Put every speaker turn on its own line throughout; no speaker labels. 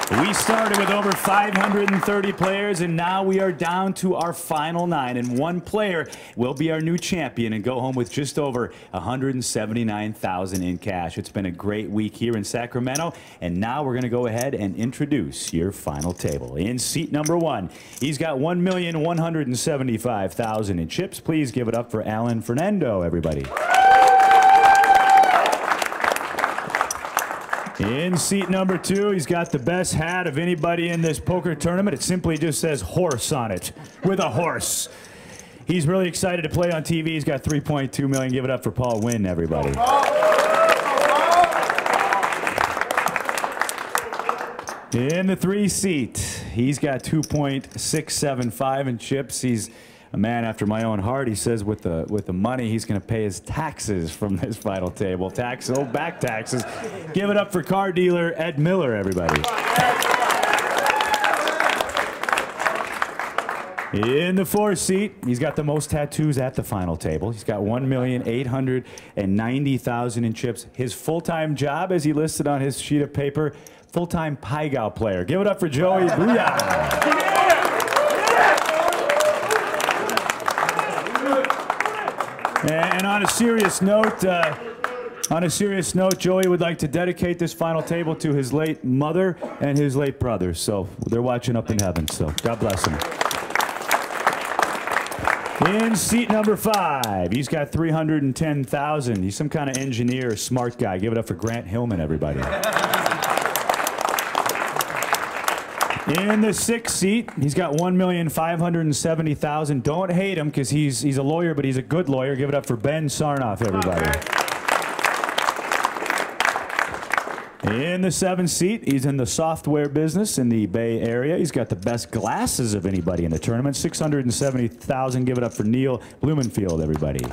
We started with over 530 players, and now we are down to our final 9. And one player will be our new champion and go home with just over $179,000 in cash. It's been a great week here in Sacramento, and now we're going to go ahead and introduce your final table. In seat number 1, he's got $1,175,000 in chips. Please give it up for Alan Fernando, everybody. In seat number 2, he's got the best hat of anybody in this poker tournament. It simply just says horse on it, with a horse. He's really excited to play on TV. He's got $3.2 million. Give it up for Paul Wynn, everybody. In the 3 seat, he's got $2.675 in chips. He's a man after my own heart. He says with the money, he's going to pay his taxes from this final table. Back taxes. Give it up for car dealer Ed Miller, everybody. In the 4th seat, he's got the most tattoos at the final table. He's got $1,890,000 in chips. His full-time job, as he listed on his sheet of paper, full-time Pai-Gow player. Give it up for Joey Booyah. And on a serious note, Joey would like to dedicate this final table to his late mother and his late brother. So they're watching up in heaven. So God bless them. In seat number 5, he's got $310,000. He's some kind of engineer, smart guy. Give it up for Grant Hillman, everybody. In the 6th seat, he's got $1,570,000. Don't hate him because he's a lawyer, but he's a good lawyer. Give it up for Ben Sarnoff, everybody. In the 7th seat, he's in the software business in the Bay Area. He's got the best glasses of anybody in the tournament. $670,000. Give it up for Neil Blumenfield, everybody.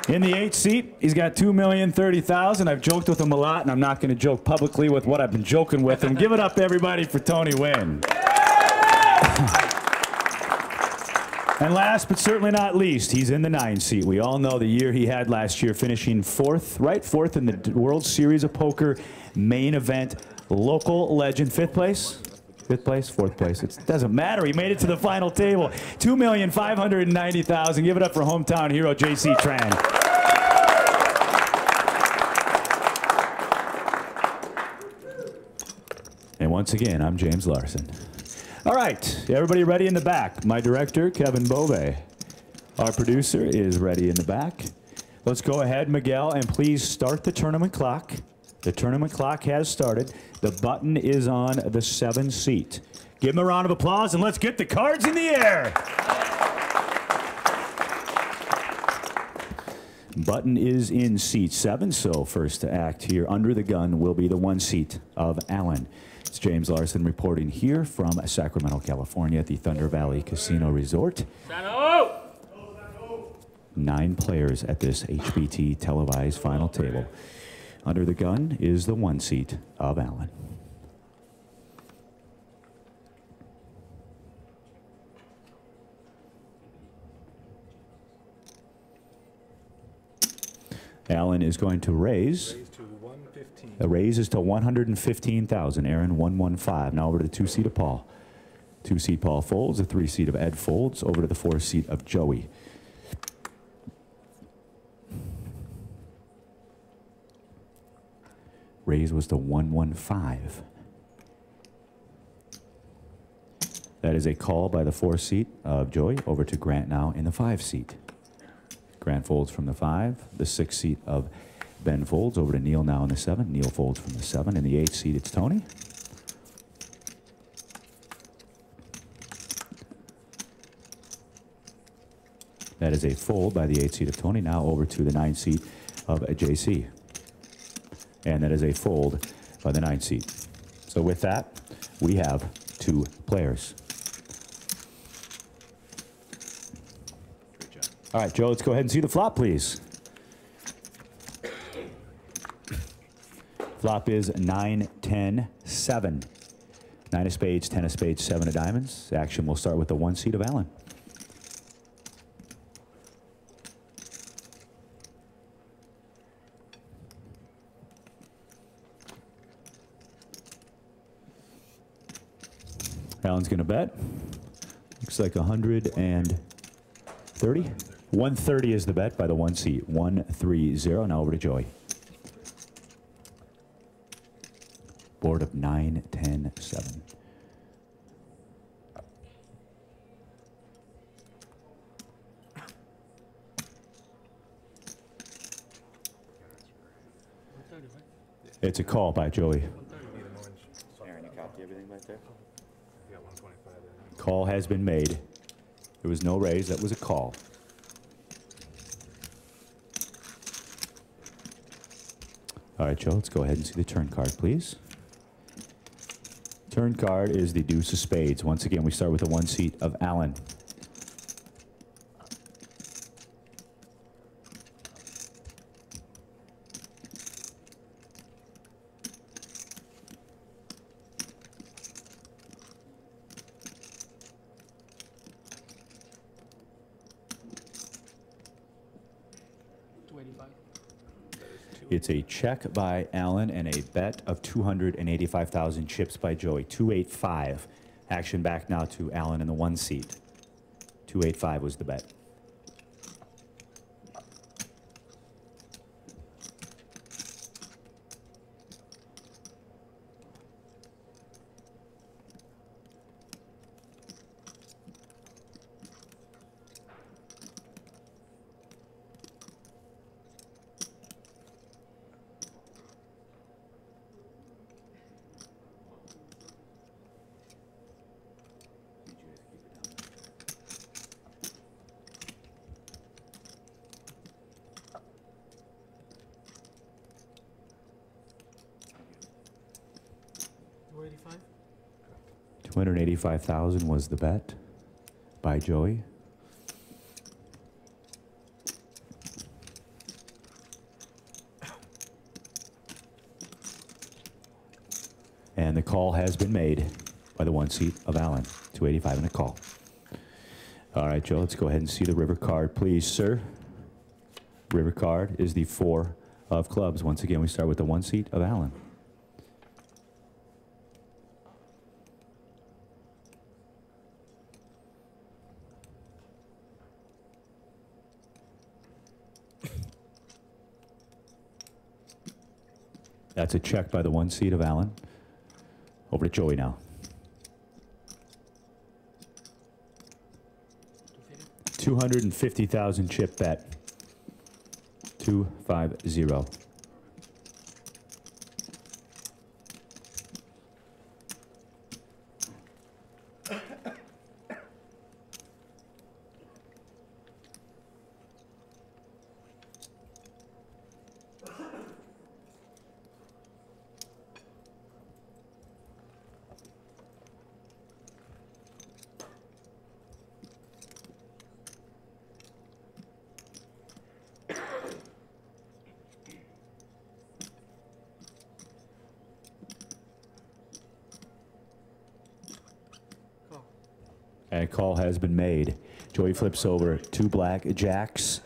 In the 8th seat, he's got $2,030,000. I've joked with him a lot, and I'm not going to joke publicly with what I've been joking with him. Give it up, everybody, for Tony Wynn. And last but certainly not least, he's in the 9th seat. We all know the year he had last year, finishing 4th in the World Series of Poker main event. Local legend, 5th place? 5th place, 4th place. It doesn't matter. He made it to the final table. $2,590,000. Give it up for hometown hero J.C. Tran. And once again, I'm James Larson. All right, everybody ready in the back? My director, Kevin Bove. Our producer is ready in the back. Let's go ahead, Miguel, and please start the tournament clock. The tournament clock has started. The button is on the 7th seat. Give him a round of applause, and let's get the cards in the air. Button is in seat 7, so first to act here under the gun will be the 1 seat of Allen. It's James Larson reporting here from Sacramento, California at the Thunder Valley Casino Resort. 9 players at this HBT televised final table. Under the gun is the 1 seat of Allen. Allen is going to raise. The raise is to $115,000. Aaron, 115. Now over to the 2 seat of Paul. 2 seat Paul folds. The 3 seat of Ed folds. Over to the 4 seat of Joey. Raise was to 115. That is a call by the 4 seat of Joey. Over to Grant now in the 5 seat. Grant folds from the 5. The 6 seat of Ben folds. Over to Neil now in the 7. Neil folds from the 7. In the 8 seat, it's Tony. That is a fold by the 8 seat of Tony. Now over to the 9 seat of JC. And that is a fold by the 9 seat. So with that, we have 2 players. Great job. All right, Joe, let's go ahead and see the flop, please. Flop is 9, 10, 7. 9 of spades, 10 of spades, 7 of diamonds. Action will start with the 1 seat of Allen. Alan's going to bet. Looks like 130. 130 is the bet by the 1 seat. 130. Now over to Joey. Board of 9, 10, 7. It's a call by Joey.
Aaron, you copy everything back there?
Call has been made. There was no raise. That was a call. All right, Joe, let's go ahead and see the turn card, please. Turn card is the deuce of spades. Once again, we start with the 1 seat of Alan. It's a check by Alan and a bet of 285,000 chips by Joey. 285. Action back now to Alan in the 1 seat. 285 was the bet. $285,000 was the bet by Joey. And the call has been made by the 1 seat of Alan. 285 and a call. All right, Joe, let's go ahead and see the river card, please, sir. River card is the 4 of clubs. Once again, we start with the 1 seat of Alan. That's a check by the 1 seat of Alan. Over to Joey now. 250,000 chip bet. 250. And a call has been made. Joey flips over 2 black jacks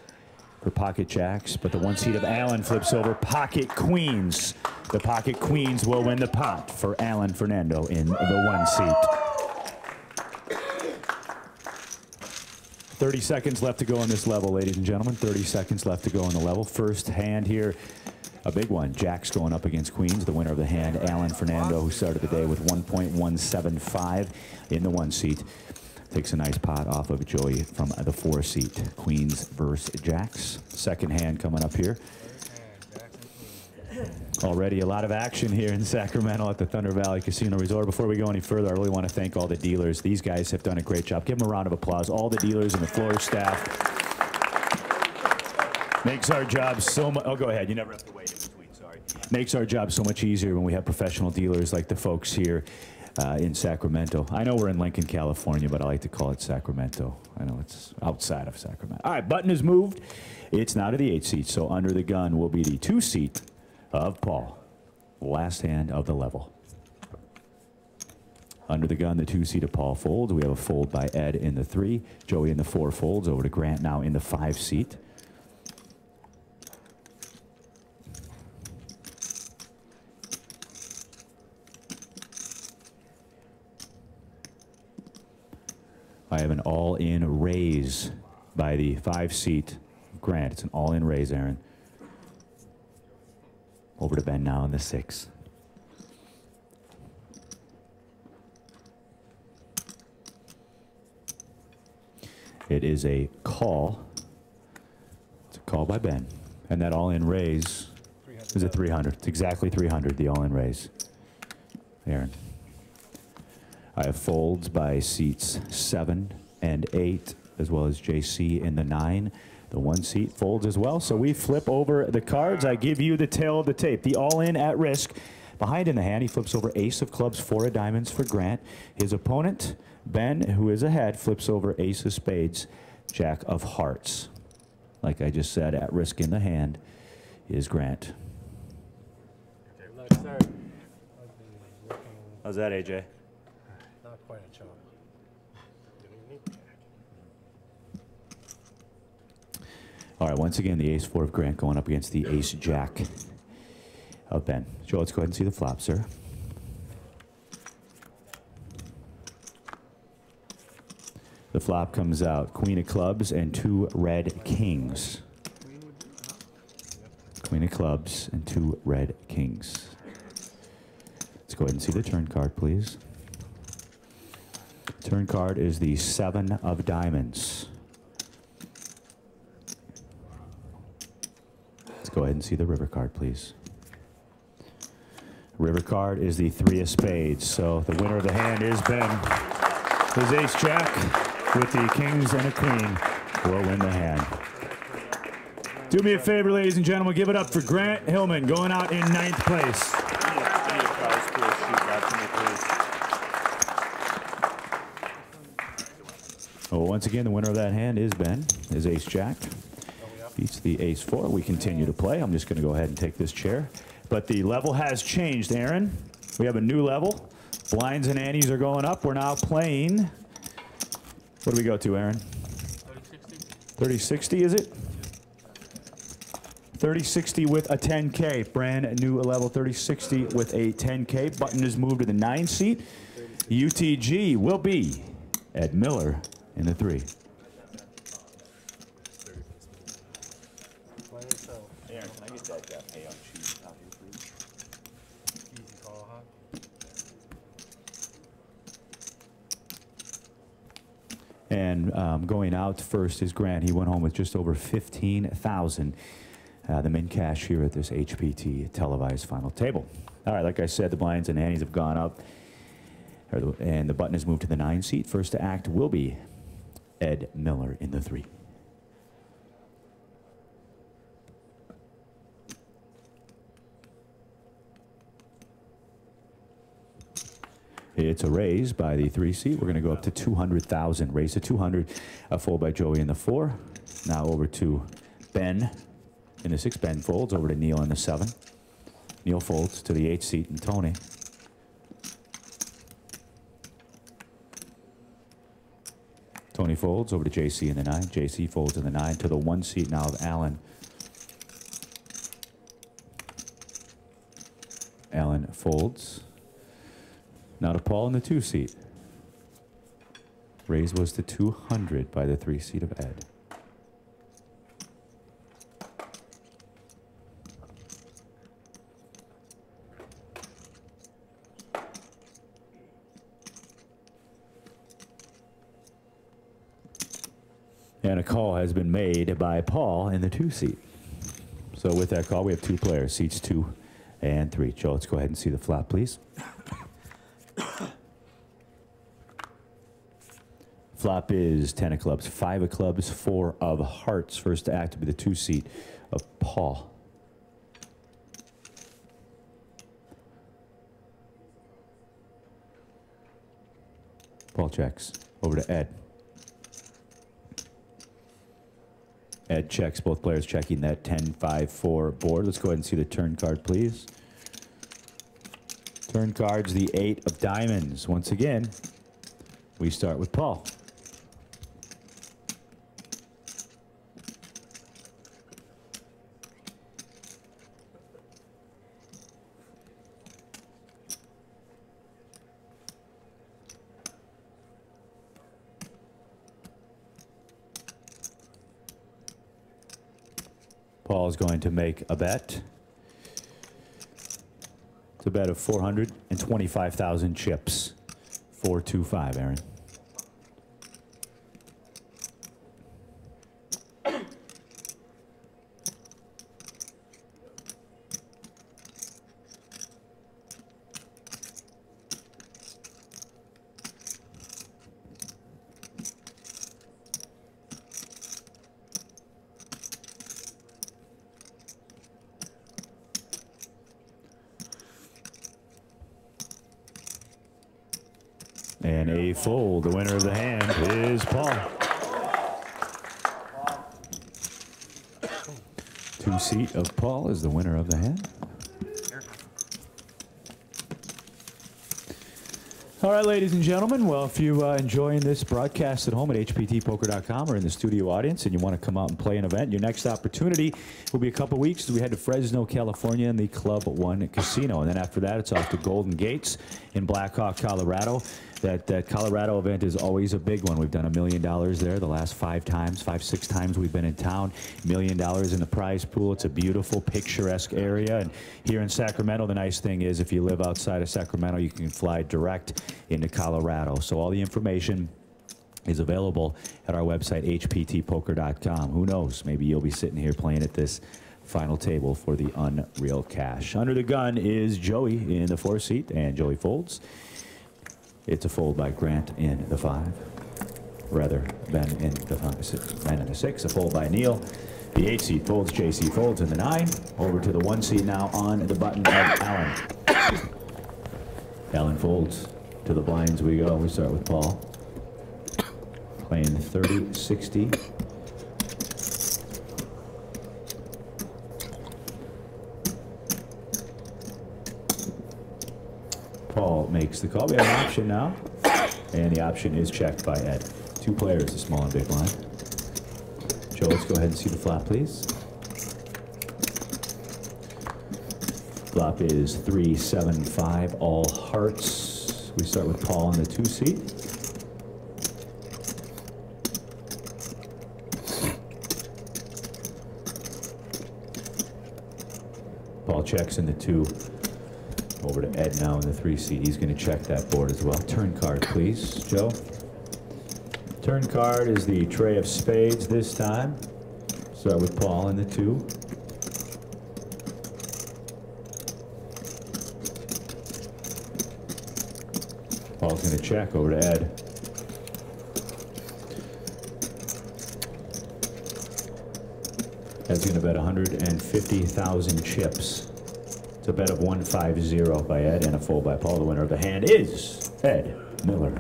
for pocket jacks, but the 1 seat of Alan flips over pocket queens. The pocket queens will win the pot for Alan Fernando in the 1 seat. 30 seconds left to go on this level, ladies and gentlemen. 30 seconds left to go on the level. First hand here, a big one. Jacks going up against queens. The winner of the hand, Alan Fernando, who started the day with 1.175 in the 1 seat. Takes a nice pot off of Joey from the 4 seat. Queens versus jacks. Second hand coming up here. Already a lot of action here in Sacramento at the Thunder Valley Casino Resort. Before we go any further, I really want to thank all the dealers. These guys have done a great job. Give them a round of applause. All the dealers and the floor staff. Makes our job so much. Oh, go ahead. You never have to wait in between. Sorry. Makes our job so much easier when we have professional dealers like the folks here in Sacramento. I know we're in Lincoln, California, but I like to call it Sacramento. I know it's outside of Sacramento. All right, button is moved. It's now to the 8 seat, so under the gun will be the 2 seat of Paul. Last hand of the level. Under the gun, the 2 seat of Paul folds. We have a fold by Ed in the 3. Joey in the 4 folds. Over to Grant now in the 5 seat. I have an all-in raise by the 5-seat Grant. It's an all-in raise, Aaron. Over to Ben now in the 6. It is a call. It's a call by Ben. And that all-in raise is a 300. It's exactly 300, the all-in raise. Aaron. I have folds by seats 7 and 8, as well as JC in the 9. The 1 seat folds as well. So we flip over the cards. I give you the tail of the tape. The all-in at risk. Behind in the hand, he flips over ace of clubs, 4 of diamonds for Grant. His opponent, Ben, who is ahead, flips over ace of spades, jack of hearts. Like I just said, at risk in the hand is Grant. How's that, AJ?
Not quite a chop.
All right, once again, the ace-4 of Grant going up against the ace-jack of Ben. Joe, let's go ahead and see the flop, sir. The flop comes out queen of clubs and 2 red kings. Queen of clubs and 2 red kings. Let's go ahead and see the turn card, please. Turn card is the 7 of diamonds. Let's go ahead and see the river card, please. River card is the 3 of spades. So the winner of the hand is Ben. His ace-jack with the kings and a queen will win the hand. Do me a favor, ladies and gentlemen. Give it up for Grant Hillman going out in 9th place. Well, once again, the winner of that hand is Ben. His ace-jack beats the ace-4. We continue to play. I'm just going to go ahead and take this chair. But the level has changed, Aaron. We have a new level. Blinds and antes are going up. We're now playing. What do we go to, Aaron? 3060, is it? 3060 with a 10K. Brand new level 3060 with a 10K. Button is moved to the 9 seat. UTG will be Ed Miller in the 3.
Aaron, can I get that payout sheet out here, please?
Easy call, huh?
And going out first is Grant. He went home with just over 15,000. The min cash here at this HPT televised final table. All right, like I said, the blinds and antes have gone up. And the button is moved to the 9 seat. First to act will be Ed Miller in the 3. It's a raise by the 3 seat. We're going to go up to 200,000. Raise to 200. A fold by Joey in the 4. Now over to Ben in the 6. Ben folds over to Neil in the 7. Neil folds to the 8 seat and Tony. Tony folds over to JC in the 9. JC folds in the 9 to the 1 seat now of Alan. Alan folds. Now to Paul in the 2 seat. Raise was to 200 by the 3 seat of Ed. And a call has been made by Paul in the 2 seat. So with that call, we have 2 players, seats 2 and 3. Joe, let's go ahead and see the flop, please. Flop is 10 of clubs, 5 of clubs, 4 of hearts. First to act will be the 2 seat of Paul. Paul checks. Over to Ed. Ed checks. Both players checking that 10-5-4 board. Let's go ahead and see the turn card, please. Turn card's the 8 of diamonds. Once again, we start with Paul. Paul's going to make a bet. It's a bet of 425,000 chips. 425, Aaron. And a fold. The winner of the hand is Paul. Two-seat of Paul is the winner of the hand. All right, ladies and gentlemen. Well, if you're enjoying this broadcast at home at hptpoker.com or in the studio audience and you want to come out and play an event, your next opportunity will be a couple weeks. We head to Fresno, California in the Club One Casino. And then after that, it's off to Golden Gates in Black Hawk, Colorado. That Colorado event is always a big one. We've done $1 million there the last 5 times, 6 times we've been in town. $1 million in the prize pool. It's a beautiful, picturesque area. And here in Sacramento, the nice thing is if you live outside of Sacramento, you can fly direct into Colorado. So all the information is available at our website, hptpoker.com. Who knows? Maybe you'll be sitting here playing at this final table for the Unreal Cash. Under the gun is Joey in the 4 seat, and Joey folds. It's a fold by Grant in the 5. Rather, Ben in the 5, Ben in the 6. A fold by Neil. The 8 seat folds. JC folds in the 9. Over to the 1 seat now on the button of Alan. Alan folds. To the blinds we go. We start with Paul. Playing 30, 60. Paul makes the call. We have an option now, and the option is checked by Ed. 2 players, the small and big blind. Joe, let's go ahead and see the flop, please. Flop is 3, 7, 5, all hearts. We start with Paul in the 2 seat. Paul checks in the 2. Over to Ed now in the 3 seat. He's going to check that board as well. Turn card, please, Joe. Turn card is the tray of spades this time. Start with Paul in the 2. Paul's going to check over to Ed. Ed's going to bet 150,000 chips. It's a bet of 150 by Ed and a fold by Paul. The winner of the hand is Ed Miller.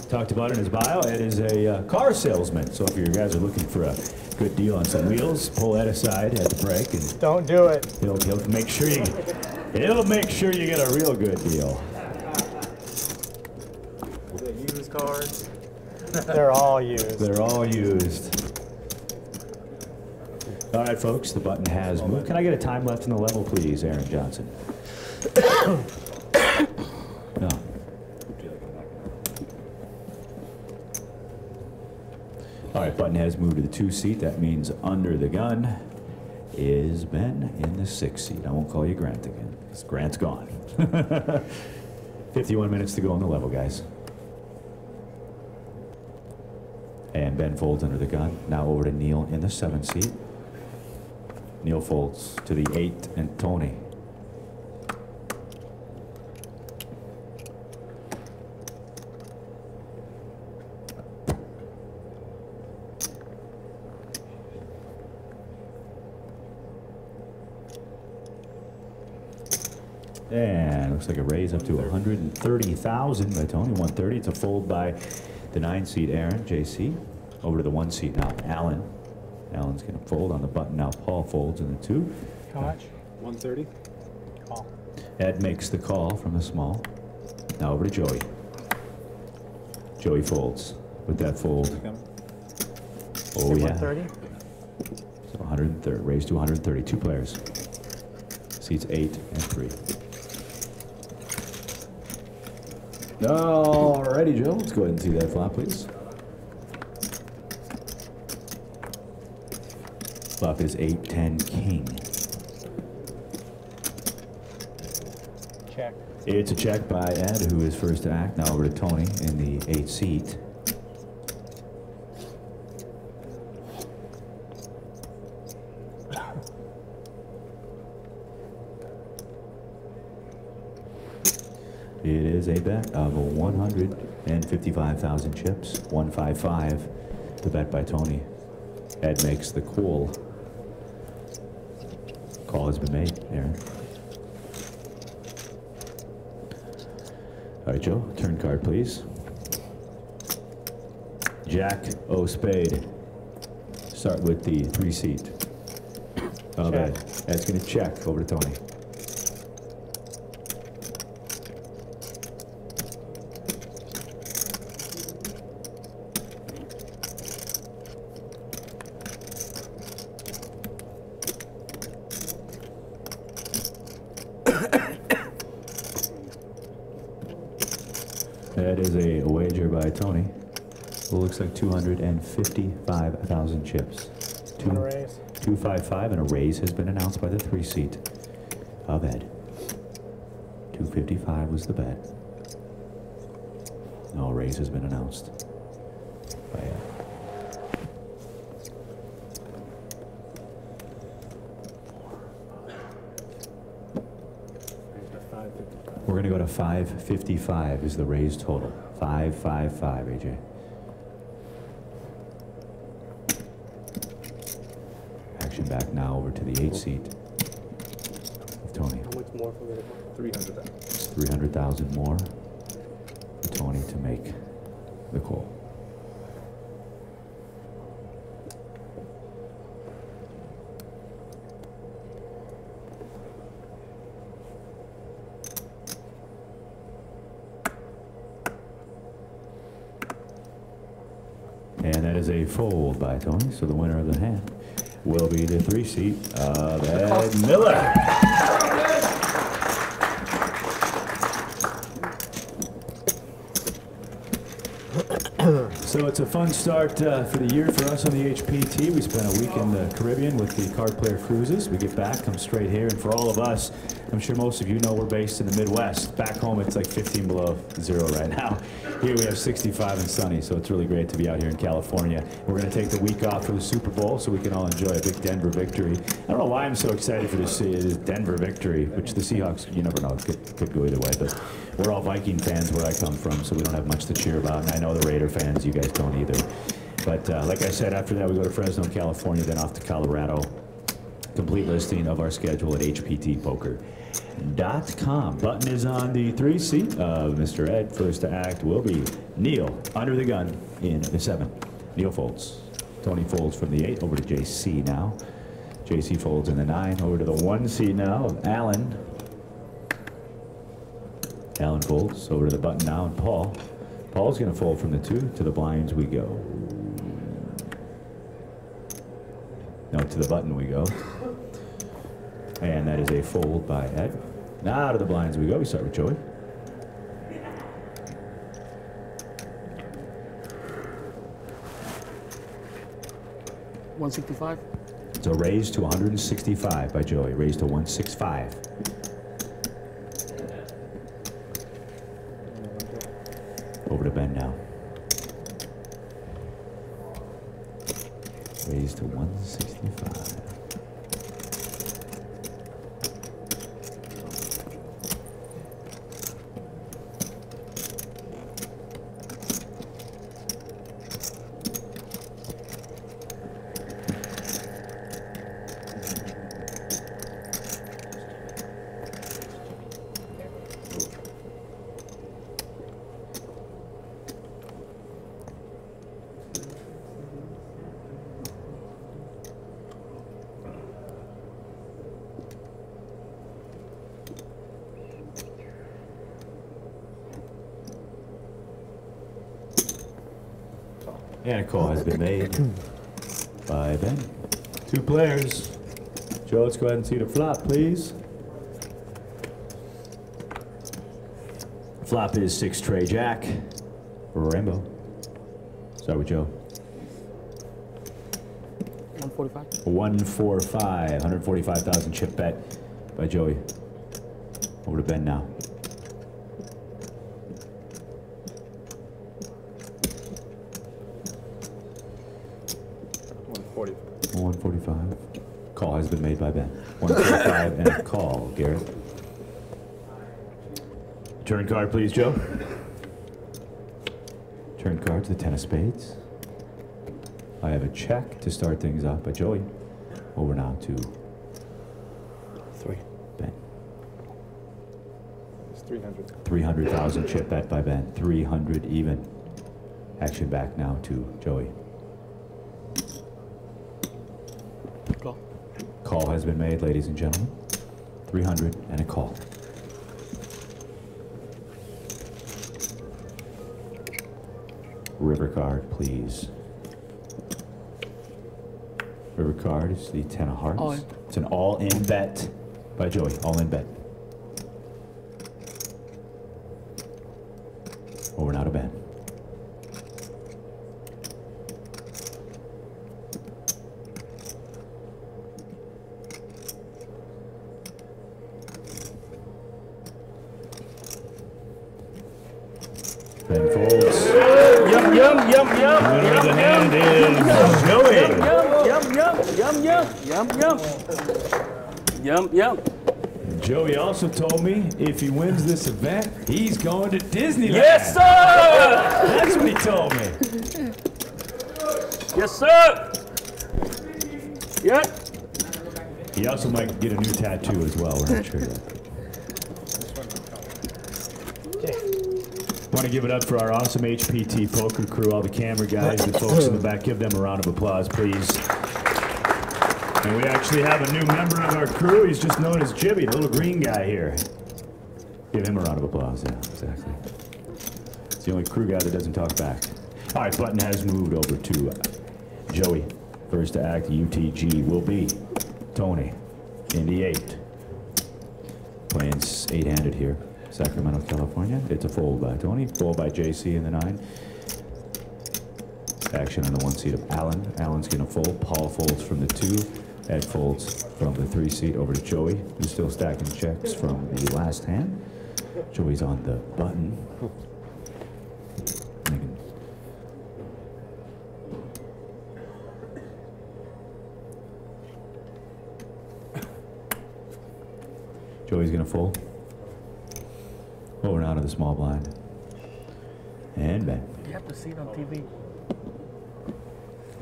Talked about in his bio, Ed is a car salesman. So if you guys are looking for a good deal on some wheels, pull Ed aside at the break, and
don't do it.
He'll make sure you get a real good deal.
Used cars. They're all used.
They're all used. All right, folks, the button has moved. Can I get a time left in the level, please, Aaron Johnson? No. All right, button has moved to the 2 seat. That means under the gun is Ben in the 6 seat. I won't call you Grant again, because Grant's gone. 51 minutes to go on the level, guys. And Ben folds under the gun. Now over to Neil in the 7 seat. Neil folds to the 8 and Tony. And looks like a raise up to 130,000 by Tony. 130. It's a fold by the 9 seat Aaron, JC. Over to the 1 seat now, Alan. Alan's going to fold on the button now. Paul folds in the 2.
How much?
130.
Call.
Ed makes the call from the small. Now over to Joey. Joey folds with that fold. Oh, yeah.
130?
So 130, raised to 130. 2 players. Seats 8 and 3. Alrighty, Joe. Let's go ahead and see that flop, please. Flop is 8-10 king.
Check.
It's a check by Ed, who is first to act. Now over to Tony in the 8th seat. It is a bet of 155,000 chips. 155. The bet by Tony. Ed makes the call. Call has been made, Aaron. All right, Joe, turn card, please. Jack O spade. Start with the 3 seat. Okay, Ed's gonna check. Over to Tony. That is a wager by Tony. It looks like 255,000 chips.
And a raise.
255, and a raise has been announced by the 3 seat of Ed. 255 was the bet. No raise has been announced by Ed. We're going to go to 555 is the raise total. 555, AJ. Action back now over to the 8 seat of Tony.
How much more for me to
300,000.
300,000 more for Tony to make the call. And that is a fold by Tony, so the winner of the hand will be the 3 seat of Ed Miller. So it's a fun start for the year for us on the HPT. We spent a week in the Caribbean with the Card Player Cruises. We get back, come straight here, and for all of us, I'm sure most of you know we're based in the Midwest. Back home, it's like 15 below zero right now. Here we have 65 and sunny, so it's really great to be out here in California. We're going to take the week off for the Super Bowl so we can all enjoy a big Denver victory. I don't know why I'm so excited for this Denver victory, which the Seahawks, you never know, could go either way, but we're all Viking fans where I come from, so we don't have much to cheer about, and I know the Raider fans, you guys don't either. But like I said, after that we go to Fresno, California, then off to Colorado. Complete listing of our schedule at hptpoker.com. Button is on the 3 seat of Mr. Ed. First to act will be Neil under the gun in the 7. Neil folds. Tony folds from the 8 over to JC now. JC folds in the 9 over to the 1 seat now of Alan. Alan folds over to the button now, and Paul. Paul's going to fold from the 2 to the blinds we go. No, to the button we go. And that is a fold by Ed. Now to the blinds we go. We start with Joey.
$165.
It's a raise to 165 by Joey. Raise to 165. Over to Ben now. Raise to 165. And a call has been made by Ben. 2 players. Joe, let's go ahead and see the flop, please. Flop is 6 tray jack for Rainbow. Start with Joe.
140.
145.
145. 145,000 chip bet by Joey. Over to Ben now. $145. Call has been made by Ben. 145 and a call, Garrett. Turn card, please, Joe. Turn card to the 10 of spades. I have a check to start things off by Joey. Over now to
3.
Ben.
It's 300.
300,000 chip bet by Ben. 300 even. Action back now to Joey.
Call.
Call has been made, ladies and gentlemen. 300 and a call. River card, please. River card is the 10 of hearts.
All in.
It's an all-in bet by Joey. All-in bet. Over now to Ben. Ben folds.
Yum, yum, yum, yum.
Winner of the hand is Joey.
Yum.
Joey also told me if he wins this event, he's going to Disneyland.
Yes, sir!
That's what he told me.
Yes, sir! Yep.
He also might get a new tattoo as well. We're not sure yet. Want to give it up for our awesome HPT poker crew, all the camera guys, the folks in the back. Give them a round of applause, please. And we actually have a new member of our crew. He's just known as Jibby, the little green guy here. Give him a round of applause. Yeah, exactly. It's the only crew guy that doesn't talk back. All right, button has moved over to Joey. First to act, UTG will be Tony in the 8. Playing 8-handed here. Sacramento, California. It's a fold by Tony. Fold by JC in the 9. Action on the 1 seat of Alan. Alan's going to fold. Paul folds from the 2. Ed folds from the 3 seat over to Joey, who's still stacking checks from the last hand. Joey's on the button. Joey's going to fold. Over now to the small blind. And Ben.
You have to see it on TV.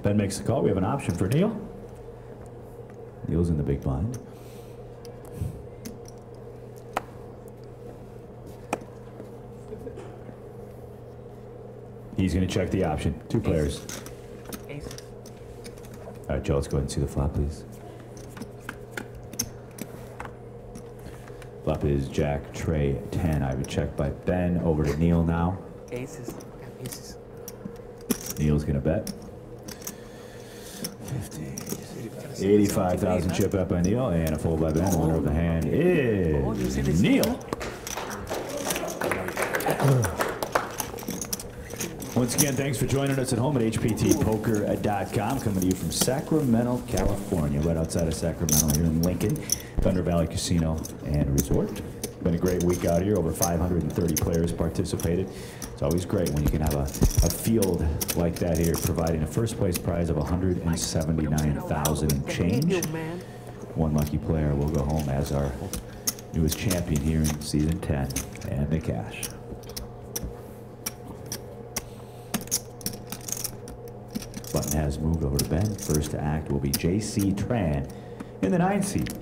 Ben makes the call. We have an option for Neil. Neil's in the big blind. He's going to check the option. 2 players.
Aces.
All right, Joe, let's go ahead and see the flop, please. Flop is Jack, Trey, 10. I have a check by Ben. Over to Neil now.
Aces. Aces.
Neil's going to bet. 85,000 chip up by Neil, and a fold by Ben. Winner of the hand is Neil. Once again, thanks for joining us at home at hptpoker.com. Coming to you from Sacramento, California, right outside of Sacramento here in Lincoln. Thunder Valley Casino and Resort. Been a great week out here. Over 530 players participated. It's always great when you can have a field like that here, providing a first place prize of $179,000 and change. One lucky player will go home as our newest champion here in season 10 and the cash. Button has moved over to Ben. First to act will be JC Tran in the 9 seat.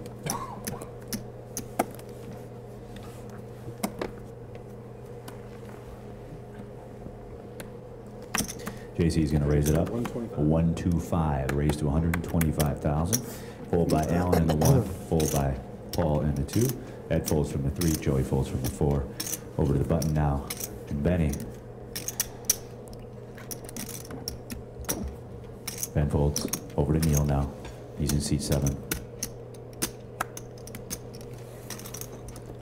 JC is going to raise it up. 125, raised to 125,000. Fold by Alan in the 1, fold by Paul in the 2. Ed folds from the 3, Joey folds from the 4. Over to the button now, and Benny. Ben folds over to Neil now. He's in seat 7.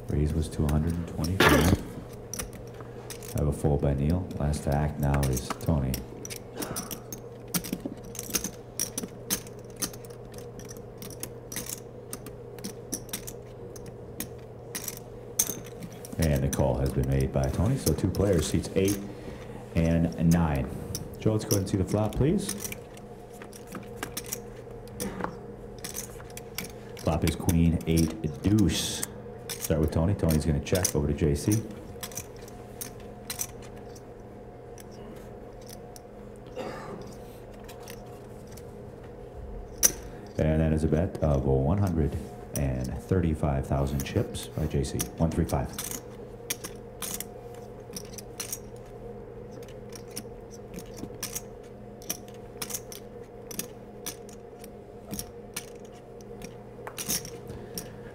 Raise was to 125. I have a fold by Neil. Last to act now is Tony. And the call has been made by Tony. So 2 players, seats 8 and 9. Joe, let's go ahead and see the flop, please. Flop is queen, 8, deuce. Start with Tony. Tony's going to check over to JC. And that is a bet of 135,000 chips by JC. 135.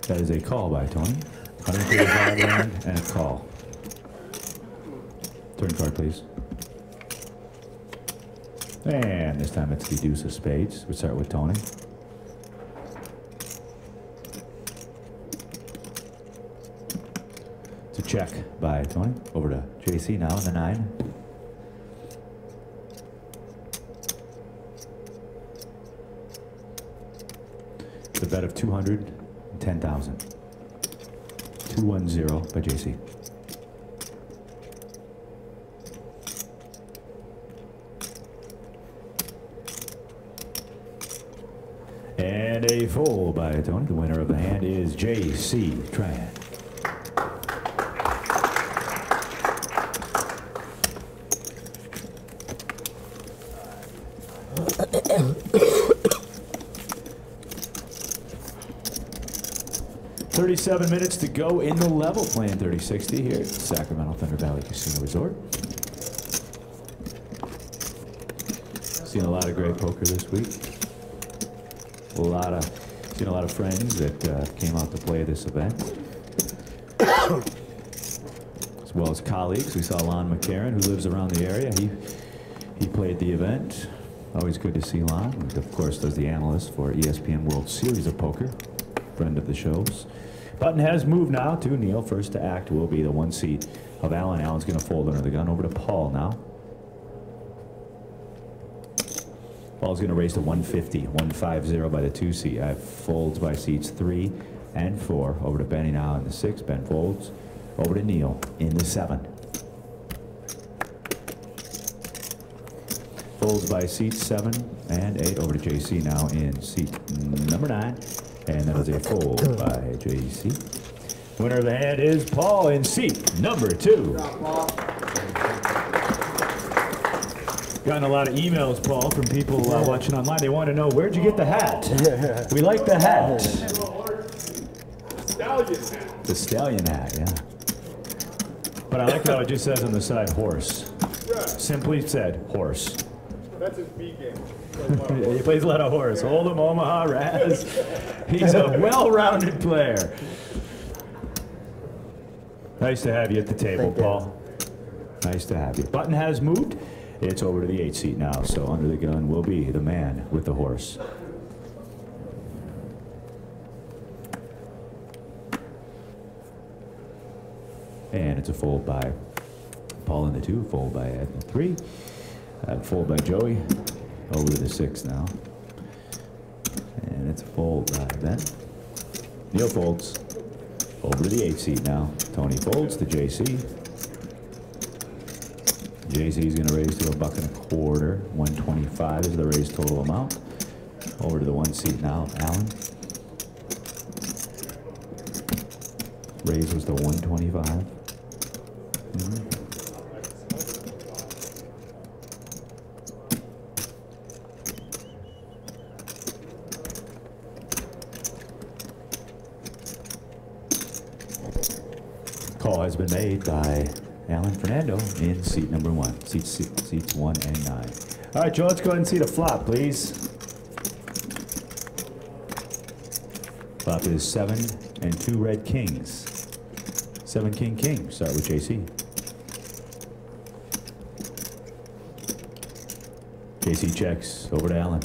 That is a call by Tony. 135 land and a call. Turn card, please. And this time it's the deuce of spades. We start with Tony. It's a check by Tony. Over to JC now in the 9. It's a bet of 210,000. 210 by JC. And a fold by Tony. The winner of the hand is JC Tran. "37 minutes to go in the level, playing 3060 here at Sacramento Thunder Valley Casino Resort. Seen a lot of great poker this week. Seen a lot of friends that came out to play this event, as well as colleagues. We saw Lon McCarran, who lives around the area. He played the event. Always good to see Lon. And of course, does the analyst for ESPN World Series of Poker. Friend of the shows. Button has moved now to Neil. First to act will be the 1 seat of Alan. Alan's going to fold under the gun. Over to Paul now. Paul's going to raise to 150, 150 by the 2 seat. I folds by seats 3 and 4. Over to Benny now in the 6. Ben folds. Over to Neil in the 7. Folds by seats 7 and 8. Over to JC now in seat number 9. And that is a fold by JC. Winner of the hand is Paul in seat number 2. Gotten a lot of emails, Paul, from people watching online. They want to know, where'd you get the hat? We like the hat.
Stallion hat.
The stallion hat, yeah. But I like how it just says on the side, horse.
Yeah.
Simply said, horse.
That's his B game.
He plays a lot of horse. Oldham, Omaha, Raz. He's a well-rounded player. Nice to have you at the table, Paul. Nice to have you. Button has moved. It's over to the 8 seat now, so under the gun will be the man with the horse. And it's a fold by Paul in the 2, fold by Ed in the 3, fold by Joey. Over to the 6 now. And it's a fold by Ben. Neil folds. Over to the 8 seat now. Tony folds to JC. JC's going to raise to $1.25. 125 is the raise total amount. Over to the 1 seat now, Alan. Raise was the 125. Call has been made by Alan Fernando in seat number 1. Seats 1 and 9. All right, Joe, let's go ahead and see the flop, please. Flop is 7 and 2 red kings. 7 king king. Start with JC. JC checks. Over to Alan.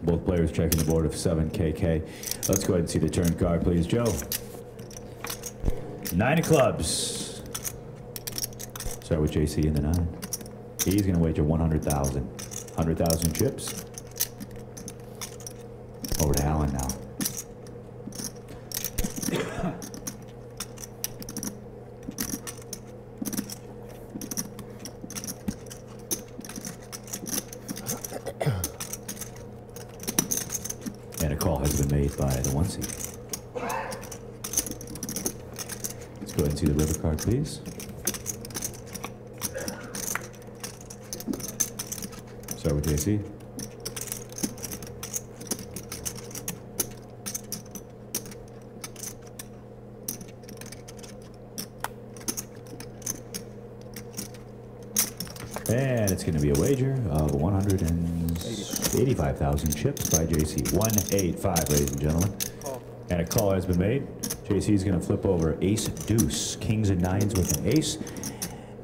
Both players checking the board of 7 KK. Let's go ahead and see the turn card, please, Joe. 9 of clubs. Start with JC in the 9. He's going to wager 100,000. 100,000 chips. Over to Alan now. And a call has been made by the 1 seed. Let's go ahead and see the river card, please. Start with JC. And it's going to be a wager of 185,000 chips by JC. 185, ladies and gentlemen. And a call has been made. JC is going to flip over ace deuce, kings and nines with an ace,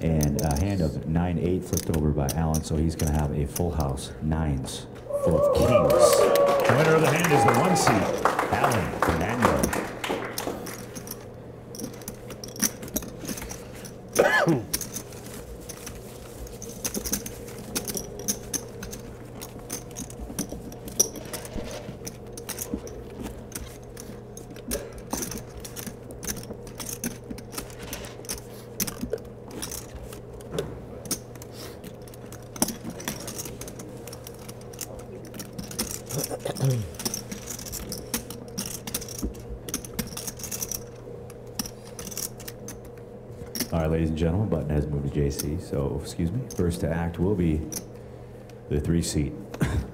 and a hand of 9-8 flipped over by Alan, so he's going to have a full house, nines, full of kings. The winner of the hand is the 1 seed, Alan Fernando. All right, ladies and gentlemen, button has moved to JC, so, excuse me, first to act will be the 3 seat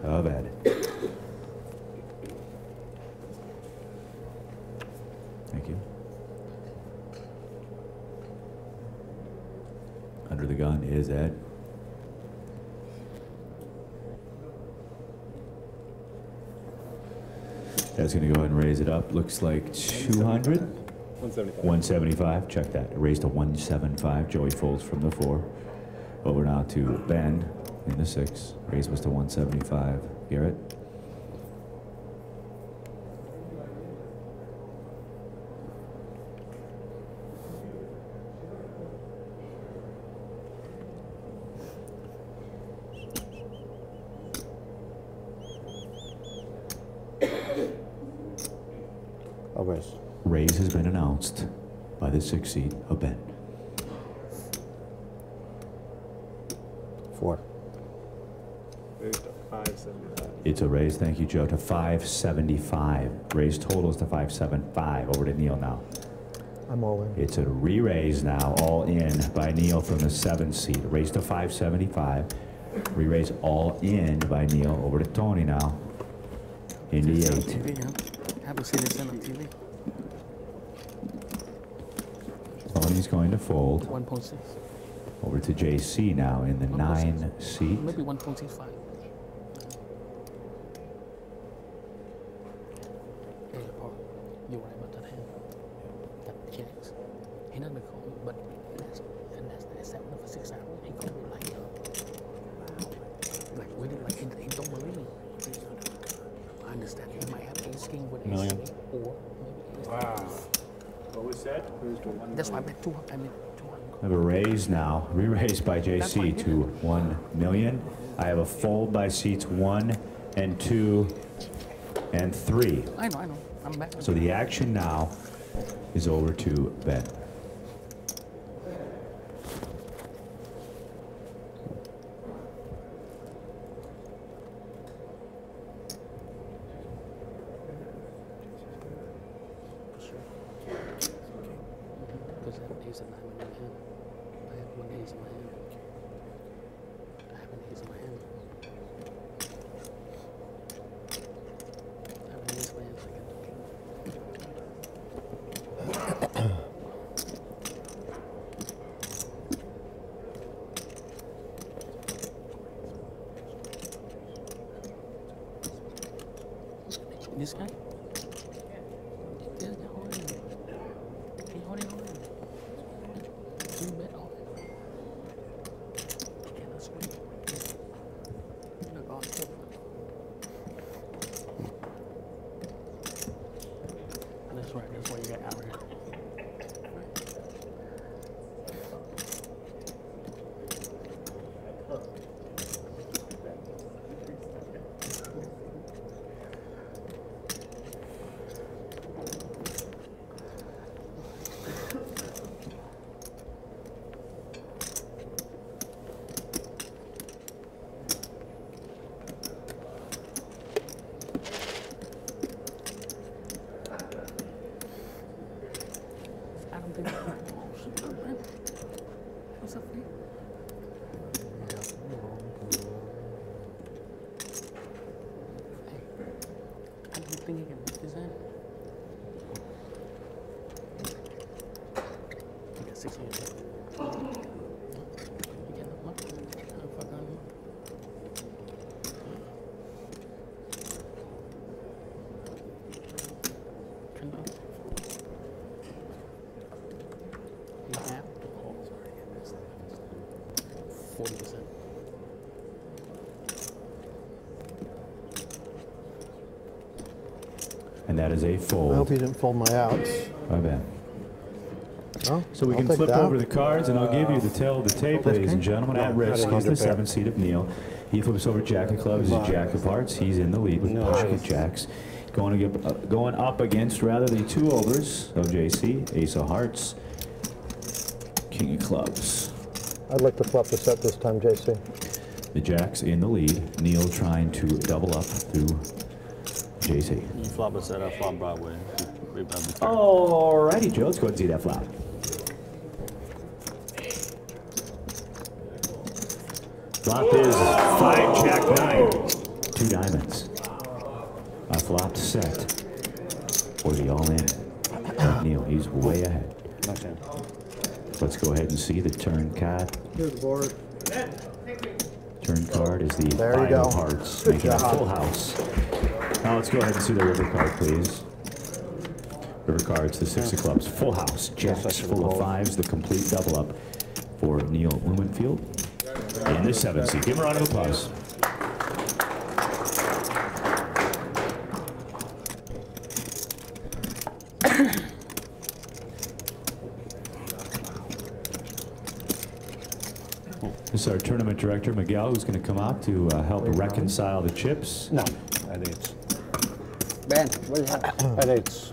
of Ed. Thank you. Under the gun is Ed. Ed's gonna go ahead and raise it up. Looks like 200.
175.
175, check that. Raised to 175. Joey folds from the 4. Over now to Ben in the 6. Raise was to 175. Garrett.
I'll raise.
Raise has been announced by the 6 seed of Ben.
4.
Raised to 575.
It's a raise, thank you, Joe, to 575. Raise total is to 575. Over to Neil now.
I'm all in.
It's a re-raise now, all in by Neil from the 7 seed. Raise to 575. Re-raise all in by Neil. Over to Tony now. In the 8.
TV, huh? Haven't seen this on TV.
Tony's going to fold.
1.6.
Over to JC now in the 9 seat.
Maybe 1.65. Hey, Paul, you're right about that hand. That jacks. He not gonna call me, but that's 7 for 6 hours. He called me like really, like he don't believe me. I understand he might have ace king with ace king, or maybe ace
Wow. What was said?
That's why I bet 200. I mean 200.
I have a raise now, re-raised by JC to 1 million. I have a fold by seats 1 and 2 and 3.
I know. I'm back.
So the action now is over to Ben.
Because I have an ace and 9 in my hand. I have 1 ace in my hand. I have an ace in my hand. I have an ace in my hand. This guy? Yeah, hold on. Hey, hold on. You bet on it. Yeah, that's sweet. Look, all the That's right, that's why you got out here.
And that is a
I hope
fold.
you didn't fold my outs.
My bad.
Oh,
So we
I'll
can
take
flip
that.
over the cards, and I'll give you the tail of the tape, ladies and gentlemen. At risk is the 7th seat of Neil. He flips over Jack of clubs, his Jack of hearts. He's in the lead with pocket jacks. Going up against, rather, the 2 overs of JC, Ace of hearts, King of clubs.
I'd like to flop the set this time, JC.
The jacks in the lead. Neil trying to double up through JC.
You flop a set, I flop Broadway.
Alrighty, Joe. Let's go ahead and see that flop. Flop is 5, Jack 9, 2 diamonds. A flopped set for the all-in. Neil, he's way ahead. Let's go ahead and see the turn card.
Here's the board.
Turn card is the
There you
5
go.
of hearts,
Good
making a
job.
full house. Now let's go ahead and see the river card, please. River cards, the 6 of clubs, full house. Jacks full of 5s, the complete double up for Neil Blumenfield. In the 7th seat. Give him a round of applause. This is our tournament director, Miguel, who's going to come out to help reconcile the chips.
No, at 8s.
Ben, what do you have?
At 8s.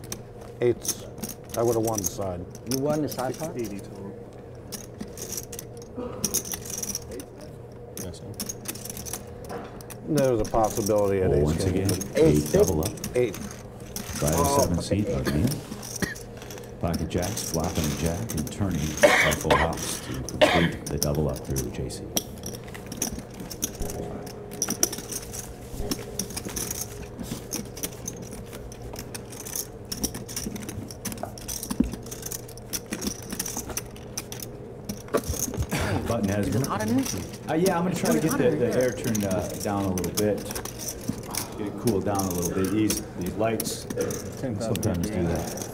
8s. I would have won the side.
You won the side card?
80 total.
Yes, sir.
There's a possibility at 8s.
Once again,
Eight.
8 double up
8.
by the 7th seat of Neil. Pocket jacks, flopping a jack and turning a full house to complete the double up through JC. Button has
Is it hot in here?
yeah, I'm going to try to get the air turned down a little bit. Get it cooled down a little bit. These lights sometimes do that.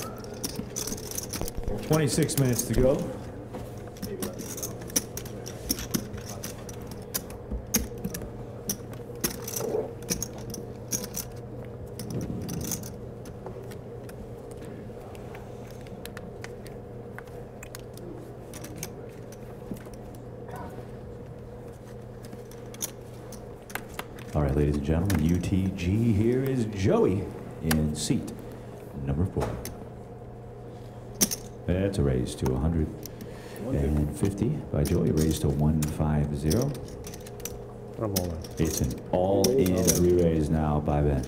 26 minutes to go. All right, ladies and gentlemen, UTG here is Joey in seat number 4. That's a raise to 150 by Joey, raised to 150.
I'm all in.
It's an all-in re-raise now by Ben.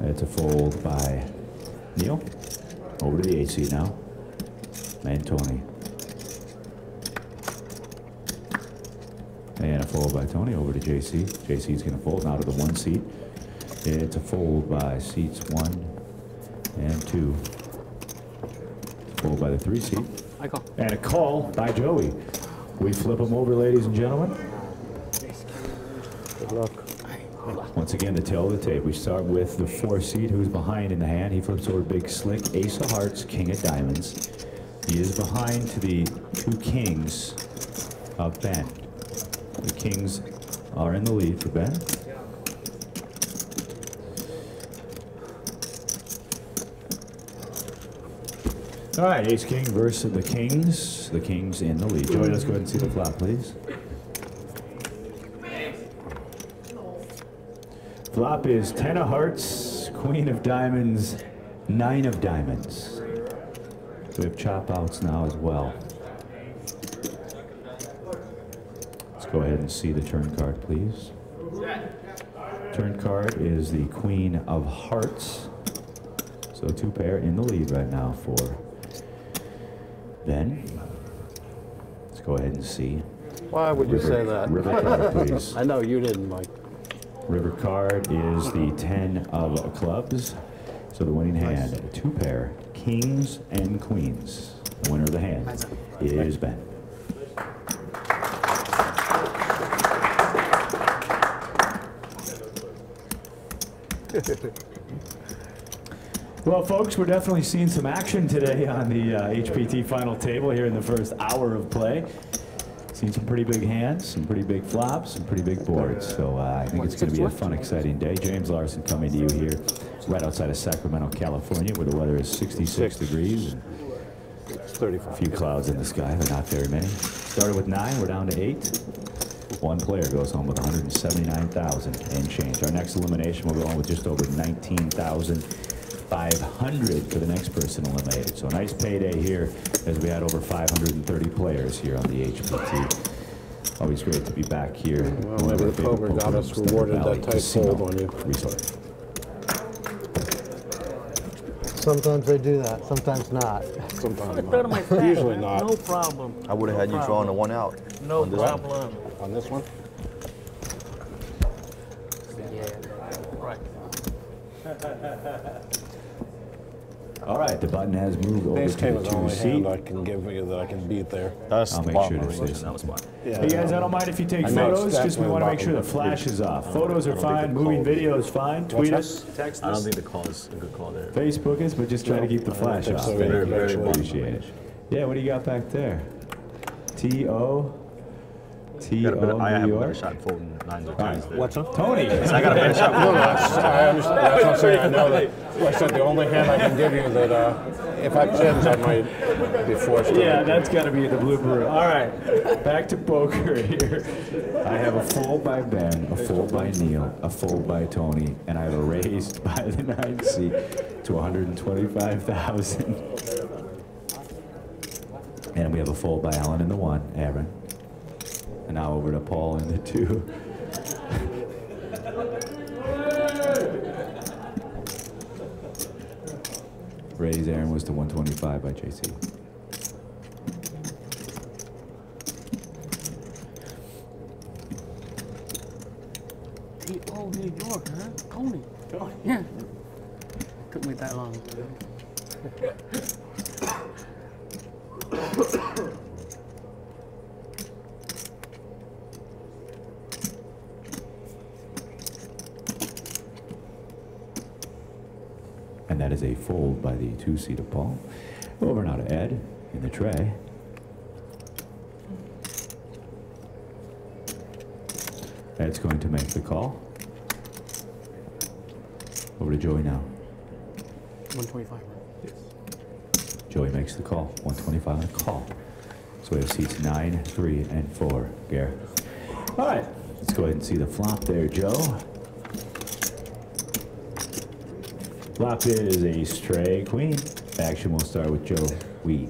That's a fold by Neil. Over to the 8 seat now. And Tony. And a fold by Tony over to JC. JC's going to fold now to the 1 seat. It's a fold by seats 1 and 2. Fold by the 3 seat.
I call.
And a call by Joey. We flip them over, ladies and gentlemen.
Good luck.
Once again, the tail of the tape. We start with the 4 seat, who's behind in the hand. He flips over Big Slick, Ace of Hearts, King of Diamonds. He is behind to the 2 kings of Ben. The kings are in the lead for Ben. All right, Ace King versus the Kings. The Kings in the lead. Joey, let's go ahead and see the flop, please. Flop is 10 of hearts, Queen of diamonds, 9 of diamonds. We have chop outs now as well. Let's go ahead and see the turn card, please. Turn card is the Queen of hearts. So 2 pair in the lead right now for Ben. Let's go ahead and see.
Why would you say that?
River card, please.
I know you didn't, Mike.
River card is the 10 of clubs. So the winning hand, 2 pair, kings and queens. The winner of the hand is Ben. Well, folks, we're definitely seeing some action today on the HPT final table here in the first hour of play. Seen some pretty big hands, some pretty big flops, some pretty big boards. So I think it's going to be a fun, exciting day. James Larson coming to you here right outside of Sacramento, California, where the weather is 66 degrees and a few clouds in the sky, but not very many. Started with 9, we're down to 8. One player goes home with 179,000 and change. Our next elimination will go on with just over 19,500 for the next person eliminated. So a nice payday here as we had over 530 players here on the HPT. Always great to be back here.
Well, maybe the poker got us rewarded that tight hold on you.
Resort.
Sometimes they do that, sometimes not.
Sometimes
Throw to my
not.
stack,
Usually
man.
not.
No problem.
I would have had you drawing the 1 out.
No
on this
problem.
On this one?
Yeah. Right.
All right, the button has moved over
Base
to
came
the
is the only
2
hand
seat.
I can give you that I can beat there.
That's
I'll
the
make sure
bottom
to
of
say
the
so.
That was fine.
Yeah,
Hey guys, I don't mind if you take
I know it's
photos, just we
definitely
want to make sure the
bottom,
flash is off. Photos are fine, moving video is fine. Tweet us, text
I don't
us,
think the call is a good call there.
Facebook us, but just try to keep the flash
think
off.
so
Thank
either,
you.
very bottom.
Appreciate it. Yeah, what do you got back there? T.O.
I
T.O.
have a
New
better
York.
shot folding 9s or 10s there.
What's up?
Tony.
I got a better shot.
No, no, I understand. That's what I'm saying. I know that. Like I said, the only hand I can give you that if I chins, I might be forced to.
Yeah, that's got to be the blooper. All right, back to poker here. I have a fold by Ben, a fold by Neil, a fold by Tony, and I have a raised by the 9 seat to 125,000. And we have a fold by Alan in the 1, Aaron. And now over to Paul in the 2. Raise Aaron was to 125 by JC.
T.O. New York, huh? Tony. Oh, yeah. Took me that long.
And that is a fold by the 2 seat of Paul. Over now to Ed in the tray. Ed's going to make the call. Over to Joey now.
125, right?
Joey makes the call. 125 on the call. So we have seats 9, 3, and 4. Gare. All right. Let's go ahead and see the flop there, Joe. Flop is a straight queen. Action will start with Joe Wee.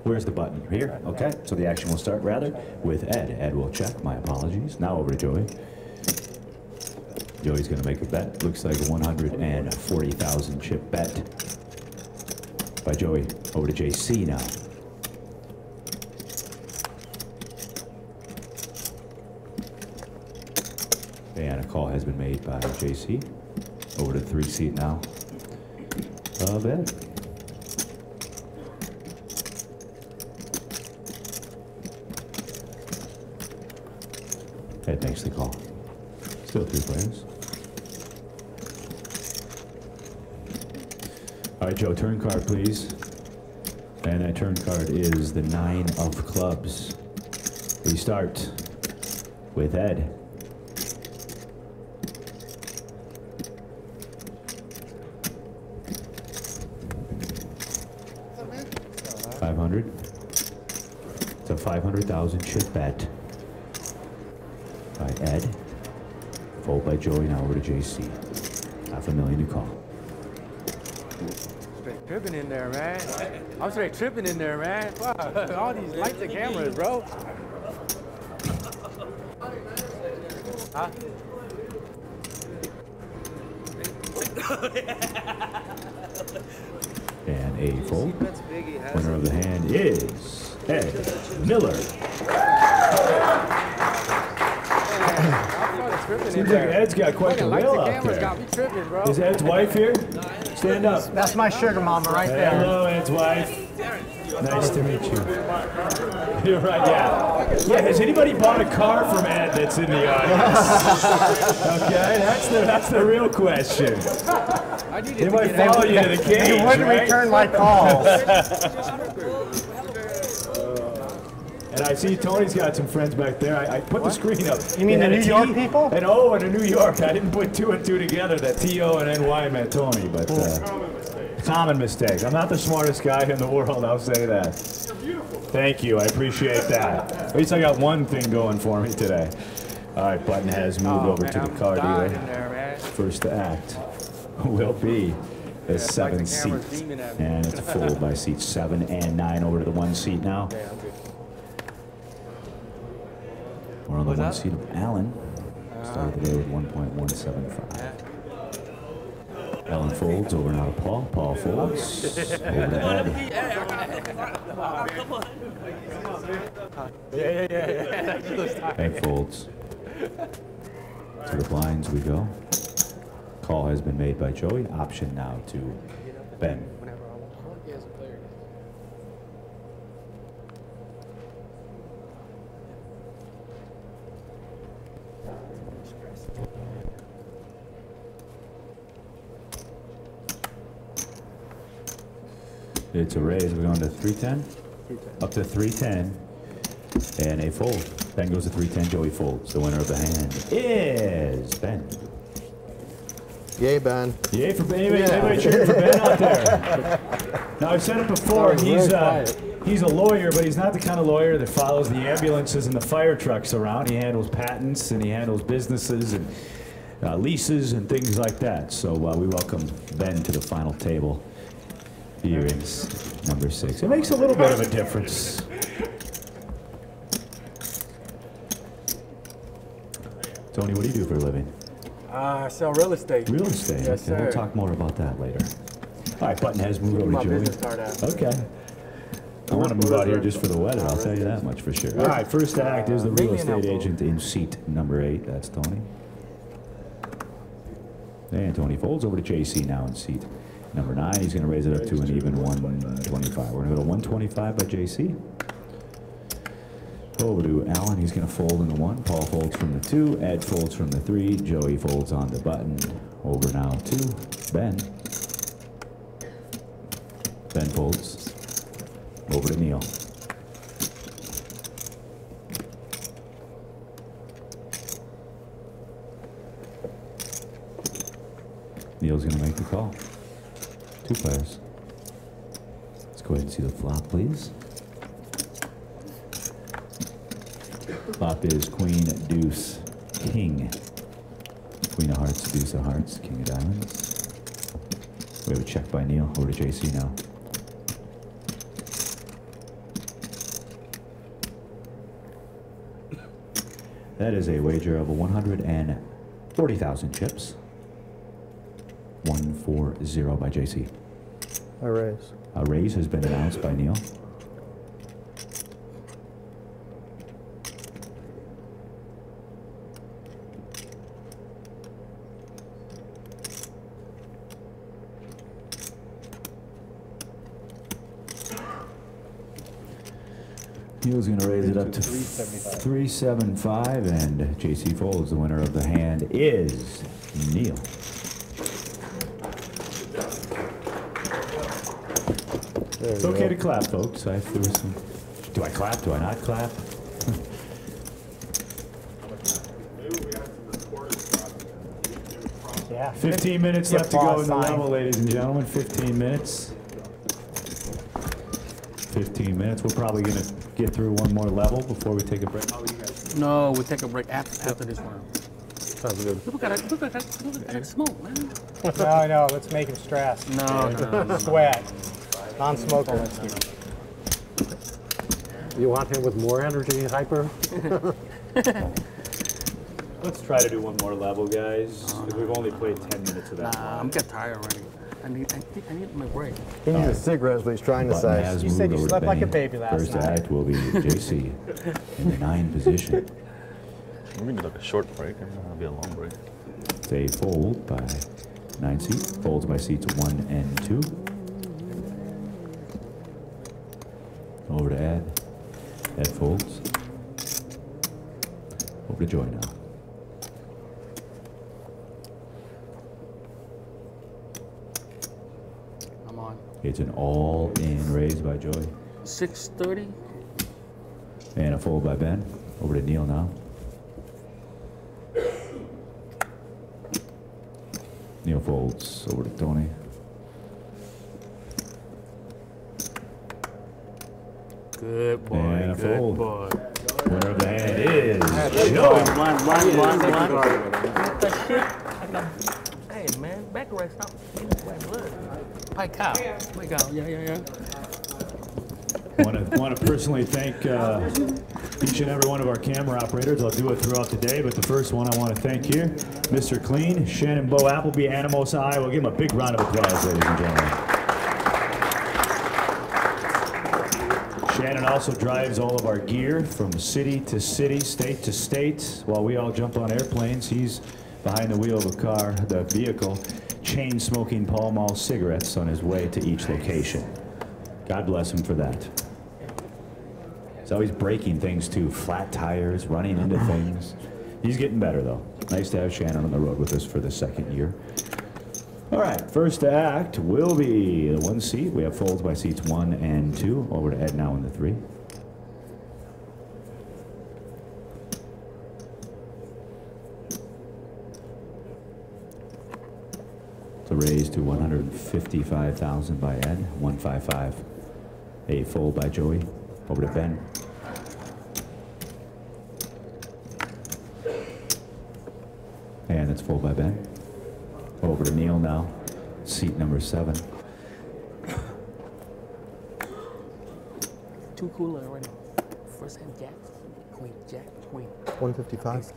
Where's the button? Here. Okay. So the action will start rather with Ed. Ed will check. My apologies. Now over to Joey. Joey's going to make a bet. Looks like a 140,000 chip bet by Joey. Over to JC now. And a call has been made by JC. Over to 3 seat now of Ed. Ed makes the call. Still 3 players. All right, Joe, turn card, please. And that turn card is the 9 of clubs. We start with Ed. $500. It's a 500,000 chip bet by Ed. Fold by Joey, now over to JC. $500,000 to call.
Straight tripping in there, man. I'm straight tripping in there, man. Wow, all these lights and cameras, bro. Huh?
And a fold. Winner of the hand is Ed Miller. Seems like Ed's got quite the whale out there.
Got me tripping, bro.
Is Ed's wife here? Stand up.
That's my sugar mama right there.
Hello, Ed's wife. Nice to meet you. You're right, yeah. Yeah, has anybody bought a car from Ed that's in the audience? Okay, that's the real question. They might follow you to the cage,
You wouldn't
right?
return my calls.
And I see Tony's got some friends back there. I put the screen up.
You mean
They
the
had
New
a
York
T
people?
And O and a New York. I didn't put 2 and 2 together that T-O and N-Y meant Tony, but common mistake. I'm not the smartest guy in the world, I'll say that. You're beautiful. Thank you, I appreciate that. At least I got one thing going for me today. All right, Button has moved over
man,
to the
I'm
car
dying
dealer.
in there, man.
First act will be the
it's like the
7
camera's
seat.
beaming at me.
And it's followed by seats 7 and 9 over to the 1 seat now.
Yeah, I'm good.
We're on the
What's
1
up?
seat of Allen. Started the day with 1.175. Allen folds over now to Paul. Paul folds. Over to Ed.
Yeah.
Ed folds. To the blinds we go. Call has been made by Joey. Option now to Ben. It's a raise. We're going to 310. Up to 310. And a fold. Ben goes to 310. Joey folds. The winner of the hand is Ben.
Yay, Ben.
Yay for Ben. Anybody cheering for Ben out there? Now, I've said it before. He's a lawyer, but he's not the kind of lawyer that follows the ambulances and the fire trucks around. He handles patents and he handles businesses and leases and things like that. So we welcome Ben to the final table. Here is number 6. It makes a little bit of a difference. Tony, what do you do for a living?
I sell real estate.
Real estate.
Yes,
Okay, we'll
sir.
talk more about that later. All right, Button has moved over
My
to Joey.
business card out.
Okay. I want to move out here just for the weather, I'll tell you that much for sure. All right, first act is the real estate agent in seat number 8. That's Tony. And Tony folds over to JC now in seat number 9. He's going to raise it up to an even 125. We're going to go to 125 by JC. Over to Allen. He's going to fold in the 1. Paul folds from the 2. Ed folds from the 3. Joey folds on the Button. Over now to Ben. Ben folds. Over to Neil. Neil's going to make the call. 2 players. Let's go ahead and see the flop, please. Flop is Queen, Deuce, King. Queen of Hearts, Deuce of Hearts, King of Diamonds. We have a check by Neil. Over to JC now. That is a wager of 140,000 chips. 140 by JC.
A raise.
A raise has been announced by Neil. Neil's going to raise it up to 375, and JC folds. The winner of the hand is Neil. It's okay to clap, folks. I threw some. Do I clap? Do I not clap?
Yeah.
15 minutes left to go in the level, ladies and gentlemen. 15 minutes. 15 minutes. We're probably going to get through one more level before we take a break.
No, we'll take a break after this round.
Sounds good.
People gotta smoke, man.
No, I know. Let's make him stress.
No.
Sweat. Non-smoker.
You want him with more energy, hyper?
Let's try to do one more level, guys. We've only played 10 minutes of that.
Nah, I'm getting tired already. I need my break.
He needs a cigarette is what he's trying to
Button
say.
has
You
moved
said you
over to
slept like a
Benny.
baby last
First
night.
act will be JC in the 9 position.
We can do like a short break. It doesn't have to be a long break.
It's a fold by 9 seats. Folds by seats 1 and 2. Over to Ed. Ed folds. Over to Joy now.
I'm on.
It's an all-in raise by Joy.
6:30.
And a fold by Ben. Over to Neil now. Neil folds over to Tony.
Good boy.
And a
Good
fold.
boy.
Winner of the hand is
Joe.
Joe.
One. What the shit? Hey, man. Back right. Stop. Pike cow. Pike cow. Yeah.
Want to personally thank each and every one of our camera operators. I'll do it throughout the day, but the first one I want to thank here, Mr. Clean, Shannon Bo Appleby, Animos Iowa. We'll give him a big round of applause, ladies and gentlemen. Shannon also drives all of our gear from city to city, state to state. While we all jump on airplanes, he's behind the wheel of the vehicle, chain smoking Pall Mall cigarettes on his way to each location. God bless him for that. He's always breaking things too, flat tires, running into things. He's getting better though. Nice to have Shannon on the road with us for the second year. All right, first to act will be the 1 seat. We have folds by seats 1 and 2. Over to Ed now in the 3. It's a raise to 155,000 by Ed. 155. A fold by Joey. Over to Ben. And it's fold by Ben. Over to Neil now, seat number 7.
Too cool already. First hand jack, queen, jack, queen.
155.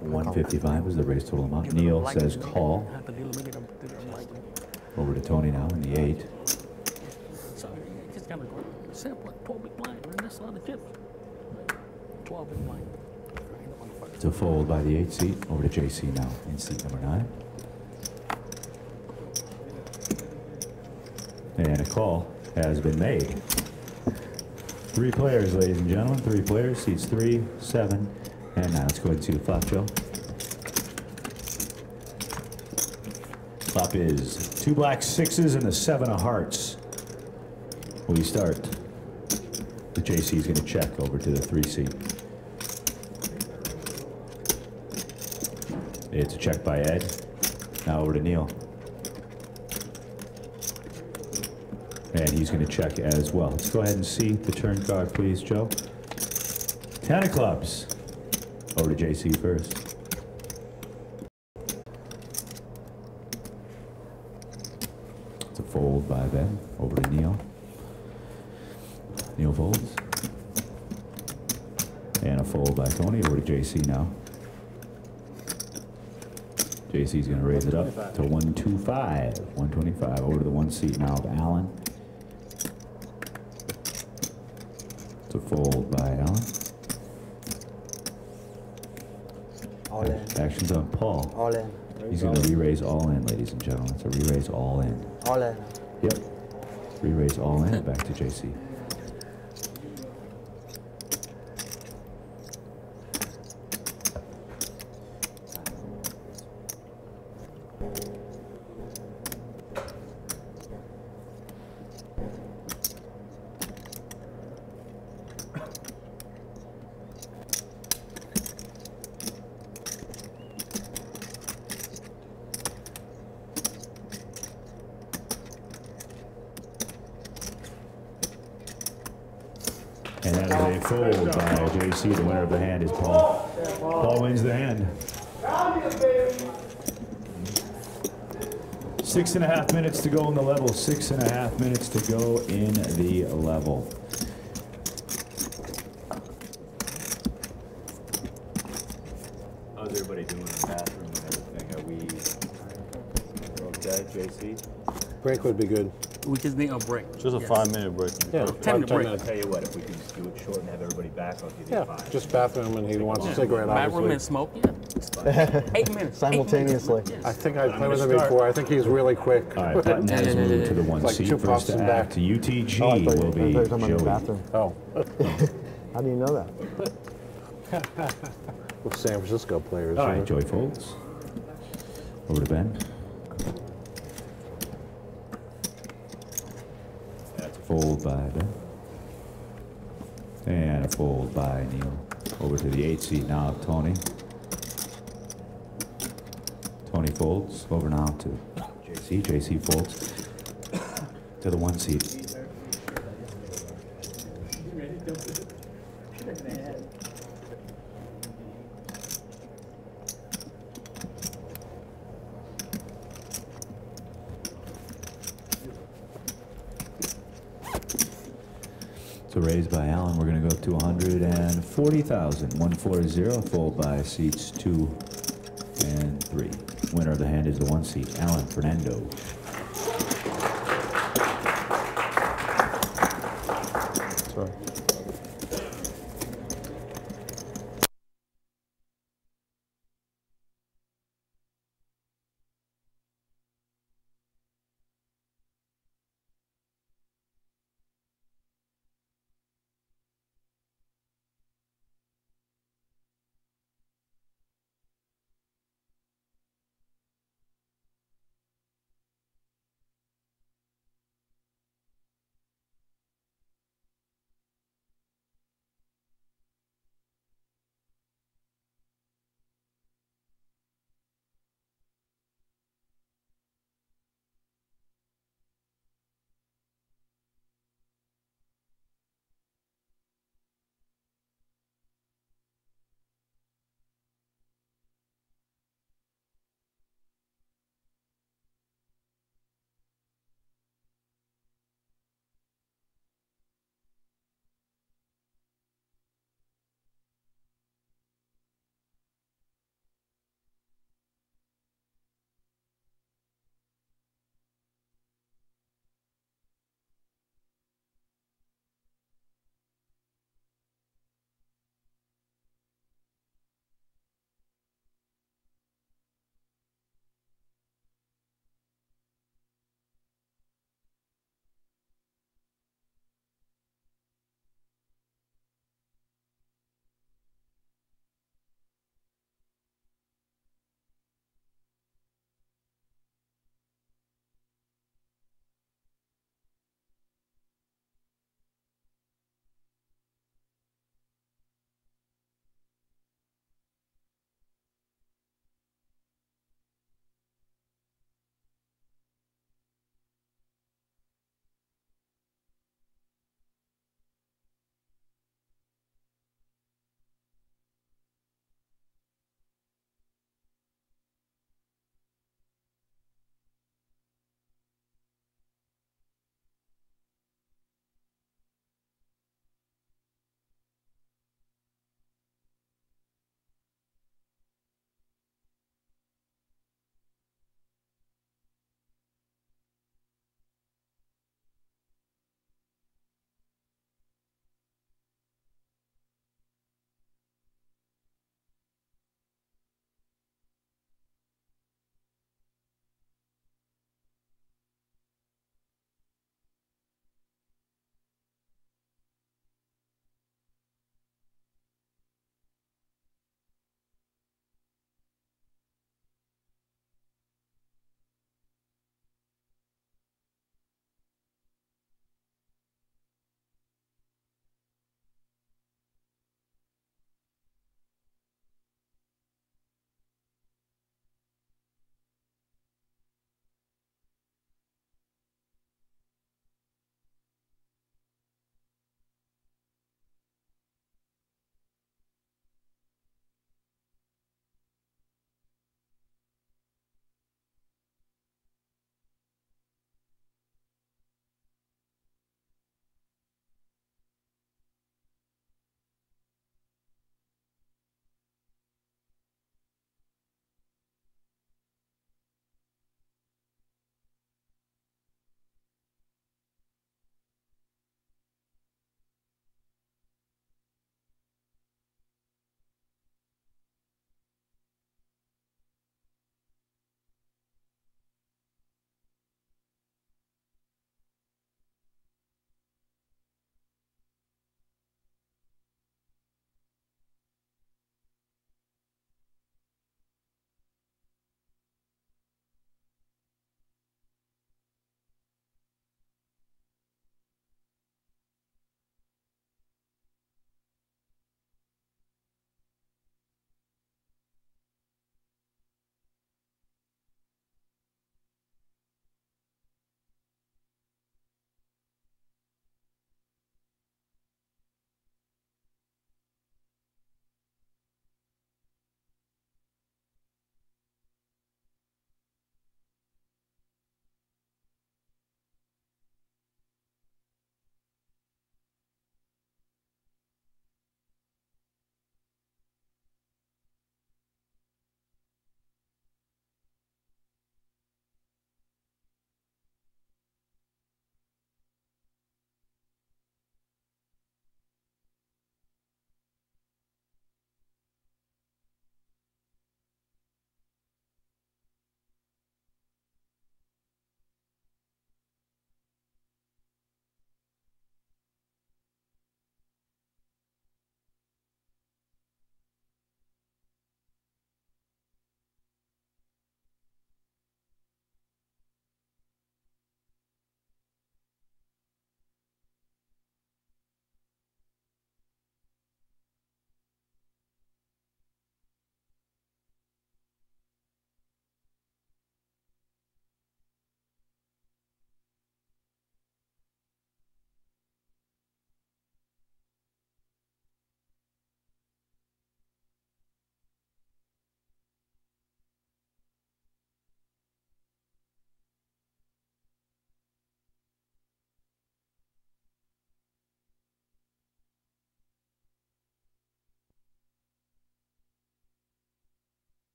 155 is the raise total amount. Neil says call. Over to Tony now in the 8.
Sorry, just got a simple 12 big blind, and that's a lot of chips. 12 big blind.
It's a fold by the 8 seat. Over to JC now in seat number 9. And a call has been made. 3 players, ladies and gentlemen. 3 players. Seats 3, 7, and 9. Let's go ahead and see the flop, Joe. Flop is 2 black 6s and the 7 of hearts. We start. The JC is going to check over to the 3 seat. It's a check by Ed. Now over to Neil. And he's going to check as well. Let's go ahead and see the turn card, please, Joe. 10 of clubs. Over to JC first. It's a fold by Ben. Over to Neil. Neil folds. And a fold by Tony. Over to JC now. JC's going to raise it up to 125. 125. Over to the 1 seat now of Allen. It's a fold by Allen.
All in.
Action's on Paul.
All in.
He's going to re-raise all in, ladies and gentlemen. It's a re-raise all in.
All in.
Yep. Re-raise all in. Back to JC. And that is a fold by JC. The winner of the hand is Paul. Paul wins the hand. 6.5 minutes to go in the level. 6.5 minutes to go in the level.
How's everybody doing in the bathroom and everything? Are we okay, JC?
Break would be good.
We just need a break.
Just a 5-minute break.
Yeah,
10-minute break.
I'll tell you what, if we can just do it short and have everybody back, I'll give you
Yeah,
5.
just bathroom and he wants a cigarette,
Bathroom and
obviously.
smoke, yeah. 8 minutes.
Simultaneously.
8 minutes.
I think I've played with him before. I think he's really quick.
All right, Button has moved to the 1
Like
seat.
2
First
puffs
to
and
act.
back.
UTG
Oh, I thought
will
you were
be
talking about the
Joey.
bathroom.
Oh,
How do you know that?
with San Francisco players.
All
you
right,
know.
Joey folds. Over to Ben. That's a fold by Ben. And a fold by Neil. Over to the 8 seat now, Tony. Tony folds. Over now to JC. JC folds to the 1 seat. So raised by Alan, we're going to go up to 140,000. 140, fold by seats 2 and 3. Winner of the hand is the 1 seat, Alan Fernando.
Sorry.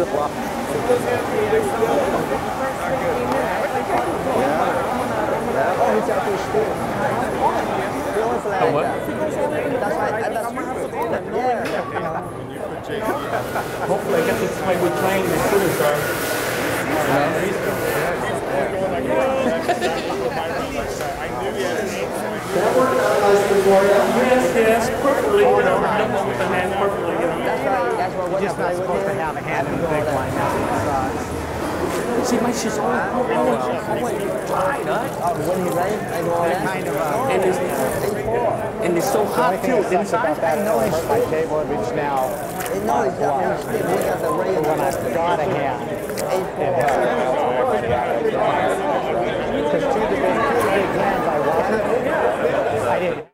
Oh, he's out there still. He always like that. That's why,
Hopefully I get to play with Tran as soon as Yes, perfectly, you know, double with the hand perfectly, you know.
that's why we're just not supposed to have a hand in the big line now.
See, my shit's all tied, huh?
When he rained, I go all that.
Kind of
And it's so hot too, inside.
I know it hurt my table reach now.
No, he's got we got the rain.
When I got a hand, it hurt. Because two of the big hands I wanted, I didn't.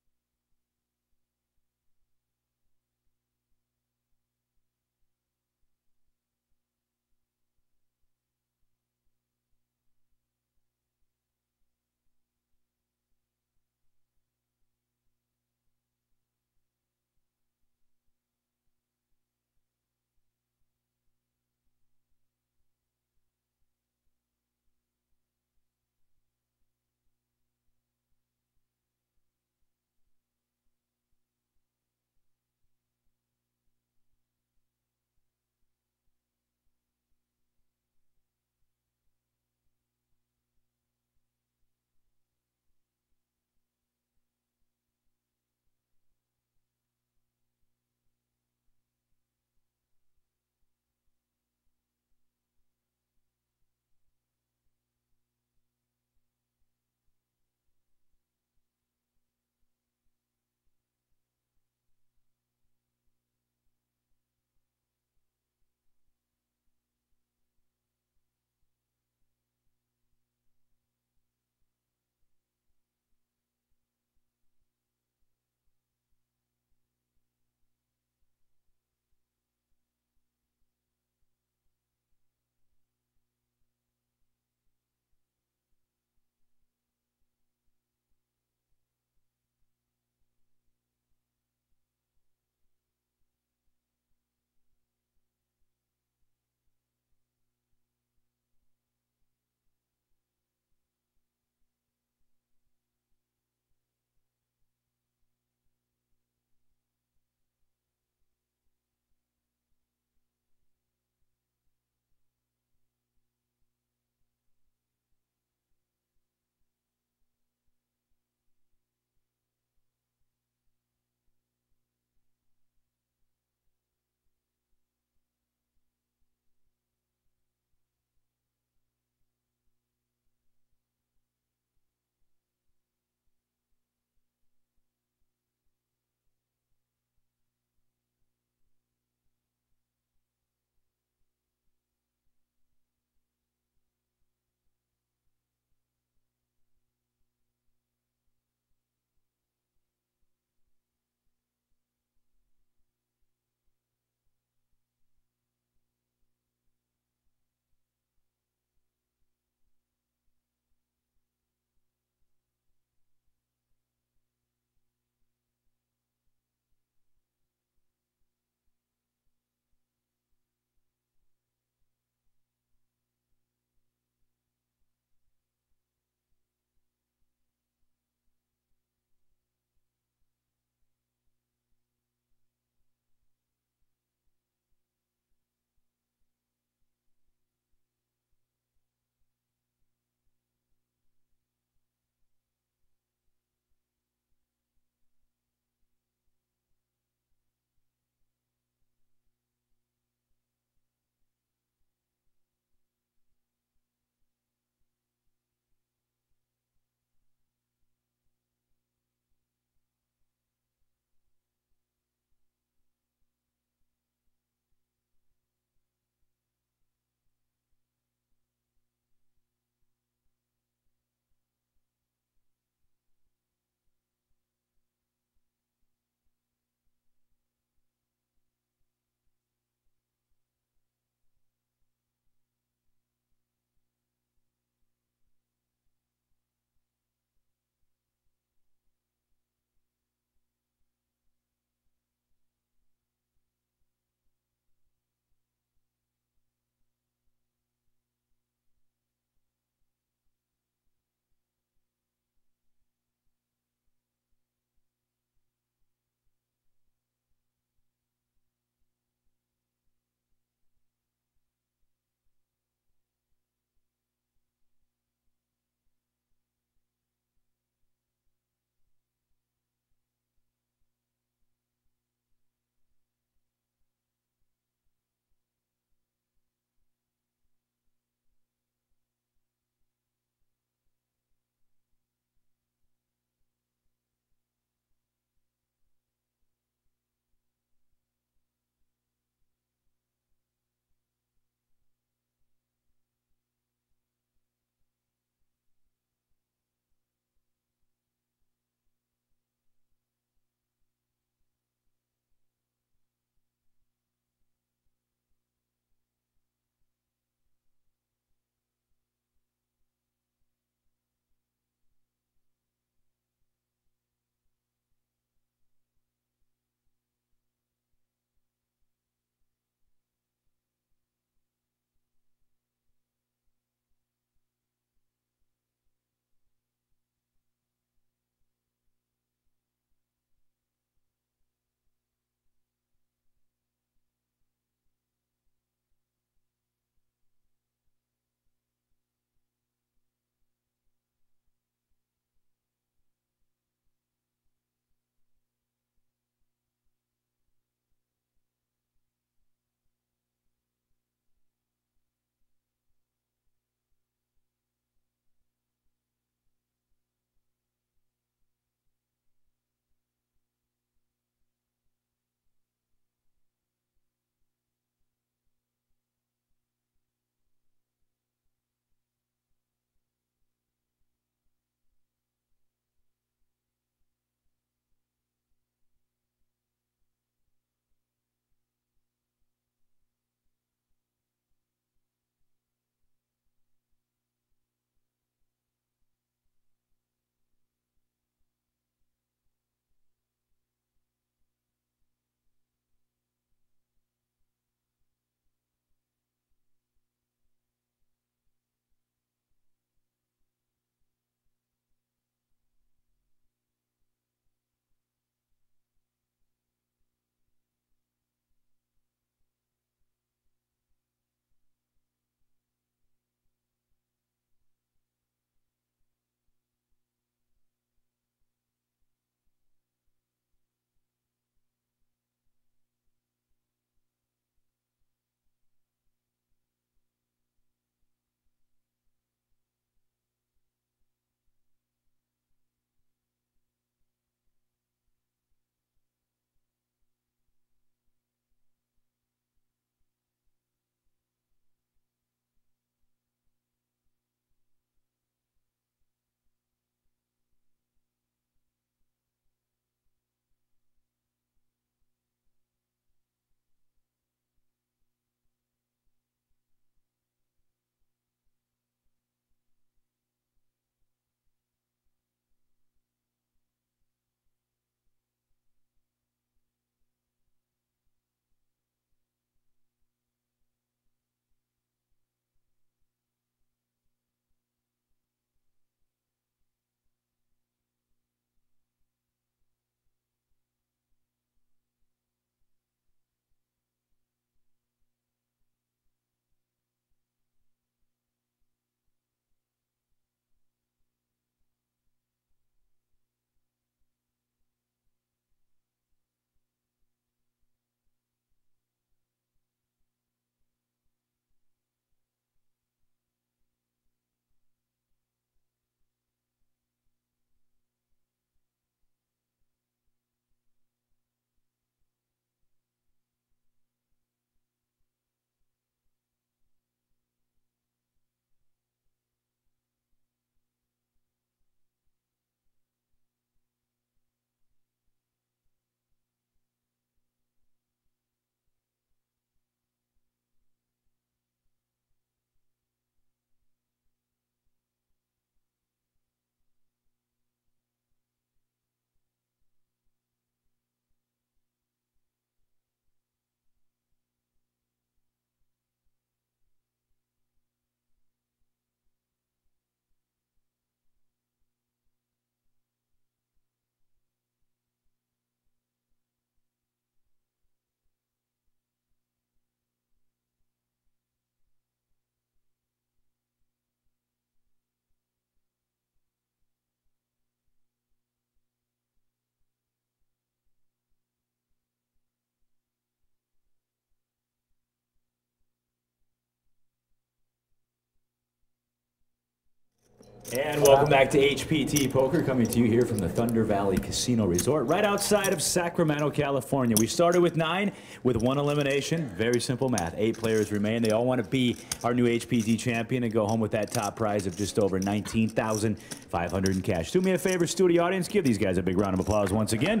And welcome back to HPT Poker, coming to you here from the Thunder Valley Casino Resort, right outside of Sacramento, California. We started with 9 with 1 elimination. Very simple math. 8 players remain. They all want to be our new HPT champion and go home with that top prize of just over $19,500 in cash. Do me a favor, studio audience, give these guys a big round of applause once again.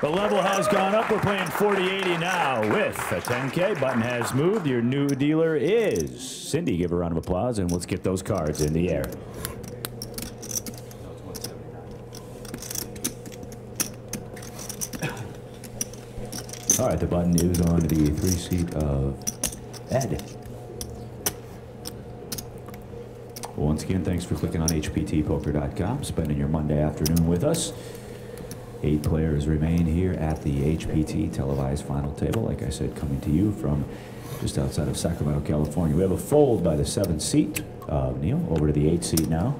The level has gone up. We're playing 40-80 now with a 10K. Button has moved. Your new dealer is Cindy. Give her a round of applause, and let's get those cards in the air. All right, the button is on the 3-seat of Ed. Once again, thanks for clicking on HPTpoker.com, spending your Monday afternoon with us. 8 players remain here at the HPT televised final table, like I said, coming to you from just outside of Sacramento, California. We have a fold by the 7th seat of Neil, over to the 8th seat now.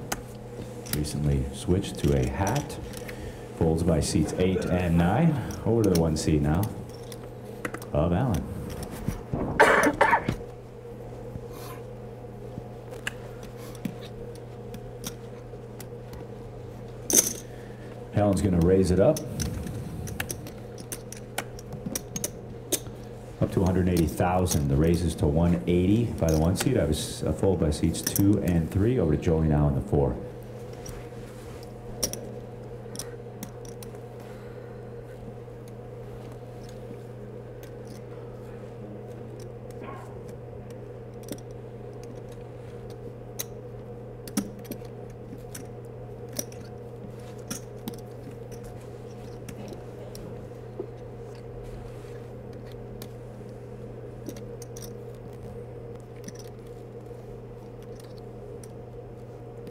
Recently switched to a hat. Folds by seats 8 and 9. Over to the 1 seat now of Alan. Alan's going to raise it up to 180,000. The raises to 180 by the 1 seat. I was fold by seats 2 and 3. Over to Joey now in the 4.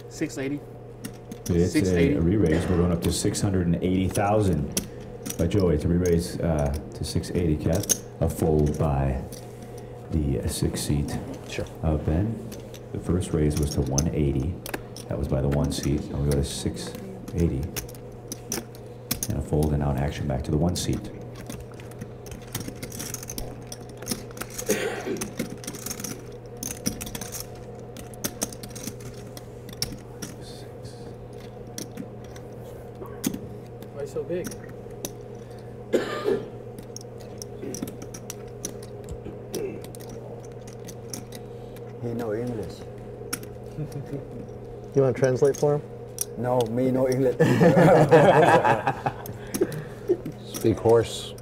$680.
It's a re-raise. We're going up to 680,000 by Joey. It's a re-raise to 680, Kev. A fold by the 6th seat of Ben. The first raise was to 180. That was by the 1 seat. Now we go to 680. And a fold, and now an action back to the 1 seat.
Why so big?
He know English.
You want to translate for him?
No, me no English.
Speak horse.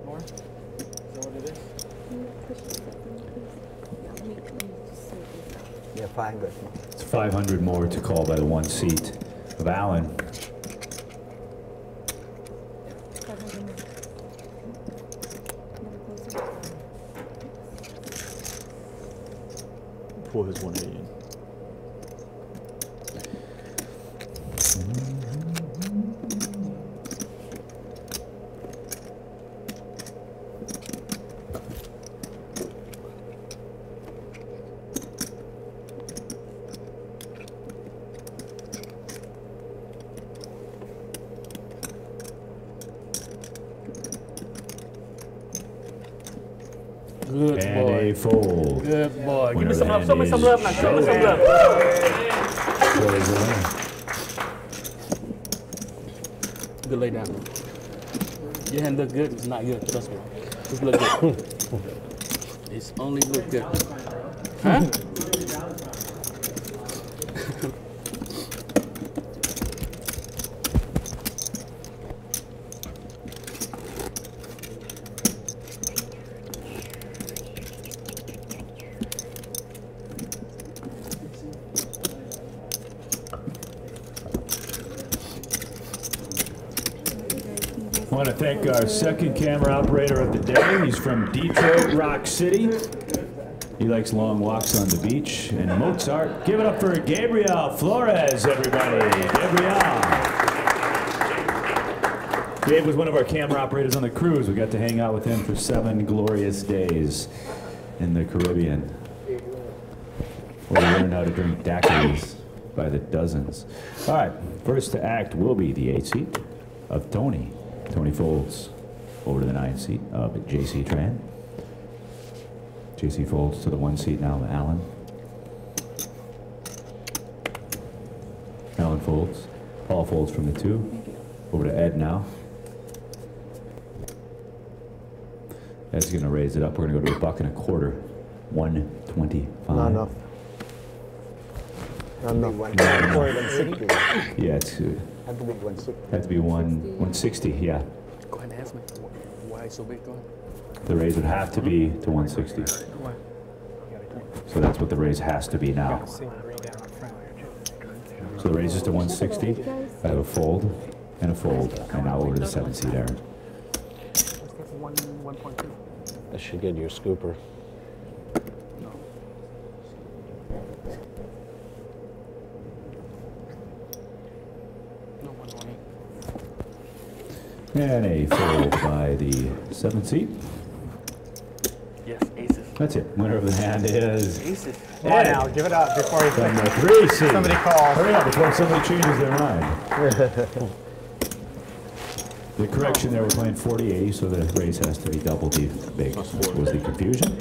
More? Is that what it is?
Yeah, 500.
It's 500 more to call by the 1 seat of Allen.
For his 180.
Good
And
boy.
a fold.
Good boy. Give me
Winner
some love.
then
Show me some
is
love now. Show me some
Joey.
love. Good lay down. Your hand look good. It's not good. Trust me. It's look good. It's only look good. Huh?
I want to thank our second camera operator of the day. He's from Detroit Rock City. He likes long walks on the beach. And Mozart, give it up for Gabriel Flores, everybody. Gabriel. Dave was one of our camera operators on the cruise. We got to hang out with him for 7 glorious days in the Caribbean. We learned how to drink daiquiris by the dozens. All right, first to act will be the 8th seat of Tony. Tony folds over to the 9th seat of JC Tran. JC folds to the 1 seat now of Alan. Alan folds. Paul folds from the 2. Over to Ed now. Ed's going to raise it up. We're going to go to $1.25. 125.
Not enough. Not enough. 160.
Yeah, it's
Had to be 160.
had to be 160. Yeah,
Go ahead and ask me why it's so big. Go ahead.
the raise would have to be to 160. So that's what the raise has to be now. So the raise is to 160. I have a fold and a fold, and now over to the 7th seat, Aaron.
1.2.
That should get your scooper.
No, 120.
And a fold by the 7th seat.
Yes, aces.
That's it. Winner of the hand is
Aces.
Come on now, give it up before you
from the 3 seat.
somebody calls.
Hurry up before somebody changes their mind. The correction there, we're playing 40-80, so the raise has to be double the big. That was the confusion.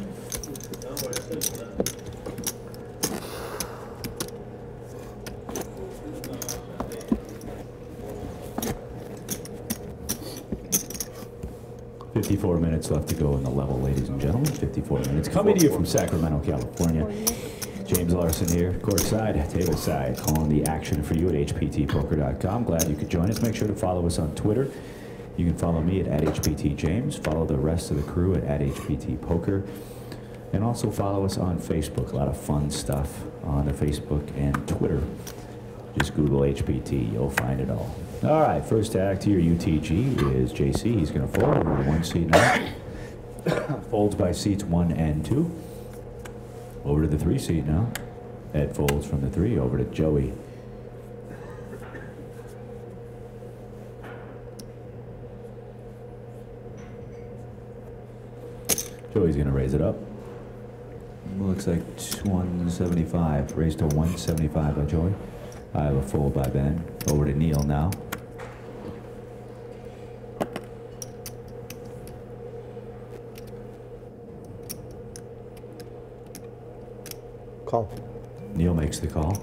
$54 minutes left to go in the level, ladies and gentlemen. 54 minutes. Coming to you from Sacramento, California. James Larson here, courtside, tableside, calling the action for you at hptpoker.com. Glad you could join us. Make sure to follow us on Twitter. You can follow me at @HPTJames. Follow the rest of the crew at @HPTPoker. And also follow us on Facebook. A lot of fun stuff on the Facebook and Twitter. Just Google HPT. You'll find it all. All right, first to act here, UTG, is JC. He's going to fold over to 1 seat now. Folds by seats 1 and 2. Over to the 3 seat now. Ed folds from the 3 over to Joey. Joey's going to raise it up. Looks like 175. Raised to 175 by Joey. I have a fold by Ben. Over to Neil now.
Call.
Neil makes the call.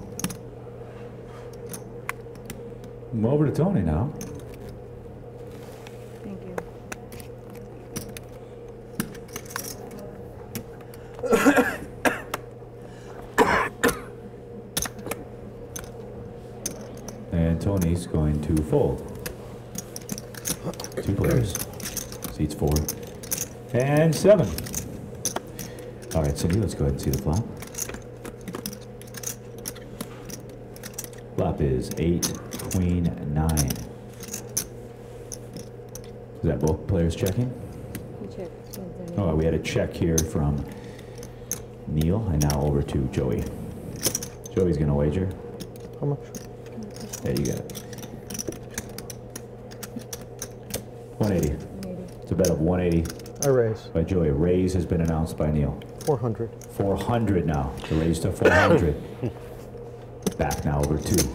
I'm over to Tony now.
Thank you.
And Tony's going to fold. 2 players. Seats 4 and 7. All right, Cindy, let's go ahead and see the flop. Flop is 8, Queen, 9. Is that both players checking?
You check.
Oh, we had a check here from Neil, and now over to Joey. Joey's going to wager.
How much?
There you got it. 180. It's a bet of 180
I raise.
by Joey. Raise has been announced by Neil.
400.
400 now. The raise to 400. Back now over to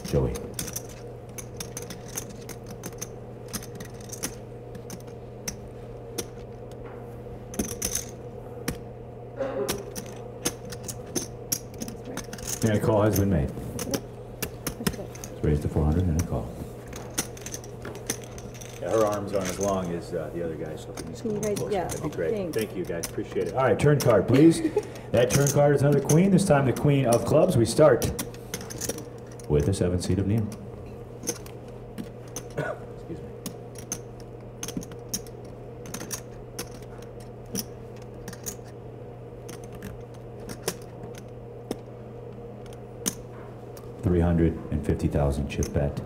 Joey. And a call has been made. It's raised to 400 and a call.
Yeah, her arms aren't as long as the other guys, so if
Can you guys-
closer,
yeah,
that'd be great.
thanks.
Thank you, guys. Appreciate it.
All right, turn card, please. That turn card is another queen. This time the queen of clubs. We start with the 7th seat of Neil.
Excuse me.
$350,000 chip bet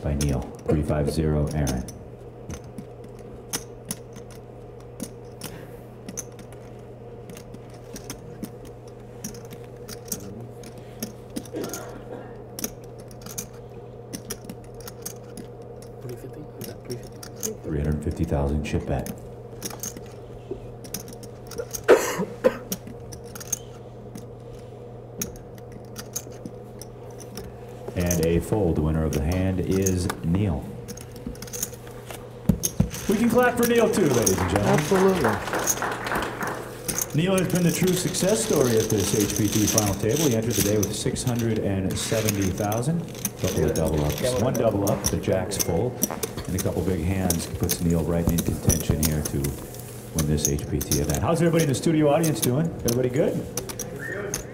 by Neil. 350 Aaron.
$350? Is that $350?
50,000 chip bet. And a fold. The winner of the hand is Neil. We can clap for Neil too, ladies and gentlemen.
Absolutely.
Neil has been the true success story at this HPT final table. He entered the day with 670,000. Couple of double ups. One double up, the jacks full, and a couple big hands puts Neil right in contention here to win this HPT event. How's everybody in the studio audience doing? Everybody good?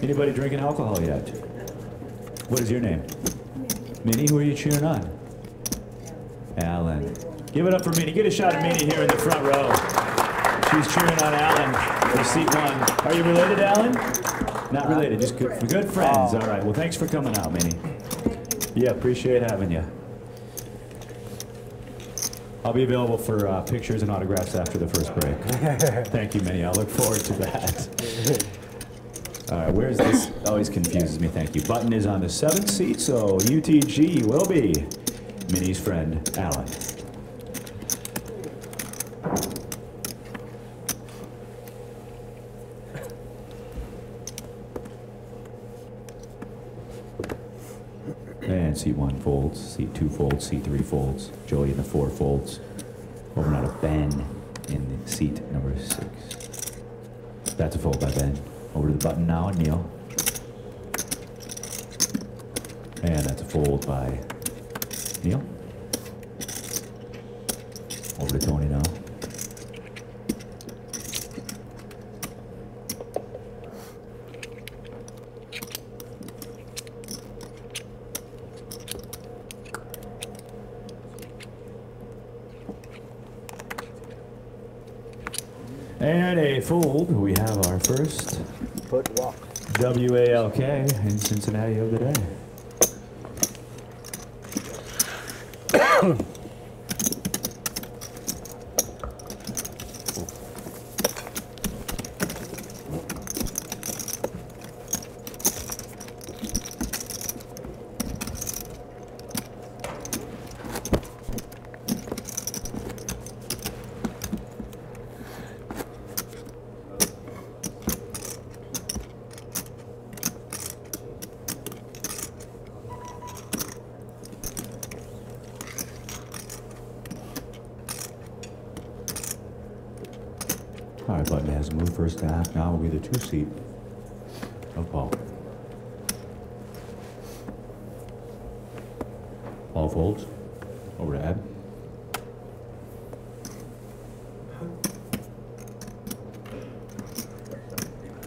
Anybody drinking alcohol yet? What is your name? Minnie, who are you cheering on? Alan. Give it up for Minnie. Get a shot of Minnie here in the front row. She's cheering on Alan for seat 1. Are you related, Alan? Not related, just good friends. All right, well, thanks for coming out, Minnie. Yeah, appreciate having you. I'll be available for pictures and autographs after the first break. Thank you, Minnie. I look forward to that. All right, where's this? Always confuses me. Thank you. Button is on the 7th seat, so UTG will be Minnie's friend, Alan. And seat 1 folds, seat 2 folds, seat 3 folds. Joey in the 4 folds. Over out of Ben in the seat number 6. That's a fold by Ben. Over to the button now, and Neil. And that's a fold by Neil. Over to Tony now. And a fold, we have our first
Put walk.
WALK in Cincinnati of the day. All right, button has moved first half. Now will be the 2 seat of Paul. Paul folds. Over to Ab.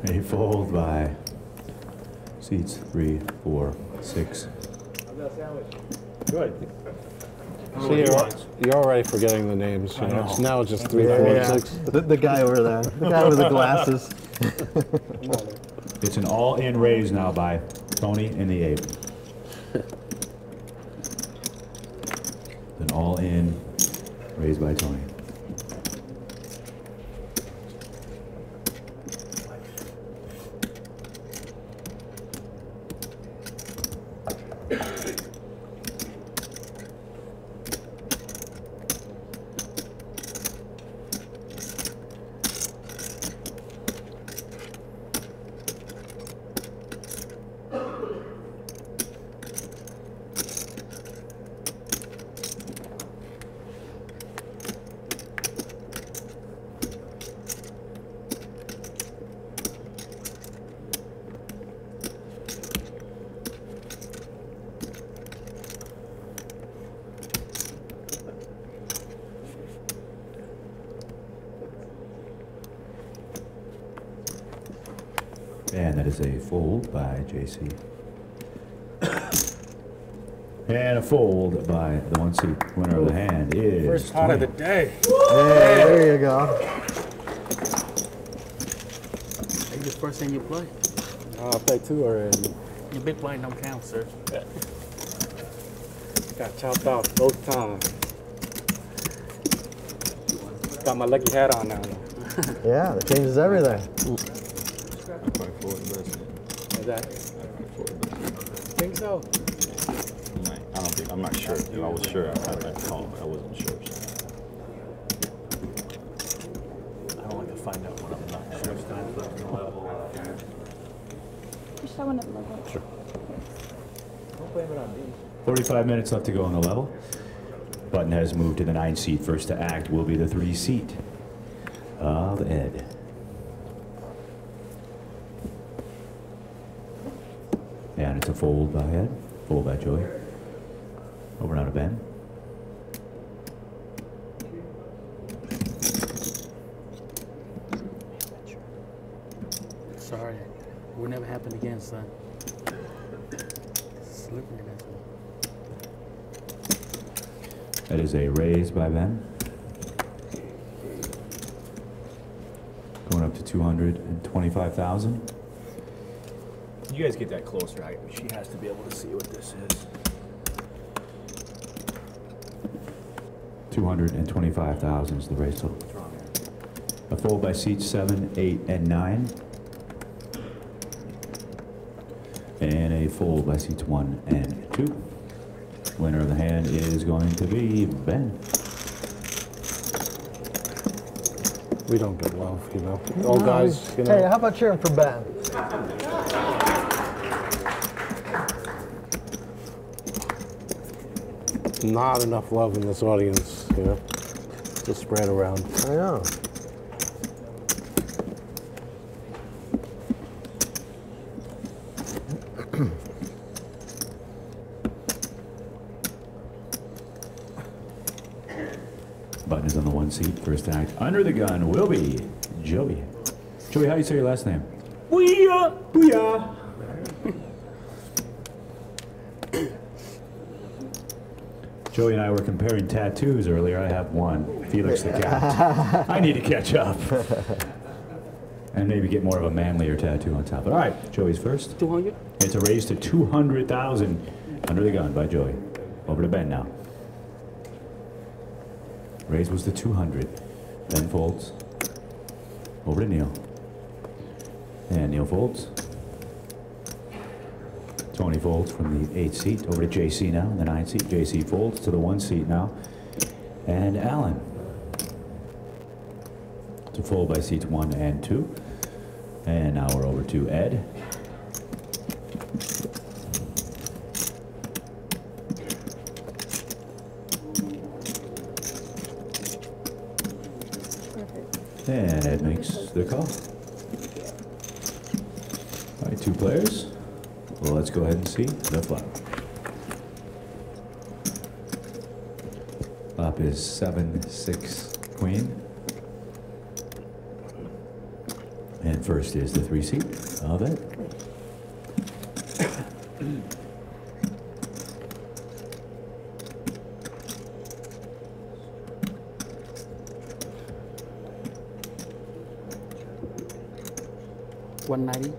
A fold by seats 3, 4, 6.
Good.
So you're already forgetting the names. You know? It's now just 3, 4,
Yeah.
6.
The guy over there. The guy with the glasses.
It's an all-in raise now by Tony in the 8. An all-in raise by Tony. And that is a fold by JC. And a fold by the 1 seat. Winner of the hand is
First pot of the day.
Hey, there you go.
It's the first thing you play.
I played 2 already.
Your big blind don't count, sir.
Got chopped off both times. Got my lucky hat on now.
Yeah, that changes everything.
Is that? Think so?
I don't think, I'm not sure. If I was sure, I'd call, but I wasn't sure. So.
Wish I wouldn't have logo.
Sure.
Don't blame it on me.
45 minutes left to go on the level. Button has moved to the 9 seat. First to act will be the 3 seat of Ed. And it's a fold by Ed, fold by Joey. Over now to Ben.
Sorry, it will never happen again, son. Slippery, that's all.
That is a raise by Ben. Going up to 225,000.
You guys get that closer. She has to be able to see what this is.
225,000 is the raise total.
What's wrong there?
A fold by seats 7, 8, and 9. And a fold by seats 1 and 2. Winner of the hand is going to be Ben.
We don't get love, you know. Old guys, you
Hey,
know.
how about cheering for Ben?
Not enough love in this audience, you know, to spread around.
I know.
Button is on the 1 seat. First act under the gun will be Joey. Joey, how do you say your last name?
Booyah!
Booyah! Joey and I were comparing tattoos earlier. I have one, Felix the Cat. I need to catch up. And maybe get more of a manlier tattoo on top. But all right, Joey's first.
200?
It's a raise to 200,000 under the gun by Joey. Over to Ben now. Raise was to 200. Ben folds. Over to Neil. And Neil folds. Tony folds from the 8 seat over to JC now, the 9 seat. JC folds to the 1 seat now. And Alan to fold by seats 1 and 2. And now we're over to Ed. And Ed makes the call. All right, 2 players. Well, let's go ahead and see the flop. Flop is 7, 6, queen. And first is the 3 seat of it.
$190.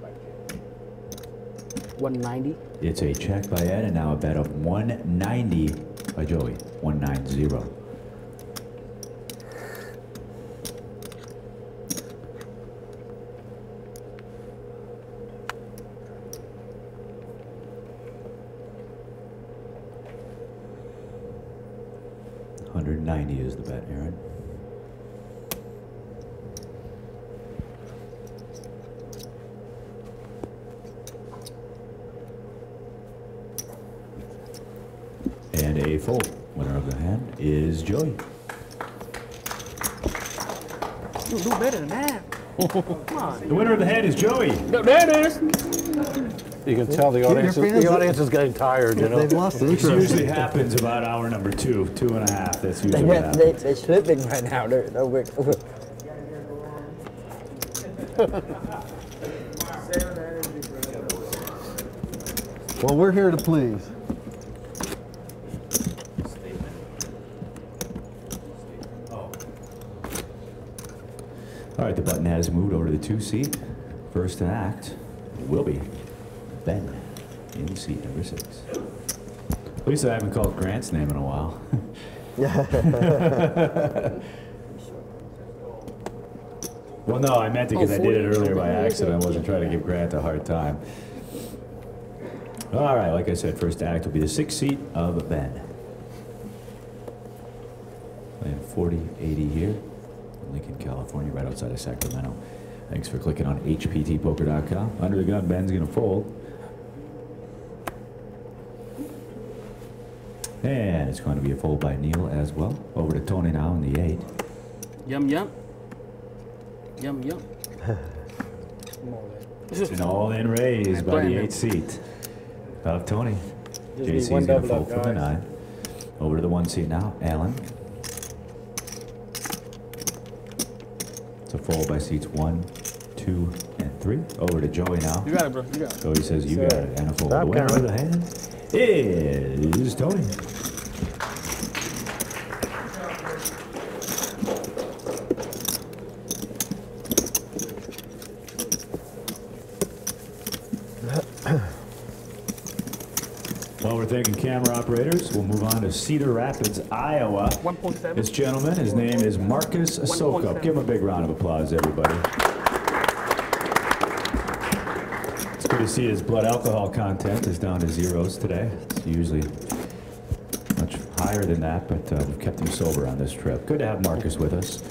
$190.
It's a check by Ed, and now a bet of 190 by Joey. 190. $190 is the bet, Aaron. And a fold. Winner of the hand is Joey.
You do better than that. Come on.
The winner of the hand is Joey.
There it is.
You can tell the audience is getting tired, you know.
They've lost
This
interest.
usually happens about hour number 2, 2.5. That's usually what happens.
They're slipping right now. Well, we're here to please.
All right, the button has moved over to the 2 seat. First to act will be Ben in seat number 6. At least I haven't called Grant's name in a while. Well, no, I meant it because I did it earlier by accident. I wasn't trying to give Grant a hard time. All right, like I said, first act will be the 6th seat of Ben. Playing 4080 here in Lincoln, California, right outside of Sacramento. Thanks for clicking on hptpoker.com. Under the gun, Ben's going to fold. And it's going to be a fold by Neil as well. Over to Tony now in the 8.
Yum, yum. Yum, yum.
It's an all-in raise by the 8 seat of Tony.
Just need
JC's
one
going to
double
fold
up,
for the
guys.
9. Over to the 1 seat now, Alan. It's a fold by seats 1, 2, and 3. Over to Joey now.
You got it, bro. You got it.
Joey says you got it. And a fold.
Stop
The winner of
counting.
the hand is Tony. While we're thanking camera operators, we'll move on to Cedar Rapids, Iowa.
1.7.
This gentleman, his name is Marcus Sokup. Give him a big round of applause, everybody. It's good to see his blood alcohol content is down to zeros today. It's usually much higher than that, but we've kept him sober on this trip. Good to have Marcus with us.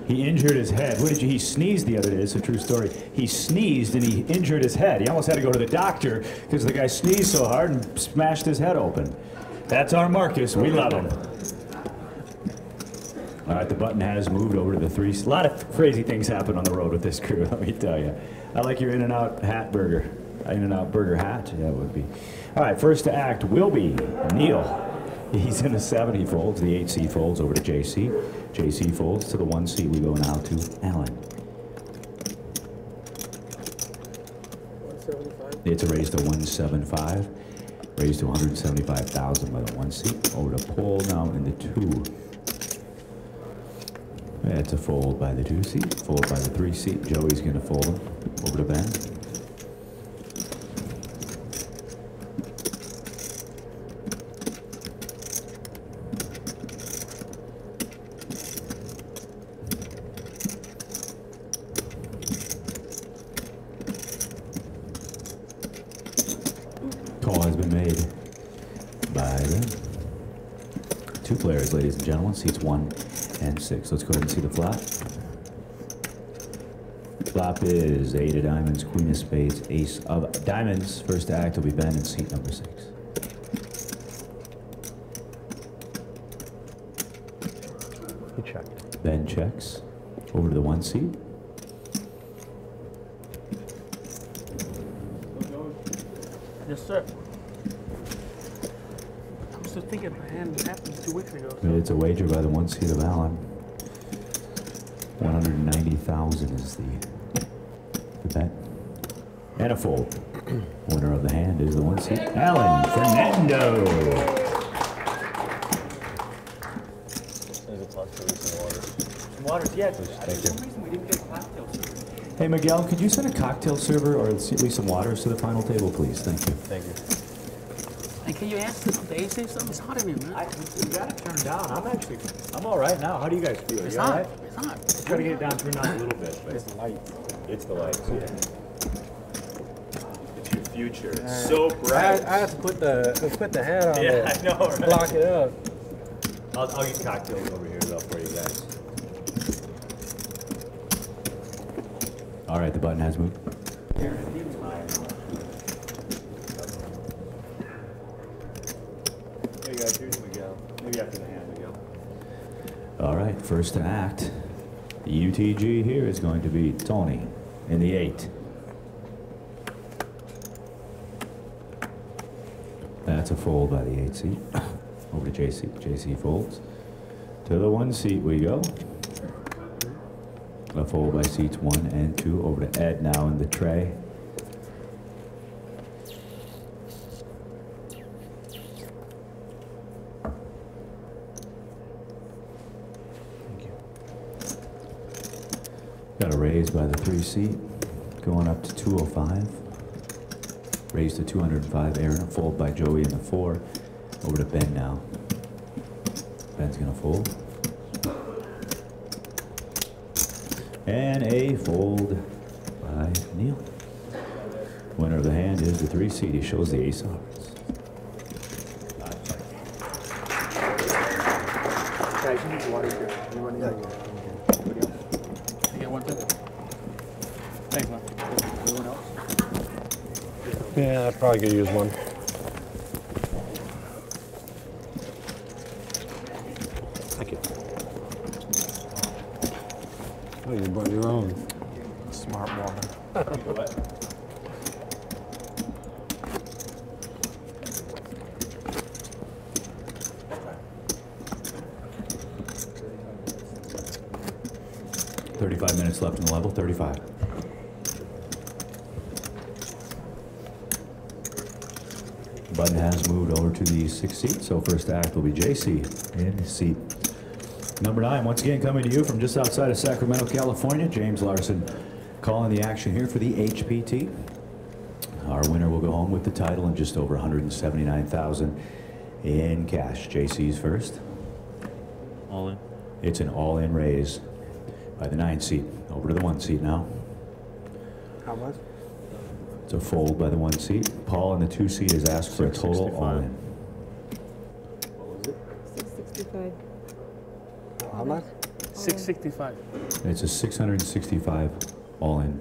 He injured his head. He sneezed the other day. It's a true story. He sneezed and he injured his head. He almost had to go to the doctor because the guy sneezed so hard and smashed his head open. That's our Marcus. We love him. All right, the button has moved over to the 3. A lot of crazy things happen on the road with this crew, let me tell you. I like your In-N-Out hat burger. In-N-Out burger hat? Yeah, it would be. All right, first to act will be Neil. He's in the 7, he folds. The 8 seat folds over to JC. JC folds to the 1 seat. We go now to Alan.
175.
It's a raise to 175. Raise to 175,000 by the 1 seat. Over to Paul now in the 2. It's a fold by the 2 seat. Fold by the 3 seat. Joey's going to fold him. Over to Ben. Call has been made by the 2 players, ladies and gentlemen. Seats 1 and 6. Let's go ahead and see the flop. Flop is 8 of diamonds, queen of spades, ace of diamonds. First to act will be Ben in seat number 6.
He checked.
Ben checks. Over to the 1 seat.
Yes, sir. I'm still thinking of a hand that happened 2 weeks ago. So.
It's a wager by the 1 seat of Alan. 190,000 is the bet. And a fold. Winner of the hand is the 1 seat, Alan Fernando.
Waters, yeah. For some reason we didn't get a cocktail server.
Hey Miguel, could you send a cocktail server or at least some waters to the final table, please? Thank you.
Thank you.
Hey, can you ask the AC something? It's hot in here, man.
We got it turned down. I'm all right now. How do you guys feel?
It's
You all
hot.
right?
It's hot.
Try to get it down, turned down a little bit, but
It's light.
it's the lights, yeah. It's your future. It's so bright.
I have to put the hat on
Yeah,
there.
I know, right?
Block it up.
I'll get cocktails over here though for you guys.
All right, the button has moved.
There you go. Here's Miguel. Maybe after the hand, Miguel.
All right, first to act. The UTG here is going to be Tony in the 8. That's a fold by the 8 seat. Over to JC. JC folds. To the 1 seat we go. A fold by seats 1 and 2. Over to Ed now in the tray. Got a raise by the 3 seat, going up to 205. Raise to 205. Aaron, a fold by Joey in the 4. Over to Ben now. Ben's gonna fold. And a fold by Neil. Winner of the hand is the 3 seed. He shows the ace of hearts.
Guys, you need water here. You want to
You get one too?
Yeah, I probably could use one. Thank you. Oh, you brought your own.
Smart water.
35 minutes left in the level, 35. Button has moved over to the 6th seat, so first act will be JC in seat number 9. Once again, coming to you from just outside of Sacramento, California, James Larson calling the action here for the HPT. Our winner will go home with the title and just over $179,000 in cash. JC's first.
All in.
It's an all-in raise by the 9 seat. Over to the 1 seat now.
How much?
It's a fold by the 1 seat. Paul in the 2 seat has asked for a total all-in.
What was it?
665.
How much?
665.
It's a 665 all-in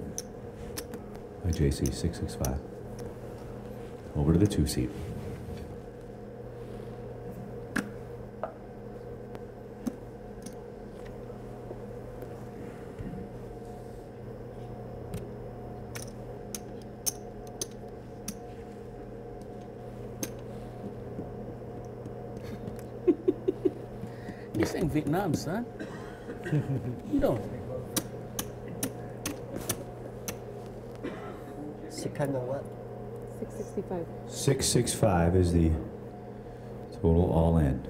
by JC, 665. Over to the 2 seat.
This ain't Vietnam, son. You know.
600 what?
665.
665 is the total all-in.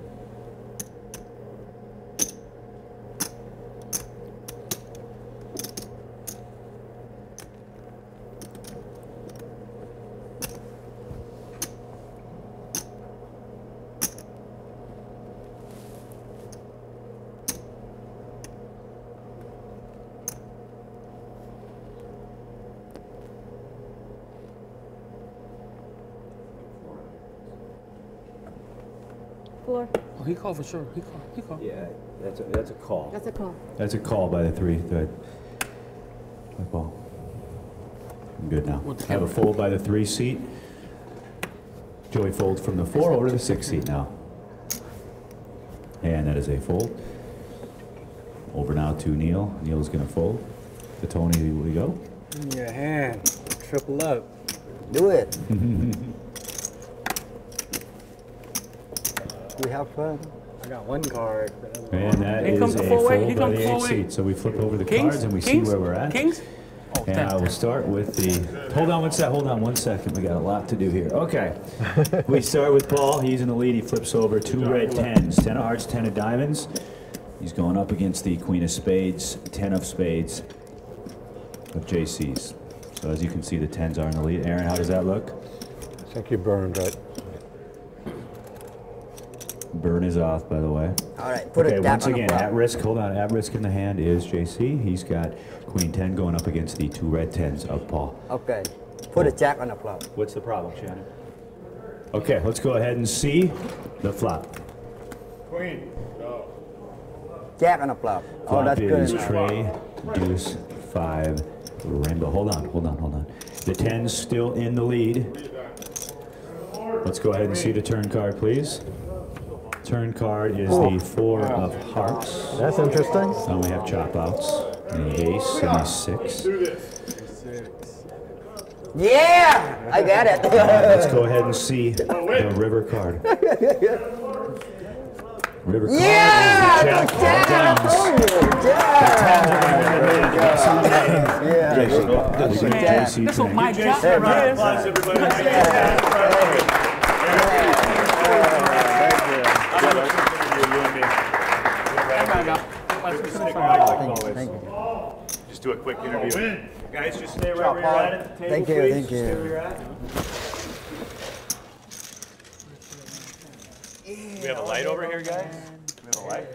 Floor.
Oh, he called for sure. He called.
Yeah, that's a call.
That's a call.
That's a call by the 3. Good. Good ball. I'm good now.
What the
I have a
hell?
fold by the 3 seat. Joey folds from the 4 over to the 6 seat now. And that is a fold. Over now to Neil. Neil is going to fold. To Tony we go.
In your hand. Triple up.
Do it. We have fun.
I got one card.
And that
Here
is
comes
a
the four-way.
fold
Here
by
comes
the
the
8
four-way.
seat. So we flip over the
Kings?
cards and we see
Kings?
where we're at.
Kings? Oh,
And I will start with the, hold on one second. We got a lot to do here. Okay. We start with Paul. He's in the lead. He flips over 2 red 10s. 10 of hearts, 10 of diamonds. He's going up against the Queen of Spades, 10 of spades of JC's. So as you can see, the 10s are in the lead. Aaron, how does that look?
I think you burned right.
Burn is off, by the way.
All right, put
Okay,
it down
once
on the
again,
flop.
at risk, hold on, at risk in the hand is JC. He's got Queen 10 going up against the 2 red 10s of Paul.
Okay, put a jack on the flop.
What's the problem, Shannon? Okay, let's go ahead and see the flop.
Queen. Go.
Jack on the flop. Oh,
Flop
that's
is
good.
Trey, Deuce, 5, Rainbow. Hold on. The 10's still in the lead. Let's go ahead and see the turn card, please. Turn card is the 4 of hearts.
That's interesting.
Now we have chop outs. And the ace and the 6.
Yeah, I got it.
Let's go ahead and see the river card. River card
Yeah,
is the jack of diamonds.
Yeah.
JC
That's what
Tran.
my job is.
Thank you.
Just do a quick interview. Guys, just stay right where you're at the table,
Thank you,
please.
thank
Stay
you.
where you're at. We have a light over here, guys? We have a light?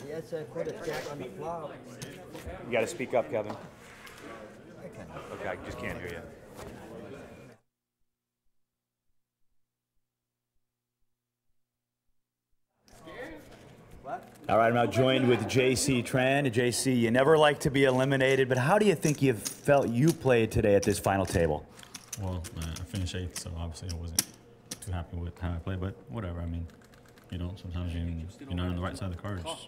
Yes, I put a jack on the flop.
You gotta speak up, Kevin. Okay, I just can't hear you.
What?
All right, I'm now joined with JC Tran. JC, you never like to be eliminated, but how do you think you felt you played today at this final table?
Well, I finished 8th, so obviously I wasn't too happy with how I played, but whatever. I mean, you know, sometimes you're not on the right side of the cards. Well,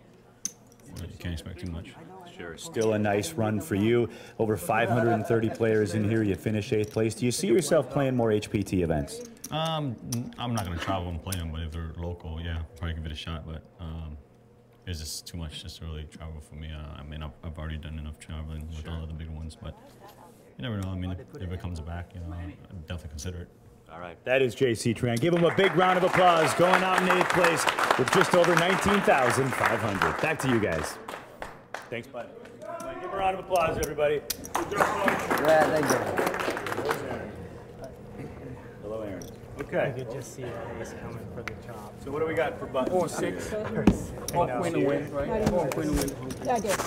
you can't expect too much.
Sure. Still a nice run for you. Over 530 players in here. You finished 8th place. Do you see yourself playing more HPT events?
I'm not going to travel and play them, but if they're local, yeah, probably give it a shot. But it's just too much just to really travel for me. I mean, I've already done enough traveling with all of the big ones, but you never know. I mean, if it comes back, you know, I'd definitely consider it.
All right, that is JC Tran. Give him a big round of applause. Going out in 8th place with just over 19,500. Back to you guys. Thanks, bud. Give him a round of applause, everybody.
Yeah, thank you.
Hello, Aaron. Okay.
You could just see that ace coming for the chop.
So what do we got for buttons?
4-6. 4 queen to win, right? 4 queen to win.
Yeah, I did.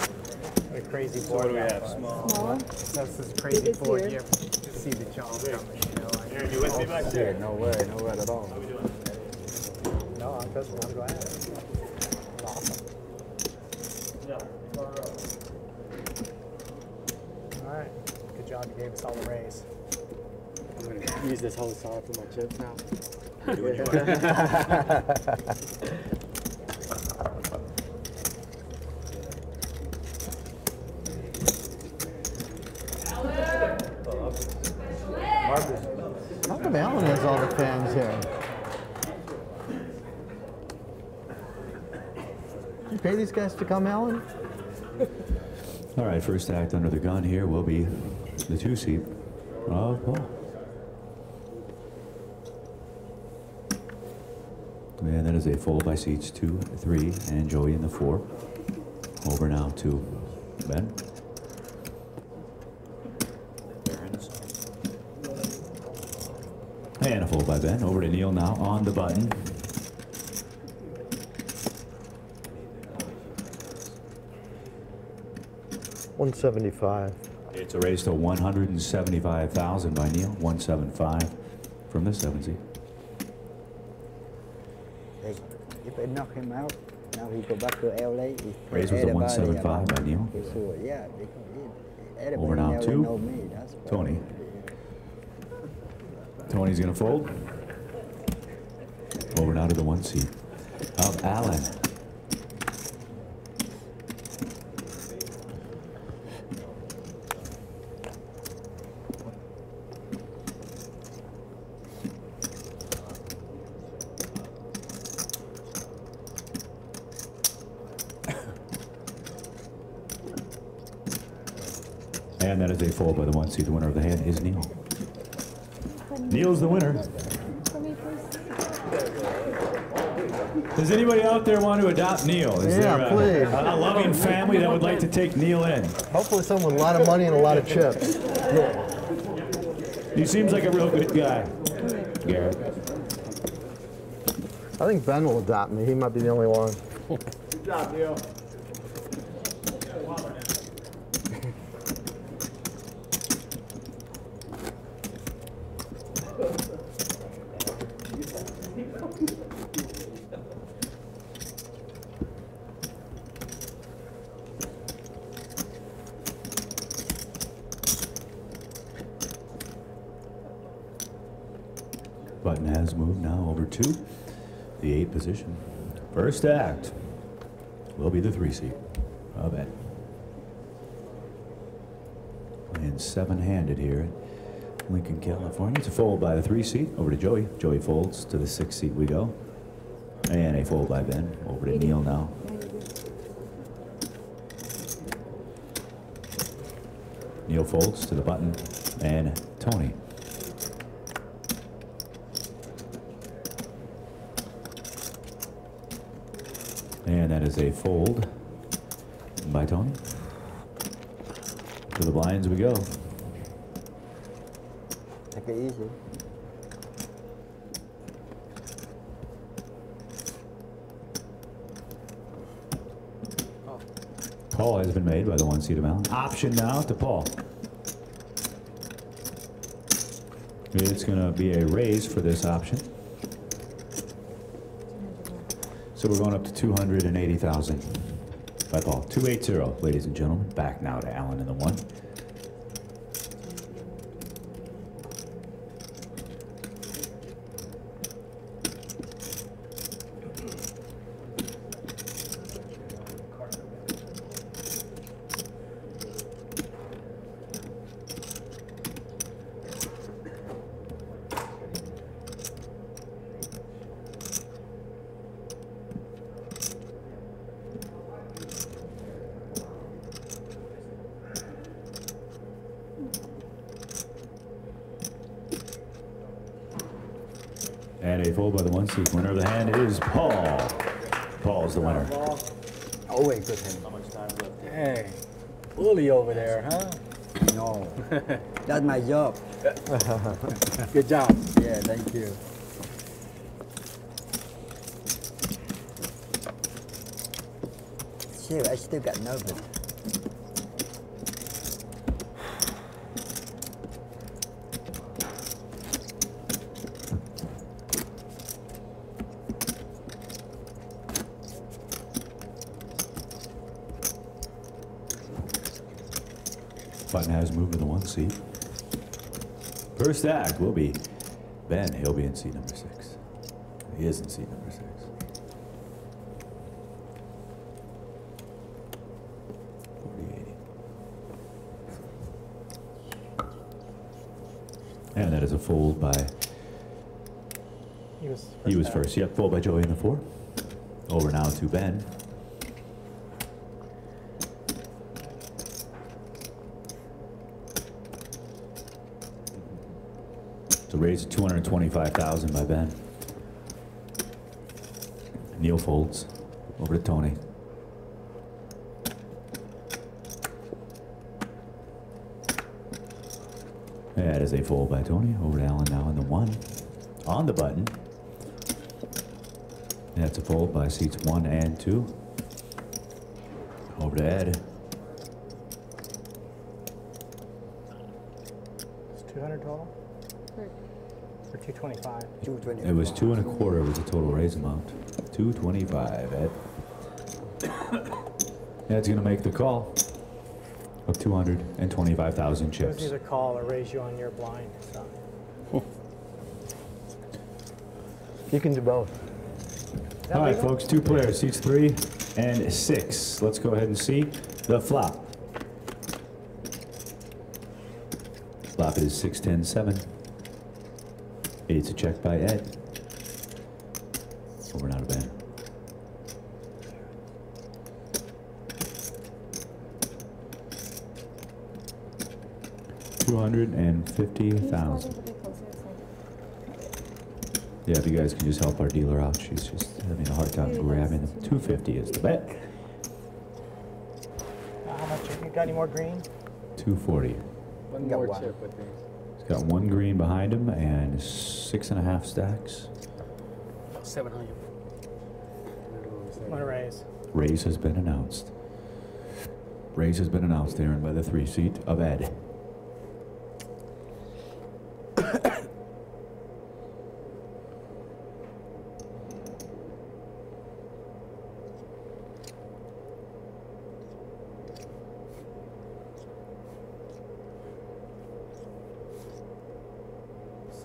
A crazy
So
board.
what do we have? Small.
Small.
That's this crazy
It's
board.
here.
You have to see the chop coming. You know, like,
Aaron, you with me back there?
No way at all.
How we doing?
no, I'm just I'm glad. Awesome. All right. Good job. You gave us all the raise.
I'm going to use this whole side for my chips now.
How come Alan has all the fans here? You pay these guys to come, Alan?
All right, first act under the gun here will be the 2-seat of Paul. And that is a fold by seats 2, 3, and Joey in the 4. Over now to Ben. And a fold by Ben. Over to Neil now on the button.
$175.
It's a raise to 175,000 by Neil. 175 from the 7-seat.
If I knock him out, now he go back to LA.
Raise was a 175 by Neil.
Sure, yeah, because everybody
Over now
in LA
to
know me. That's why.
Tony. Tony's gonna fold. Over now to the 1-seat of Alan. And that is a fold by the 1-seat. The winner of the hand is Neil. Neil's the winner. Does anybody out there want to adopt Neil? Is
Yeah,
there
please.
a loving family that would like to take Neil in?
Hopefully someone with a lot of money and a lot of chips.
He seems like a real good guy. Garrett.
I think Ben will adopt me. He might be the only one.
Good job, Neil. Button has moved now over to the 8 position. First act will be the 3-seat of it. Playing 7-handed here in Lincoln, California. It's a fold by the 3-seat over to Joey. Joey folds to the 6-seat we go. And a fold by Ben. Over to Neil now. Neil folds to the button. And Tony. And that is a fold by Tony. To the blinds we go.
Take it easy.
Call has been made by the 1-seat of Allen. Option now to Paul. It's going to be a raise for this option. So we're going up to 280,000 by Paul. 280, ladies and gentlemen. Back now to Alan in the 1. And a fold by the 1 seat. Winner of the hand is Paul. Paul's the winner.
Always good hand.
How much time left?
Hey, bully over there, huh?
No. That's my job.
Good job.
Yeah, thank you. Shit, I still got nervous.
Button has moved to the 1 seat. First act will be Ben. He'll be in seat number 6. He is in seat number 6. And that is a fold by... He was first. Yep, fold by Joey in the 4. Over now to Ben. So raise to 225,000 by Ben. Neil folds over to Tony. That is a fold by Tony. Over to Alan now in the 1. On the button. That's a fold by seats 1 and 2. Over to Ed.
It's 200 total? Or 225?
220.
It was 2 1/4 was the total raise amount. 225, Ed. Ed's gonna make the call of 225,000
It was
chips.
either call or raise you on your blind. So.
You can do both.
All right, folks, 2 players, seats 3 and 6. Let's go ahead and see the flop. Flop is 6, 10, 7. It's a check by Ed. Over now to Ben. $250,000. Yeah, if you guys can just help our dealer out, she's just having a hard time grabbing them. 250 is the bet.
How much? You got any more green?
240.
One more chip, I think.
He's got 1 green behind him and 6.5 stacks.
700.
Want to raise?
Raise has been announced. Raise has been announced, Aaron, by the 3 seat of Ed.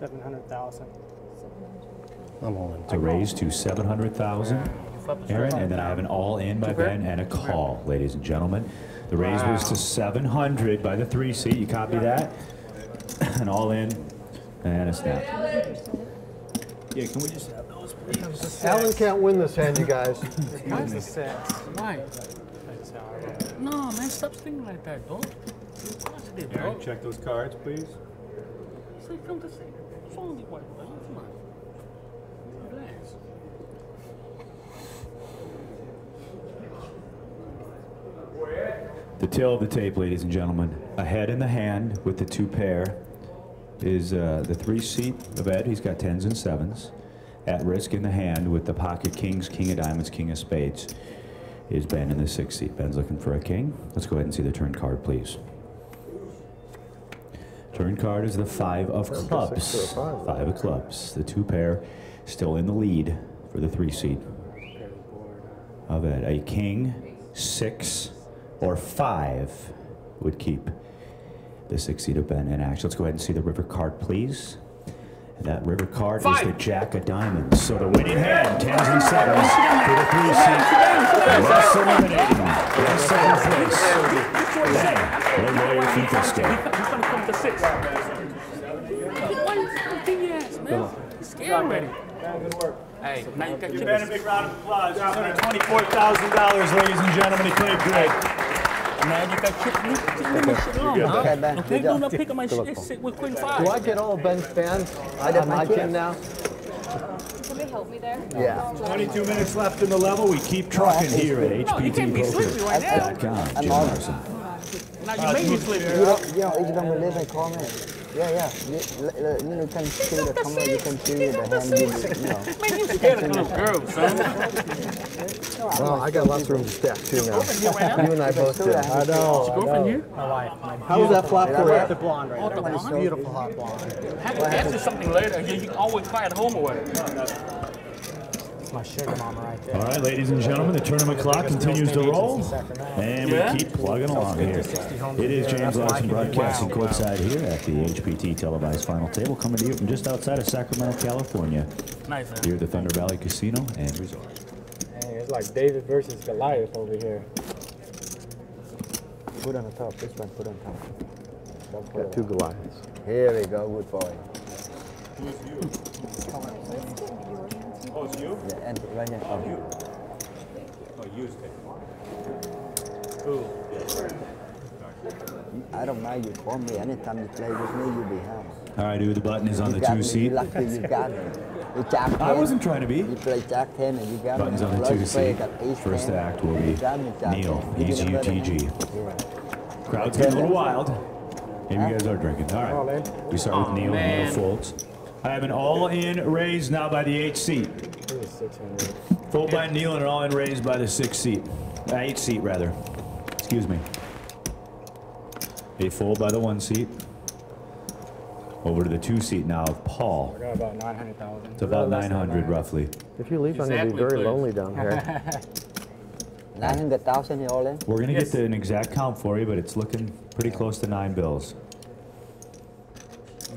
$700,000.
I'm all in.
To raise to 700,000, Aaron, and then I have an all-in by Ben and a call, ladies and gentlemen. The raise was to 700 by the 3 seat. You copy that? An all-in and a snap. Yeah, can we just have those, please?
Alan can't win this hand, you guys.
Mine's a 6.
Why?
That's all right.
No, man, stop thinking like that, dog. You're positive,
Aaron,
dog.
check those cards, please.
Say, come to say. What's wrong with you, white boy? Come on. Relax.
The tail of the tape, ladies and gentlemen. Ahead in the hand with the 2 pair is the 3 seat of Ed. He's got 10s and 7s. At risk in the hand with the pocket kings, king of diamonds, king of spades is Ben in the 6 seat. Ben's looking for a king. Let's go ahead and see the turn card, please. Turn card is the 5 of clubs. 5 of clubs. The 2 pair still in the lead for the 3 seat. of it. A king, 6, or 5 would keep the 6-seater Ben in action. Let's go ahead and see the river card, please. And that river card is the Jack of Diamonds. So the winning hand, 10s and 7s for the 3-seat. Less eliminating. In 7th place. Ben, the lawyer from Frisco.
He's gonna come to 6. Why you fucking ass, man? He's scared already. Hey, now you got
Give Ben a big round of applause. $124,000, ladies and gentlemen. He played great.
Now you got shit on, huh?
Okay, Ben.
Okay, do not pick up my shit with Queen 5.
Do I get all Ben's fans on my team now?
Somebody help me there?
Yeah.
22 minutes left in the level. We keep trucking here at HPTpoker.com. Jim Larson.
Now you made me sleepy.
You know, each time we live in comment. Yeah. You can see the camera, you can see the hand,
Man, you scared of little girls, son.
Well, I got lots of room to stack too now. You and I both do.
I know.
Girlfriend here?
My wife.
How was that flop for you?
The blonde right
The
there.
blonde?
Beautiful hot blonde.
Have to answer something later. You always cry at home or what?
My sugar mama right there.
All right, ladies and gentlemen, the tournament clock continues to roll, and we keep plugging along here. It is James Larson broadcasting courtside here at the HPT televised final table, coming to you from just outside of Sacramento, California.
Nice, man.
Here at the Thunder Valley Casino and Resort.
Hey, it's like David versus Goliath over here.
Put on the top, this one, put on top.
Got 2 Goliaths.
Here we go, good boy.
Oh, it's you?
Yeah, and right here.
Oh, you. Oh, you Ooh.
I don't mind you call me anytime you play with me, you'll be happy.
All right, dude, the button is on the
You got
2
me,
seat.
you lucky you got me. You Jack 10.
I wasn't trying to be.
You play Jack 10 and you got
Buttons
me.
on the
Flush
2
play,
seat.
got ace
First
10.
act will be
You got me, Jack
Neil.
10. You
He's
get a better
UTG.
hand.
Crowd's getting a little wild. Maybe you guys are drinking. All right. We start with Neil. Neil folds. I have an all-in raise now by the 8 seat. Fold by Neil and an all-in raise by the 6 seat. 8 seat, rather. Excuse me. A fold by the 1 seat. Over to the 2 seat now of Paul.
I got about 900,000.
It's about 900 roughly.
If you leave, I'm going to be very lonely down here.
900,000 you all in?
We're going to get an exact count for you, but it's looking pretty close to 9 bills.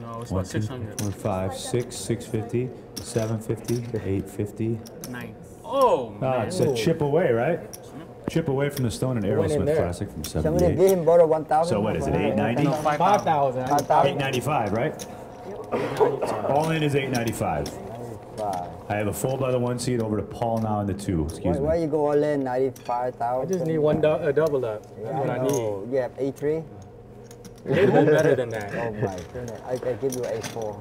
No, it's
1,
about
2,
600.
4, 5, 6, 650, 750, 850.
9. Oh, man.
It's a chip away, right? Chip away from the Stone and Aerosmith Classic from
Somebody
78.
give him borrow 1,000.
So what is it, 890?
5,000.
895, right? All in is 895. I have a fold by the 1 seat over to Paul now in the 2. Excuse
Why
me.
you go all in 95,000?
I just need a double up. That's what I need.
You have A3?
It will be better than that.
Oh my goodness, I can give you A4.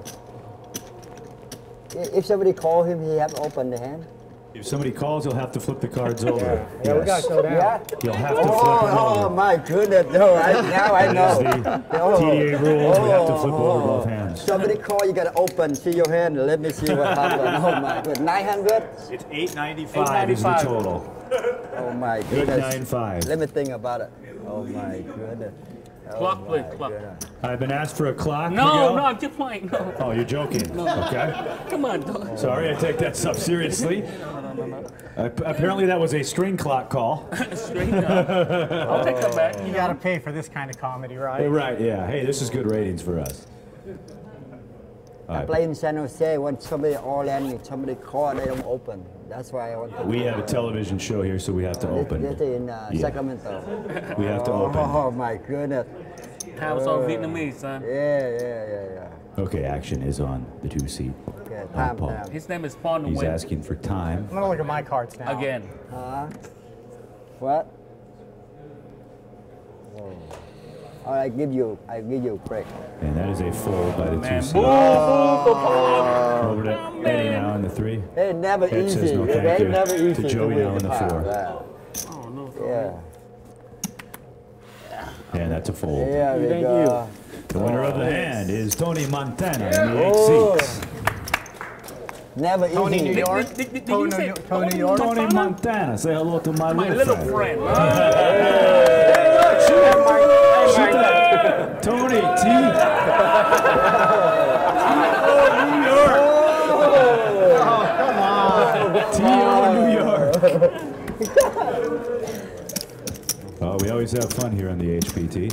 If somebody call him, he have to open the hand.
If somebody calls, he'll have to flip the cards over.
Yeah, we got to show that.
Yeah?
He'll have to flip them
Oh
over.
my goodness, no, now I know.
TDA rules, we have to flip over both hands.
Somebody call, you gotta open, see your hand, let me see what happened. Oh my goodness, 900?
It's 895 is the total.
Oh my goodness.
895.
Let me think about it. Oh my goodness.
Clock, please, clock.
I've been asked for a clock,
No,
Miguel.
no, I'm just playing. No.
Oh, you're joking. Okay.
Come on, dog.
Sorry, I take that stuff seriously. Apparently that was a string clock call.
Straight up. I'll take that back.
You got to pay for this kind of comedy, right?
Right, yeah. Hey, this is good ratings for us.
I play in San Jose, when somebody all in, somebody call, they don't open. That's why I want to.
We have a television show here, so we have to open.
This in Sacramento.
We have to open.
Oh my goodness.
Have us all Vietnamese, son.
Yeah.
Okay, action is on the 2 seat.
Okay,
On Paul.
time.
His name is Paul
He's
Nguyen.
asking for time.
I'm going to look at my cards now.
Again.
Huh? What? All right, I give you a break.
And that is a fold by the 2 seat.
Boo, boo, boo,
Over to Eddie now in the 3.
It's never
Ed
easy.
says no thank
It's
you
never easy
to Joey
win.
now in the 4.
Oh, no.
Yeah.
And that's a fold.
Yeah, we
Thank
go.
The winner of the hand is Tony Montana in the 8
Oh.
seats.
Never
Tony,
easy.
New York.
Did you
Tony,
say
New York.
Tony Montana, say hello to my
my
little
little
friend.
friend?
Tony T.
Oh, come on.
T.O. New York. always have fun here on the HPT.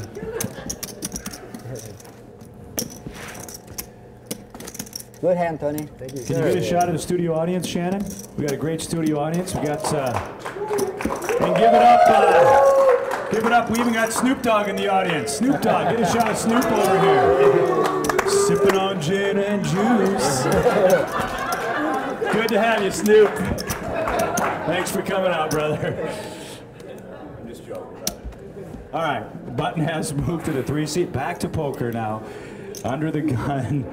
Good hand, Tony.
Can you get a shot of the studio audience, Shannon? We got a great studio audience. We got, and give it up. We even got Snoop Dogg in the audience. Snoop Dogg, get a shot of Snoop over here. Sipping on gin and juice. Good to have you, Snoop. Thanks for coming out, brother. I'm just joking about it. All right, Button has moved to the 3 seat. Back to poker now. Under the gun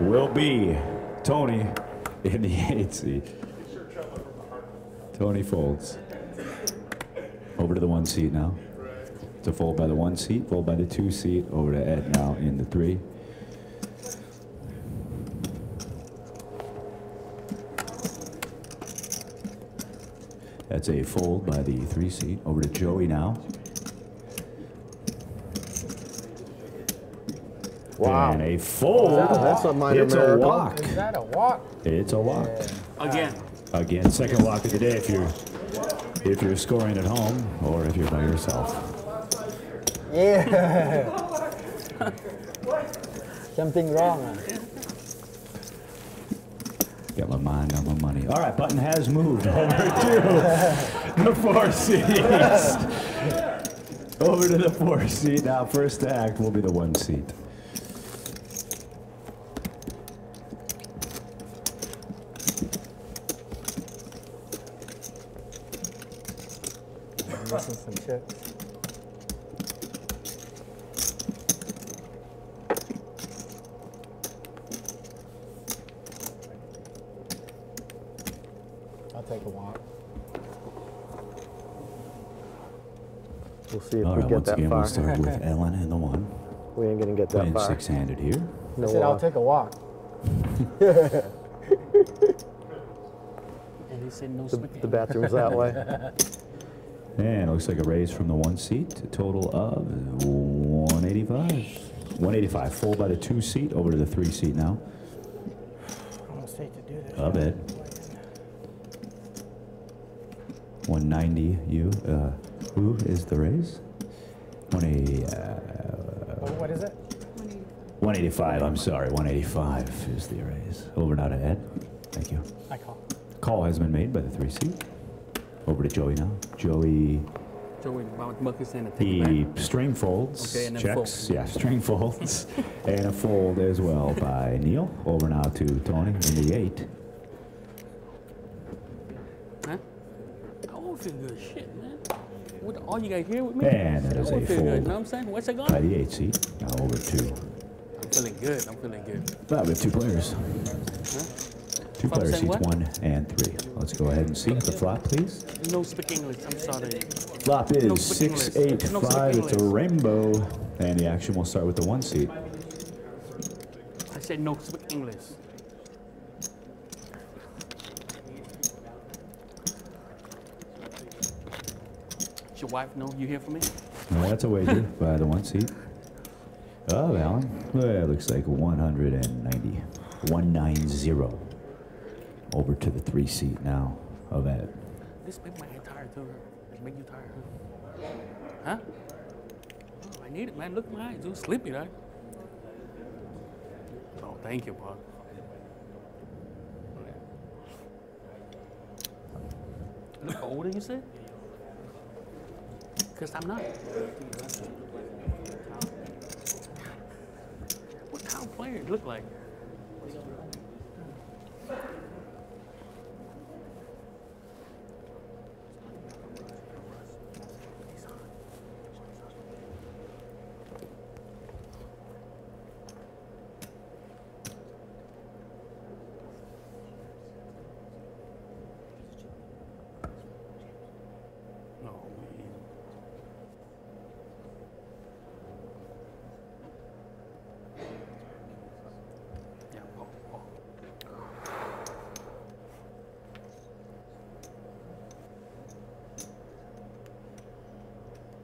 will be Tony in the 8 seat. Tony folds. Over to the 1 seat now. To fold by the 1 seat, fold by the 2 seat. Over to Ed now in the 3. That's a fold by the 3 seat. Over to Joey now.
Wow.
And a fold.
That's a minor
It's
miracle.
a walk.
Is that a walk?
It's a walk.
Again.
Again, second walk of the day if you're scoring at home or if you're by yourself.
Yeah. Something wrong.
Got my mind on my money. All right, Button has moved over to the 4 seats. Over to the 4 seat. Now, first act will be the 1 seat.
Missing some chips. I'll take a walk.
We'll see if
All
we
right,
get
once
that
again,
far.
we'll start with Ellen and the 1.
We ain't gonna get that
Playing
far.
6-handed here.
I said I'll take a walk.
And he said no
The
speaking.
bathroom's that way.
And it looks like a raise from the 1 seat. A total of 185. 185. Full by the 2 seat. Over to the 3 seat now.
I'm gonna stay to do this.
Of it. 190. You. Who is the raise? 180.
What is it?
185. I'm sorry. 185 is the raise. Over now to Ed. Thank you.
I call.
Call has been made by the 3 seat. Over to Joey now. Joey.
Joey, Buck is saying to take
He
it back.
string folds,
Okay, and then
checks,
fold.
yeah, string folds, and a fold as well by Neil. Over now to Tony in the 8.
Huh? I won't feel good. Shit, man. What, all you guys here with me?
And that is
I
a
won't feel good. You
fold
know what I'm saying? What's it
by
going?
the 8 seat. Now over to.
I'm feeling good. I'm feeling good.
Well, we have 2 players.
Huh?
2
Flop
players,
saying
seats
what?
1 and 3. Let's go ahead and see the flop, please.
No speak English. I'm sorry.
Flop is
No speak
6,
English.
8,
No
5.
speak
It's a
English.
rainbow. And the action will start with the 1 seat.
I said no speak English. Does your wife know you here for me?
Well, that's a wager by the 1 seat. Oh, Alan. Well, it looks like 190. 190. Over to the 3 seat now of Ed.
This make my head tired too. It make you tired, huh? Huh? Oh, I need it, man. Look at my eyes. You're sleepy, right? Oh, thank you, Paul. Look older, you said? Because I'm not. What kind of player look like? No, man. Yeah, oh.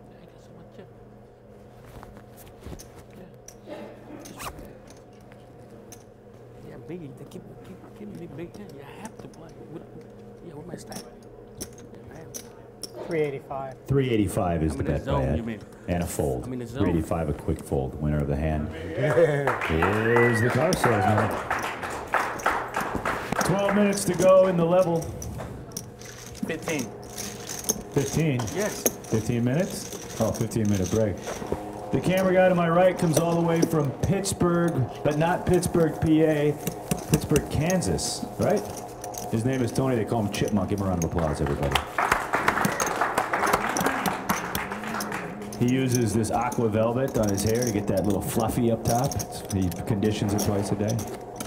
Yeah, I got so much chip. Yeah, big. They keep me big. Yeah, I have to play. Yeah, with my stack. Yeah, I have.
385.
385 is
I'm
the
in the
bet by
zone,
Ed.
you mean?
And a fold.
I'm in the zone.
385, a quick fold. Winner of the hand. Here's the car salesman. 12 minutes to go in the level.
15.
15?
Yes.
15 minutes? Oh, 15-minute break. The camera guy to my right comes all the way from Pittsburgh, but not Pittsburgh, PA. Pittsburgh, Kansas, right? His name is Tony. They call him Chipmunk. Give him a round of applause, everybody. He uses this aqua velvet on his hair to get that little fluffy up top. He conditions it twice a day.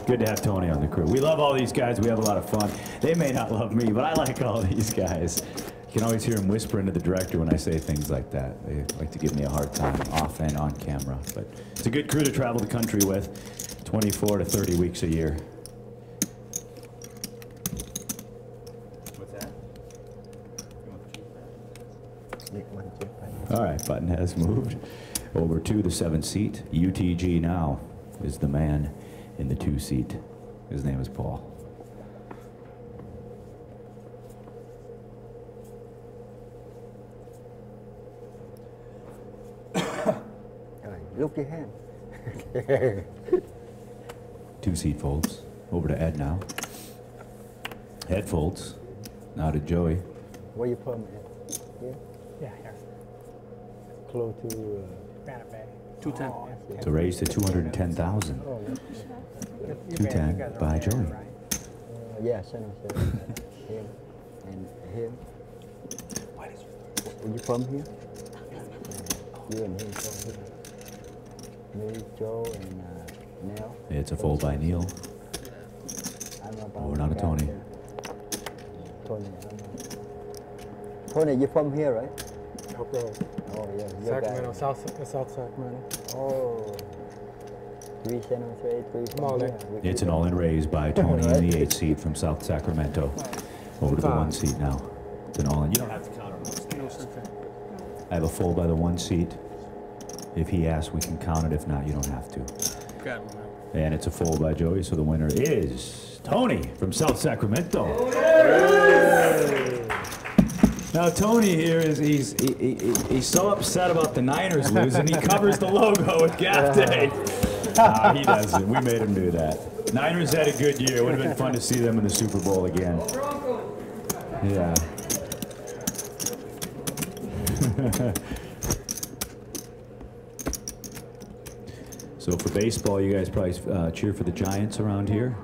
Good to have Tony on the crew. We love all these guys. We have a lot of fun. They may not love me, but I like all these guys. You can always hear him whispering to the director when I say things like that. They like to give me a hard time, off and on camera. But it's a good crew to travel the country with, 24 to 30 weeks a year.
What's that?
All right, button has moved over to the 7th seat. UTG now is the man in the 2 seat. His name is Paul.
Look your hand.
2 seat folds. Over to Ed now. Ed folds. Now to Joey.
Where you from, Ed? Here?
Yeah, here.
Close to...
Granite Bay.
210.
To raise to 210,000. 210 by Joey.
Yeah, San Jose. Him and him. Where you from here? You and him from here. Me, Joe, and Neil.
It's a fold by Neil. Over now to Tony.
Tony, you from here, right?
Hope Road.
Oh, yeah.
Sacramento, South Sacramento.
Oh. 3 San Jose, 3 from here.
It's an all-in raise by Tony in the 8th seat from South Sacramento. Over to the 1 seat now. It's an all-in. You don't have to count them. I have a fold by the 1 seat. If he asks, we can count it. If not, you don't have to.
Got it.
And it's a fold by Joey, so the winner is Tony from South Sacramento. Now Tony here is he's so upset about the Niners losing, he covers the logo with Gap Tape. He doesn't. We made him do that. Niners had a good year. It would have been fun to see them in the Super Bowl again. Yeah. So for baseball, you guys probably cheer for the Giants around here.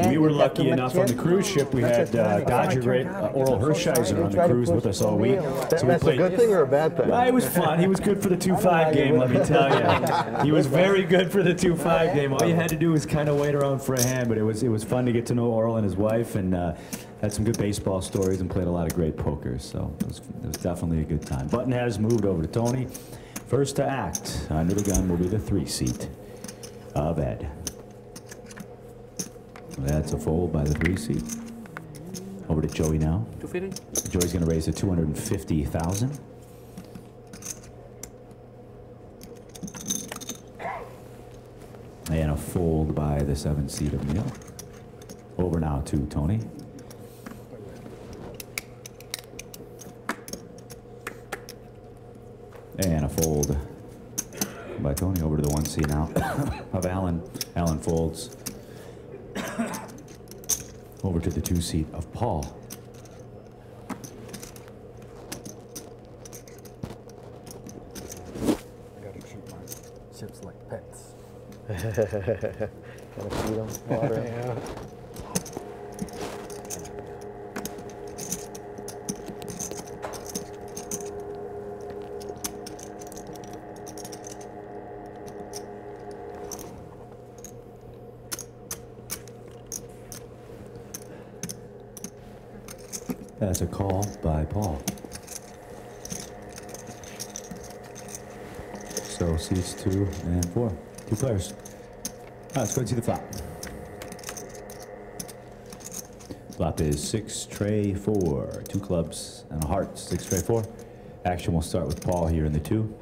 We were lucky enough on the cruise ship. We had Dodger great Oral Hershiser on the cruise with us all week. So
That's a good thing or a bad thing?
It was fun. He was good for the 2-5 game, let me tell you. He was very good for the 2-5 game. All you had to do was kind of wait around for a hand, but it was fun to get to know Oral and his wife, and had some good baseball stories and played a lot of great poker. So it was definitely a good time. Button has moved over to Tony. First to act under the gun will be the 3 seat of Ed. That's a fold by the 3 seat. Over to Joey now.
250.
Joey's going to raise to 250,000. And a fold by the 7 seat of Neil. Over now to Tony. And a fold by Tony. Over to the 1 seat now of Alan. Alan folds. Over to the 2 seat of Paul.
I gotta treat my chips like pets. Gotta feed them water. Yeah.
That's a call by Paul. So seats 2 and 4. 2 players. All right, let's go and see the flop. Flop is 6 tray 4. 2 clubs and a heart. 6 tray 4. Action will start with Paul here in the 2.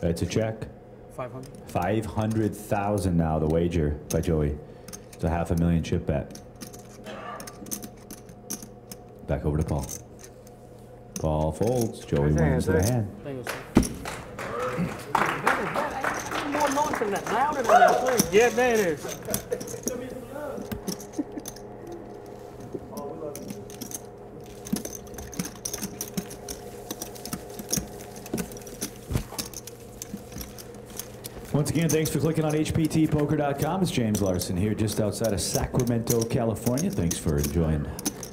It's a check.
500.
500,000 now, the wager by Joey. It's a $500,000 chip bet. Back over to Paul. Paul folds. Joey wins the hand.
Thank you, sir. More noise than that. Louder than that, please. Yeah, there it is.
Once again, thanks for clicking on hptpoker.com. It's James Larson here just outside of Sacramento, California. Thanks for enjoying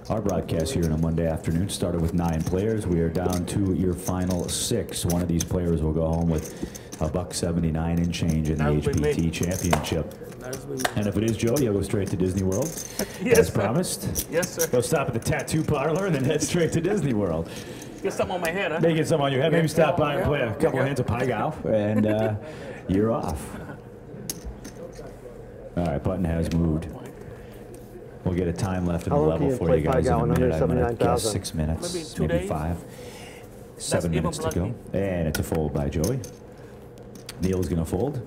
our broadcast here on a Monday afternoon. Started with 9 players. We are down to your final 6. One of these players will go home with $1.79 and change in the HPT Championship. And if it is Joe, you'll go straight to Disney World, as promised.
Yes, sir.
Go stop at the tattoo parlor and then head straight to Disney World.
Get something on my head, huh?
Maybe get something on your head. Maybe stop by and play a couple of hands of Pai Gow, and you're off. All right, button has moved. We'll get a time left in the level for you guys in a minute. I'm going to guess 6 minutes, maybe 5. 7 minutes to go. And it's a fold by Joey. Neil's going to fold.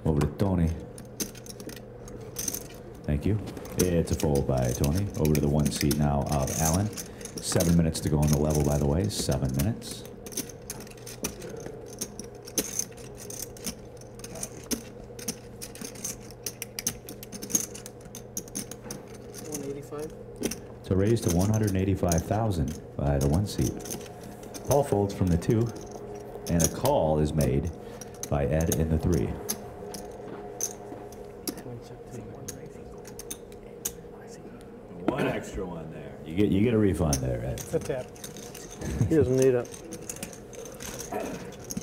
Over to Tony. Thank you. It's a fold by Tony. Over to the 1 seat now of Alan. 7 minutes to go on the level, by the way. 7 minutes. It's a raise to 185,000 by the 1 seat. Paul folds from the 2, and a call is made by Ed in the 3.
One extra one there.
You get a refund there, Ed.
It's a tip.
He doesn't need it.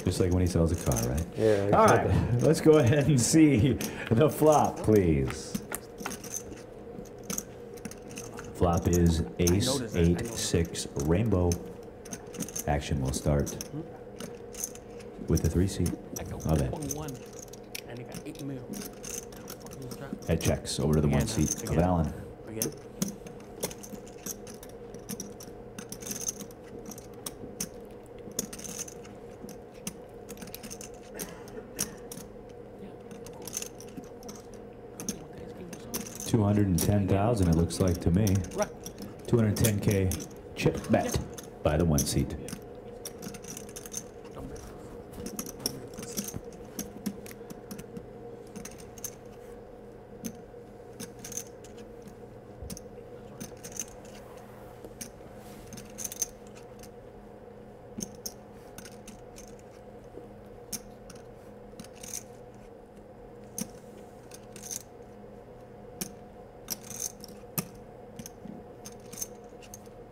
Just like when he sells a car, right?
Yeah. Exactly.
All right, let's go ahead and see the flop, please. Flop is Ace, 8, 6, Rainbow. Action will start with the 3 seat of Ed. Ed checks over to the 1 seat of Alan.
Again.
$210,000, it looks like to me. 210K chip bet by the 1 seat.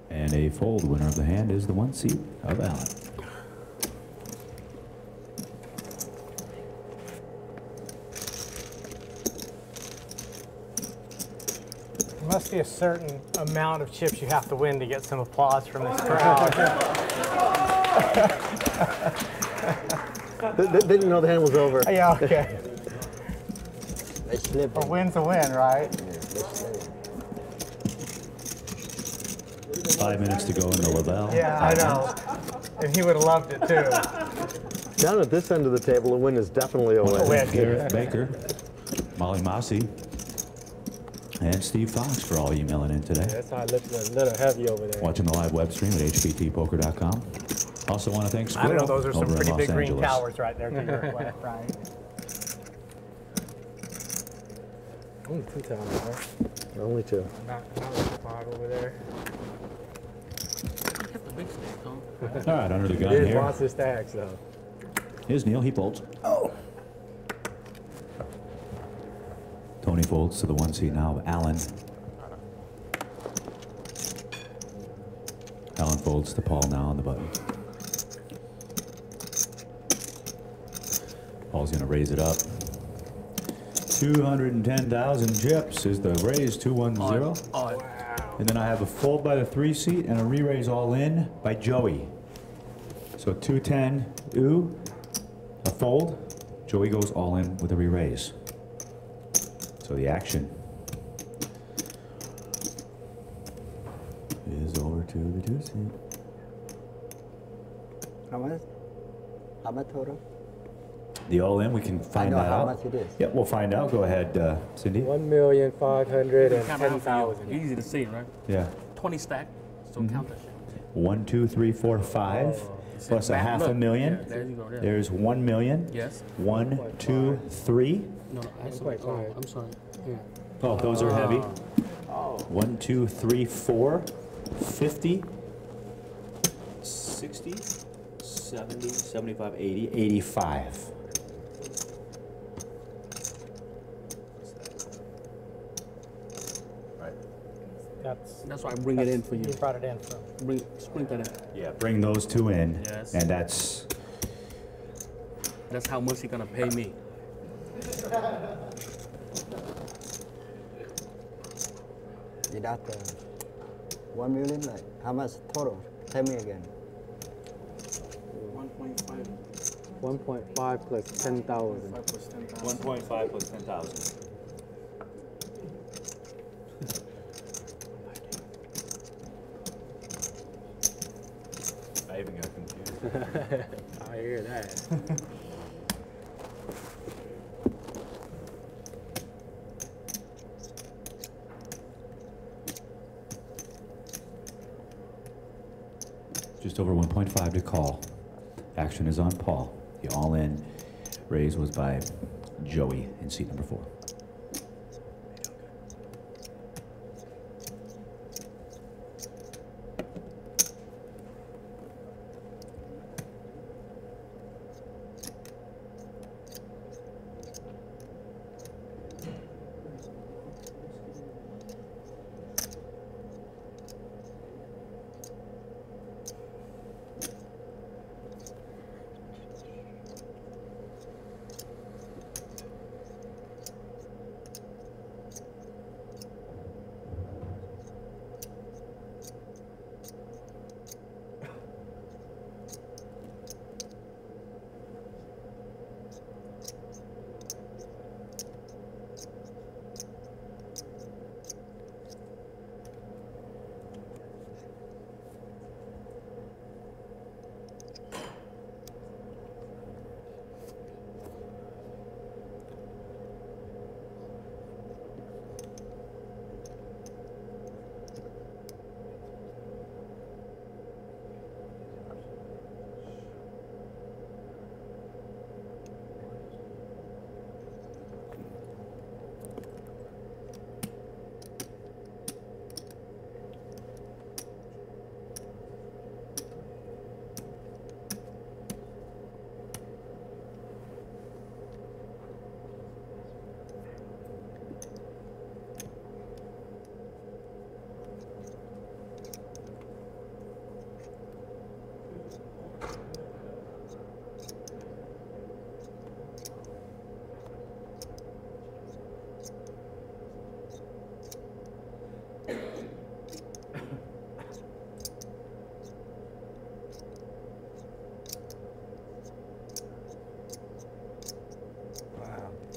And a fold. Winner of the hand is the 1 seat of Alan.
There must be a certain amount of chips you have to win to get some applause from this crowd.
They didn't know the hand was over.
Yeah, okay.
They slip.
A win's a win, right?
5 minutes to go in the Lavelle.
Yeah, I know. And he would have loved it too.
Down at this end of the table, a win is definitely a win.
Gareth Baker, Molly Mossy, and Steve Fox for all emailing in today.
That's how I looked a little heavy over there.
Watching the live web stream at hptpoker.com. Also want to thank Squirrel.
I know those are some
over in
pretty
Los
big green
Angeles.
towers right there to your left, right?
Only 2 towers, right? Only 2.
Not a spot over there.
All right, under the gun
There's
here.
lots of stacks, though.
Here's Neil, he folds. Oh. Tony folds to the 1 seat now of Alan. Alan folds to Paul now on the button. Paul's gonna raise it up. 210,000 chips is the raise, 210. And then I have a fold by the 3 seat and a re-raise all in by Joey. So 210, ooh, a fold. Joey goes all in with a re-raise. So the action is over to the 2 seat.
How much? How much total?
The all-in, we can find
know
that
how
out.
much it is.
Yep, we'll find out. Go ahead, Cindy.
1,510,000.
Easy to see, right?
Yeah.
20 stack. So count that shit.
1, 2, 3, 4, 5, plus a
Back,
half a
look.
million.
Yeah, there you go. There.
There's 1 million.
Yes.
1, 2, 3.
No, I'm sorry. Oh, I'm sorry. Here.
Oh, those are heavy. 1, 2, 3, 4, 50, 60, 70, 75, 80, 85.
That's why I bring it in for you.
You brought it in from.
Bring that in.
Yeah, bring those two in.
Yes.
And that's
how much you're gonna pay me.
You got 1 million, like, how much total? Tell me again.
1.5.
1.5 plus 10,000.
1.5 plus 10,000. I even got confused.
I hear that.
Just over 1.5 to call. Action is on Paul. The all-in raise was by Joey in seat number 4.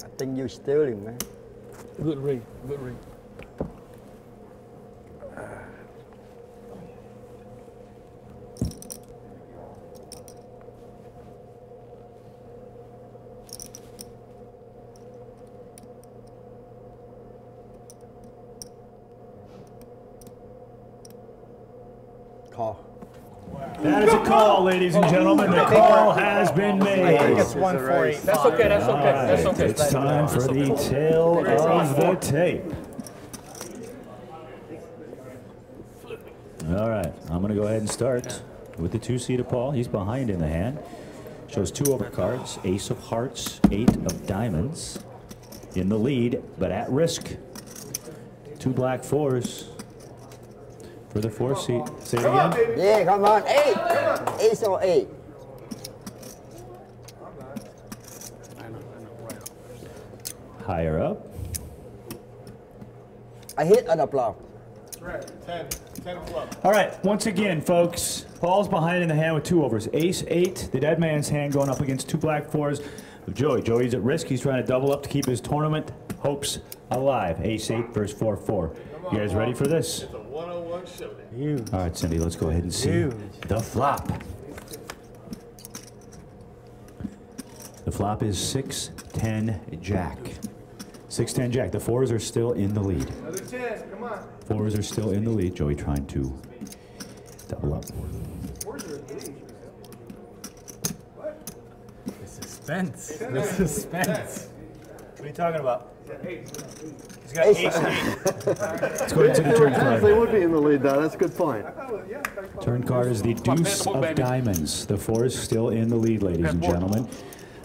I think you're stealing, man.
Good ring. Good ring.
Call.
That is a call, ladies and gentlemen. The call has been made.
I think it's 148.
That's okay. That's okay. That's okay.
It's time for the tail of the tape. All right, I'm going to go ahead and start with the 2-seed of Paul. He's behind in the hand. Shows 2 overcards, ace of hearts, 8 of diamonds. In the lead, but at risk. 2 black 4s for the 4-seed. Say it again.
Yeah, come on, 8. Ace or 8.
Higher up.
I hit on the bluff.
Right, 10 flop.
All right, once again, folks, Paul's behind in the hand with 2 overs. Ace 8, the dead man's hand going up against 2 black 4s of Joey. Joey's at risk. He's trying to double up to keep his tournament hopes alive. Ace 8 versus 4-4. You guys ready for this?
It's a 101 showdown.
Huge.
All right, Cindy, let's go ahead and see
Huge.
the flop. The flop is 6-10 Jack. 6-10 Jack. The 4s are still in the lead.
Another chance, come on.
4s are still in the lead. Joey trying to double up.
The suspense. The suspense.
What are you talking about? He's got ace king.
Let's go into the turn card.
They would be in the lead, though. That's a good point.
Turn card is the deuce of diamonds. The 4 is still in the lead, ladies and gentlemen.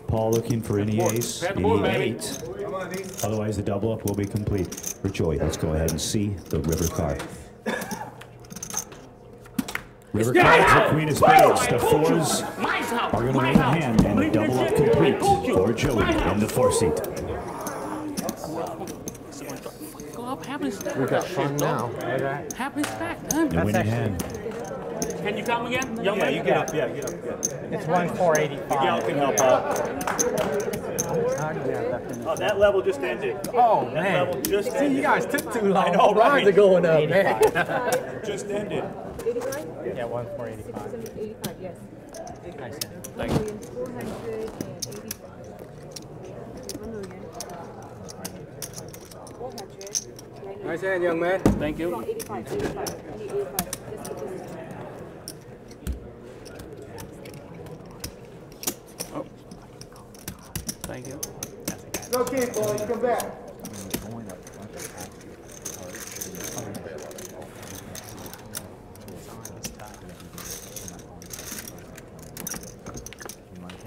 Paul looking for any ace, any 8. Otherwise, the double up will be complete for Joey. Let's go ahead and see the river card. River card is the queen of spades. The 4s are going to win in hand, and the double up complete for Joey in the 4 seat.
We got fun now.
Happy stack, man.
The winning hand.
Can you come again, young
Yeah,
man?
you get up. Yeah, get up. Yeah.
It's 1,485.
Miguel can help out. Oh, that level just ended.
Oh,
That
man.
level just
See,
ended.
you guys took too long.
I know,
Lines
right?
are going up, man.
Just ended.
85?
Yeah, 1,485.
85, yes.
Nice.
1,485. 1,400.
Nice hand, young man.
Thank you.
85, 85. I need 85.
Thank you.
It's okay, boys. Come back.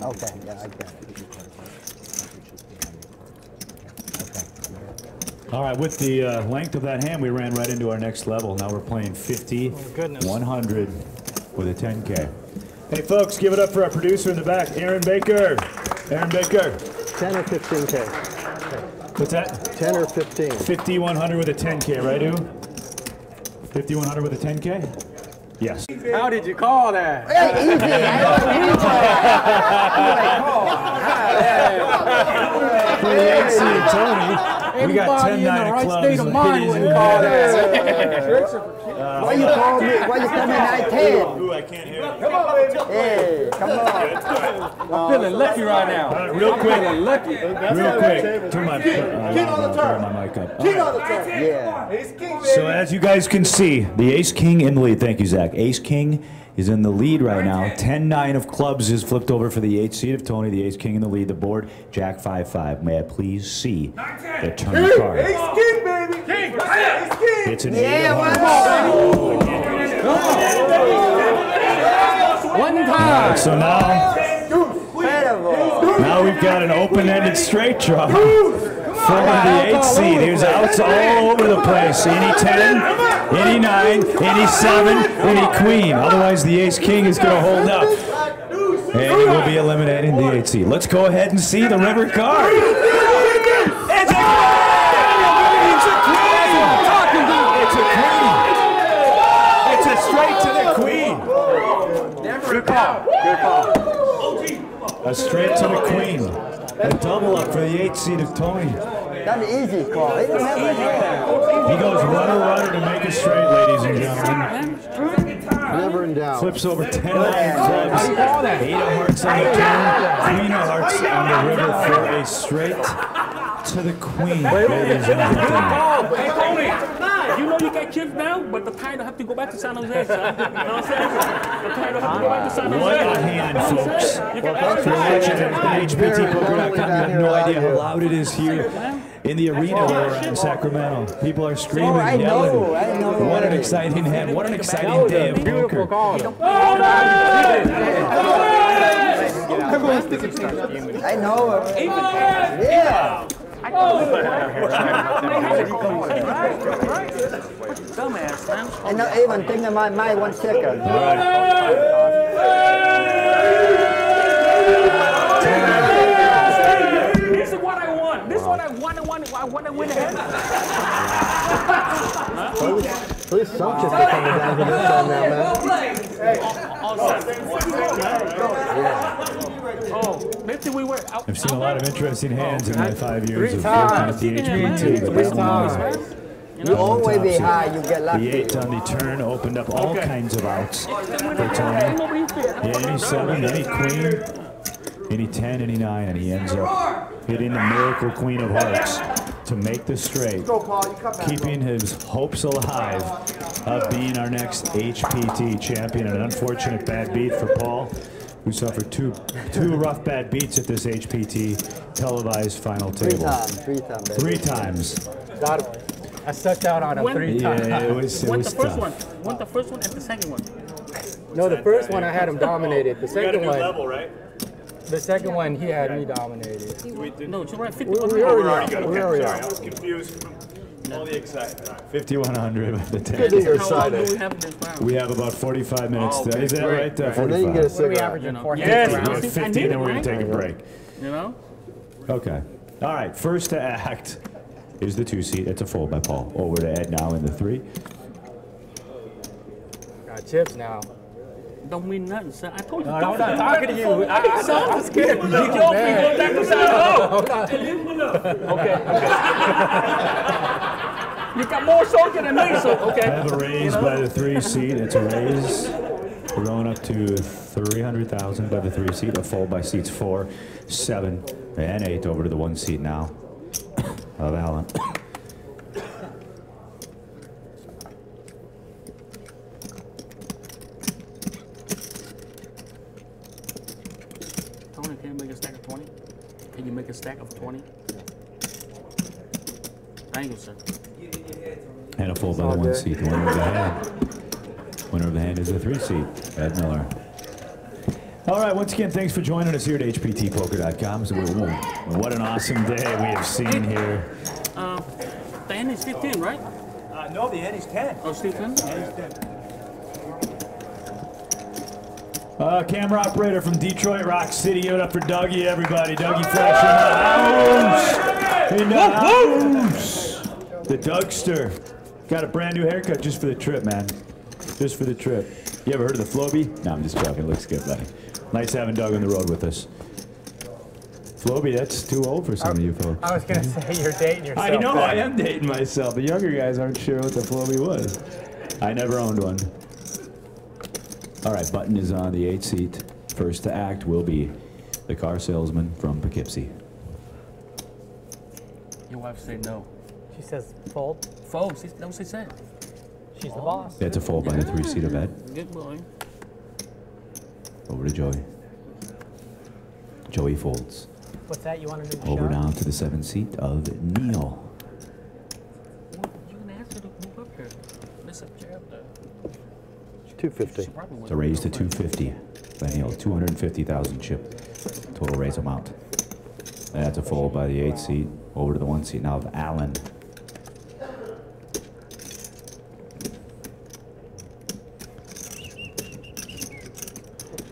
Okay, yeah, I get it.
All right, with the length of that hand, we ran right into our next level. Now we're playing 50, 100 with a 10K. Hey, folks, give it up for our producer in the back, Aaron Baker. Aaron Baker.
10 or 15K.
What's that?
10 or 15.
50, 100 with a 10K, right, Ooh? 50, 100 with a 10K? Yes.
How did you call that?
For the AC and Tony, we got 10, 9 of clubs.
State of mind wouldn't call that.
Why you call me? Why you call me 910?
Ooh, I can't hear you.
Come on, baby.
Hey, come on.
I'm feeling lucky right now.
Real quick,
Feeling lucky.
real quick. Turn my mic up. All right.
Yeah.
Ace king,
So as you guys can see, the ace king in the lead. Thank you, Zach. Ace king is in the lead right now. 10-9 of clubs is flipped over for the 8th seat of Tony. The ace king in the lead. The board, Jack 5-5. May I please see the turn card?
Ace king, baby. King. Ace king.
It's an 8
Yeah,
of hearts.
One time.
So now we've got an open-ended straight draw for the 8th seed. There's outs all over the place. Any 10, any 9, any 7, any queen. Otherwise, the ace king is going to hold up. And he will be eliminating the 8th seed. Let's go ahead and see the river card. It's a queen! It's a queen! It's a straight to the queen.
Good call. Good call.
A straight to the queen. A double up for the 8th seed of Tony.
That's an easy call. He don't have a
He goes runner to make a straight, ladies and gentlemen.
Never in doubt.
Flips over 10 clubs, 8 of hearts on the turn, queen of hearts on the river for a straight to the queen, ladies and gentlemen.
Hey, Tony, you know you got chips now, but the title have to go back to San Jose, son. You know what I'm saying? The title have to go back to San Jose.
What a hand, folks.
You can
If you're watching at HPTpoker.com, you have no idea how loud it is here in the arena where we're at in Sacramento. People are screaming, yelling. What an exciting hand. What an exciting day of
Beautiful
poker.
call.
I know. Yeah.
Dumbass, man.
I not even think in my mind 1 second.
This is what I want. This is what I want. I want to win ahead.
At least some chips are coming down to this one now, man.
Oh, maybe we were out.
I've seen a lot of interesting hands in my 5 years of working at the HPT, but that one was
You always be high, you get
the
lucky.
8 on the turn opened up all kinds of outs for Tony. Yeah, any 7, any queen. Any 10, any 9, and he ends up hitting the Miracle Queen of Hearts to make the straight, keeping his hopes alive of being our next HPT champion. An unfortunate bad beat for Paul, who suffered two rough bad beats at this HPT televised final table. Three times.
Got it. I sucked out on him 3 times.
Yeah, it was
the first
tough.
one. Won the first one and the second one.
No, the first one I had him dominated. The second one,
level, right?
the second one he had me dominated.
No, you're right. 50.
We already got.
Sorry, I was confused from all the excitement.
5,100 with the 10.
Good to your
How long
side.
do we have this round?
We have about 45 minutes.
Oh, okay,
Is that
great.
right?
And then you get a
45.
What are we
cigarette.
averaging?
You know,
4
yeah,
hits
We
around?
have 50, then we're going to take a break.
You know?
Okay. All right. First to act is the 2-seat. It's a fold by Paul. Over to Ed now in the 3.
Got chips now.
Don't mean nothing, sir. I told you.
No, I'm not talking to you. I'm scared.
You go back to side. Okay. You got more soldier than me, so okay.
I have a raise by the 3-seat. It's a raise. We're going up to 300,000 by the 3-seat. A fold by seats 4, 7, and 8. Over to the 1-seat now of Allen.
Tony, can you make a stack of 20? Can you make a stack of 20? Thank you, sir.
And a fold by the 1-seat. The winner of the hand. Winner of the hand is the 3-seat, Ed Miller. All right, once again, thanks for joining us here at HPTpoker.com. So what an awesome day we have seen here.
The end is 15, right?
No, the end is 10.
Oh, still 10?
Camera operator from Detroit Rock City. Give it up for Dougie, everybody. Dougie Fletcher in the house. The Dougster. Got a brand new haircut just for the trip, man. Just for the trip. You ever heard of the Floby? No, I'm just joking. It looks good, buddy. Nice having Doug on the road with us. Floby, that's too old for some of you folks.
I was going to say you're dating yourself.
I know I am dating myself. The younger guys aren't sure what the Floby was. I never owned one. All right, Button is on the 8-seat. First to act will be the car salesman from Poughkeepsie.
Your wife said no.
She says fold.
Folks, that's what she said.
She's the boss.
That's a fold by the 3-seat of Ed.
Good boy.
Over to Joey. Joey folds.
What's that? You want to do the
Over
shot?
now to the 7-seat of Neil.
You can ask her to move up here. There's a chair up there.
250.
It's a raise to 250 by Neil. 250,000 chip total raise amount. And that's a fold by the 8-seat. Over to the 1-seat now of Allen.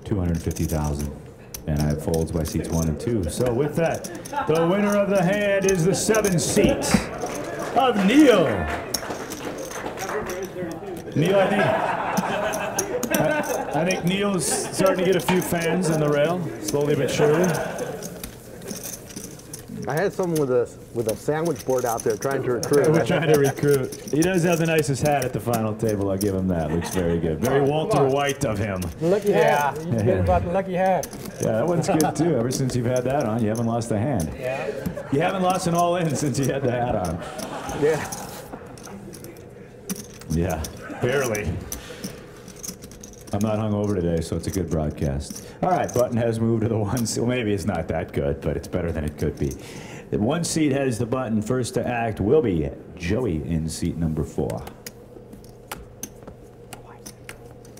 $250,000. And I have folds by seats 1 and 2. So with that, the winner of the hand is the 7-seat of Neil. Neil, I think Neil's starting to get a few fans on the rail, slowly but surely.
I had someone with a sandwich board out there trying to recruit.
We're trying to recruit. He does have the nicest hat at the final table. I'll give him that. Looks very good. Very Walter White of him.
Lucky hat. You forget about the lucky hat.
Yeah, that one's good too. Ever since you've had that on, you haven't lost a hand.
Yeah.
You haven't lost an all-in since you had the hat on.
Yeah.
Yeah, barely. I'm not hungover today, so it's a good broadcast. All right, Button has moved to the 1-seat. Well, maybe it's not that good, but it's better than it could be. The 1-seat has the Button. First to act will be Joey in seat number 4.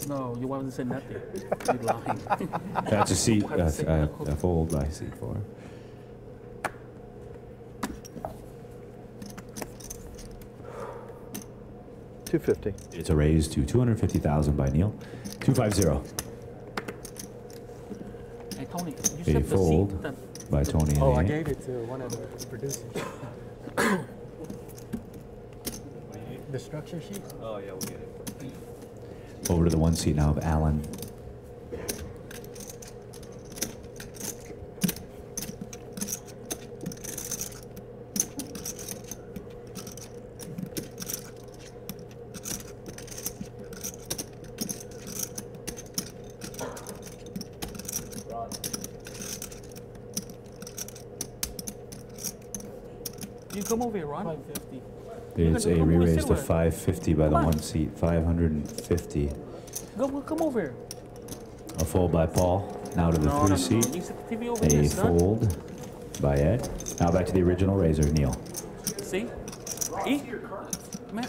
No, you wanted to say nothing. You lying.
That's a seat, a fold by seat 4.
$250.
It's a raise to 250,000 by Neil. 250.
Hey, Tony, you
A
said the
fold
seat that
by Tony.
Oh, I
and
gave it to one of the producers. The structure sheet?
Oh, yeah, we'll get it.
Over to the 1-seat now of Allen.
You come over here, Ron. 550.
It's a re-raise to 550 by the one seat. 550.
Come over here.
A fold by Paul. Now to the three seat.
You set the TV over
A
here, son.
fold by Ed. Now back to the original razor, Neil.
See? Eat. Man,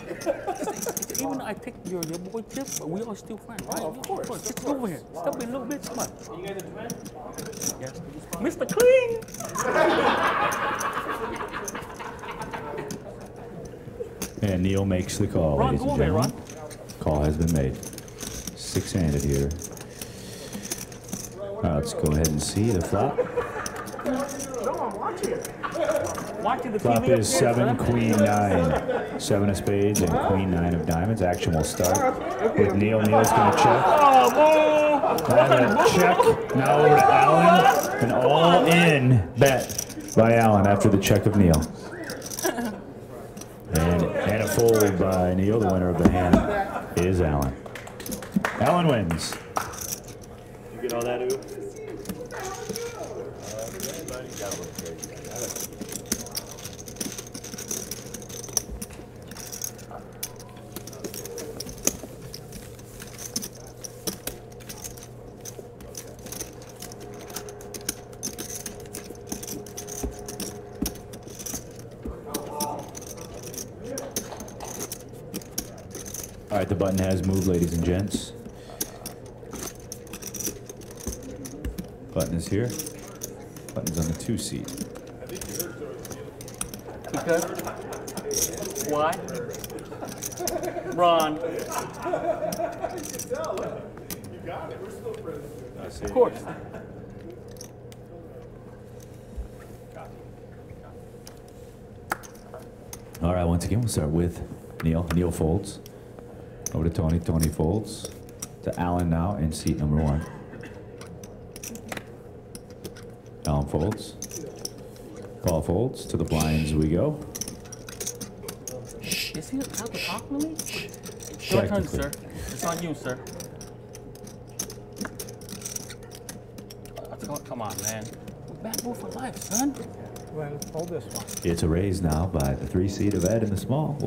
even I take your boy chip, but we are still friends, right? Oh, of course. Just over here. Step in a little bit. Come on. You guys are friends? Yes. Mr. Clean!
And Neil makes the call,
Ron,
ladies and
go over here,
gentlemen. Call has been made. Six-handed here. All right, let's go ahead and see the flop.
Watching the
Flop
TV up
is
here,
7,
son.
Queen 9. 7 of spades and Queen 9 of diamonds. Action will start with Neil. Neil's going to check.
Oh, boo!
And a check. Now over to Alan. An all-in bet by Alan after the check of Neil. And a fold by Neil. The winner of the hand is Alan. Alan wins.
You get all that, Ooh?
All right, the button has moved, ladies and gents. Button is here. Button's on the 2 seat.
Because why? Ron.
You got it. We're still friends.
Of course.
All right, once again, we'll start with Neil. Neil folds. Over to Tony. Tony folds. To Alan now in seat number 1. Alan folds. Paul folds. To the blinds we go.
Is he allowed to talk to me? Your turn, sir. It's on you, sir. Come on, man. Bad move for life, son.
Well, hold this one.
It's a raise now by the 3 seat of Ed in the small.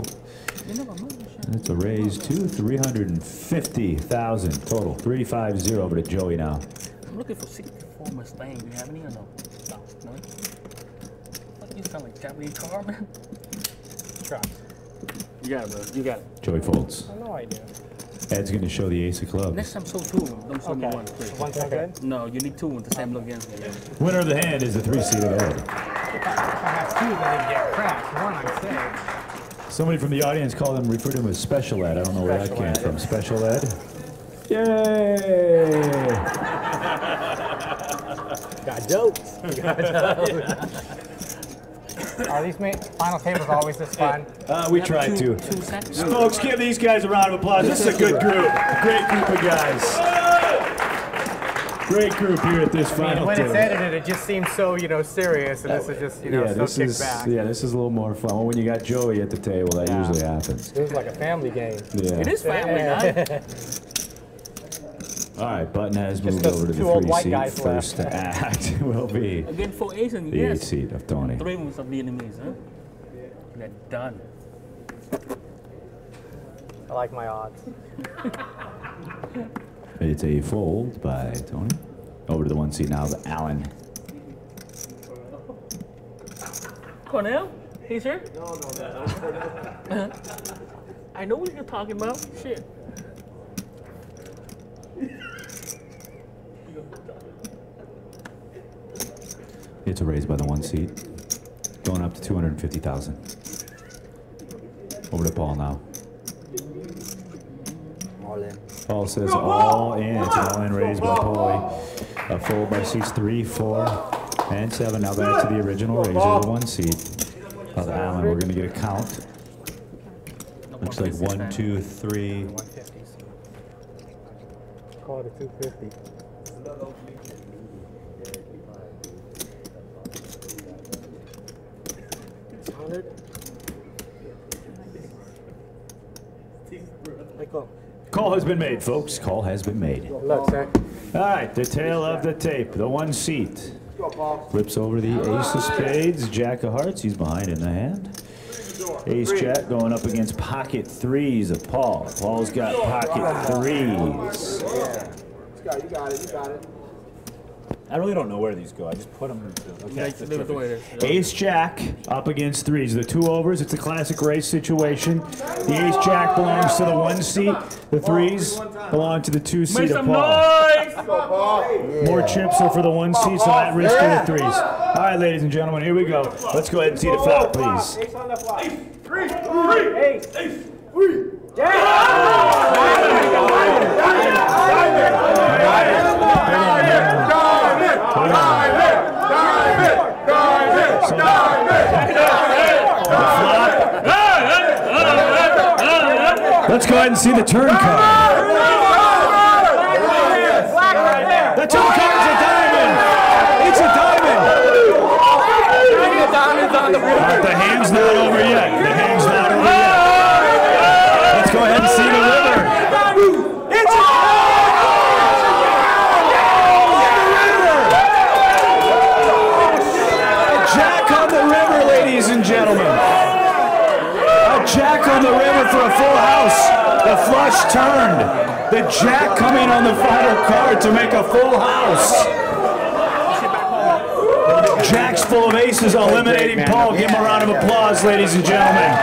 You never moved this shit.
And it's a raise to 350,000 total. 350 over to Joey now.
I'm looking for 64 Mustang. Do you have any or no? No. What, you sound like Japanese car, man?
Try.
You got it, bro. You got it.
Joey folds.
I know I do.
Ed's going to show the ace of clubs.
Next time, show 2 of them. Don't show me 1, please.
One's not good?
No, you need 2 with the same look against me.
Winner of the hand is the 3 seat of Ed.
If I have 2, then they get cracked. 1, I'm safe.
Somebody from the audience referred to him as Special Ed. I don't know where that came from. Special Ed? Yay!
Got jokes. Are these final tables always this fun?
We try to.
2 seconds.
Folks, give these guys a round of applause. This is a good group. Great group of guys. Great group here at this final
when
table.
it's edited, it just seems so, serious, and this is just, so kicked back.
Yeah, this is a little more fun. Well, when you got Joey at the table, that usually happens.
This is like a family game.
Yeah.
It is family, guys.
All right, button has moved
those
over to the
2 old
3
white
seat.
guys
First
left.
to act will be
Again, 4 aces and
the 8
yes.
seat of Tony.
3 moves of the enemies, huh? They're done.
I like my odds.
It's a fold by Tony. Over to the 1 seat now, to Alan.
Cornell? He's here? No, I know what you're talking about. Shit.
It's a raise by the 1 seat. Going up to 250,000. Over to Paul now.
All in.
Paul says all in. It's an all in raise by Paulie. A fold by seats 3, 4, and 7. Now back to the original razor, the 1 seat of Alan. We're going to get a count. Looks like 1, 2, 3.
150s. Call it a 250.
Call has been made, folks. Call has been made.
Look, sir.
All right, the tail of the tape, the 1 seat Flips over the ace of spades, jack of hearts. He's behind in the hand. Ace jack going up against pocket threes of Paul. Paul's got pocket threes.
You got it.
I really don't know where these go. I just put them. Okay.
Leave it the way it is.
Ace jack up against threes. The two overs. It's a classic race situation. The ace jack belongs to the 1 seat. The threes belong to the 2 seat
Make
of
some
Paul.
noise!
More chips are for the 1 seat, so at risk of the threes. All right, ladies and gentlemen, here we go. Let's go ahead and see the flop, please.
Ace on the flop. Ace.
Let's go ahead and see the turn card. The turn card's a diamond. It's a diamond. But the hand's not over yet. The hand's not over yet. Let's go ahead and see the river. It's a jack on the river, ladies and gentlemen. A jack on the river for a full house. The flush turned. The jack coming on the final card to make a full house. Jack's full of aces eliminating Paul. Give him a round of applause, ladies and gentlemen.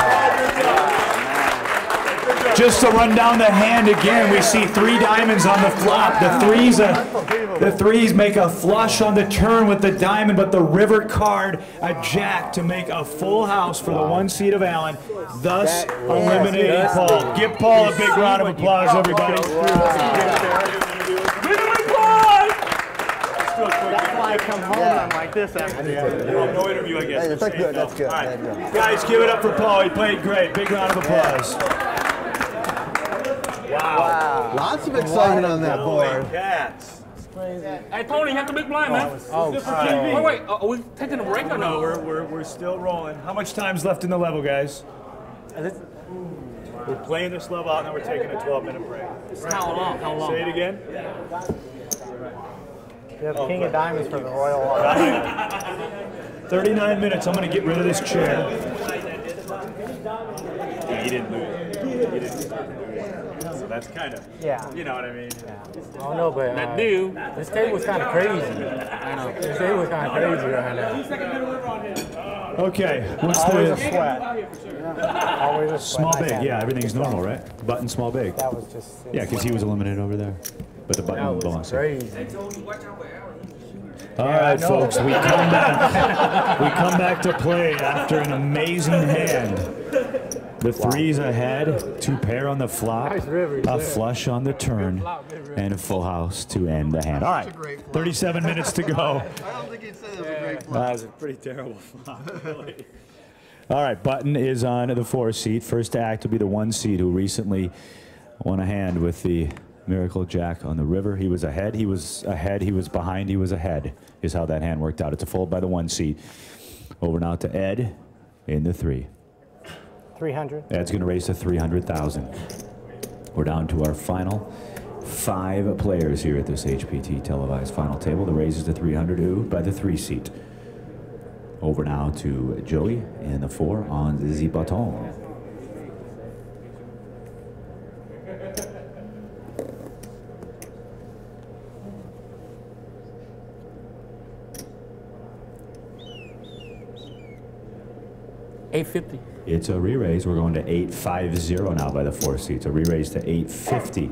Just to run down the hand again, we see 3 diamonds on the flop. The threes make a flush on the turn with the diamond, but the river card, a jack to make a full house for the 1 seat of Allen, thus eliminating Paul. Give Paul a big round of applause, everybody.
That's why I come home and I'm like this after the
No interview, I guess.
That's good, that's good.
All right. Guys, give it up for Paul. He played great. Big round of applause.
Wow. Lots of excitement on that board.
Cats.
Hey, Tony, you have the big blind, man. Wait, are we taking a break or no?
We're still rolling. How much time's left in the level, guys? We're playing this level out, and then we're taking a 12-minute break.
How long? How long?
Say it again.
You have king of diamonds for the royal one.
39 minutes. I'm going to get rid of this chair.
Yeah, he didn't lose. So that's kind of, you know what I mean?
I don't know, but this table was kind of crazy. I know. This table was kind of crazy right now.
Okay. What's
Always a
the
sweat. Always a sweat.
small big? Yeah, everything's normal, right? Button small big.
That was just.
Yeah, because he was eliminated over there. But the button belongs to him.
Crazy.
All right, folks, we come back. We come back to play after an amazing hand. The threes ahead, 2 pair on the flop, a flush on the turn, and a full house to end the hand. All right, 37 minutes to go.
I don't think he'd say that was a great flop.
That was a pretty terrible flop, really.
All right, Button is on the 4 seat. First to act will be the 1 seat who recently won a hand with the Miracle Jack on the river. He was ahead, he was ahead, he was behind, he was ahead, is how that hand worked out. It's a fold by the 1 seat. Over now to Ed in the 3.
300.
Ed's going to raise to 300,000. We're down to our final 5 players here at this HPT televised final table. The raise is to 300 by the 3 seat. Over now to Joey in the 4 on the button.
$850.
It's a re-raise. We're going to 850 now by the 4 seats. A re-raise to 850.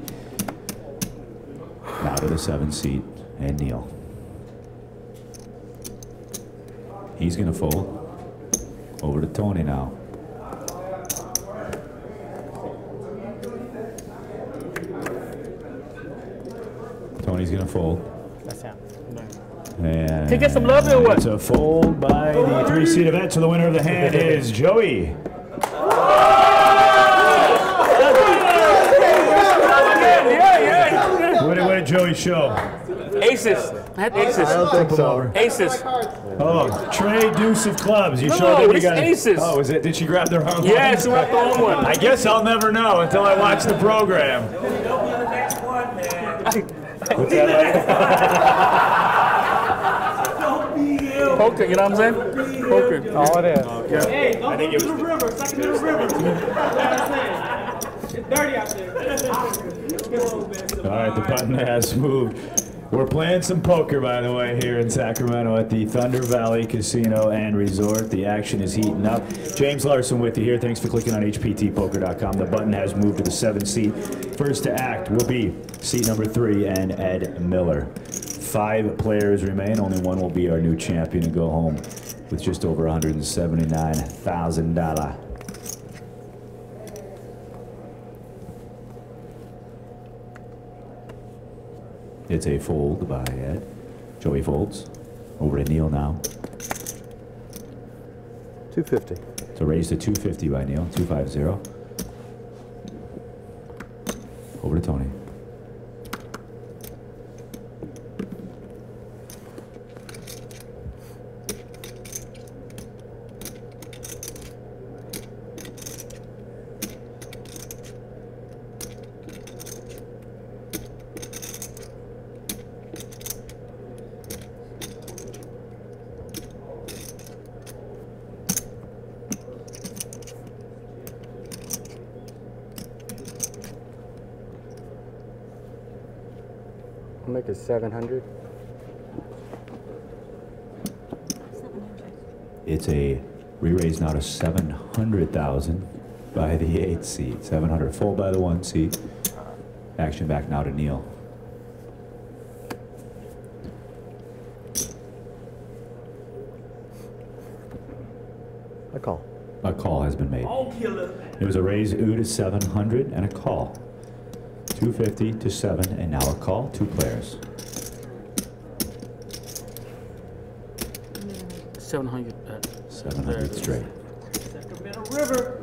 Now to the 7 seat and Neil. He's going to fold. Over to Tony now. Tony's going to fold.
That's him.
And
Can you get some love or what?
it's a fold by the 3 seat event. So the winner of the hand is Joey. What did Joey show?
Aces. I had aces.
I don't think so.
Aces.
Oh, Trey Deuce of clubs. You
No,
showed him. You
it's
got
aces.
Oh, is it? Did she grab the wrong one?
Yeah, she grabbed the wrong one.
I guess I'll never know until I watch the program. What's that like?
poker, you know what I'm saying? Poker.
All it is.
Hey, don't
I think
go
it
to the
was-
river. It's like a little river. That's what I'm saying. It's dirty out there.
All right, the button has moved. We're playing some poker, by the way, here in Sacramento at the Thunder Valley Casino and Resort. The action is heating up. James Larson with you here. Thanks for clicking on hptpoker.com. The button has moved to the 7th seat. First to act will be seat number 3 and Ed Miller. 5 players remain. Only one will be our new champion and go home with just over $179,000. It's a fold by Ed. Joey folds. Over to Neil now.
250.
It's a raise to 250 by Neil. 250. Over to Tony.
I'll make it 700.
It's a re-raise now to 700,000 by the 8th seat. 700 full by the 1 seat. Action back now to Neil.
A call.
A call has been made. It was a raise to 700 and a call. 250 to 7 and now a call. 2 players.
700.
700 straight.
Sacramento River.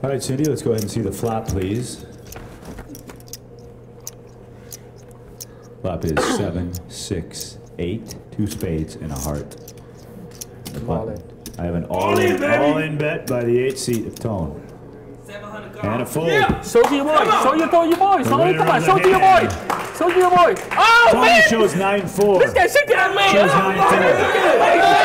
All right, Cindy, let's go ahead and see the flop, please. Flop is 7, 6, 8, 2 spades and a heart.
All in.
I have an all-in bet by the 8th seat of Tone. And a fold.
Show to your boy. Show your boy. Come
winner
on.
on
Show
the
to your boy.
hand.
Show to your boy. Oh,
Tony
man.
shows 9-4.
This guy should get me.
Shows 9-4.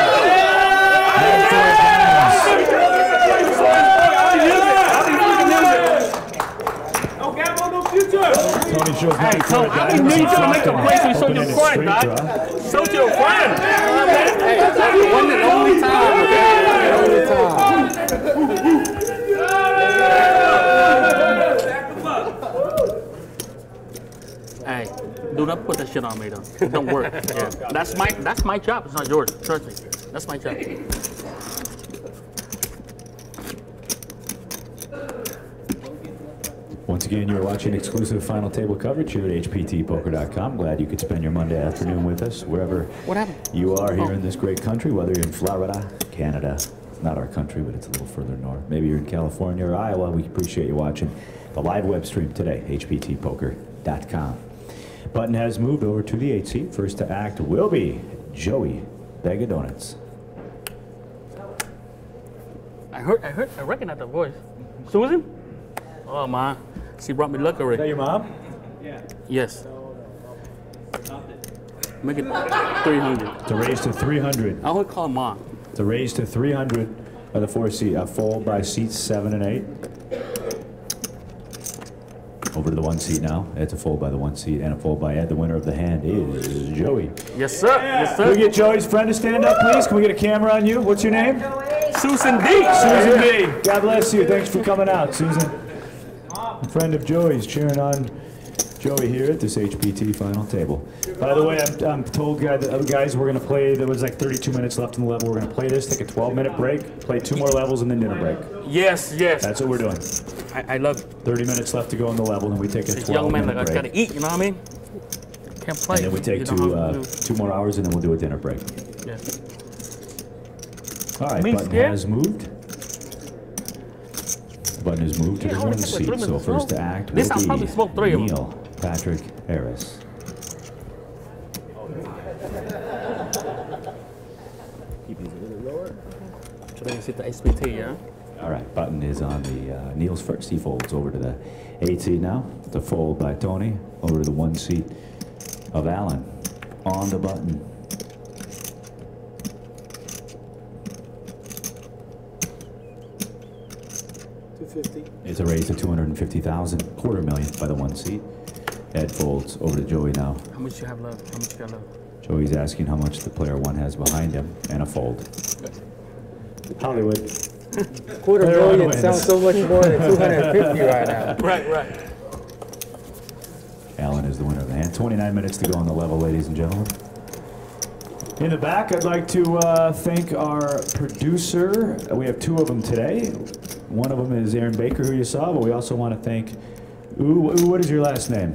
No gamble, no future.
Tony shows 9-4.
Hey, so I didn't need you to make a break and show your friend, dog. Show to your friend.
Hey, that's the one and only time. Okay? Only time.
Hey, do not put that shit on me, though. It don't work. Yeah. That's my job. It's not yours. Trust me. That's my job.
Once again, you're watching exclusive final table coverage here at hptpoker.com. Glad you could spend your Monday afternoon with us, wherever you are here in this great country, whether you're in Florida, Canada. It's not our country, but it's a little further north. Maybe you're in California or Iowa. We appreciate you watching the live web stream today, hptpoker.com. Button has moved over to the 8th seat. First to act will be Joey Bag of Donuts.
I recognize the voice. Susan? Oh, man. She brought me luck already.
Is that your mom?
Yes. Make it 300.
It's a raise to 300.
I would call mom.
It's a raise to 300 by the 4th seat. A fold by seats 7 and 8. Over to the 1 seat now. It's a fold by the 1 seat and a fold by Ed. The winner of the hand is Joey.
Yes, sir. Yes,
Can we
sir.
get Joey's friend to stand up, please? Can we get a camera on you? What's your name?
Susan D.
Susan B. God bless you. Thanks for coming out, Susan. A friend of Joey's cheering on Joey here at this HPT final table. By the way, I'm told guys we're going to play, there was like 32 minutes left in the level. We're going to play this, take a 12-minute break, play 2 more levels, and then dinner break.
Yes.
That's what we're doing.
I love it.
30 minutes left to go in the level, and we take a
This young man
12-minute
like I
break.
gotta eat, you know what I mean? Can't play.
And then we take
You know how to do.
2 more hours, and then we'll do a dinner break.
Yeah.
All right,
Me
button
scared?
has moved. Button has moved to the
I
1
only took like 3
seat. So
minutes
first
to
to act
This
will
I'll
be
probably smoke 3 of them.
Neil Patrick Harris.
So they can see the HPT, yeah?
All right, button is on the Neil's first. He folds over to the 8 seat now. The fold by Tony over to the 1 seat of Alan on the button. It's a raise to 250,000, $250,000 by the 1 seat. Ed folds over to Joey now.
How much you have left? How much you got left?
Joey's asking how much the player 1 has behind him, and a fold. Hollywood.
$250,000 sounds so much more than 250 right now.
Right.
Alan is the winner of the hand. 29 minutes to go on the level, ladies and gentlemen. In the back, I'd like to thank our producer. We have 2 of them today. One of them is Aaron Baker, who you saw, but we also want to thank, what is your last name?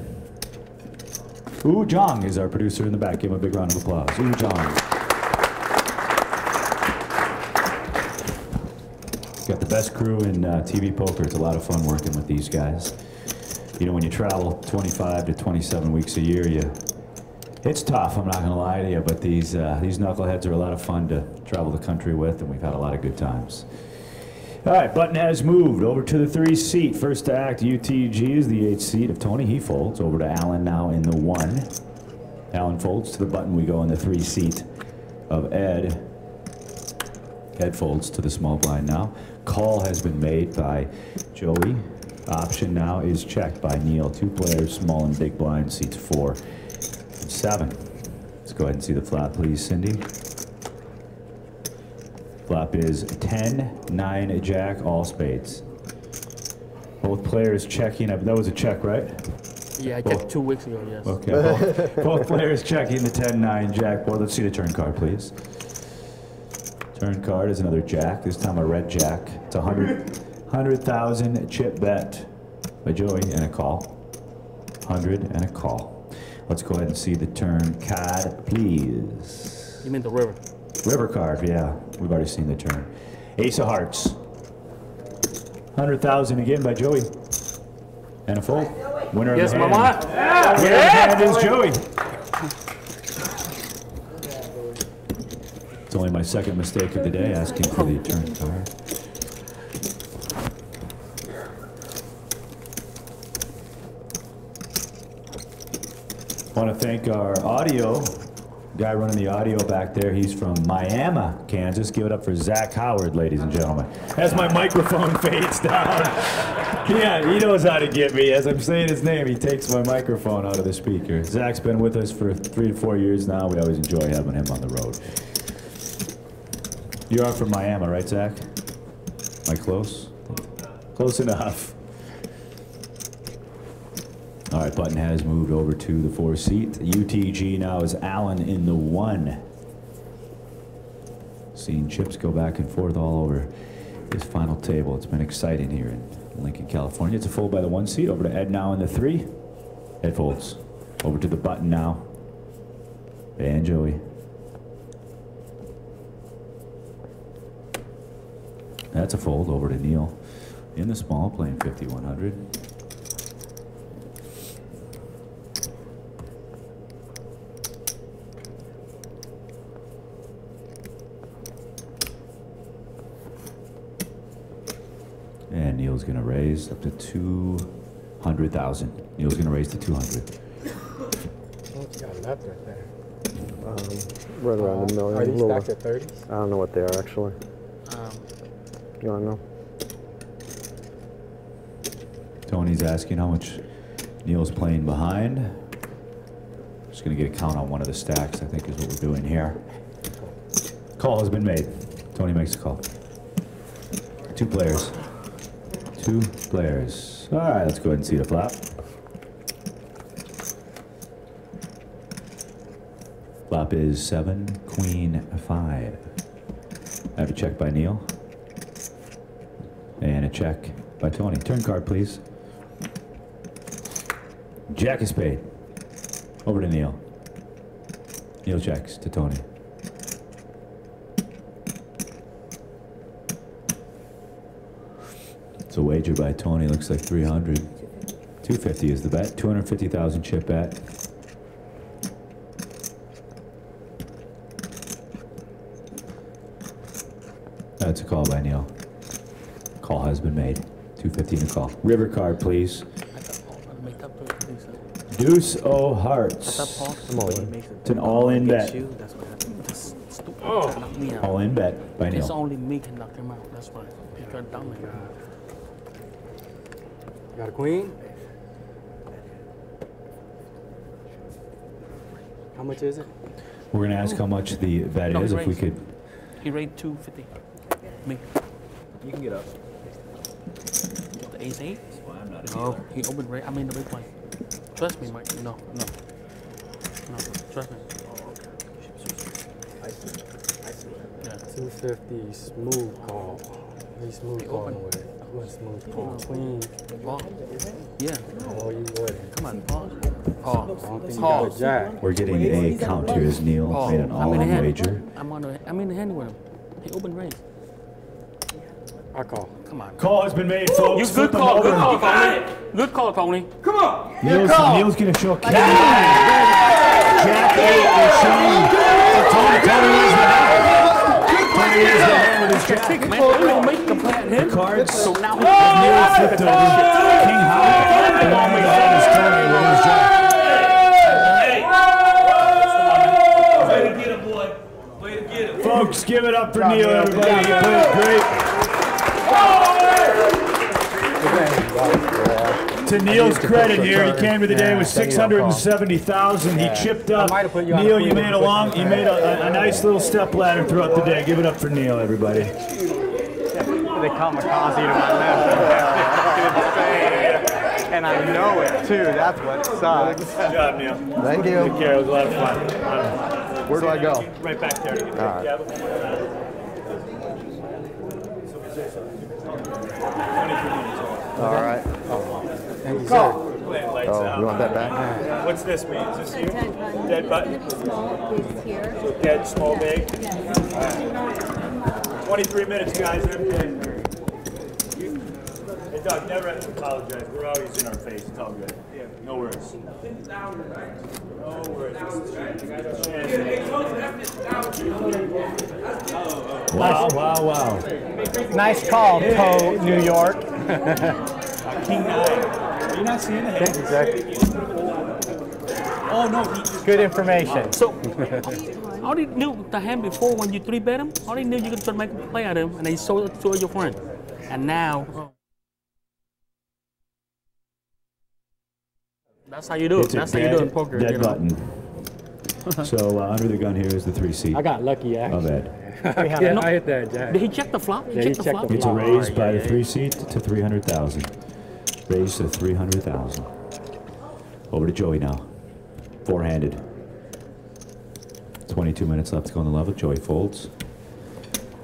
Jong is our producer in the back. Give him a big round of applause. Jong. Got the best crew in TV poker. It's a lot of fun working with these guys. You know, when you travel 25 to 27 weeks a year, it's tough, I'm not going to lie to you, but these knuckleheads are a lot of fun to travel the country with, and we've had a lot of good times. All right, button has moved over to the 3 seat. First to act, UTG is the 8 seat of Tony. He folds over to Alan now in the 1. Alan folds to the button. We go in the 3 seat of Ed. Ed folds to the small blind now. Call has been made by Joey. Option now is checked by Neil. 2 players, small and big blind, seats 4 and 7. Let's go ahead and see the flop, please, Cindy. Flop is 10, 9, Jack, all spades. Both players checking. That was a check, right?
Yeah, I checked 2 weeks ago, yes.
Okay. Both players checking the 10, 9, Jack board. Let's see the turn card, please. Turn card is another Jack, this time a red Jack. It's a 100,000 chip bet by Joey and a call. 100 and a call. Let's go ahead and see the turn card, please.
You mean the river?
River card, yeah. We've already seen the turn. Ace of hearts. 100,000 again by Joey. And a fold. Winner of the hand.
Mama.
Yeah. Winner of the hand is Joey. It's only my second mistake of the day, asking for the turn card. I want to thank our audio guy running the audio back there. He's from Miami, Kansas. Give it up for Zach Howard, ladies and gentlemen. As my microphone fades down. Yeah, he knows how to get me. As I'm saying his name, he takes my microphone out of the speaker. Zach's been with us for 3 to 4 years now. We always enjoy having him on the road. You are from Miami, right, Zach? Am I close? Close enough. All right, button has moved over to the 4 seat. UTG now is Alan in the 1. Seeing chips go back and forth all over this final table. It's been exciting here in Lincoln, California. It's a fold by the 1 seat. Over to Ed now in the 3. Ed folds. Over to the button now. And Joey. That's a fold over to Neil in the small, playing 5,100. And Neil's going to raise up to 200,000. Neil's going to raise to 200.
What you got left right there?
Right around $1 million.
Are these stacks at 30s?
I don't know what they are, actually. You want to know?
Tony's asking how much Neil's playing behind. Just going to get a count on one of the stacks, I think is what we're doing here. Call has been made. Tony makes a call. 2 players. 2 players. All right, let's go ahead and see the flop. Flop is 7, Queen 5. I have a check by Neil. And a check by Tony. Turn card, please. Jack of spade. Over to Neil. Neil checks to Tony. It's a wager by Tony. Looks like 300. 250 is the bet. 250,000 chip bet. That's a call by Neil. Call has been made. 250 in the call. River card, please. Deuce O Hearts. It's an all-in bet. All-in bet by Neil.
It's only me can knock him out. That's why. Because dumb guy.
Got a queen? How much is it?
We're going to ask how much the bet is, if we could.
He rated 250. Me.
You can get up.
The ace 8?
I'm not a
Oh, he opened right. I mean the big one. Trust me, Mike. No. Trust me.
I see.
Yeah.
250 smooth call. He's smooth calling away. What smooth call? Queen.
Paul. Yeah.
Oh, you would.
Come on, Paul.
I don't think you got a jack.
We're getting a count here as Neil made an all-in wager.
I'm in the hand with him. He opened range.
I call.
Come on.
Call has been made, folks.
You good call, Tony. Good call, Tony.
Come on.
Neil's going to show King. Jack 8 is showing. Tony is the hand. Tony is the hand with his jack.
Man, we don't make the play at him.
Cards.
So now
Neil flipped over. King high. Along with that is Tony with his jack.
Way to get him, boy. Way to get him.
Folks, give it up for Neil, everybody. He played great. To Neil's credit here, he came to the day with 670,000. He chipped up. Neil, you made a nice little step ladder throughout the day. Give it up for Neil, everybody.
They kamikaze to my left. And I know it too. That's what sucks.
Good job, Neil.
Thank you.
Take care. It was a lot of fun.
Where do I go?
Right back there.
All right. All right.
Thank you, sir.
Oh, you want that back?
What's this mean? Is this you? Dead button?
Small is here.
Dead, small, big?
Yes.
23 minutes, guys. Hey, Doug, never have to apologize. We're always in our face. It's all good. Yeah, no worries. No worries.
Wow.
Nice call, Poe, New York.
King 9. Are you not seeing the hand?
Exactly.
Oh, no.
Good information.
So, how did you know the hand before when you 3-bet him? How did you know you could make a play at him and then you saw your friend? And now, that's how you do it. That's how you do it in poker.
Dead button. So under the gun here is the 3 seat.
I got lucky, actually.
Of Ed.
I hit that jack.
Did he check the flop?
Yeah, he checked the flop.
It's a raise by the 3 seat to 300,000. Raise to 300,000. Over to Joey now. Four-handed. 22 minutes left to go on the level. Joey folds.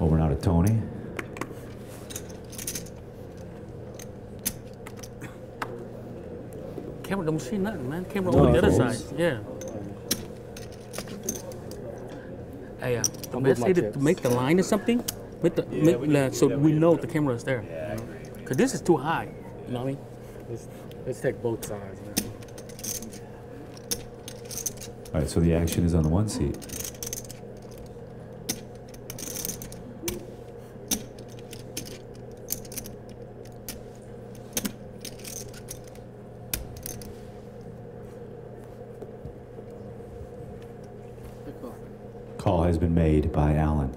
Over now to Tony.
Camera don't see nothing, man. Camera on the other side. Yeah. Hey, the best way to make the line or something, so we know the camera is there. Because this is too high. You know what I mean?
Let's take both sides, man.
All right, so the action is on the 1 seat. Call has been made by Alan.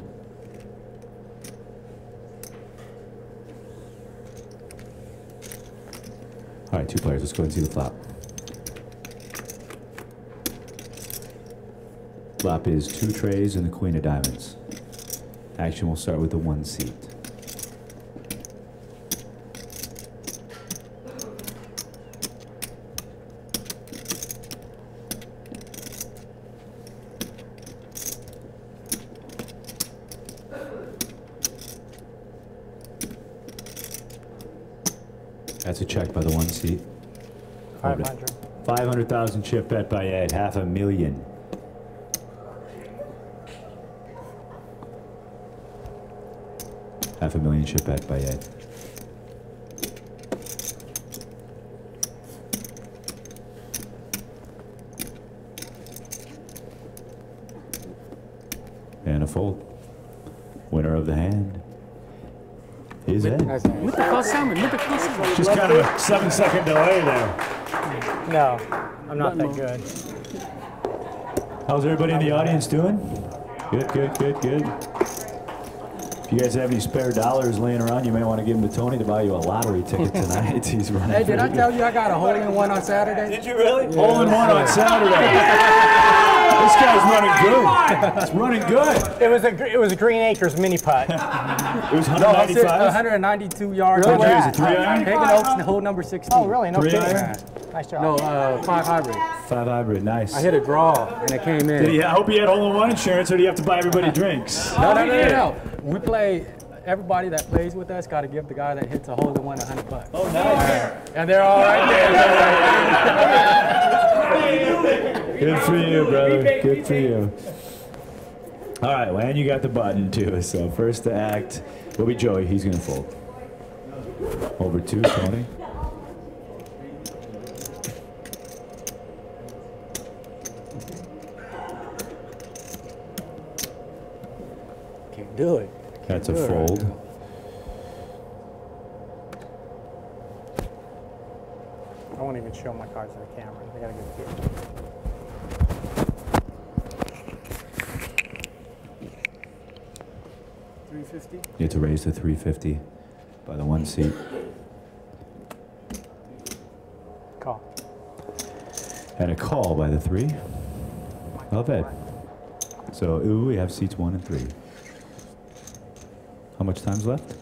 All right, 2 players. Let's go ahead and see the flop. Flop is 2 trays and the queen of diamonds. Action will start with the 1 seat. That's a check by the 1 seat.
500.
500,000 chip bet by Ed. $500,000. $500,000 chip bet by Ed. And a fold. Winner of the hand is is Ed.
With the call salmon, with the call salmon.
Just kind of a 7-second delay there.
No, I'm not that good.
How's everybody in the audience doing? Good, good, good, good. If you guys have any spare dollars laying around, you may want to give them to Tony to buy you a lottery ticket tonight. He's running.
Hey, did I tell you I got a hole-in-one on Saturday?
Did you really? Yeah. Hole-in-one on Saturday. This guy's running good. It's running good.
It was a Green Acres mini putt.
It was 195?
192 yards.
Really? It was a 3-iron?
Hagen Oaks, hole number 16.
Oh, really? No kidding.
Nice job. No, 5 hybrid.
5 hybrid, nice.
I hit a draw and it came in.
I hope you had hole-in-one insurance, or do you have to buy everybody drinks?
No. We play. Everybody that plays with us got to give the guy that hits a hole-in-one $100.
Oh, nice.
And they're all right there.
Good for you, brother. Good for you. All right, well, and you got the button, too. So first to act will be Joey. He's going to fold. Over 2, Tony.
Can't do it.
That's a fold.
I won't even show my cards to the camera. I gotta get it. $350.
You have to raise to 350 by the 1 seat.
Call.
And a call by the 3 of Ed. So, we have seats 1 and 3. How much time's left?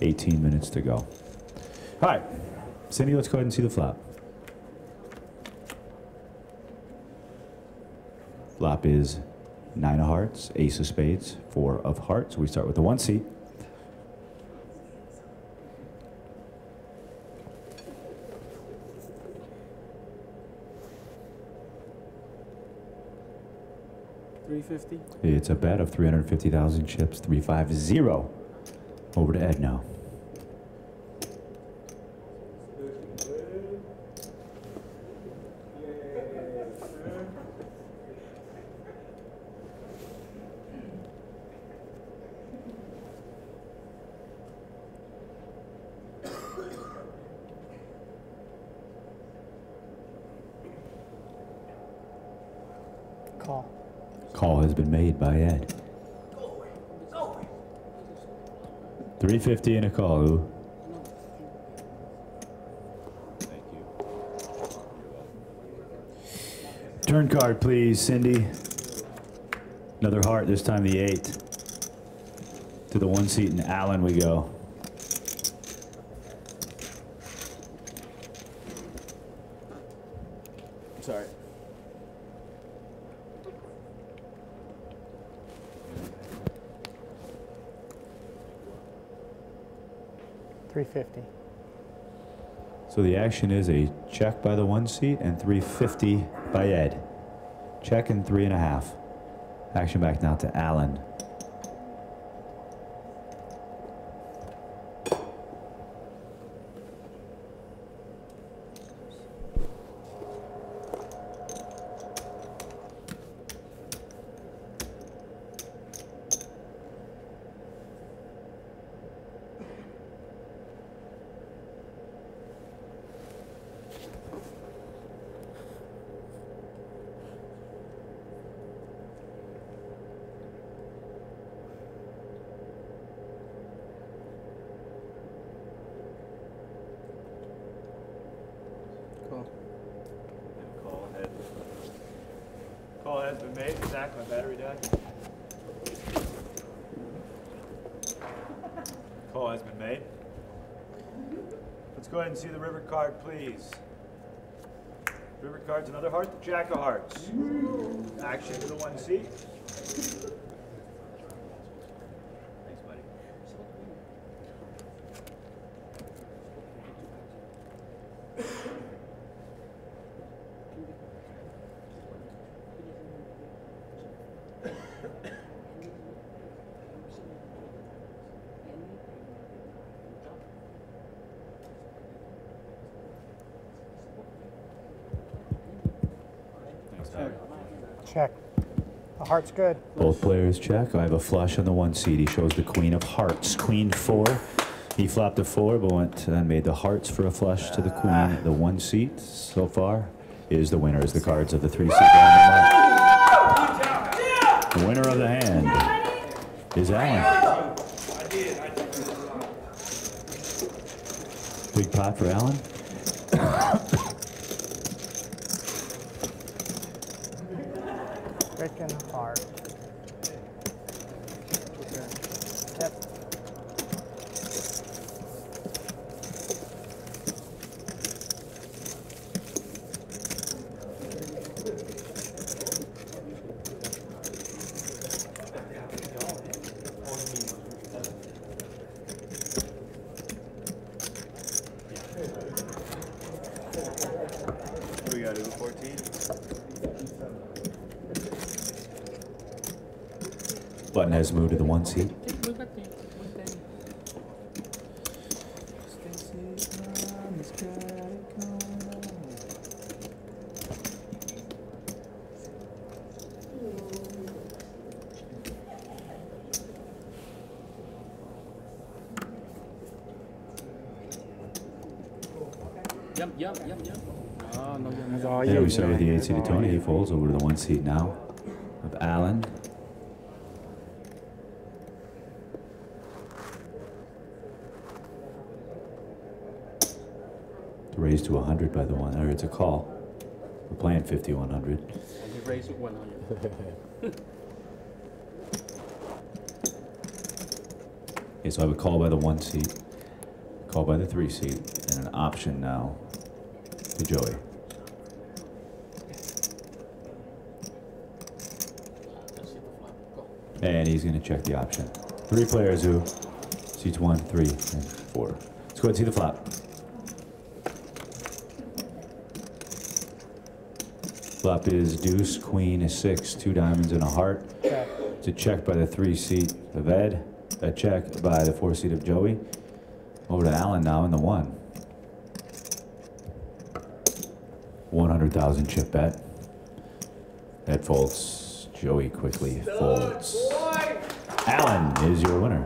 18 minutes to go. All right, Cindy, let's go ahead and see the flop. Flop is 9 of hearts, ace of spades, 4 of hearts. We start with the 1 seat.
$350.
It's a bet of 350,000 chips, 350. Over to Ed now.
Call.
Call has been made by Ed. 350 and a call. Ooh.
Thank you.
Turn card, please, Cindy. Another heart, this time the 8. To the 1 seat in Allen we go.
Sorry.
$350.
So the action is a check by the 1 seat and 350 by Ed. Check and 3.5. Action back now to Allen.
Call has been made. Zach, my battery died. Call has been made. Let's go ahead and see the river card, please. River card's another heart, the Jack of Hearts. Action to the 1 seat. Thanks, buddy.
Check. The heart's good.
Both players check. I have a flush on the 1 seat. He shows the queen of hearts. Queen 4. He flopped a 4, but went and made the hearts for a flush to the queen. The 1 seat so far is the winner. As the cards of the 3 seat down the winner of the hand is Alan. Big pot for Alan.
Freaking hard. Yep.
We got to 14.
Button has moved to the 1 seat.
Yep. Oh, no,
That's all
Yeah,
you,
we start with the
man.
8 seat of Tony. He folds over to the 1 seat now of Alan. To raise to 100 by the 1, or it's a call. We're playing 50-100.
And he raised it 100.
Okay, so I have a call by the 1 seat, call by the 3 seat, and an option now to Joey. And he's going to check the option. 3 players who seats 1, 3, and 4. Let's go ahead and see the flop. Flop is deuce, queen is 6, 2 diamonds and a heart.
Check.
It's a check by the 3 seat of Ed. A check by the 4 seat of Joey. Over to Alan now in the 1. 100,000 chip bet. Ed folds. Joey quickly folds. Alan is your winner.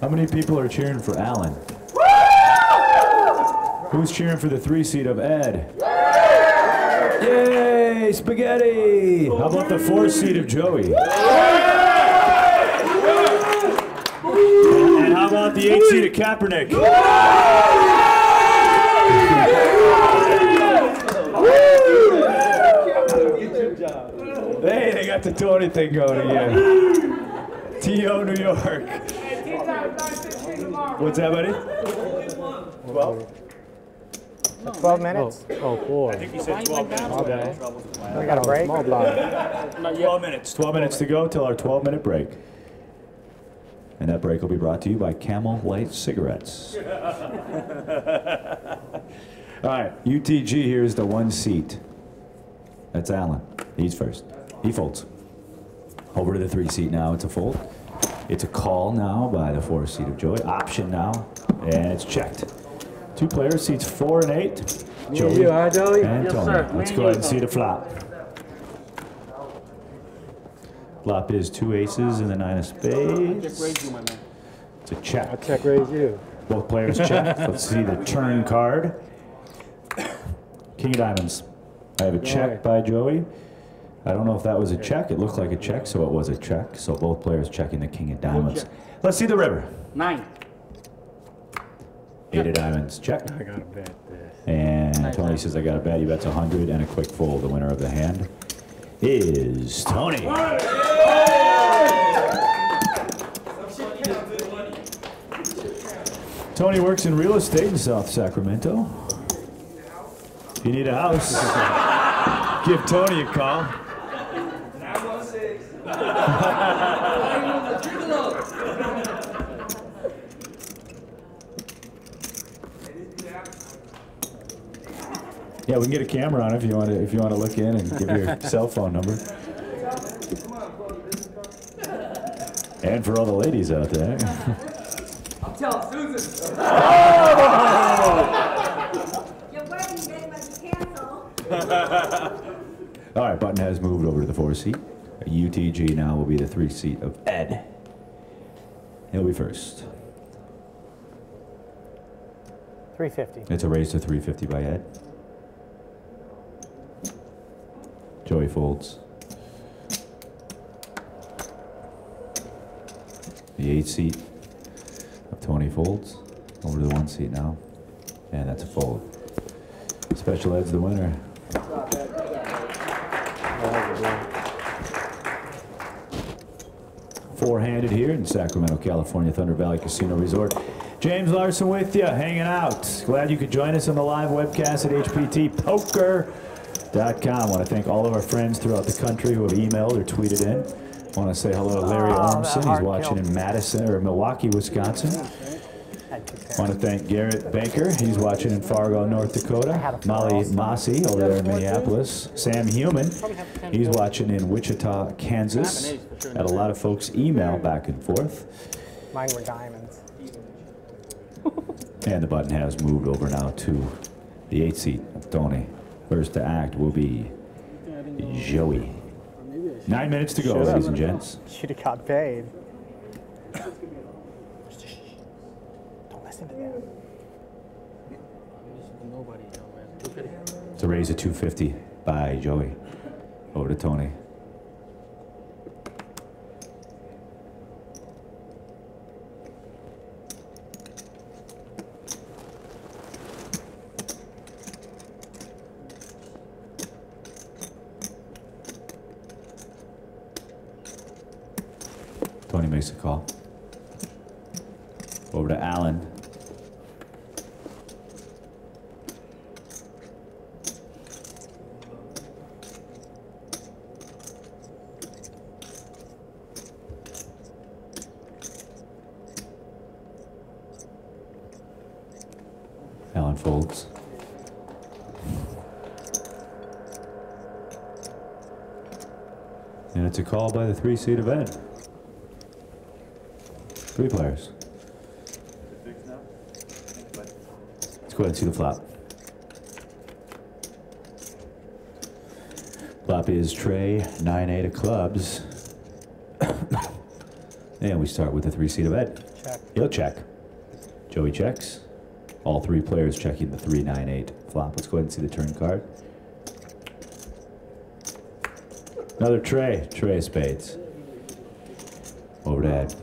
How many people are cheering for Alan? Who's cheering for the 3 seat of Ed? Yay, spaghetti! How about the 4 seat of Joey? And how about the 8 seat of Kaepernick? Hey, they got the Tony thing going again. T.O. New York. What's that, buddy? 12?
12 minutes?
Oh, 4.
I think he said 12 minutes.
Okay.
We got a break?
Small blind.
12 minutes.
12 minutes to go till our 12-minute break. And that break will be brought to you by Camel Light Cigarettes. All right, UTG here is the 1 seat. That's Alan. He's first. He folds. Over to the 3 seat now. It's a fold. It's a call now by the 4 seat of Joey. Option now, and it's checked. 2 players, seats 4 and 8. Joey
Joey?
and
Yes,
Tony.
sir.
Let's go ahead and see the flop. Flop is 2 aces and the 9 of
Just
spades.
raise you, my man.
It's a check.
I'll check raise you.
Both players check. Let's see the turn card. King of diamonds. I have a check by Joey. I don't know if that was a check. It looked like a check, so it was a check. So both players checking the king of diamonds. Let's see the river.
9.
8 of diamonds. Check.
I gotta bet this.
And Tony says I got a bet. He bets 100 and a quick fold. The winner of the hand is Tony. Tony works in real estate in South Sacramento. If you need a house, give Tony a call. Yeah, we can get a camera on it if you want to look in and give your cell phone number. And for all the ladies out there.
I'm telling Susan. Your wedding day must be canceled.
All right, Button has moved over to the 4 seat. UTG now will be the 3 seat of Ed. He'll be first.
350.
It's a race to 350 by Ed. Joey folds. The 8 seat of Tony folds. Over to the 1 seat now. And that's a fold. Special Ed's the winner. Four-handed here in Sacramento, California, Thunder Valley Casino Resort. James Larson with you, hanging out. Glad you could join us on the live webcast at hptpoker.com. I want to thank all of our friends throughout the country who have emailed or tweeted in. I want to say hello to Larry Ormson. He's watching in Madison or Milwaukee, Wisconsin. I want to thank Garrett Banker. He's watching in Fargo, North Dakota. Molly Mossy over there in Minneapolis. Sam Human. He's watching in Wichita, Kansas. Had a lot of folks email back and forth.
Mine were diamonds.
And the button has moved over now to the 8 seat of Tony. First to act will be Joey. 9 minutes to go, ladies and gents.
Should have got paid. Don't listen to them.
It's a raise of 250 by Joey. Over to Tony. Tony makes a call. Over to Allen. Allen folds. And it's a call by the 3 seat of Ed. 3 players. Let's go ahead and see the flop. Flop is Trey, 9-8 of clubs. And we start with the 3 seat of Ed.
Check.
He'll check. Joey checks. All 3 players checking the 3-9-8 flop. Let's go ahead and see the turn card. Another Trey. Trey of spades. Over to Ed.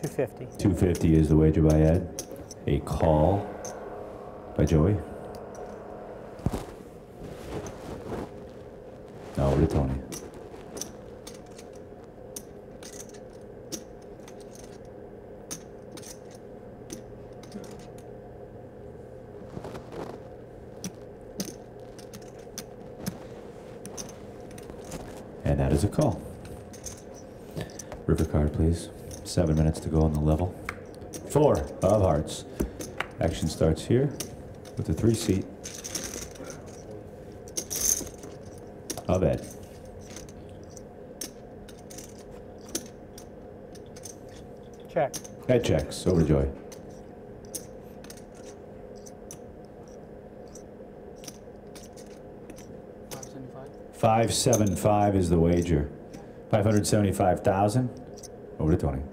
250.
250 is the wager by Ed. A call by Joey. Now over to Tony. And that is a call. River card, please. 7 minutes to go on the level. 4 of hearts. Action starts here with the 3 seat of Ed.
Check.
Ed checks. Over to Joey. $575 is the wager. 575,000. Over to Tony.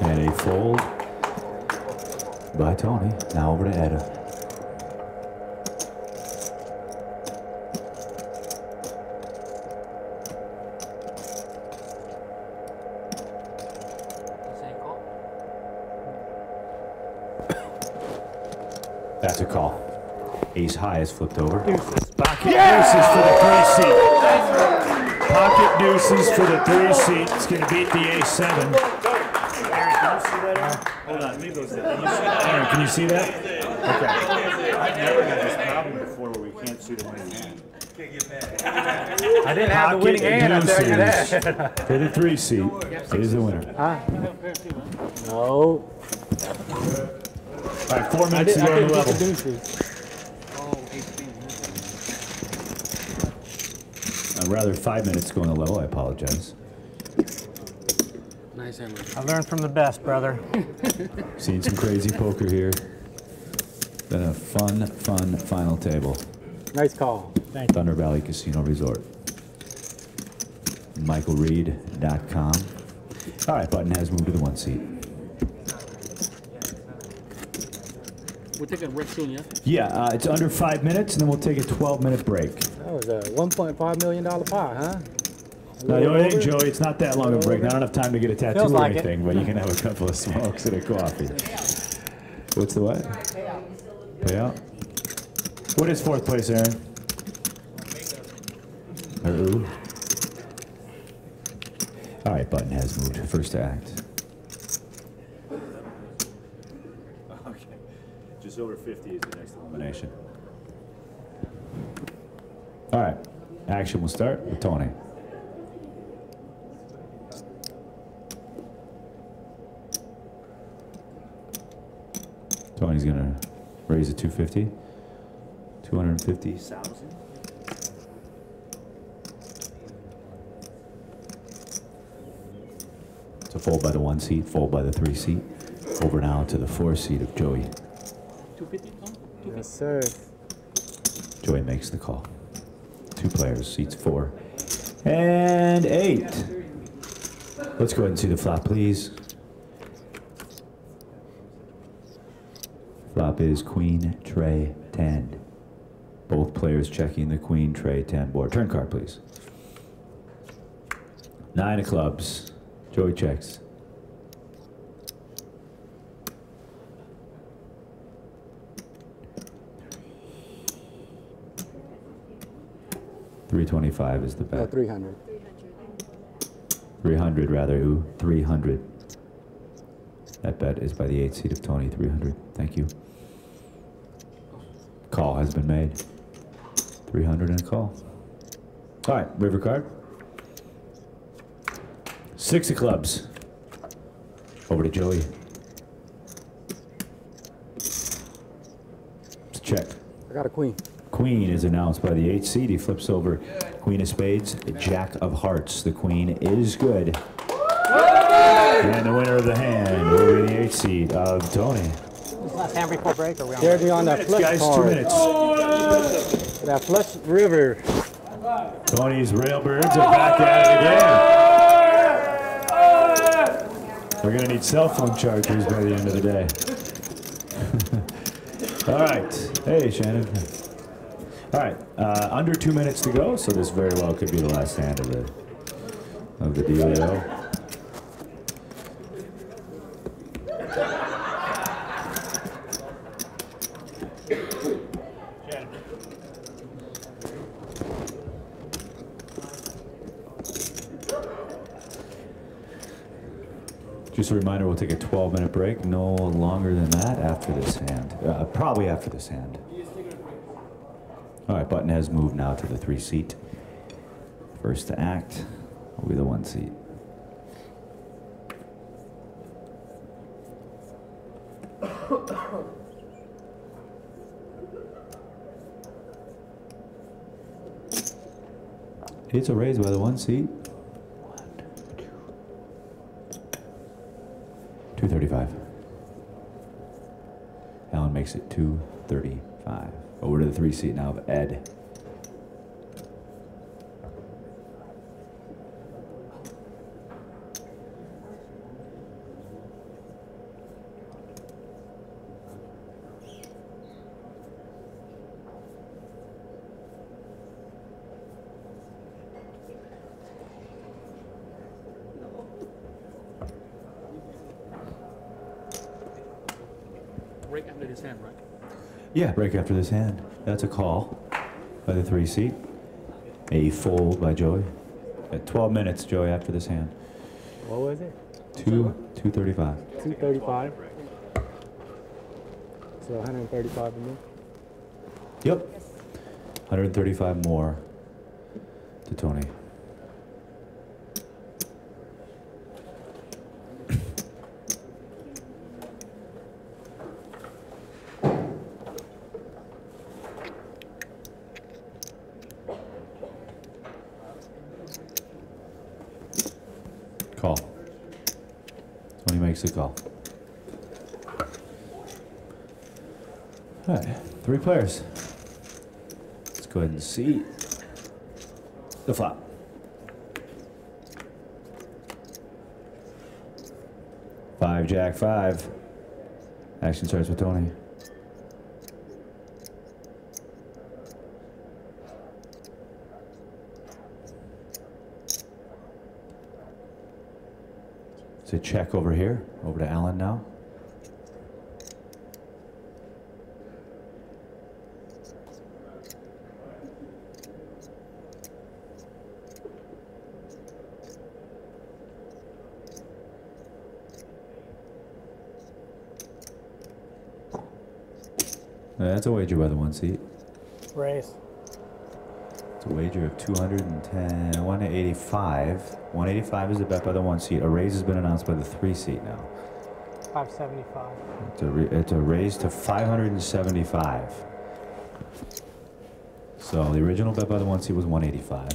And a fold by Tony. Now over to Ed. That's a call. Ace high is flipped over.
Deuces.
Back deuces for the 3 seat. Pocket deuces for the 3 seat. It's going to beat the A7.
Aaron, can you see that, Aaron? Hold on, leave those there. Can you see that?
Aaron, can you see that?
Okay. I've never had this problem before where we can't see the winning hand.
I didn't have the winning hand, I tell you that.
For the 3 seat is the winner.
No.
All right, 4 minutes to go on the level. Rather 5 minutes to go on the level. I apologize.
Nice hammer.
I learned from the best, brother.
Seen some crazy poker here. Been a fun final table.
Nice call. Thank you.
Thunder Valley Casino Resort. MichaelReed.com. All right, button has moved to the 1 seat.
We'll take a break soon, yeah?
Yeah, it's under 5 minutes, and then we'll take a 12-minute break.
That was a $1.5 million pot, huh?
Now, the only thing, Joey, it's not that long of a break. Not enough time to get a tattoo
Feels
or
like
anything, but you can have a couple of smokes and a coffee. What's the what? Payout. What is 4th place, Aaron? Ooh. All right, button has moved. First act.
Okay. Just over 50 is the next elimination.
All right, action will start with Tony. Tony's gonna raise it 250. 250,000. So fold by the 1 seat, fold by the 3 seat. Over now to the 4 seat of Joey.
250, Tom?
Yes, sir.
Joey makes the call. 2 players, seats 4 and 8. Let's go ahead and see the flop, please. Flop is queen, tray, 10. Both players checking the queen, tray, 10 board. Turn card, please. 9 of clubs. Joey checks. $325 is the bet.
300.
300 rather. Ooh, 300. That bet is by the 8 seat of Tony. 300. Thank you. Call has been made. 300 and a call. All right, river card. 6 of clubs. Over to Joey. It's checked.
I got a queen.
Queen is announced by the 8 seed. He flips over queen of spades, jack of hearts. The queen is good. And the winner of the hand will be the 8 seed of Tony.
Last hand before break, or we on? There'd be on that flush
guys,
card.
2 minutes.
That flush river.
Tony's Railbirds are back at it again. We're going to need cell phone chargers by the end of the day. All right. Hey, Shannon. All right. Under 2 minutes to go, so this very well could be the last hand of the dealio. Just a reminder, we'll take a 12-minute break, no longer than that after this hand. Probably after this hand. All right, button has moved now to the 3 seat. First to act will be the 1 seat. It's a raise by the 1 seat. 235. Alan makes it 235. Over to the 3 seat now of Ed.
Break after this hand, right?
Yeah, break after this hand. That's a call by the 3 seat. A fold by Joey. At 12 minutes, Joey, after this hand.
What was it?
235.
235. So 135 a minute.
Yep. 135 more to Tony. Call. Tony makes a call. All right, 3 players. Let's go ahead and see the flop. Five, Jack, 5. Action starts with Tony. It's a check over here, over to Alan now. That's a wager by the 1 seat.
Raise.
It's a wager of 210, 185. 185 is the bet by the 1 seat. A raise has been announced by the 3 seat now.
575.
It's a raise to 575. So the original bet by the 1 seat was 185.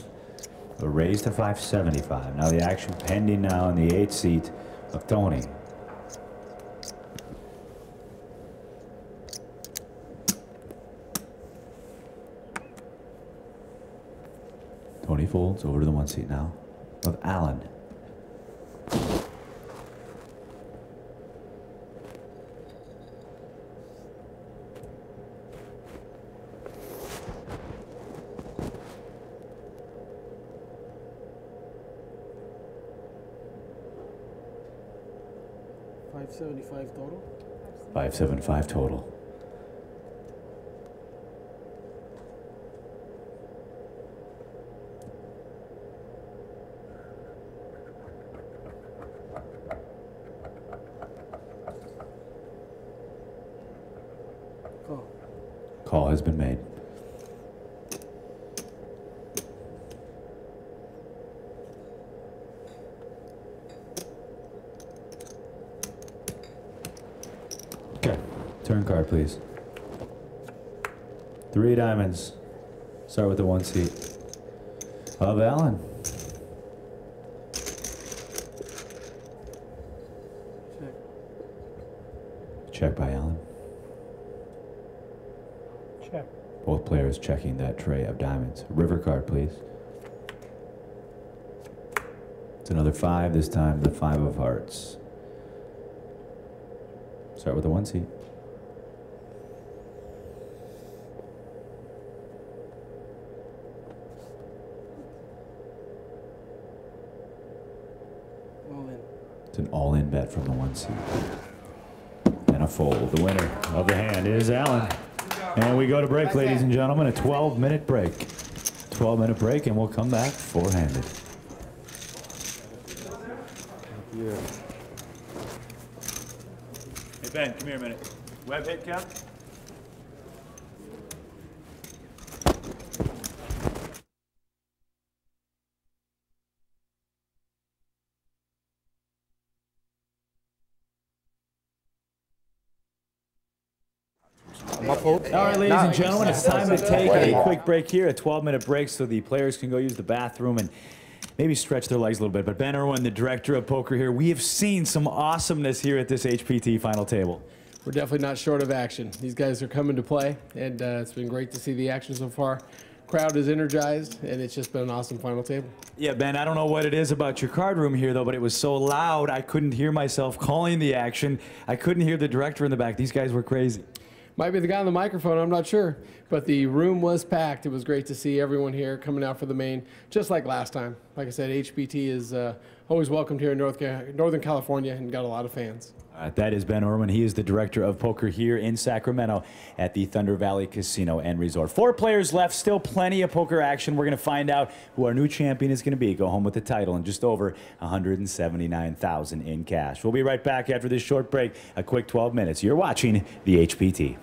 A raise to 575. Now the action pending now in the 8th seat of Tony. Tony folds over to the 1 seat now of Alan.
$575 total?
575 total. Call has been made. Okay, turn card, please. 3 diamonds. Start with the 1 seat of Alan. Check by Alan.
Check.
Both players checking that tray of diamonds. River card, please. It's another 5, this time the 5 of hearts. Start with the 1 seat.
All in.
It's an all-in bet from the 1 seat. And a fold. The winner of the hand is Alan. And we go to break, ladies and gentlemen, a 12-minute break. 12-minute break, and we'll come back four-handed.
Yeah. Hey, Ben, come here a minute. Web hit count? All right, ladies and gentlemen, it's time to take a quick break here, a 12-minute break, so the players can go use the bathroom and maybe stretch their legs a little bit. But Ben Irwin, the director of poker here, we have seen some awesomeness here at this HPT final table.
We're definitely not short of action. These guys are coming to play, and it's been great to see the action so far. Crowd is energized, and it's just been an awesome final table.
Yeah, Ben, I don't know what it is about your card room here, though, but it was so loud I couldn't hear myself calling the action. I couldn't hear the director in the back. These guys were crazy.
Might be the guy on the microphone, I'm not sure. But the room was packed. It was great to see everyone here coming out for the main, just like last time. Like I said, HPT is a always welcomed here in Northern California and got a lot of fans.
That is Ben Irwin. He is the director of poker here in Sacramento at the Thunder Valley Casino and Resort. 4 players left, still plenty of poker action. We're going to find out who our new champion is going to be. Go home with the title and just over $179,000 in cash. We'll be right back after this short break. A quick 12 minutes. You're watching the HPT.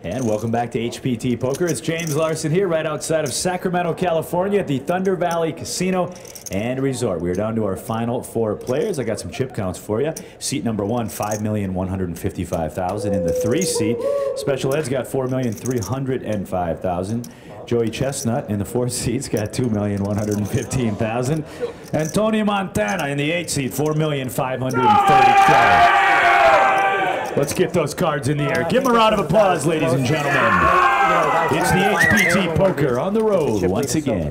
And welcome back to HPT Poker. It's James Larson here, right outside of Sacramento, California at the Thunder Valley Casino and Resort. We're down to our final 4 players. I got some chip counts for you. Seat number 1, 5,155,000. In the 3 seat, Special Ed's got 4,305,000. Joey Chestnut in the 4 seats got 2,115,000. And Tony Montana in the 8 seat, 4,530,000. Let's get those cards in the air. Give them a round of applause, ladies and gentlemen. It's the HPT Poker on the road once again.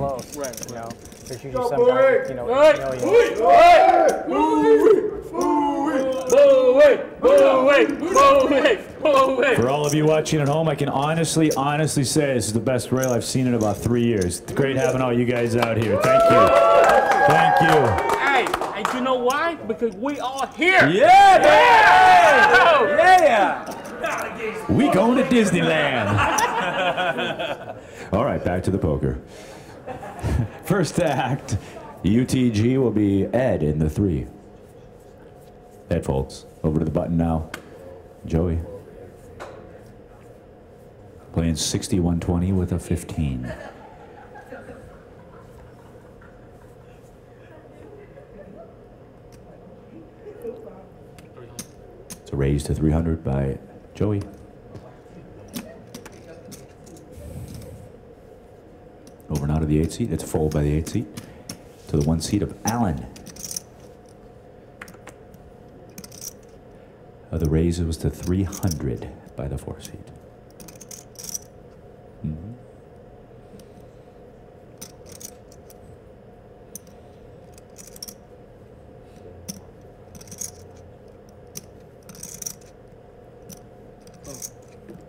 For all of you watching at home, I can honestly say this is the best rail I've seen in about 3 years. It's great having all you guys out here. Thank you. Thank you.
Hey, and you know why? Because we all here.
Yeah, yeah. We going to Disneyland. All right, back to the poker. First act, UTG will be Ed in the 3. Ed folds. Over to the button now. Joey. Playing 61-20 with a 15. It's a raise to 300 by Joey. Over now to the 8 seat. It's a fold by the 8 seat. To the 1 seat of Allen. The raise was to 300 by the 4 seat.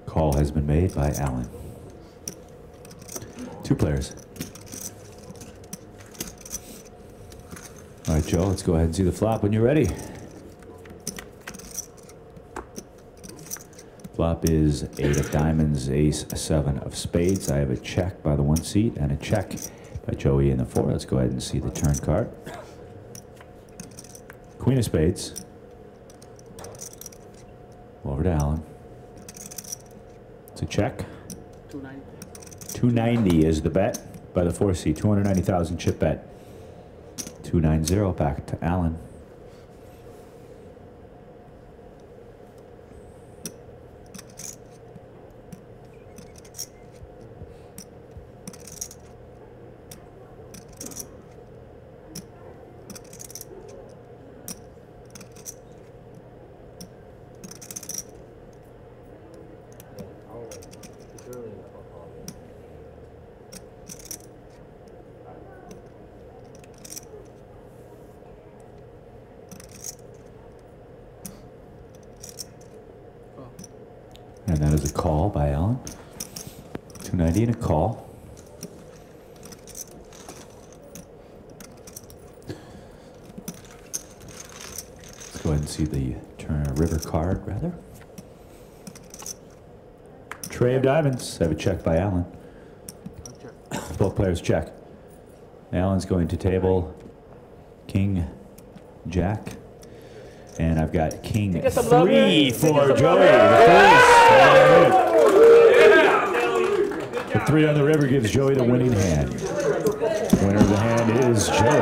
Call has been made by Allen. 2 players. All right, Joe, let's go ahead and see the flop when you're ready. Flop is 8 of diamonds, ace, 7 of spades. I have a check by the 1 seat and a check by Joey in the 4. Let's go ahead and see the turn card. Queen of spades. Over to Allen. It's a check. 290 is the bet by the 4 seat. 290,000 chip bet. 290 back to Allen. And that is a call by Allen. 290 and a call. Let's go ahead and see the river card, rather. Tray of diamonds. I have a check by Allen. Both players check. Allen's going to table King, Jack. And I've got King 3 for Joey. The 3 on the river gives Joey the winning hand. Winner of the hand is Joey.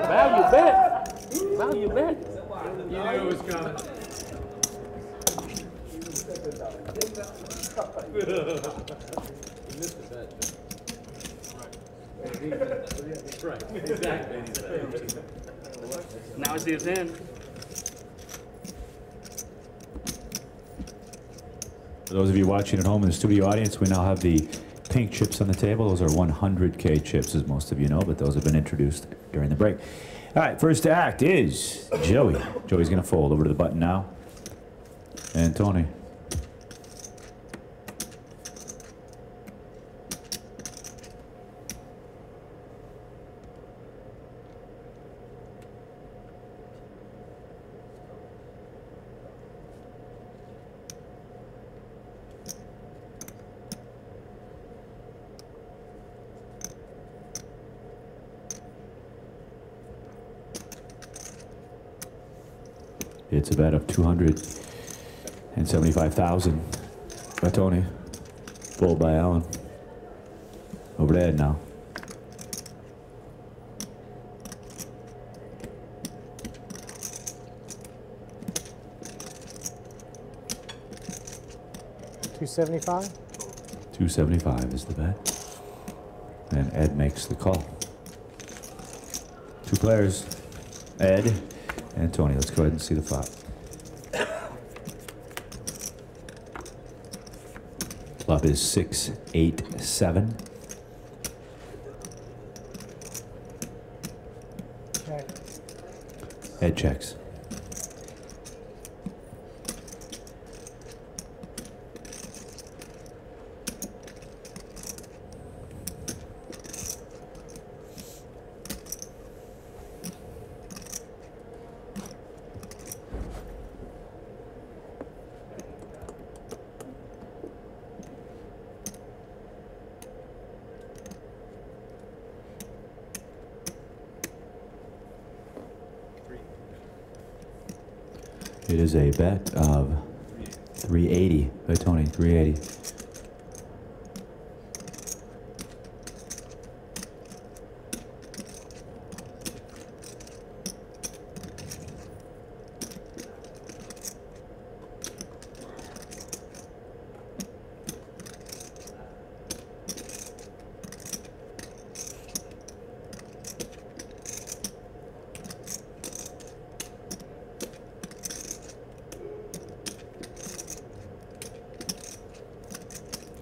Value bet. Value bet.
You knew it was coming.
Right, exactly. Now it's the 10.
For those of you watching at home in the studio audience, we now have the pink chips on the table. Those are 100K chips, as most of you know, but those have been introduced during the break. All right, first act is Joey. Joey's going to fold. Over to the button now. And Tony.
It's a bet of 275,000 by Tony. Fold by Alan. Over to Ed now.
$275.
275 is the bet. And Ed makes the call. Two players, Ed and Tony. Let's go ahead and see the flop. Flop is 6-8-7.
Okay.
Ed checks. It is a bet of 380 by Tony, 380.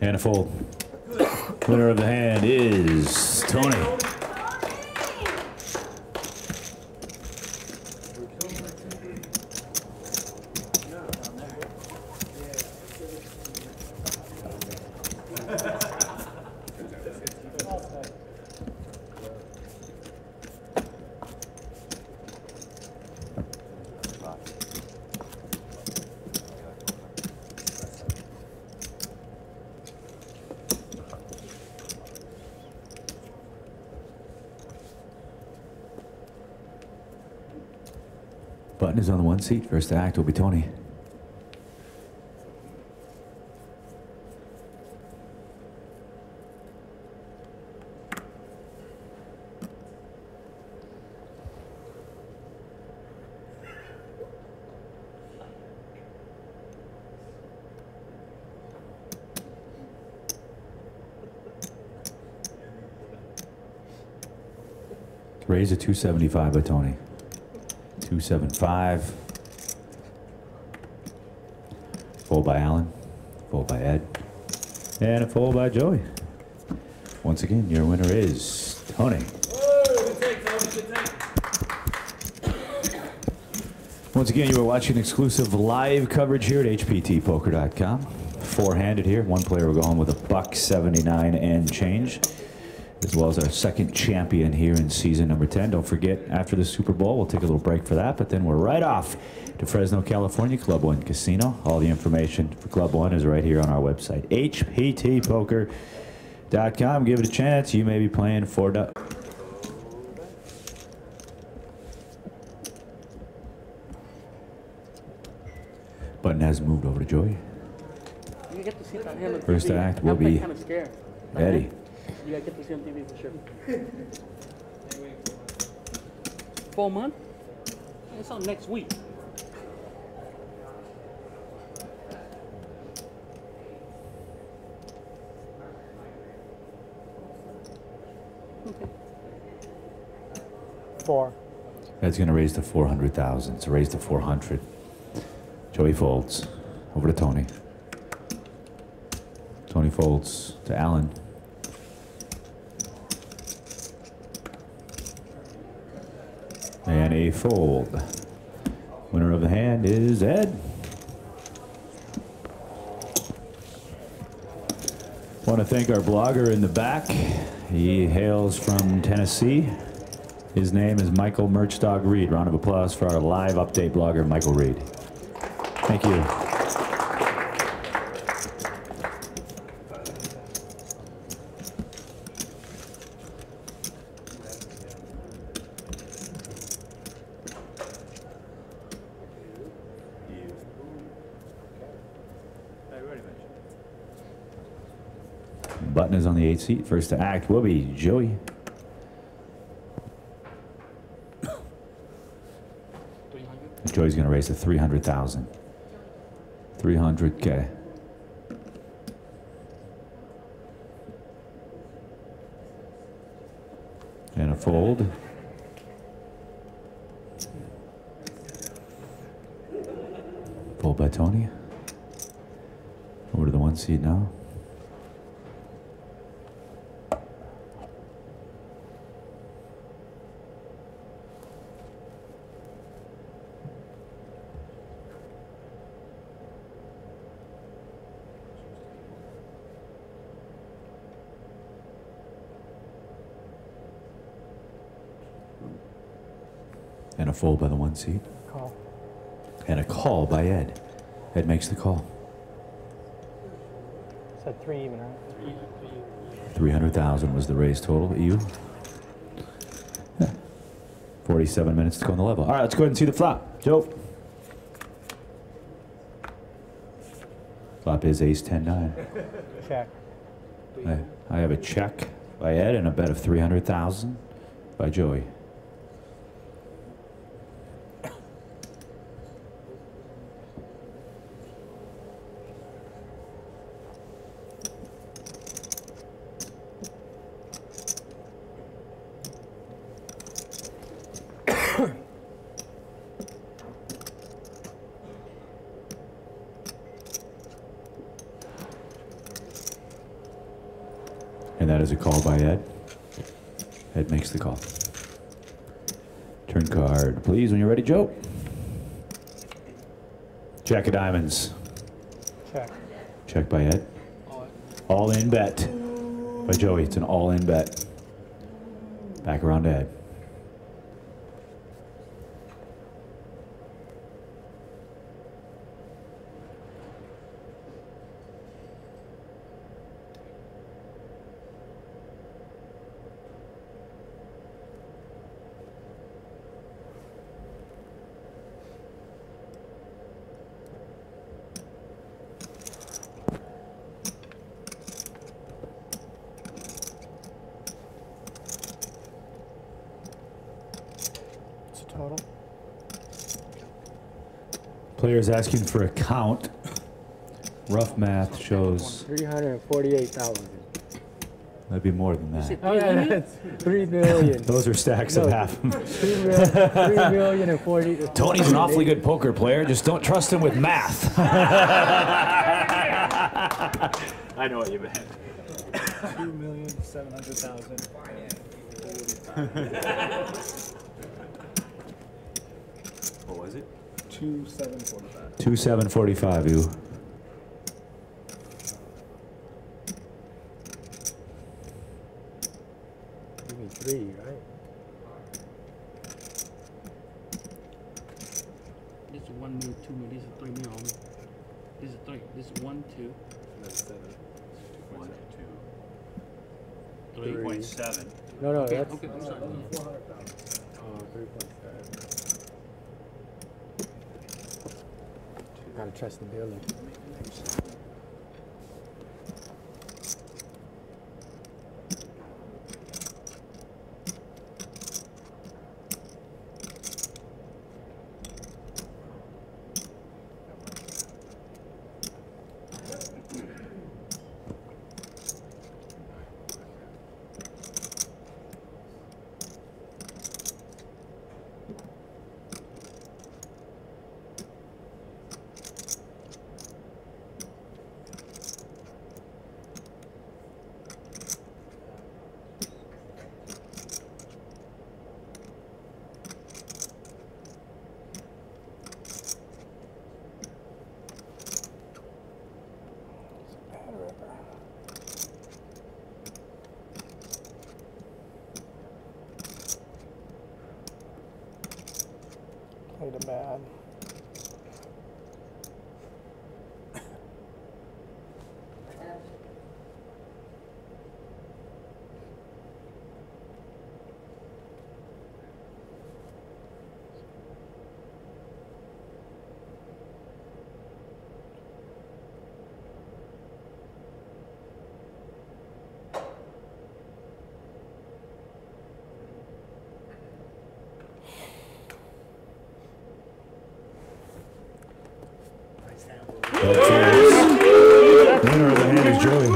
And a fold. Winner of the hand is Tony. Button is on the one seat. First to act will be Tony. Raise a 275 by Tony. 275. Fold by Alan. Fold by Ed. And a fold by Joey. Once again, your winner is Tony. Once again, you are watching exclusive live coverage here at hptpoker.com. Four-handed here. One player will go home with $1.79 and change, as well as our second champion here in season number 10. Don't forget, after the Super Bowl, we'll take a little break for that, but then we're right off to Fresno, California, Club One Casino. All the information for Club One is right here on our website, hptpoker.com. Give it a chance. You may be playing for the... Button has moved over to Joey.
You get to see that hand on
First
TV.
act will
I'm
be
kind of scared.
Eddie.
You gotta get to see on TV for sure. 4 months? It's on next week.
Okay. 4.
That's going to raise to 400,000. So raise to 400. Joey folds. Over to Tony. Tony folds to Alan. And a fold. Winner of the hand is Ed. Want to thank our blogger in the back. He hails from Tennessee. His name is Michael Merchdog Reed. Round of applause for our live update blogger, Michael Reed. Thank you. button is on the 8th seat. First to act will be Joey. Joey's going to raise to 300,000. 300K. And a fold. Fold by Tony. Over to the 1 seat now. And a fold by the 1 seat.
Call.
And a call by Ed. Ed makes the call.
Said 3 even, right?
300,000 was the raise total. You? Yeah. 47 minutes to go on the level. All right, let's go ahead and see the flop. Joe. Flop is ace 10-9.
Check.
I have a check by Ed and a bet of 300,000 by Joey. And that is a call by Ed. Ed makes the call. Turn card, please, when you're ready, Joe. Jack of diamonds.
Check.
Check by Ed. All in bet by Joey. It's an all in bet. Back around to Ed.
Total.
Players asking for a count. Rough math shows
348,000.
that'd be more than that.
Oh yeah, that's 3 million.
Those are stacks of half.
3,040,000.
Tony's an awfully good poker player. Just don't trust him with math. I know what you meant.
2,700,000. What was it?
2,745. 2,745, you.
Give me 3, right?
This is 1 mil, 2 mil, this is 3 mil. This is 3. This is 1, 2.
That's 7. 1, 2.
3.7.
No, no,
Okay,
that's
okay, I'm sorry.
400,000. Oh, 3.7. Gotta trust the building. Played a bad.
Winner of the hand is Joey.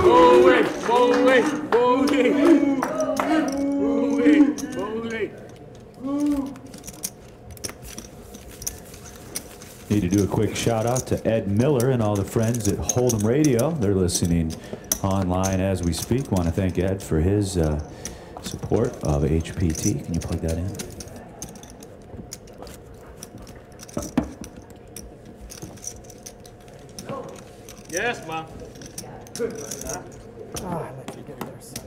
Need to do a quick shout out to Ed Miller and all the friends at Hold'em Radio. They're listening online as we speak. Want to thank Ed for his support of HPT. Can you plug that in?
Yes, Mom.
Ah, I let you get there, son.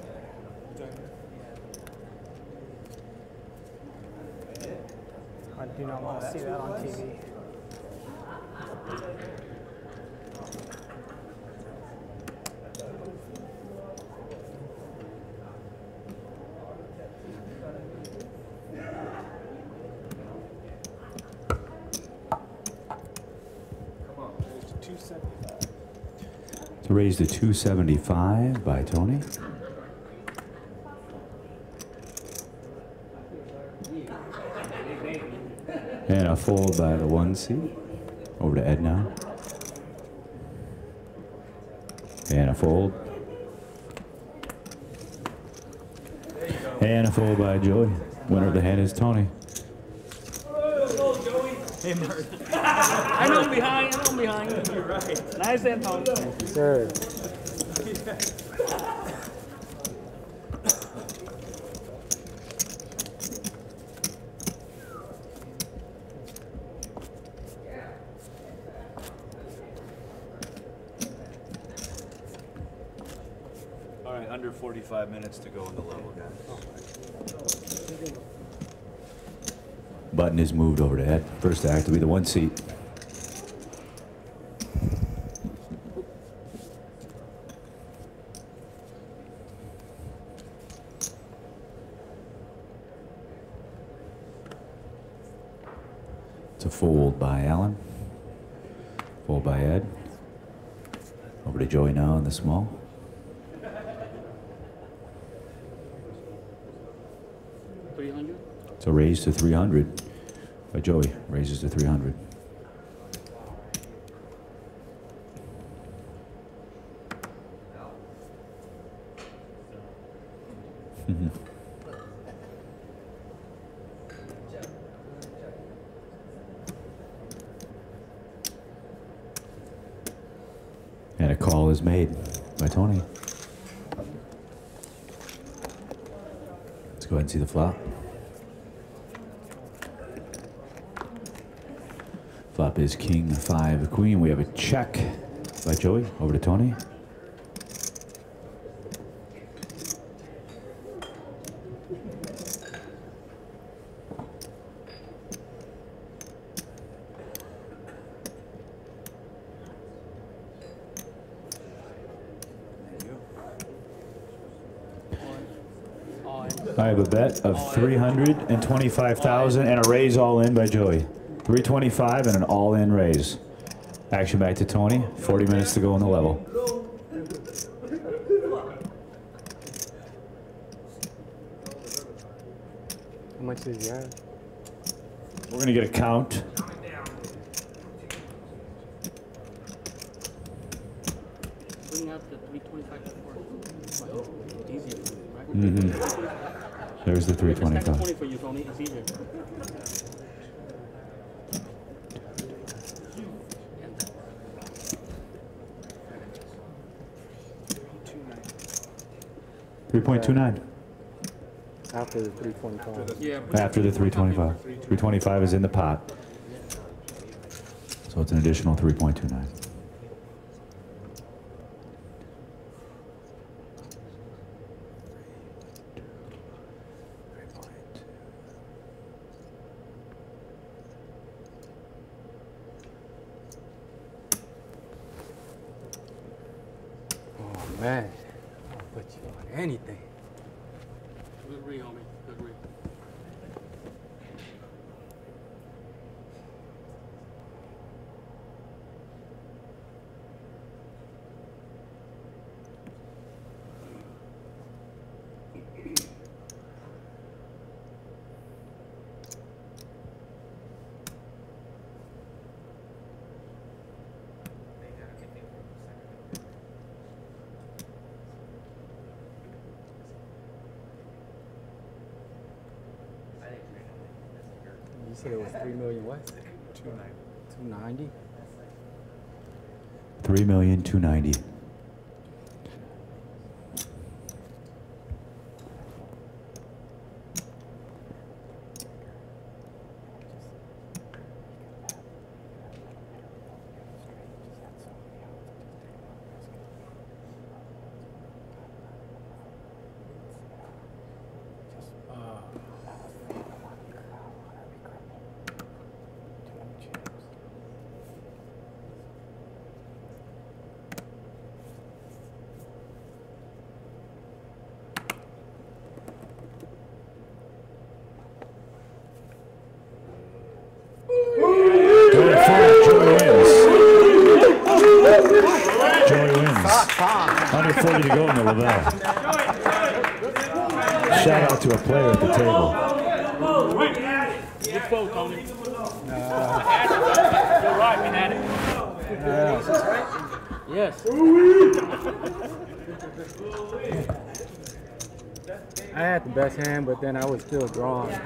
I do not want to see that on TV.
To raise to 275 by Tony. And a fold by the 1 seat. Over to Ed now. And a fold. And a fold by Joey. Winner of the hand is Tony.
Hey, Mark. I know I'm behind. You're right. Nice and Tony.
Thank you, sir.
All right, under 45 minutes to go in the level, guys.
Button is moved over to Ed. First act will be the 1 seat. It's a fold by Alan. Fold by Ed. Over to Joey now in the small. So raise to 300 by Joey. Raises to 300. And a call is made by Tony. Let's go ahead and see the flop. Flop is king, 5, queen. We have a check by Joey. Over to Tony. I have a bet of 325,000 and a raise all in by Joey. 325 and an all-in raise. Action back to Tony. 40 minutes to go on the level.
How much is yours?
We're going to get a count.
Bring out the 325 before. Easier, right?
Mm-hmm. There's the 325.
20 for you, Tony. It's easier.
3.29.
After the 325.
Yeah.
After the 325. 325 is in the pot. So it's an additional 3.29.
Oh man, I'll put you on anything.
Good read, homie. Good read.
You said it was 3 million what? 290.
3,290,000. Under 40 to go in the Lavelle. Shout out to a player at the table.
Good fold, Tony. You're right, we had it. Yes.
I had the best hand, but then I was still drawing.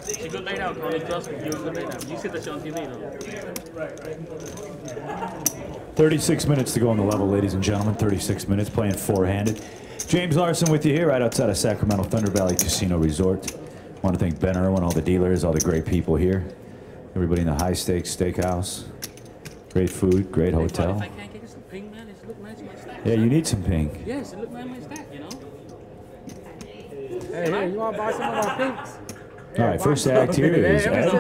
She good laid out, Tony. Trust me, you're good laid out. You see that on TV, though.
36 minutes to go on the level, ladies and gentlemen. 36 minutes playing four-handed. James Larson with you here right outside of Sacramento Thunder Valley Casino Resort. I want to thank Ben Irwin, all the dealers, all the great people here. Everybody in the High Stakes Steakhouse. Great food, great hotel.
If I can't get some ping, man, it look nice in my stack.
Yeah, you need some ping.
Yes, it look nice in my stack, you know?
Hey, you want to buy some of my pinks?
All right, first act here is Ed.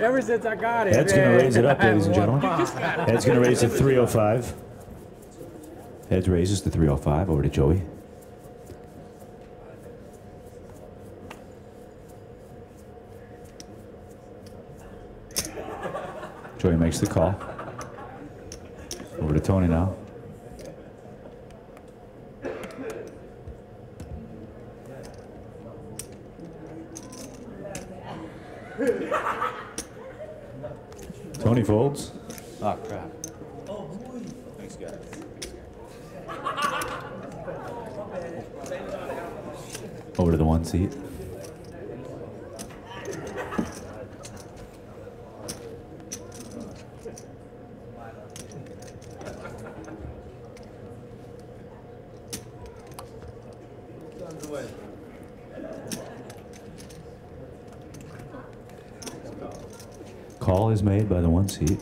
Ever since I got it,
Ed's going to raise it up, ladies and gentlemen. Ed's going to raise to 305. Ed raises to 305 over to Joey. Joey makes the call. Over to Tony now. Tony folds.
Oh, crap. Thanks, guys.
Over to the one seat. Call is made by the one seat.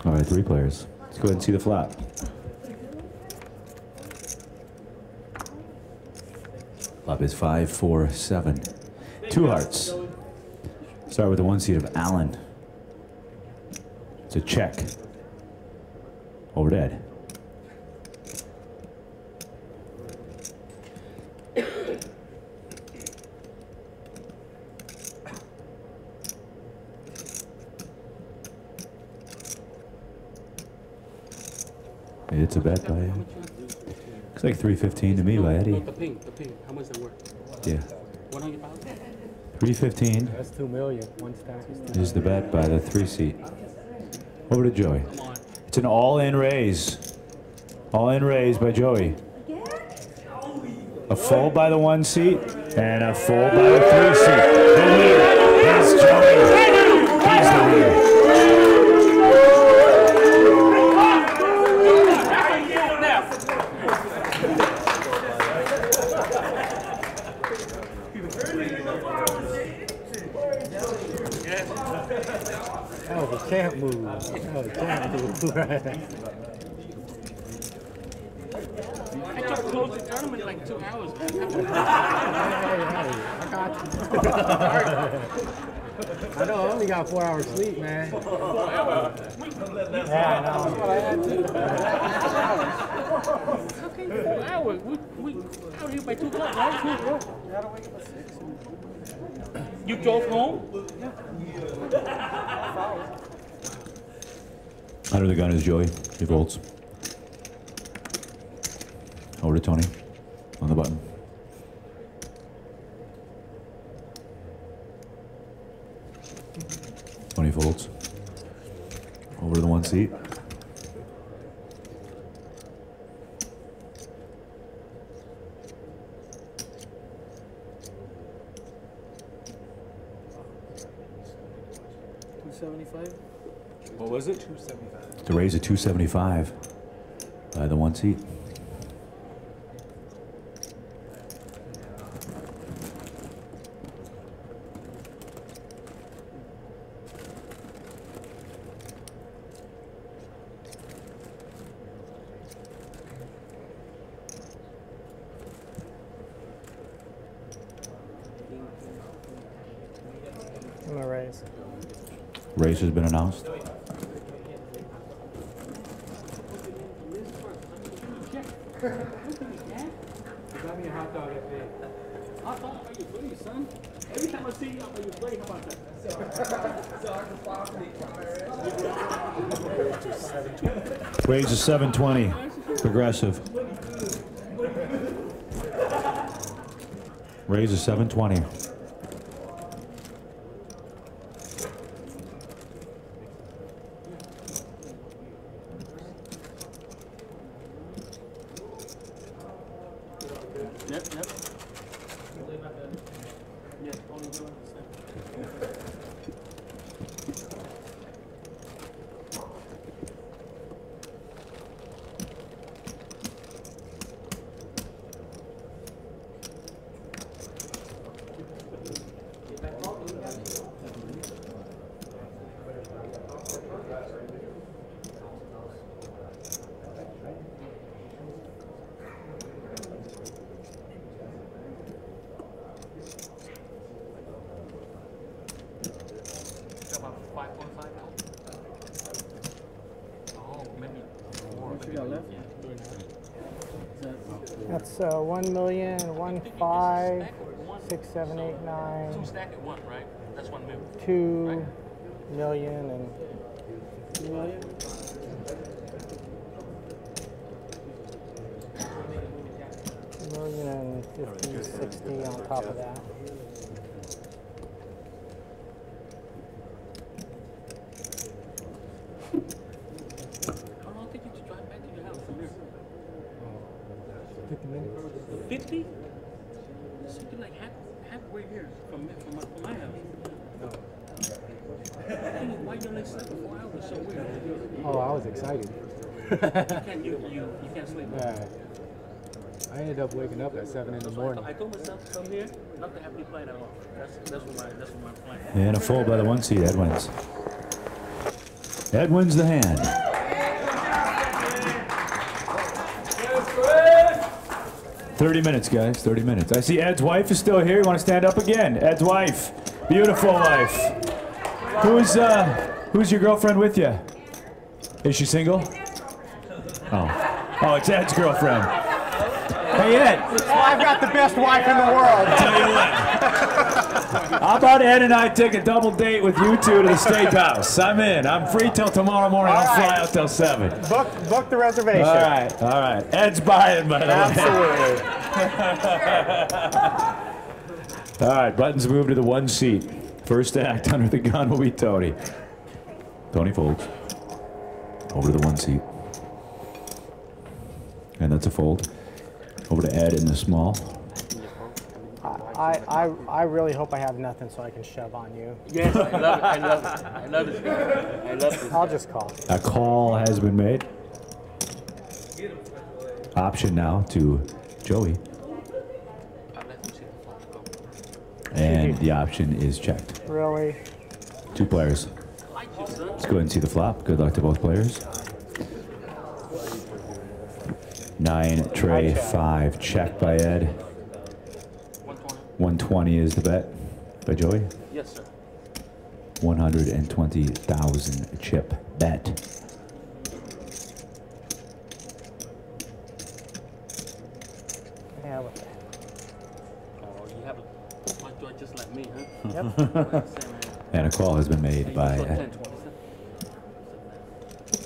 All right, three players. Let's go ahead and see the flop. Flop is 5, 4, 7. Two hearts. Start with the one seat of Allen. It's a check. Over to Ed. It's a bet by, looks like 315 to me by Eddie.
The ping, how much is that worth?
Yeah.
100,000?
315
That's 2 million. One stack
is the bet by the three seat. Over to Joey. It's an all-in raise. All-in raise by Joey. A fold by the one seat and a fold by the three seat. The winner is Joey. He's the winner.
That was a champ move. That was a champ move.
I just closed the tournament in like 2 hours.
Hey, I got you. I know, I only got 4 hours sleep, man. Yeah, I know. That's what I had to.
Okay, 4 hours. We out here by 2 o'clock, right? You drove home?
Under the gun is Joey. He folds. Over to Tony on the button. Tony folds. Over to the one seat.
275.
What was it?
275. To raise a 275 by the 1 seat.
I'm gonna raise.
Raise has been announced.
Got me a hot dog at bed. Hot dog? Are you pretty, son? Every time I see you, I'm you play. How about that?
Raise is 720. Progressive. Raise is 720.
Yep, yep.
That's 1,015,6,789.
2 stack at 1, right? That's 1 move.
2 million and
2 million?
million and 50, 60 on top of that.
How long did you drive back to your house from here?
50 minutes.
50? Something like halfway here from my house. Why you only slept for 4 hours? So weird.
Oh, I was excited.
You can't sleep.
Yeah. I ended up waking up at 7 in the morning.
I told myself to come here, not to have me playing at all. That's what my plan.
And a fold by the 1 seed. Ed wins. Ed wins the hand. 30 minutes, guys. 30 minutes. I see Ed's wife is still here. You want to stand up again? Ed's wife. Beautiful wife. Who's your girlfriend with you? Is she single? Oh, it's Ed's girlfriend. Hey, Ed.
That's why I've got the best wife in the world.
Tell you what. How about Ed and I take a double date with you two to the steakhouse? I'm in. I'm free till tomorrow morning. I'll fly out till 7.
Book the reservation.
All right. Ed's buying, by the way.
Absolutely.
All right, buttons move to the 1 seat. First act under the gun will be Tony. Tony folds. Over to the 1 seat. And that's a fold. Over to Ed in the small.
I really hope I have nothing so I can shove on you.
Yes, I love it. I love this guy. I love this.
I'll just call.
A call has been made. Option now to Joey. And the option is checked.
Really?
2 players. Let's go ahead and see the flop. Good luck to both players. 9, tray, 5, check by Ed. 120 is the bet by Joey.
Yes, sir.
120,000 chip bet.
Yeah, what the heck?
Oh, you have a joint just like me, huh?
Yep.
And a call has been made by
Short 10,
Ed.
20.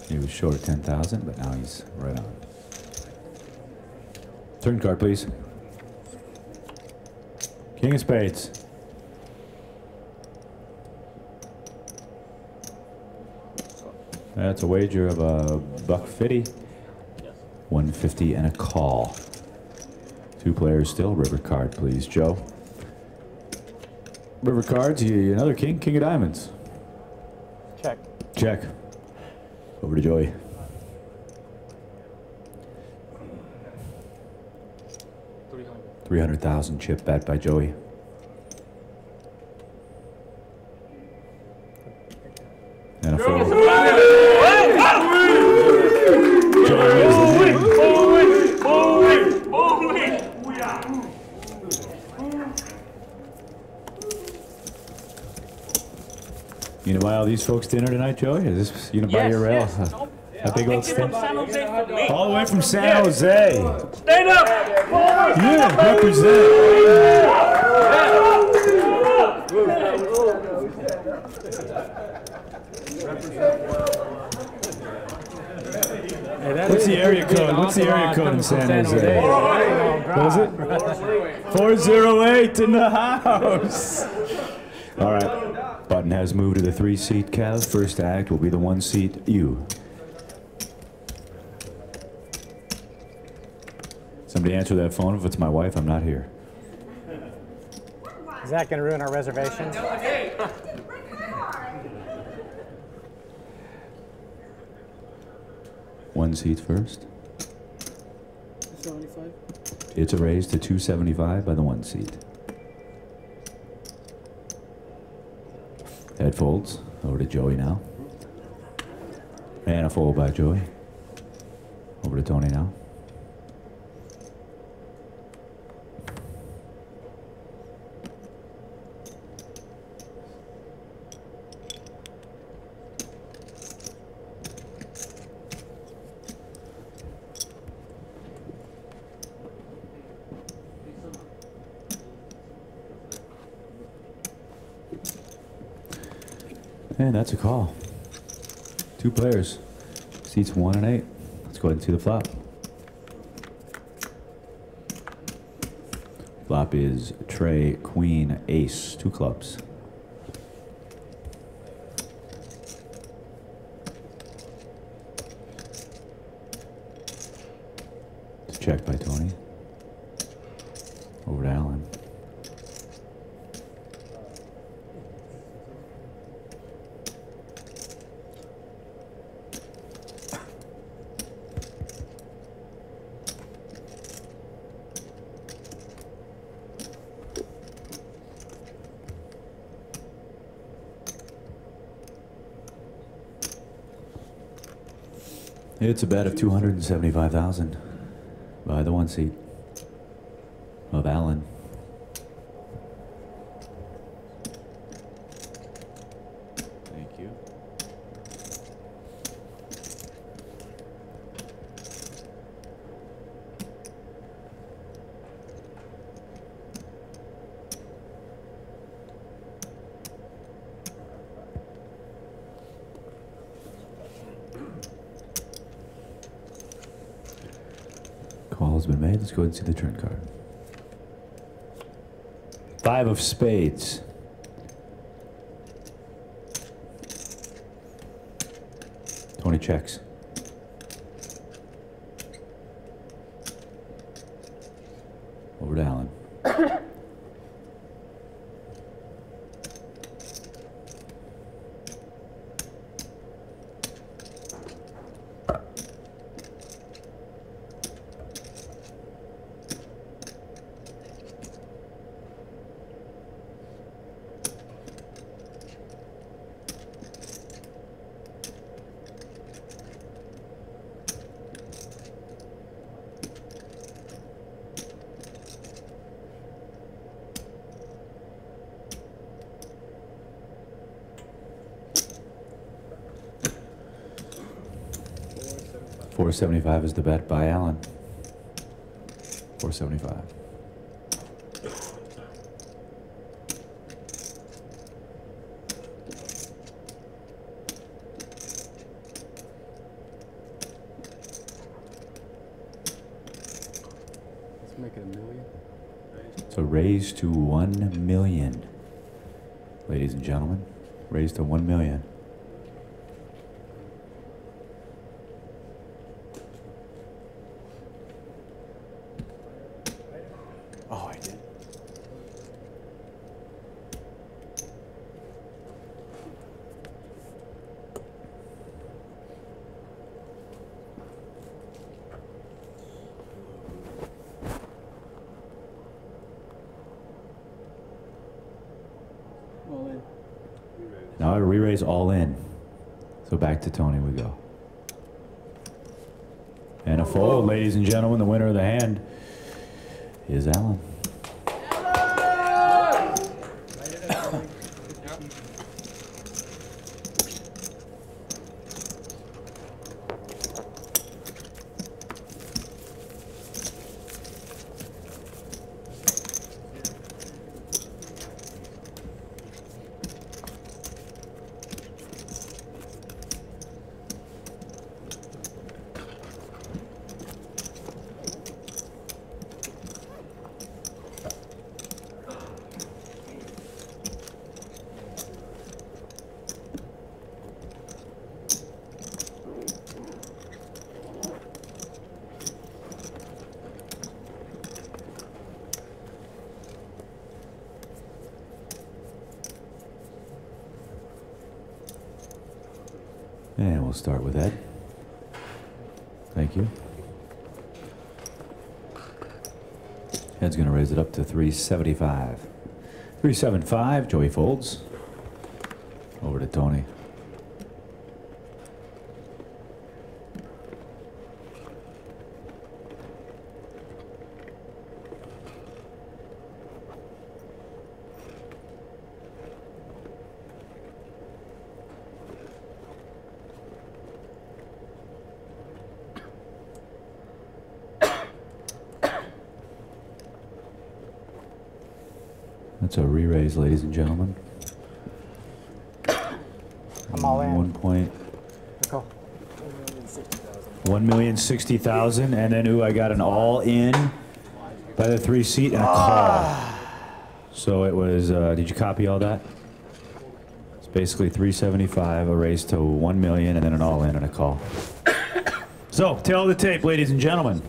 He was short 10,000, but now he's right on. Turn card, please. King of spades. That's a wager of a $150. 150 and a call. 2 players still. River card, please. Joe. River cards, another king of diamonds.
Check.
Check. Over to Joey. $300,000 chip bet by Joey. And a fold. You gonna buy all these folks dinner tonight, Joey? Is this you gonna buy your rail? A big old stand. All the way from San Jose.
Stand up!
Yeah, represent. What's the area code? What's the area code in San Jose? What is it? 408 in the house. All right. Button has moved to the 3-seat, Kev. First act will be the 1-seat, you. Somebody answer that phone. If it's my wife, I'm not here.
Is that going to ruin our reservation?
One seat first.
275.
It's a raise to 275 by the 1 seat. Head folds. Over to Joey now. And a fold by Joey. Over to Tony now. And that's a call. 2 players. Seats 1 and 8. Let's go ahead and see the flop. Flop is Tray, Queen, Ace, 2 clubs. It's checked by Tony. Over to Alan. It's a bet of 275,000 by the 1 seat of Allen. Thank you. Call has been made. Let's go ahead and see the turn card. 5 of spades. Tony checks. Over to Allen. $475 is the bet by Allen. $475.
Let's make it $1 million.
So raise to 1 million. Ladies and gentlemen, raise to 1 million.
Oh, I did.
Now a re-raise all in. So back to Tony we go. And a fold, ladies and gentlemen. The winner of the hand is Alan. And we'll start with Ed. Thank you. Ed's going to raise it up to 375. 375, Joey folds. Over to Tony. That's a re-raise, ladies and gentlemen.
I'm all in.
1,060,000, and then I got an all-in by the 3 seat and a call. So it was. Did you copy all that? It's basically 375, a raise to 1 million, and then an all-in and a call. So tail of the tape, ladies and gentlemen.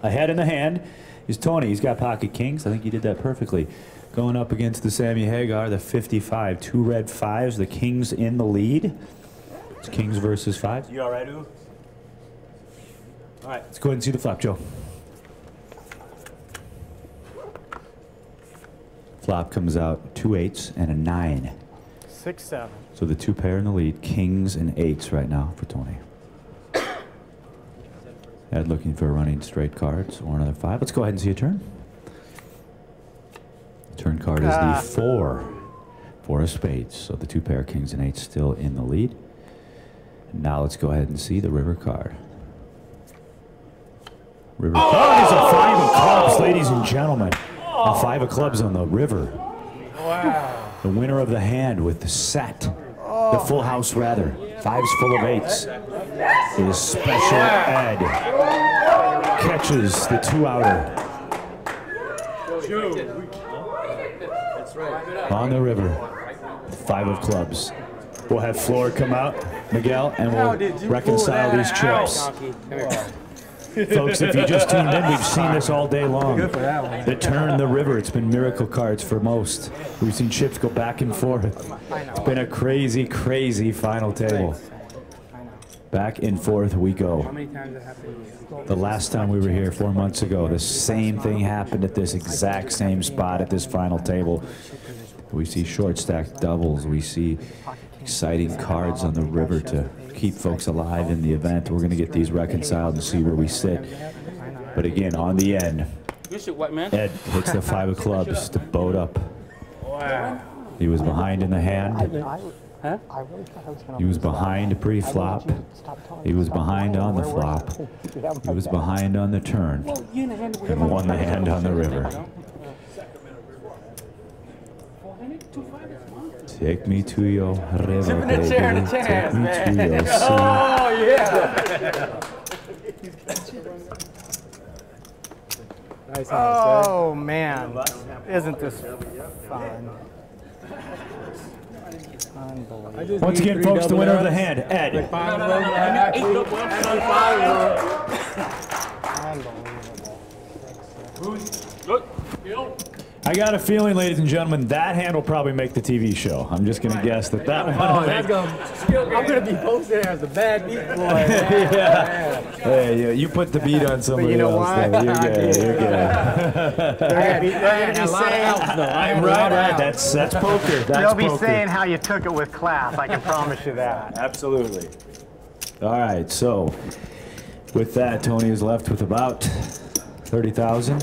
Ahead in the hand is Tony. He's got pocket kings. I think he did that perfectly. Going up against the Sammy Hagar, the 55. 2 red 5s. The kings in the lead. It's kings versus 5s. You all right, Ooh? All right, let's go ahead and see the flop, Joe. Flop comes out 2 8s and a 9.
6 7.
So the 2 pair in the lead, kings and 8s right now for Tony. Ed looking for running straight cards or another 5. Let's go ahead and see a turn. Turn card is the 4. 4 of spades. So the 2 pair kings and 8s still in the lead. And now let's go ahead and see the river card. River card is a 5 of clubs, ladies and gentlemen. A 5 of clubs on the river.
Wow.
The winner of the hand with the set. The full house, rather. 5s full of 8s. Is Special Ed. Catches the 2-outer. On the river. 5 of clubs. We'll have Floor come out, Miguel, and we'll reconcile these chips. Folks, if you just tuned in, we've seen this all day long. The turn, the river, it's been miracle cards for most. We've seen chips go back and forth. It's been a crazy, crazy final table. Back and forth we go. The last time we were here 4 months ago, the same thing happened at this exact same spot at this final table. We see short stack doubles. We see exciting cards on the river to keep folks alive in the event. We're going to get these reconciled and see where we sit. But again, on the end, Ed hits the 5 of clubs to boat up. He was behind in the hand. He was behind pre-flop. He was behind on the flop. He was behind on the turn. And won the hand on the river. Take me to your river, baby. Take me to your sea.
Oh, yeah. Oh, man. Isn't this fun?
Once again, folks, the winner of the hand, Ed. I got a feeling, ladies and gentlemen, that hand will probably make the TV show. I'm just going to guess that one.
I'm going to be posted as the bad beat boy.
Yeah.
Hey, you put the beat on somebody
you know
else.
why?
Though. You're good. You're good. Right. That's poker. That's
They'll be
poker.
saying how you took it with class. I can promise you that.
Absolutely. All right. So, with that, Tony is left with about 30,000.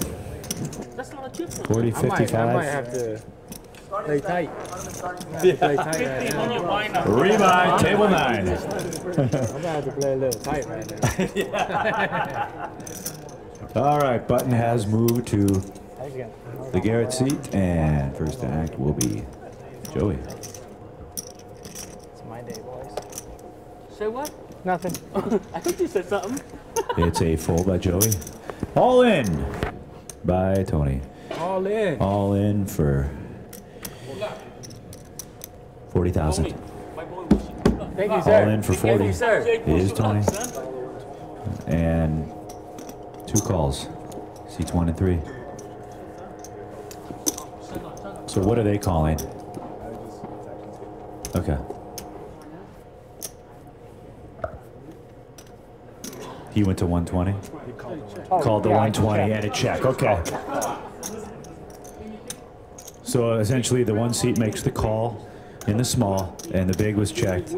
That's not a chip.
40, 55.
I might have to play tight. Play tight right now.
Rebuy, table 9.
I'm gonna have to play a little tight right now.
All right, button has moved to the Garrett seat, and first to act will be Joey.
It's my day, boys.
Say what?
Nothing.
I think you said something.
It's a fold by Joey. All in by Tony.
All in.
All in for 40,000.
Thank you,
All
sir.
in for 40
Thank you, sir.
is Tony. And 2 calls. Seats 1 and 3. So what are they calling? Okay. He went to 120? Called the 120 and a check. Okay. So essentially the 1 seat makes the call in the small, and the big was checked.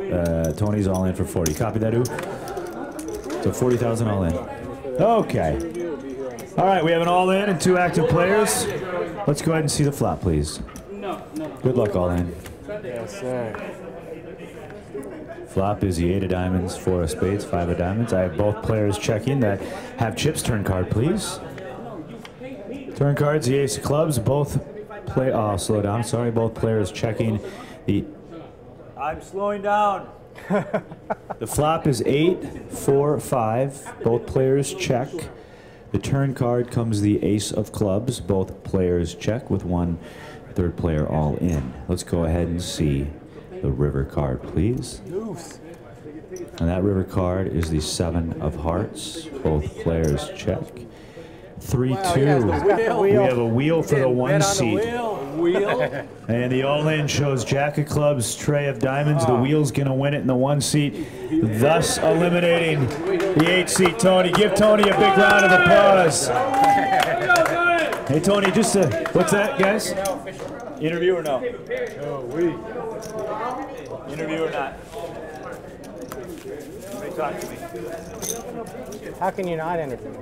Tony's all in for 40. Copy that, Ooh? So 40,000 all in. Okay. All right, we have an all in and 2 active players. Let's go ahead and see the flop, please. Good luck, all in.
Yes, sir.
Flop is the 8 of diamonds, 4 of spades, 5 of diamonds. I have both players checking that have chips. Turn card, please. Turn cards, the ace of clubs. Both play. Oh, slow down. Sorry, both players checking the. I'm slowing down. The flop is 8, 4, 5. Both players check. The turn card comes the ace of clubs. Both players check with 1 third player all in. Let's go ahead and see the river card, please. And that river card is the 7 of hearts. Both players check. 3, 2. We have a wheel for the 1 seat. And the all-in shows jack of clubs, tray of diamonds. The wheel's going to win it in the 1 seat, thus eliminating the 8 seat. Tony, give Tony a big round of applause. Hey, Tony, just what's that, guys? Interview or no? Interview or not? Talk to me.
How can you not interview me?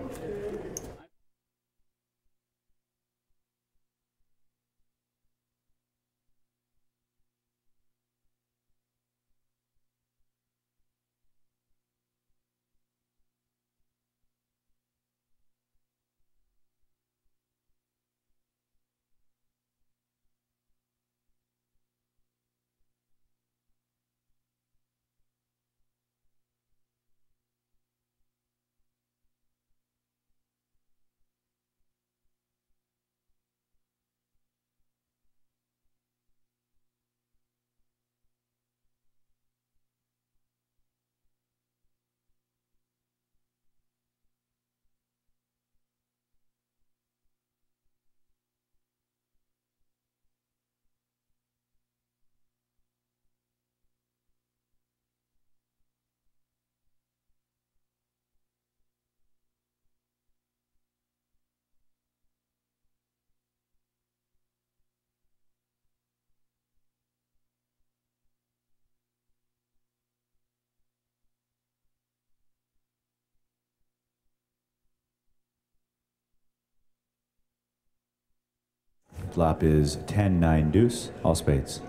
Flop is 10, 9, deuce, all spades.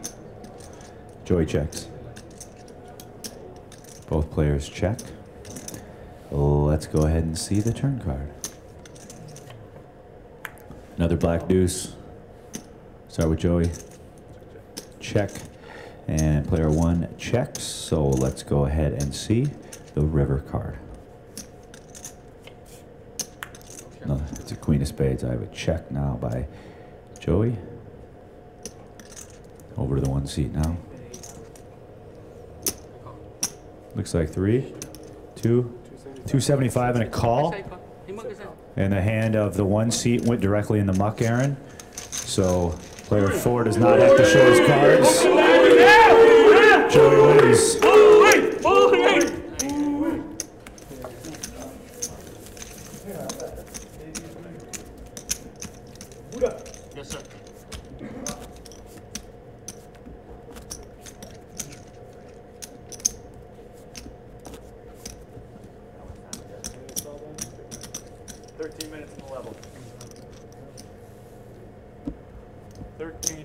Joey checks. Both players check. Let's go ahead and see the turn card. Another black deuce. Start with Joey. Check. And player 1 checks. So let's go ahead and see the river card. No, it's a queen of spades. I have a check now by Joey. Over to the 1 seat now. Looks like 3, 2, 275 and a call. And the hand of the 1 seat went directly in the muck, Aaron. So player 4 does not have to show his cards. Joey wins.
Yes, sir.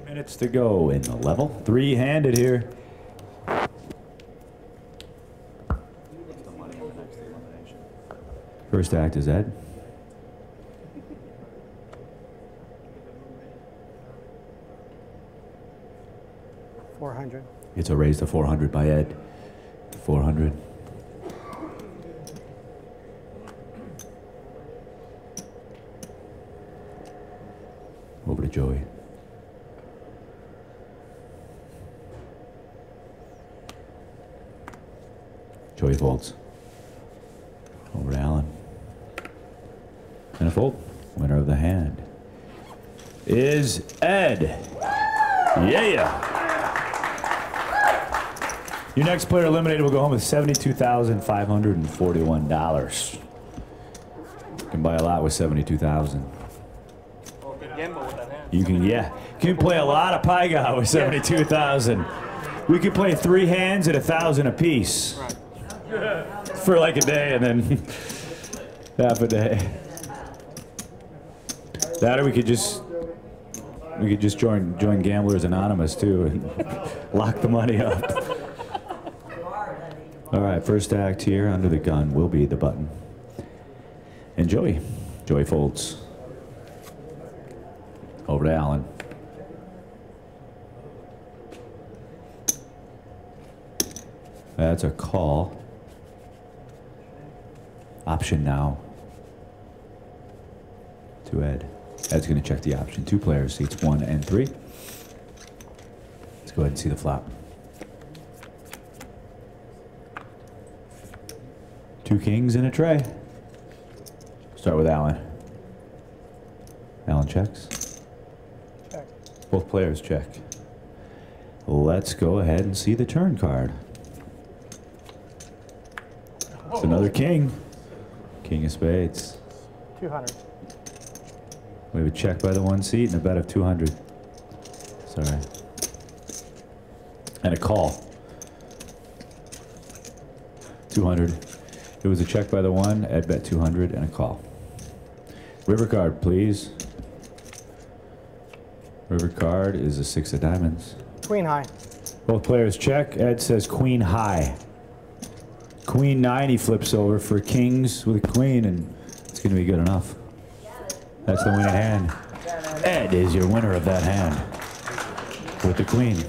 Minutes to go in the level. Three-handed here. First act is Ed.
$400.
It's a raise to 400 by Ed. 400. Over to Joey. Joey folds. Over to Alan. And a fold. Winner of the hand is Ed. Yeah. Your next player eliminated will go home with $72,541. You can buy a lot with $72,000. You can, yeah. You can play a lot of Pai Gow with $72,000. We could play 3 hands at $1,000 apiece.
Right.
For like a day and then half a day. That or we could just join Gamblers Anonymous too and lock the money up. All right, first act here under the gun will be the button. And Joey folds. Over to Alan. That's a call. Option now to Ed. Ed's going to check the option. 2 players, seats 1 and 3. Let's go ahead and see the flop. 2 kings in a tray. Start with Alan. Alan checks.
Check.
Both players check. Let's go ahead and see the turn card. It's another king. King of spades.
200.
We have a check by the 1 seat and a bet of 200. Sorry. And a call. 200. It was a check by the 1, Ed bet 200, and a call. River card, please. River card is a 6 of diamonds.
Queen high.
Both players check. Ed says queen high. Queen 9, he flips over for kings with a queen, and it's going to be good enough. That's the winning hand. Ed is your winner of that hand with the queen.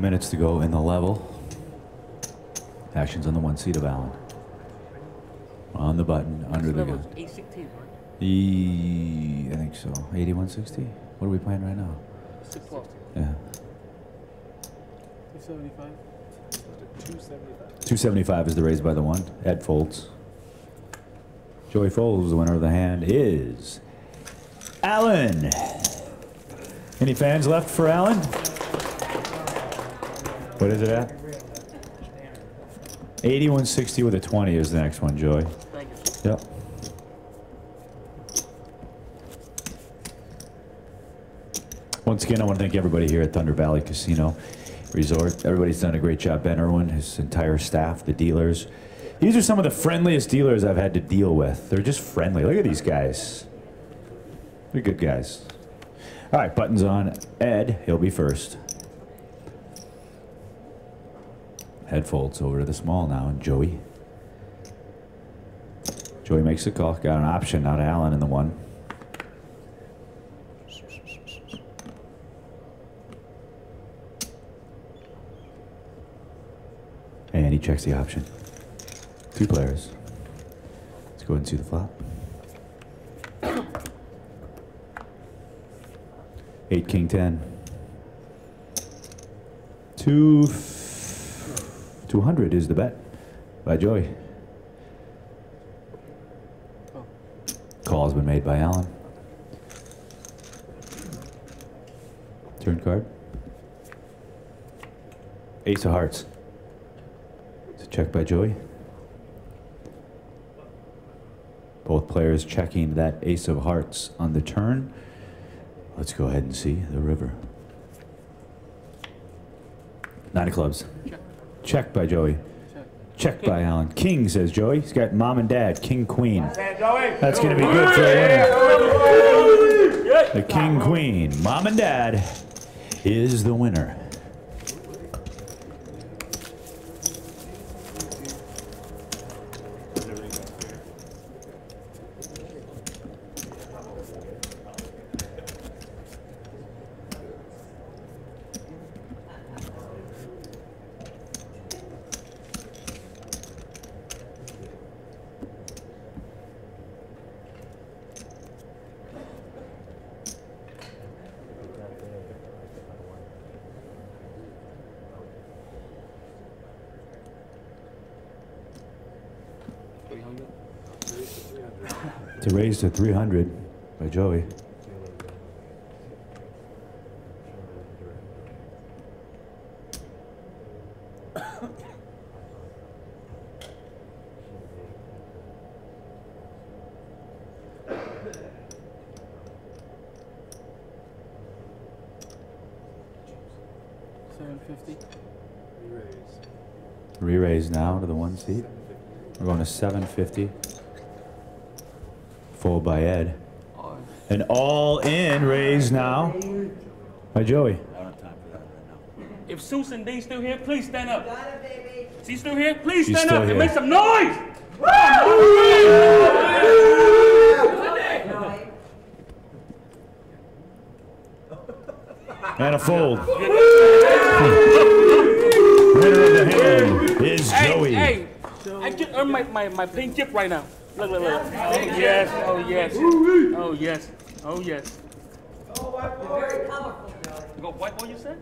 Minutes to go in the level. Actions on the 1 seat of Alan. On the button, under the gun.
816, right?
I think so. 8160? What are we playing right now?
612.
Yeah.
275.
275 is the raise by the 1. Ed folds. Joey folds. The winner of the hand is Alan. Any fans left for Alan? What is it at? 8160 with a 20 is the next one, Joey.
Thank you.
Yep. Once again, I want to thank everybody here at Thunder Valley Casino Resort. Everybody's done a great job. Ben Irwin, his entire staff, the dealers. These are some of the friendliest dealers I've had to deal with. They're just friendly. Look at these guys. They're good guys. All right, buttons on Ed. He'll be first. Ed folds over to the small now, and Joey. Joey makes a call. Got an option now to Alan in the 1. And he checks the option. 2 players. Let's go ahead and see the flop. 8, King 10. 200 is the bet by Joey. Call's been made by Alan. Turn card. Ace of hearts. It's a check by Joey. Both players checking that ace of hearts on the turn. Let's go ahead and see the river. 9 of clubs. Check by Joey. Check by Alan. King, says Joey. He's got mom and dad, king, queen. That's going to be good for a winner. The king, queen. Mom and dad is the winner. To raise to 300 by Joey. Re-raise now to the 1 seat. We're going to 750. Fold by Ed. An all-in raise now by Joey.
If Susan D's still here, please stand up. Is he still here? Please stand up and make some noise.
And a fold. Winner of the hand is Joey.
Hey, I just earned my pink chip right now. Look. Oh, yes. Oh, yes. Oh, yes. Oh, yes. Oh, white boy. Very colorful, Joey. You go white boy, you said?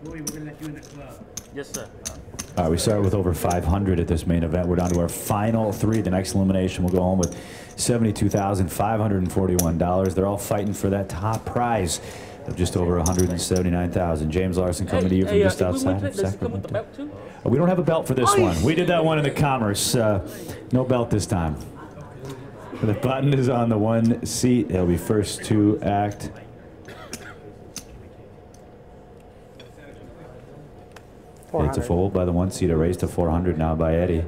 Louis, we're going to let you in the club. Yes, sir.
All right, we started with over 500 at this main event. We're down to our final 3. The next elimination will go home with $72,541. They're all fighting for that top prize of just over $179,000. James Larson coming to you from just outside of Sacramento. We don't have a belt for this one. We did that one in the Commerce. No belt this time. The button is on the 1 seat. He'll be first to act. It's a fold by the 1 seat. A raise to 400 now by Eddie.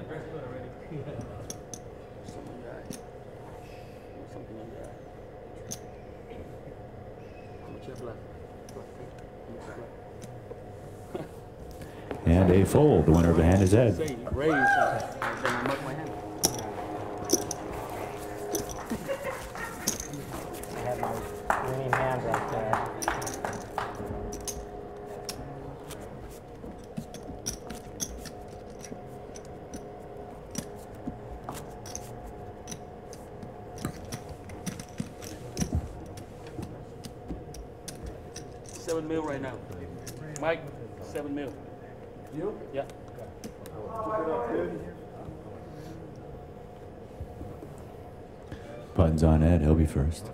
And a fold. The winner of the hand is Ed.
I have my winning hand right there.
$7 million right now. Mike, $7 million. You? Yeah.
Button's on Ed. He'll be first.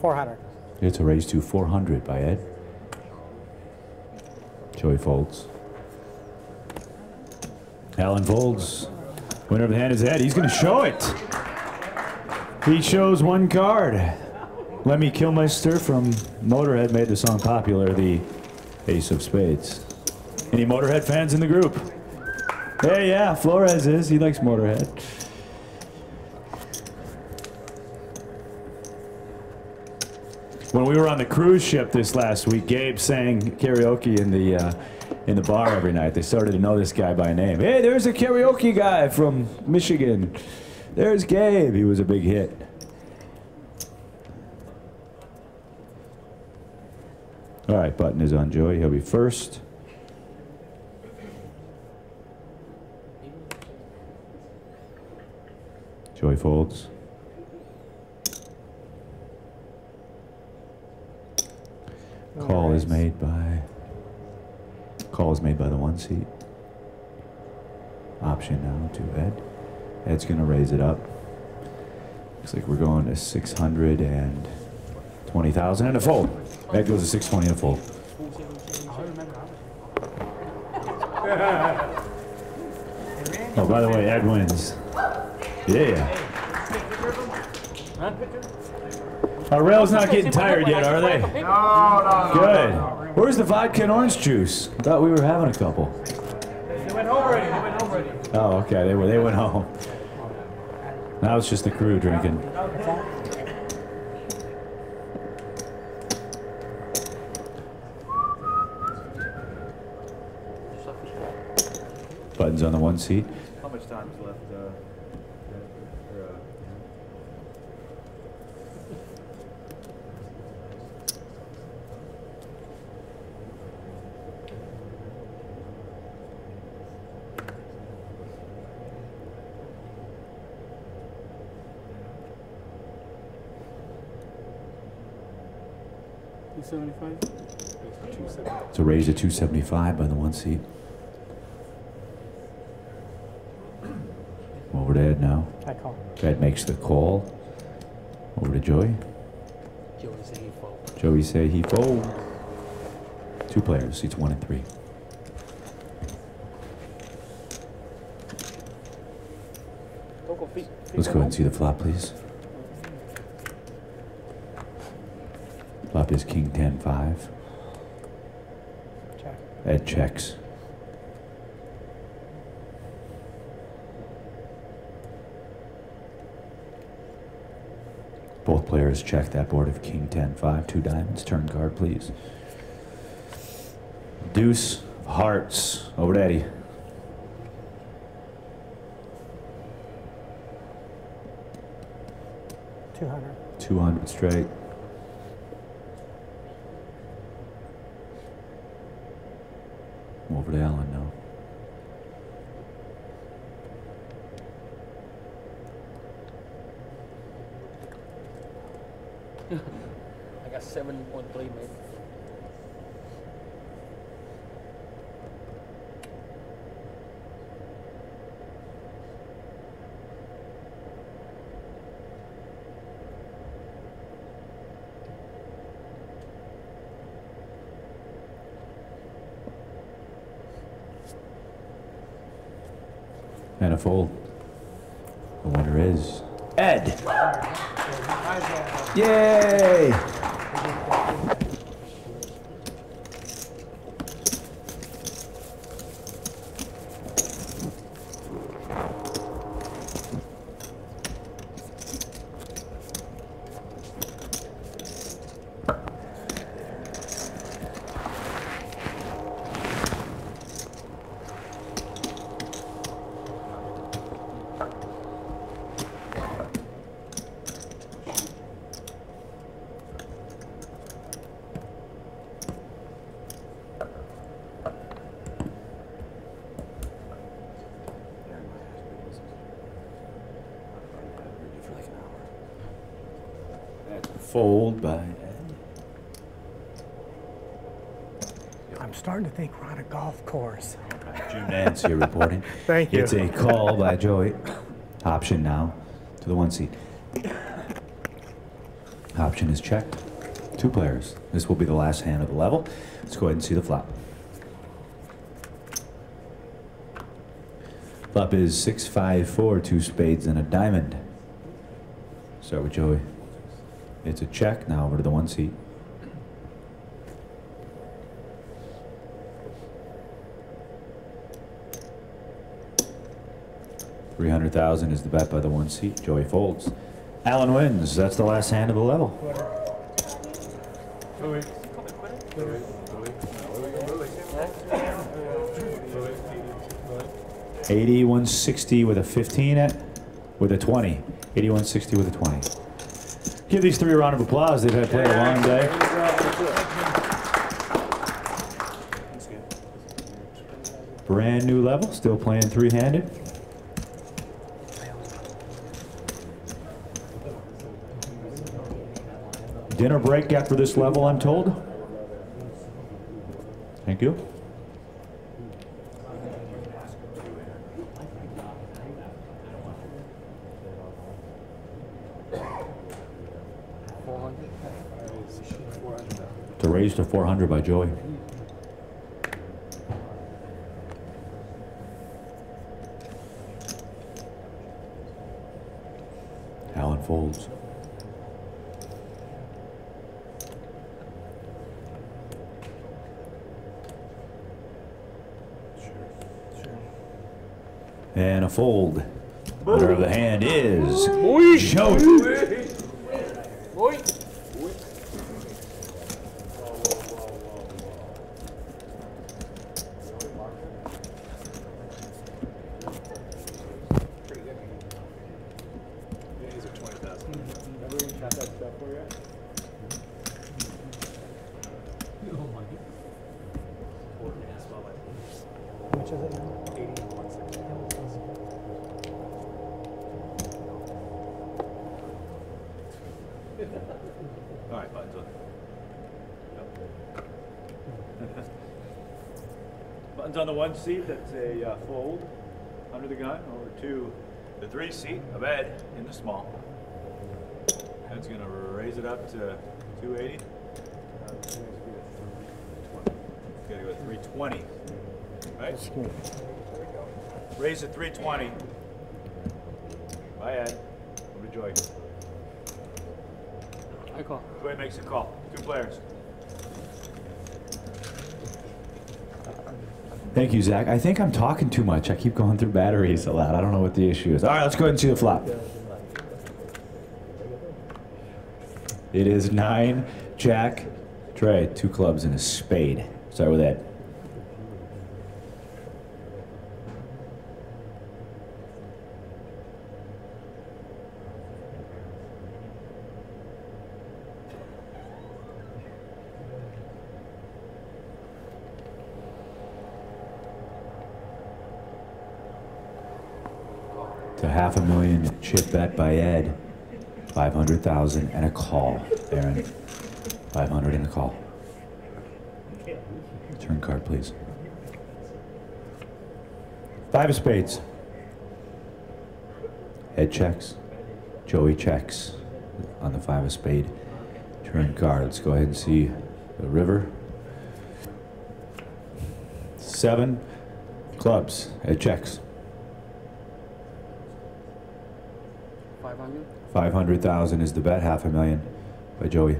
400.
It's a raise to 400 by Ed. Joey folds. Alan folds. Winner of the hand is Ed. He's going to show it. He shows 1 card. Lemmy Kilmister from Motorhead made the song popular, the Ace of Spades. Any Motorhead fans in the group? Hey, yeah, Flores is. He likes Motorhead. When we were on the cruise ship this last week, Gabe sang karaoke in the bar every night. They started to know this guy by name. Hey, there's a karaoke guy from Michigan. There's Gabe. He was a big hit. All right, button is on Joey. He'll be first. Joey folds. Call is made by the 1 seat. Option now to Ed. Ed's gonna raise it up. Looks like we're going to 620,000 and a fold. Ed goes to 620 and a fold. Oh, by the way, Ed wins. Yeah. Our rail's not getting tired yet, are they?
No.
Good. Where's the vodka and orange juice? I thought we were having a couple.
They went home already.
Oh, okay. They went home. Now it's just the crew drinking. Buttons on the 1 seat.
How much time is left?
It's a raise to 275 by the 1 seat. Over to Ed now.
I call.
Ed makes the call. Over to Joey. Joey say he fold. 2 players, seats 1 and 3. Let's go ahead and see the flop, please. Flop is King 10-5.
Check.
Ed checks. Both players check that board of King 10-5, 2 diamonds. Turn card, please. Deuce of hearts. Over to Eddie.
$200.
200 straight. Over to Alan now.
I got 7.3, man.
And a fold. The winner is Ed. Yay! Fold by Ed.
I'm starting to think we're on a golf course.
Jim Nance here reporting.
Thank you.
It's a call by Joey. Option now to the 1 seat. Option is checked. 2 players. This will be the last hand of the level. Let's go ahead and see the flop. Flop is 6-5-4, 2 spades and a diamond. Start with Joey. It's a check. Now over to the 1 seat. $300,000 is the bet by the 1 seat. Joey folds. Alan wins. That's the last hand of the level. 8160 with a 15 with a 20. 8160 with a 20. Give these 3 a round of applause. They've had played a long day. Brand new level, still playing 3-handed. Dinner break after this level, I'm told. Thank you. To raise to 400 by Joey. Allen folds. And a fold. Winner of the hand is Joey.
All right, buttons on. Yep. Buttons on the 1 seat, that's a fold under the gun, over to the 3 seat, a bed in the small. That's gonna raise it up to 280. Gotta go to 320, right? Raise to 320. By Ed, over to Joy.
I call.
Joy makes a call. 2 players.
Thank you, Zach. I think I'm talking too much. I keep going through batteries a lot. I don't know what the issue is. All right, let's go ahead and see the flop. It is 9, Jack, Trey, 2 clubs and a spade. Start with Ed. To $500,000 chip bet by Ed. 500,000 and a call, Aaron. 500 and a call. Turn card, please. 5 of spades. Ed checks. Joey checks on the 5 of spade. Turn card. Let's go ahead and see the river. 7 clubs. Ed checks.
500.
500,000 is the bet. $500,000 by Joey.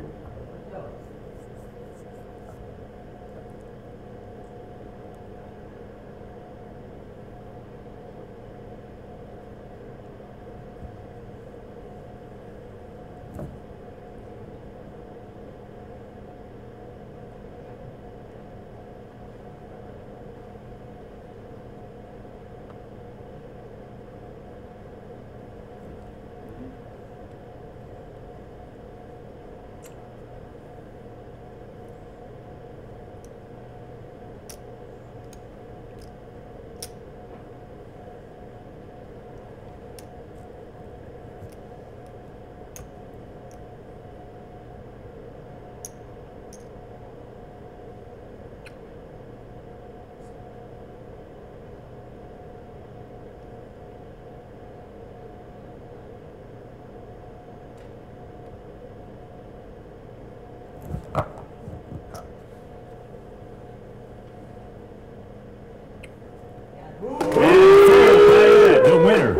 The winner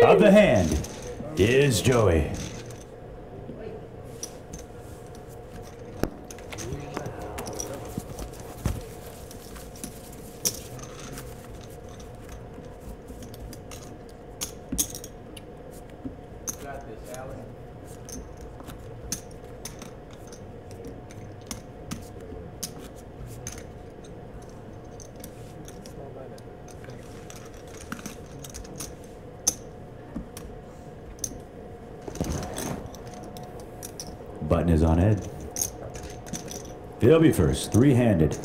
of the hand is Joey. Button is on Ed. He'll be first, 3-handed.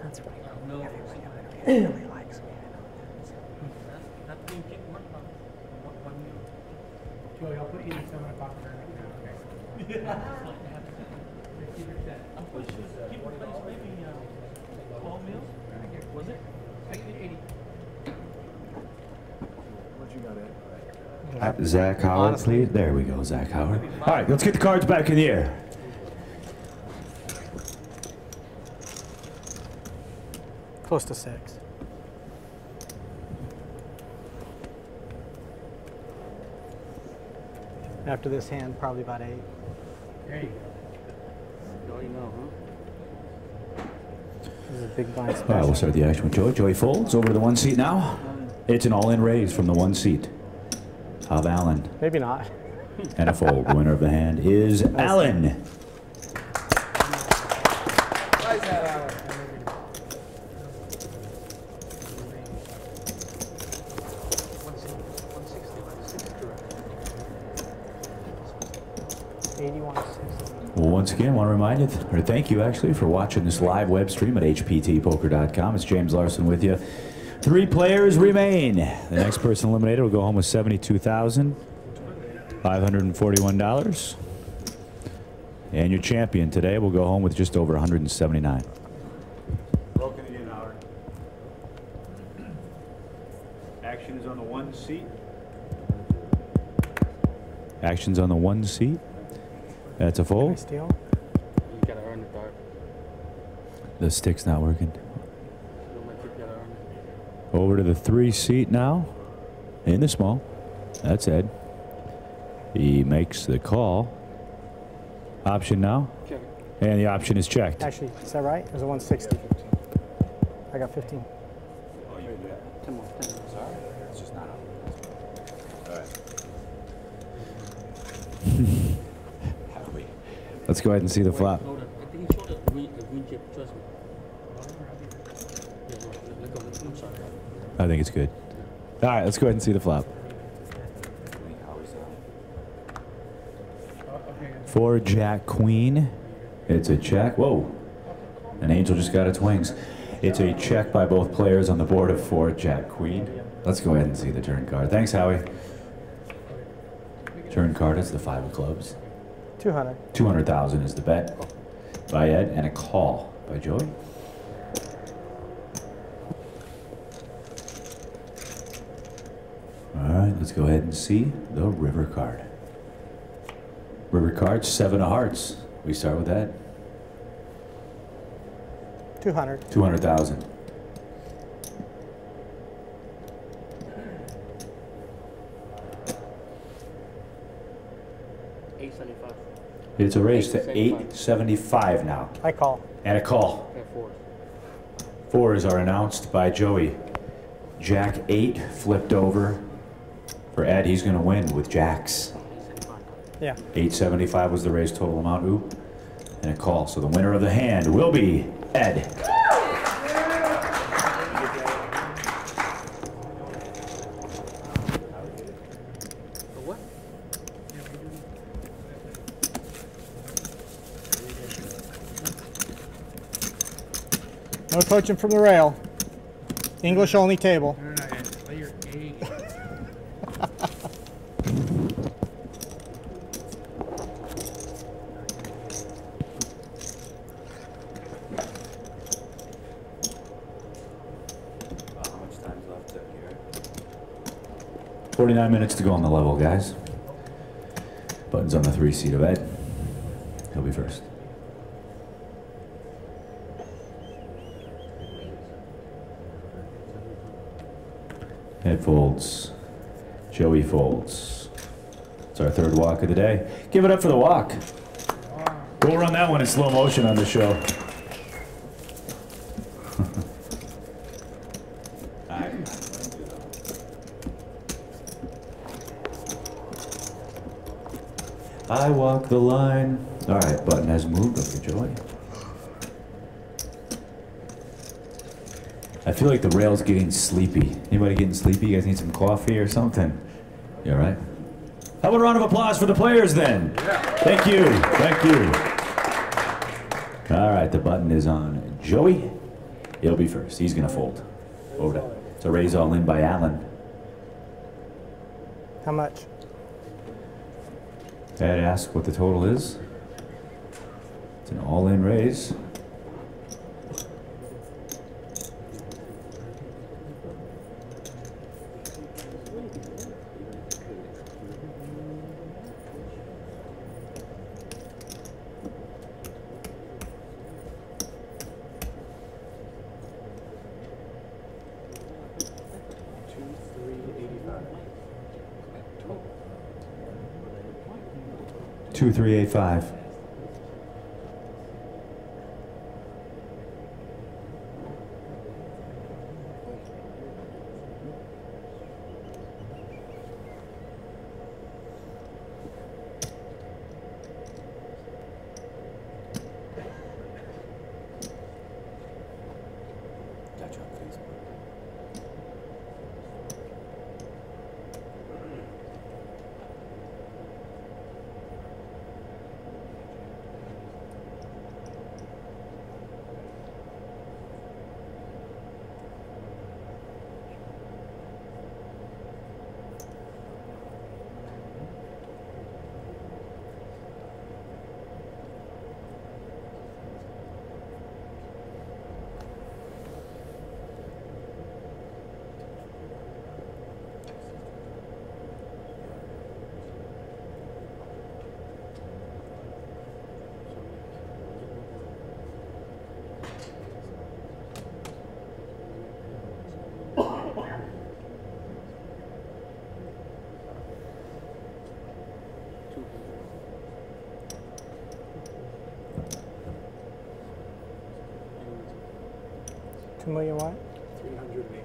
That's right. Everybody really likes me.
Joey, I'll put you in 7 o'clock right now, okay? Was it? What you got at?
Zach Howard, please. There we go, Zach Howard. All right, let's get the cards back in the air.
Close to 6. After this hand, probably about 8.
There you go.
Oh, you know, huh? This is a big blind
All right,
special.
we'll start the action with Joey. Joey folds over to the 1 seat now. It's an all-in raise from the 1 seat of Allen.
Maybe not.
And a fold. The winner of the hand is Allen. Well, once again, I want to remind you, or thank you actually, for watching this live web stream at hptpoker.com. It's James Larson with you. 3 players remain. The next person eliminated will go home with $72,541. And your champion today will go home with just over $179. Broken again, Howard. Action is on the 1 seat. Action's on the 1 seat. That's a fold.
Steal?
You gotta earn the dart.
The stick's not working.
You gotta earn it.
Over to the 3 seat now. In the small. That's Ed. He makes the call. Option now.
Check.
And the option is checked.
Actually, is that right? It was a 160. I got 15.
Oh, you can do that.
10 more. 10 more.
Sorry. It's just not up. All right. Let's go ahead and see the flop.
Hold on. I think he showed the green chip. Trust me. I'm sorry.
I think it's good. All right, let's go ahead and see the flop. 4 Jack Queen. It's a check. Whoa. An angel just got its wings. It's a check by both players on the board of 4 Jack Queen. Let's go ahead and see the turn card. Thanks, Howie. Turn card is the 5 of clubs.
200.
200,000 is the bet by Ed, and a call by Joey. All right, let's go ahead and see the river card. River card, 7 of hearts. We start with that.
200.
200,000. It's a raise to 875 now.
I call.
And a call. 4s are announced by Joey. Jack 8 flipped over for Ed. He's going to win with jacks.
Yeah.
875 was the raise total amount. Oop. And a call. So the winner of the hand will be Ed.
No coaching from the rail. English only table.
No, play your A.
How much time's left up here? 49 minutes to go on the level, guys. Buttons on the 3 seat of Ed. He'll be first. Ed folds. Joey folds. It's our 3rd walk of the day. Give it up for the walk. We'll run that one in slow motion on the show. I walk the line. All right, button has moved. Okay, Joey. I feel like the rail's getting sleepy. Anybody getting sleepy? You guys need some coffee or something? You all right? How about a round of applause for the players then? Yeah. Thank you. Thank you. All right, the button is on Joey. He'll be first. He's going to fold. Over to. It's a raise all in by Allen.
How much?
Ed asked what the total is. It's an all-in raise. $2,385.
$2 million what?
385.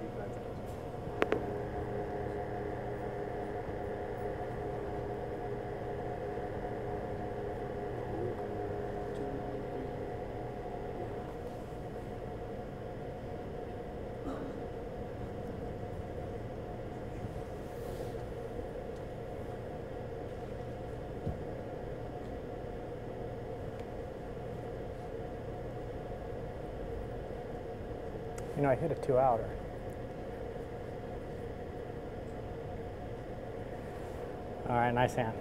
You know, I hit a 2-outer. All right, nice hand.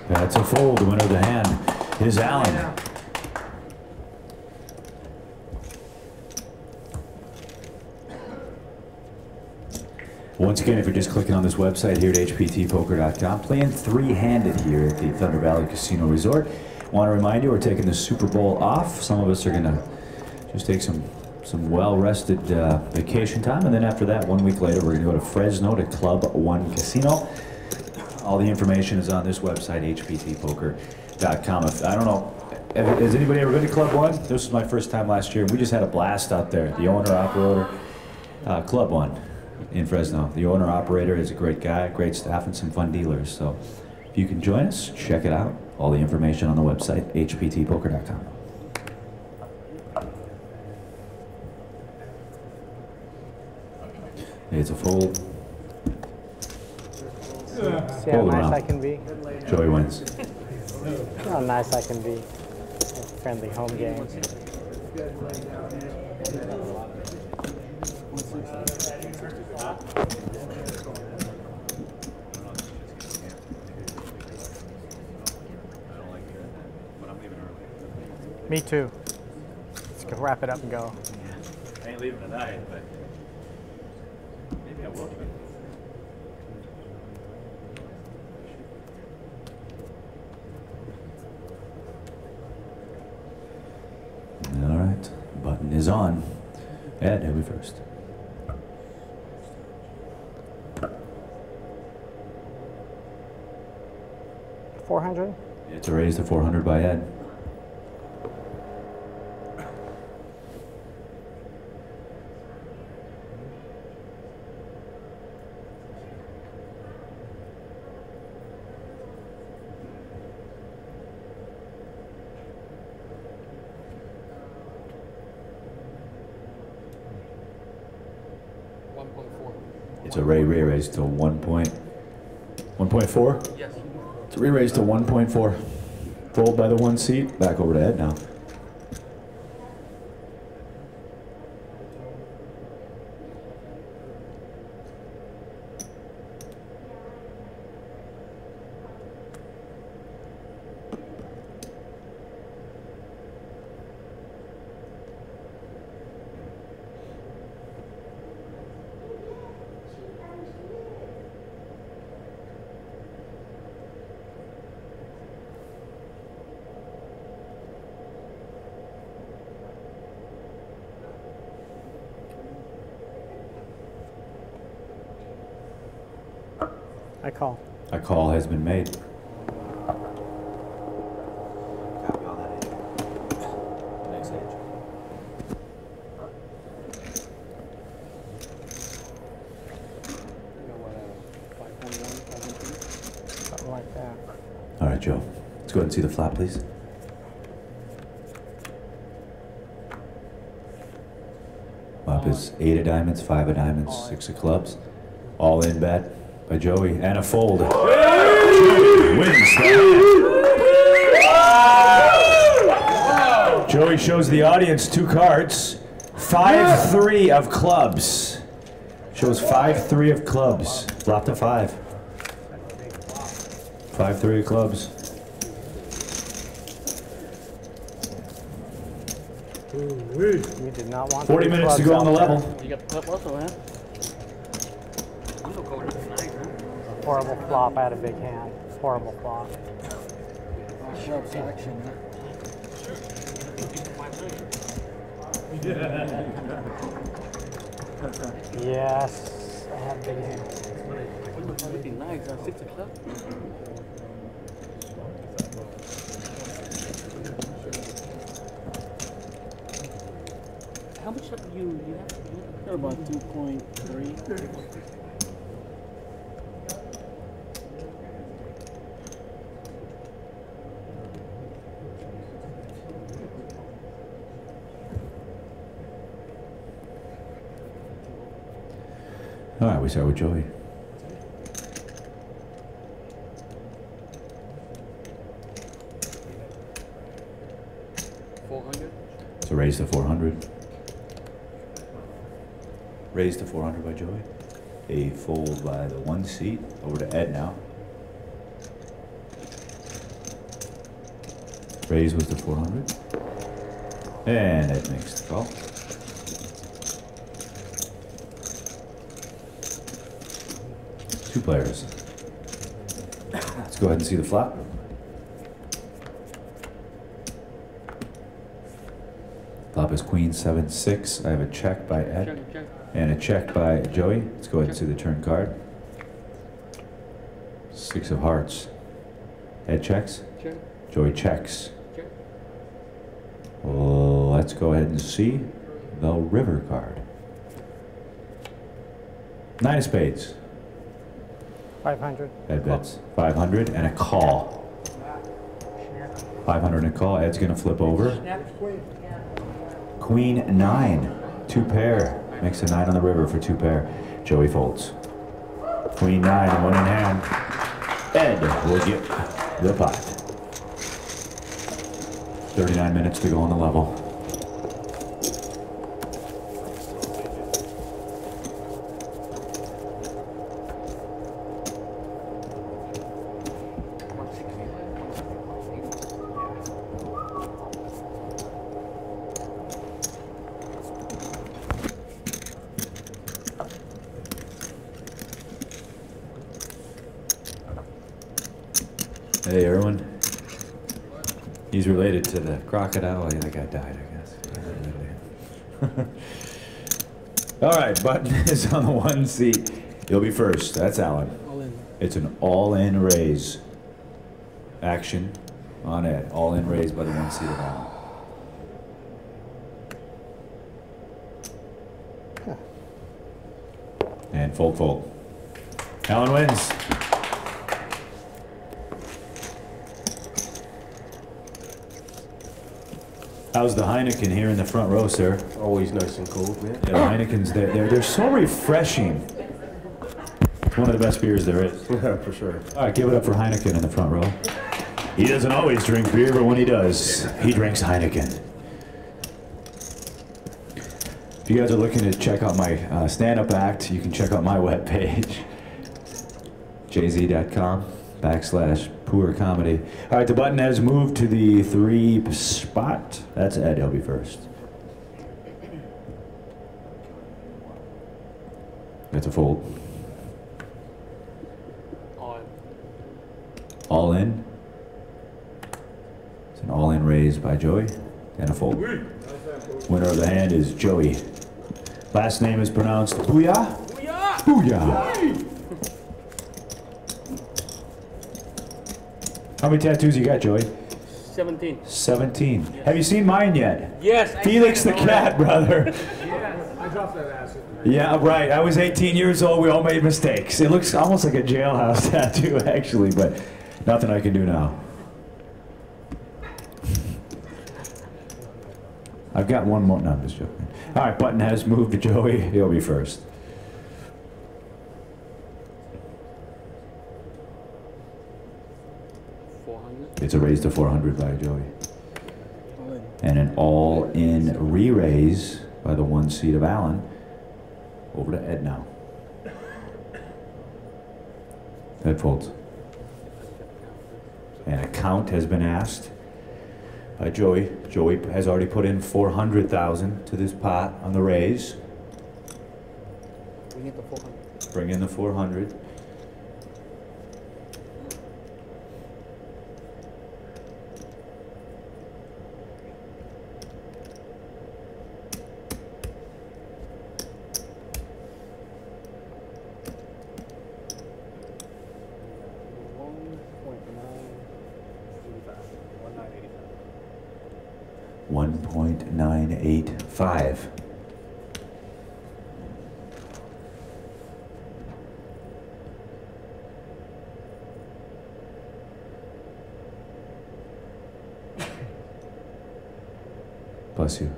That's a fold. The winner of the hand is Allen. Once again, if you're just clicking on this website here at hptpoker.com, playing three-handed here at the Thunder Valley Casino Resort. Want to remind you, we're taking the Super Bowl off. Some of us are going to just take some well-rested vacation time, and then after that, 1 week later, we're going to go to Fresno to Club One Casino. All the information is on this website, hptpoker.com. I don't know, has anybody ever been to Club One? This was my first time last year, and we just had a blast out there. The owner-operator, Club One in Fresno. The owner-operator is a great guy, great staff, and some fun dealers. So if you can join us, check it out. All the information on the website, hptpoker.com. It's a fold.
See how nice I can be?
Joey wins.
How nice I can be. Friendly home game. Me too. Let's go wrap it up and go.
I ain't leaving tonight, but maybe I will. All right, button is on. Ed, he'll be first.
$400?
It's a raise to 400 by Ed. It's a re-raise to 1.4?
Yes.
It's a re-raise to 1.4. Fold by the 1 seat. Back over to Ed now.
I call.
A call has been made.
Something like that.
All right, Joe. Let's go ahead and see the flop, please. Flop is 8 of diamonds, 5 of diamonds, 6 of clubs. All in bet by Joey, and a fold. Joey wins that. Joey shows the audience 2 cards. 5-3 of clubs. Shows 5-3 of clubs. Flop to 5. 5-3 of clubs.
You did not want
40 minutes to go on the level.
You got the club also, huh?
Horrible flop. I had a big hand. Horrible flop.
Sharp action.
Yes, I have big hands.
Looking nice. 6 o'clock. How much have you have? About 2.3.
All right, we start with Joey. So raise to 400. Raise to 400 by Joey. A fold by the 1 seat. Over to Ed now. Raise was to 400. And Ed makes the call. Two players. Let's go ahead and see the flop. Flop is Queen 7-6. I have a check by Ed and a check by Joey. Let's go ahead and see the turn card. 6 of hearts. Ed checks. Joey checks. Well, let's go ahead and see the river card. 9 of spades.
500.
Ed bets 500 and a call. 500 and a call. Ed's gonna flip over. Queen 9, 2 pair. Makes a 9 on the river for 2 pair. Joey folds. Queen 9, 1 in hand. Ed will get the pot. 39 minutes to go on the level. Hey, Erwin. He's related to the crocodile. That guy died, I guess. All right, button is on the 1 seat. You'll be first. That's Alan.
All in.
It's an all-in raise. Action on Ed. All-in raise by the 1 seat of Alan. And fold, fold. Alan wins. How's the Heineken here in the front row, sir?
Always nice and cold, man.
Yeah, the Heineken's, they're so refreshing. It's one of the best beers there is.
Yeah, for sure.
All right, give it up for Heineken in the front row. He doesn't always drink beer, but when he does, he drinks Heineken. If you guys are looking to check out my stand-up act, you can check out my webpage, jz.com/poor comedy. All right, the button has moved to the 3 spot. That's Ed, he'll be first. That's a fold. All in. It's an all-in raise by Joey, and a fold. Winner of the hand is Joey. Last name is pronounced Booyah. Booyah! Booyah! How many tattoos you got, Joey?
17.
17. Yeah. Have you seen mine yet?
Yes.
Felix the cat, brother.
Yes, I dropped that acid.
Yeah, right. I was 18 years old. We all made mistakes. It looks almost like a jailhouse tattoo, actually, but nothing I can do now. I've got one more. No, I'm just joking. All right, button has moved to Joey. He'll be first. It's a raise to 400 by Joey. And an all-in re-raise by the 1 seed of Allen. Over to Ed now. Ed folds. And a count has been asked by Joey. Joey has already put in 400,000 to this pot on the raise.
Bring in the 400.
Bring in the 400. $1.985. Bless you.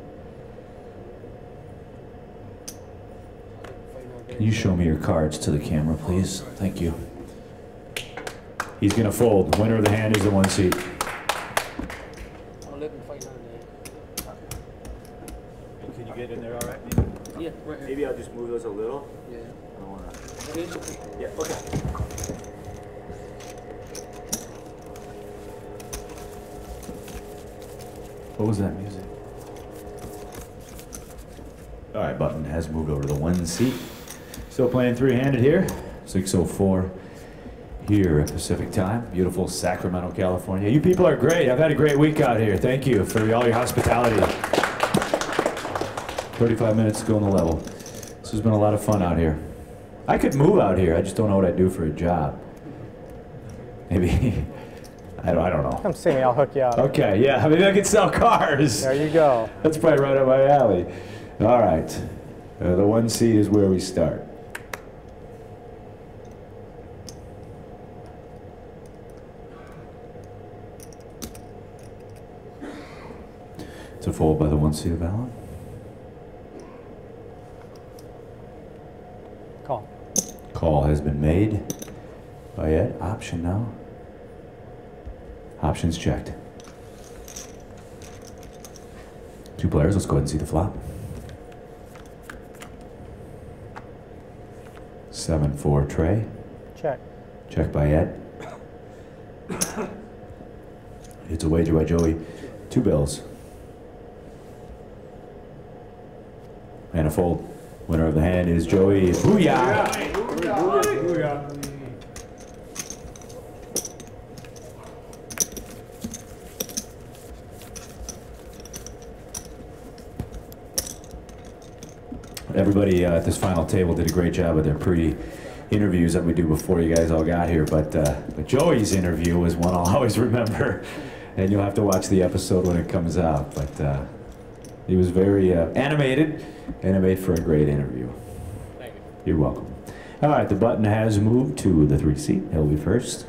Can you show me your cards to the camera, please? Thank you. He's going to fold. Winner of the hand is the 1 seed. Can you get in there all right? Maybe?
Yeah, right here.
Maybe I'll just move those a little.
Yeah.
I don't want to.
Okay.
Yeah, okay. What was that music? All right, button has moved over to the 1 seat. Still playing 3-handed here. 6:04 here at Pacific time. Beautiful Sacramento, California. You people are great. I've had a great week out here. Thank you for all your hospitality. 35 minutes to go on the level. This has been a lot of fun out here. I could move out here. I just don't know what I'd do for a job. Maybe, I don't know.
Come see me, I'll hook you up.
Okay, yeah, maybe I could sell cars.
There you go.
That's probably right up my alley. All right, the 1 seed is where we start. It's a fold by the 1 seed of Allen.
Call.
Call has been made by Ed. Option now. Options checked. 2 players, let's go ahead and see the flop. 7-4 Trey.
Check.
Check by Ed. It's a wager by Joey. 2 bills. And a fold. Winner of the hand is Joey. Booyah!
Booyah.
Everybody at this final table did a great job with their pre-interviews that we do before you guys all got here, but Joey's interview is one I'll always remember, and you'll have to watch the episode when it comes out, but he was very animated, and it made for a great interview.
Thank you.
You're welcome. All right, the button has moved to the 3 seat. He'll be first.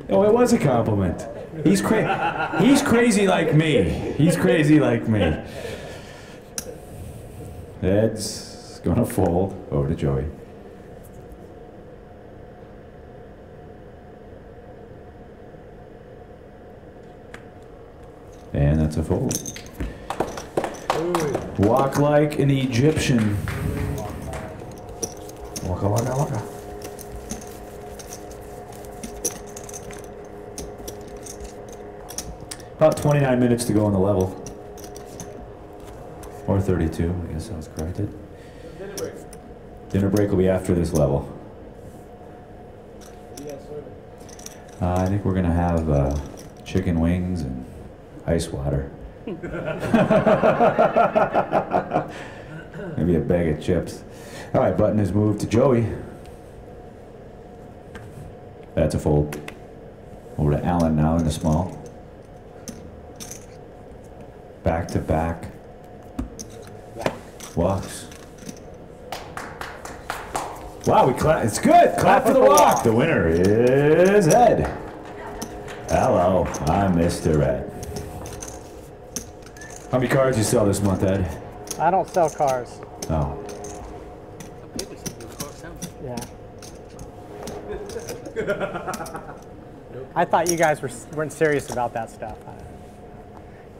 Oh, it was a compliment. He's crazy like me. He's crazy like me. Ed's going to fold over to Joey. And that's a fold. Walk like an Egyptian. Waka, waka, waka. About 29 minutes to go on the level. Or 32, I guess I was corrected. Dinner break will be after this level. I think we're going to have chicken wings and ice water. Maybe a bag of chips. All right, button is moved to Joey. That's a fold. Over to Alan now in the small. Back to back. Walks. Wow, we clap. It's good. Clap for the walk. The winner is Ed. Hello, I'm Mr. Ed. How many cards you sell this month, Ed?
I don't sell cars.
Oh.
Yeah. I thought you guys weren't serious about that stuff.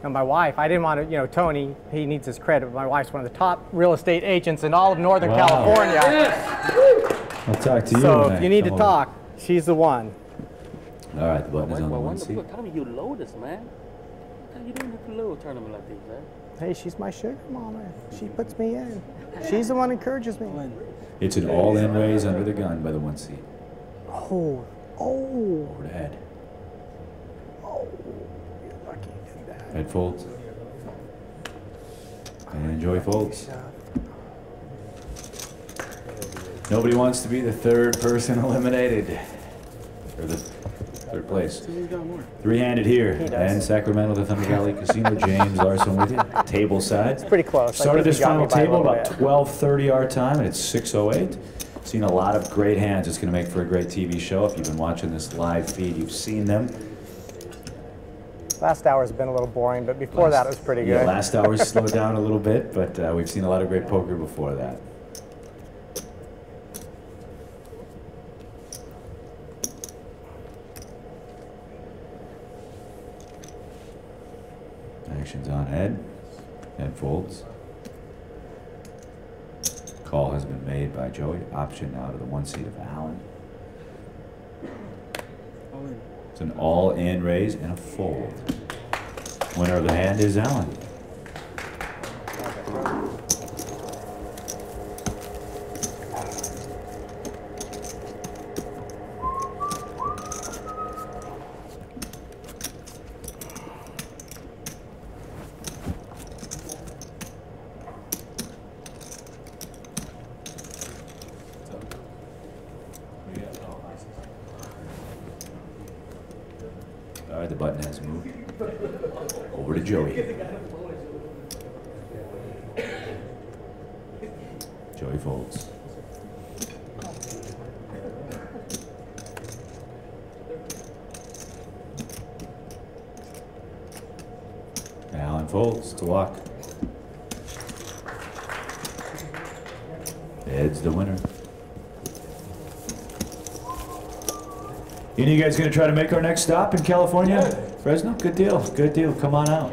And my wife, I didn't want to, you know, Tony, he needs his credit, but my wife's one of the top real estate agents in all of Northern California.
I'll talk to you.
So if you need to talk, she's the one.
All right, the button is on the one seat.
Tell me you load this, man. You don't have to load a tournament like this, man.
Hey, she's my sugar mama. She puts me in. She's the one who encourages me.
It's an all-in raise under the gun by the one seat.
Oh.
Over to Ed.
Oh, you're lucky you did that.
Ed folds. And Joey folds. Nobody wants to be the third person eliminated. Or the third place. Three-handed here. And Sacramento, the Thunder Valley Casino. James Larson with you. Table side.
It's pretty close.
Started this final table about 12:30 our time, and it's 6:08. Seen a lot of great hands. It's going to make for a great TV show. If you've been watching this live feed, you've seen them.
Last hour's been a little boring, but before that it was pretty good.
Yeah, last hour slowed down a little bit, but we've seen a lot of great poker before that. Action's on Ed. Ed folds. Call has been made by Joey. Option now to the one seat of Alan. It's an all-in raise and a fold. Winner of the hand is Alan. All right, the button has moved. Over to Joey. Joey folds. Alan folds to walk. Ed's the winner. Any of you guys going to try to make our next stop in California? Fresno? Good deal. Good deal. Come on out.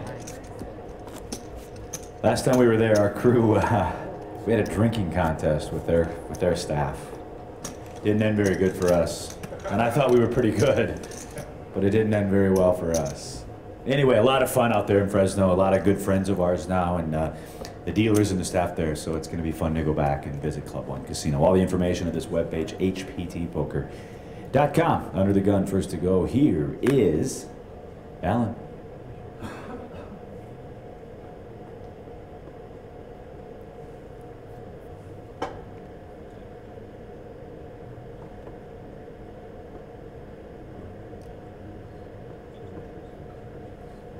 Last time we were there, our crew, we had a drinking contest with their staff. Didn't end very good for us. And I thought we were pretty good, but it didn't end very well for us. Anyway, a lot of fun out there in Fresno. A lot of good friends of ours now, and the dealers and the staff there, so it's going to be fun to go back and visit Club One Casino. All the information at this webpage, hptpoker.com. Under the gun, first to go here is Alan.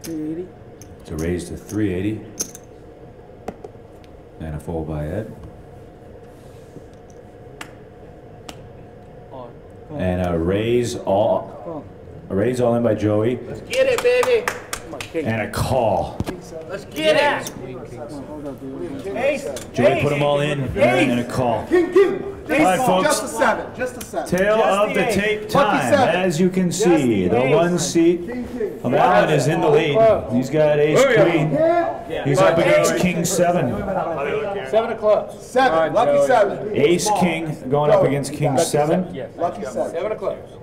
$380.
It's a raise to 380. And a fold by Ed. And a raise all in by Joey.
Let's get it, baby.
And a call.
Let's get it.
Joey put them all in and a call. All right, folks.
Just a 7. Just a 7.
Tail of the tape time. As you can see, the 1 seat of Allen is in the lead. He's got ace queen. He's up against king 7.
7 of clubs.
7. Lucky 7.
Ace king going up against king 7.
Lucky 7.
7 of clubs.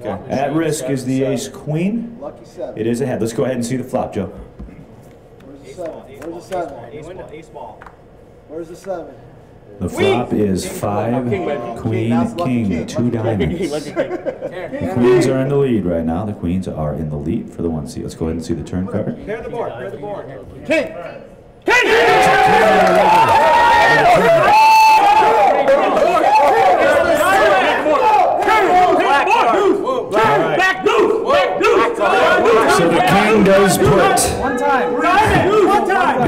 At risk is the ace queen.
Lucky 7.
It is ahead. Let's go ahead and see the flop, Joe.
Where's the 7? Where's the 7?
Ace ball.
Where's the 7?
The flop is 5, queen, king, 2 diamonds. The queens are in the lead right now. The queens are in the lead for the 1 seat. Let's go ahead and see the turn card.
Clear the board. Clear the board.
King!
Back deuce.
So the king does put.
One time.
The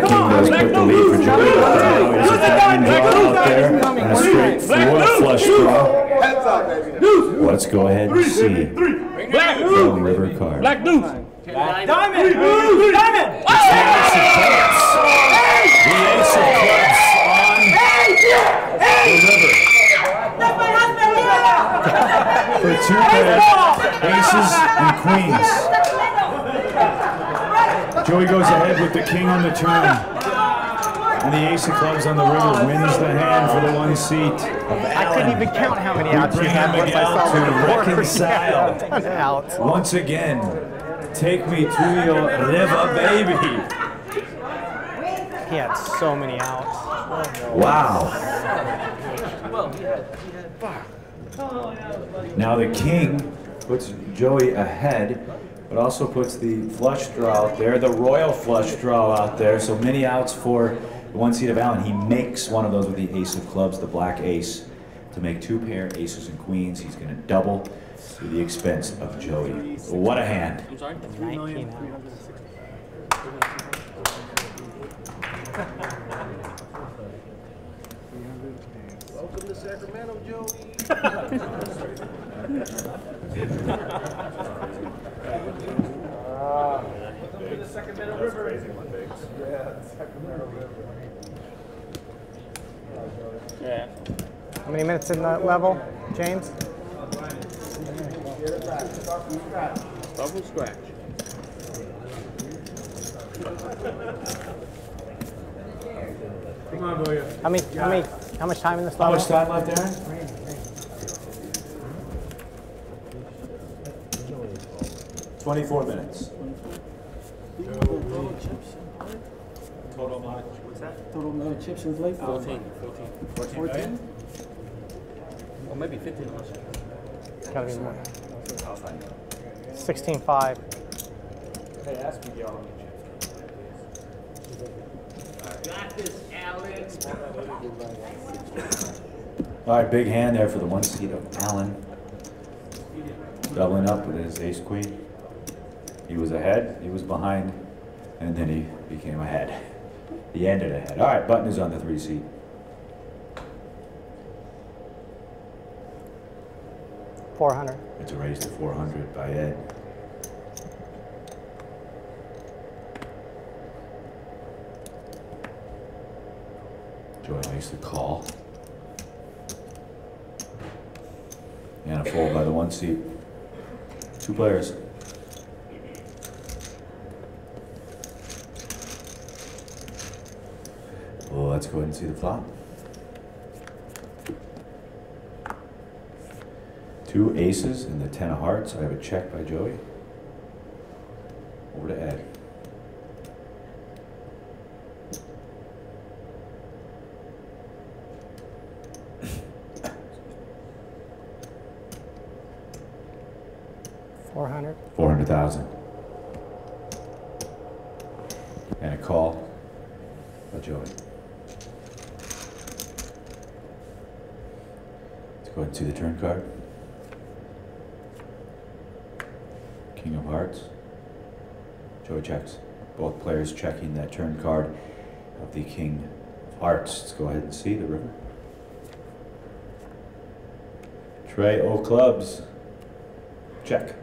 king does put the lead for Joey. Now he's a diamond draw out there and a straight 4 flush draw.
Heads up, baby.
Let's go ahead and see the river card.
Black deuce.
Diamond!
The ace of clubs on the river. For 2 pairs, aces and queens. Joey goes ahead with the king on the turn. And the ace of clubs on the river wins the hand for the 1 seat of Allen.
I couldn't even count how many outs you
Bring
had once I
Miguel
saw
to
the board.
reconcile.
Outs.
Once again, take me to your river, baby.
He had so many outs.
Wow. Now the king puts Joey ahead, but also puts the flush draw out there, the royal flush draw out there. So many outs for the 1 seat of Allen. He makes one of those with the ace of clubs, the black ace, to make 2 pair aces and queens. He's going to double to the expense of Joey. What a hand.
I'm sorry?
19 outs.
Welcome to Sacramento, Joey. The Sacramento River. Yeah, Sacramento River.
Yeah.
How many minutes in the level, James?
Start from scratch.
Come on, Boya.
How much time in this
How
level?
much time left, Aaron? 24 minutes.
Total amount of chips in play?
14.
14?
Or maybe 15. I'm not sure.
It's gotta be more. 16-5.
Hey, ask Miguel how many chips.
All right, big hand there for the 1 seat of Allen. Doubling up with his ace queen. He was ahead, he was behind, and then he became ahead. He ended ahead. All right, button is on the 3 seat.
$400.
It's a raise to 400 by Ed. Joey makes the call. And a fold by the 1 seat. 2 players. Well, let's go ahead and see the flop. 2 aces and the 10 of hearts. I have a check by Joey. Over to Ed.
$400.
400,000. And a call by Joey. Let's go ahead and see the turn card. King of hearts. Joey checks. Both players checking that turn card of the king of hearts. Let's go ahead and see the river. Trey O clubs. Check.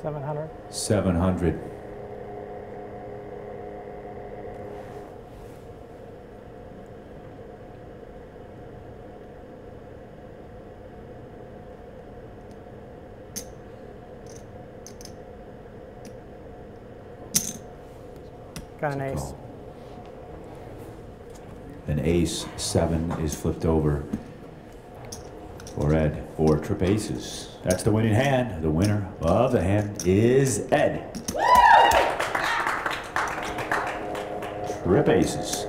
700.
700.
Got an ace.
An ace 7 is flipped over for Ed for trip aces. That's the winning hand. The winner of the hand is Ed. Trip aces.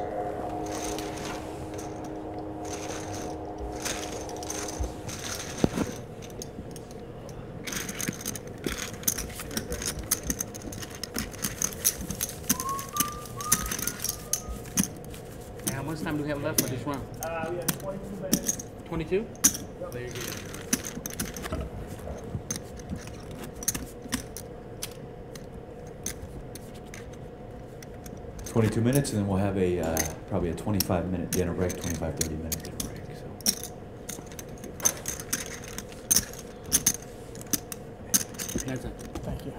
How much time do we have left for this round?
We have 22 minutes.
22? There you go.
22 minutes, and then we'll have a probably a 25-minute dinner break, 25-30-minute dinner break. So.
That's it.
Thank you.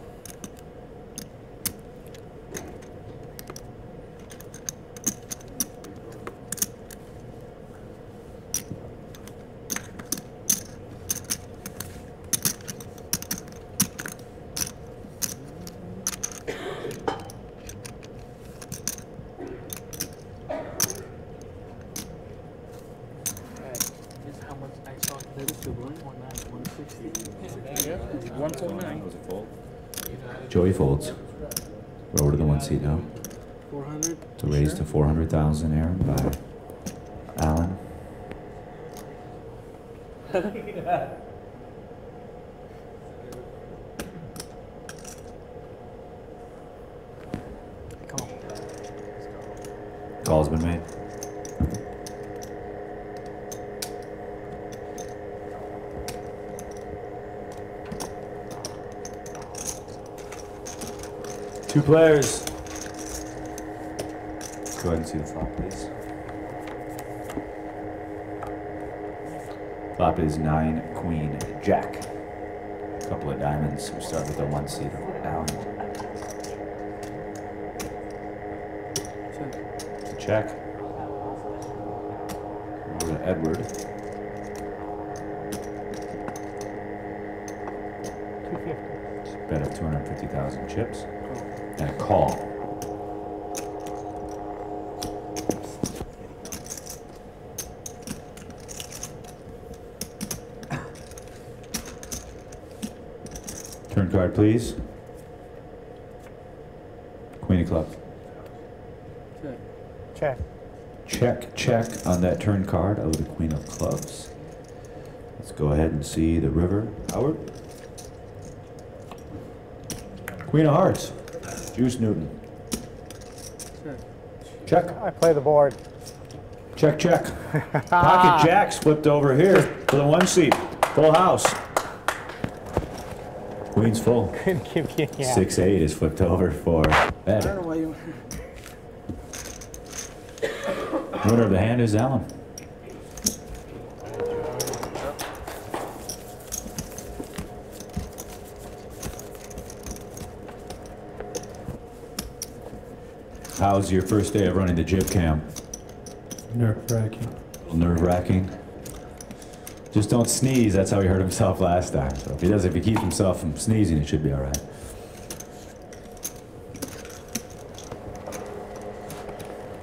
This is how much I saw today. This is 119, 160. 149.
Was it fold? Joey folds. We're over to the 1 seat now.
400.
To raise to 400,000, Aaron, by Alan.
Come on.
Call's been made. Two players. Go ahead and see the flop, please. Flop is 9, Queen, Jack. Couple of diamonds. We start with the 1 seat of Alan. It's a check. Over to Edward.
250.
Bet of 250,000 chips. And a call. Turn card, please. Queen of clubs.
Check.
Check, check on that turn card of the Queen of clubs. Let's go ahead and see the river. Howard. Queen of hearts. Juice Newton. Check.
I play the board.
Check, check. Pocket jacks flipped over here for the 1 seat. Full house. Queen's full.
Couldn't give you, yeah.
6-8 is flipped over for Ed.
I don't know why you.
Winner of the hand is Alan. How's your first day of running the jib cam?
Nerve-wracking.
Nerve-wracking. Just don't sneeze. That's how he hurt himself last time. So if he keeps himself from sneezing, it should be all right.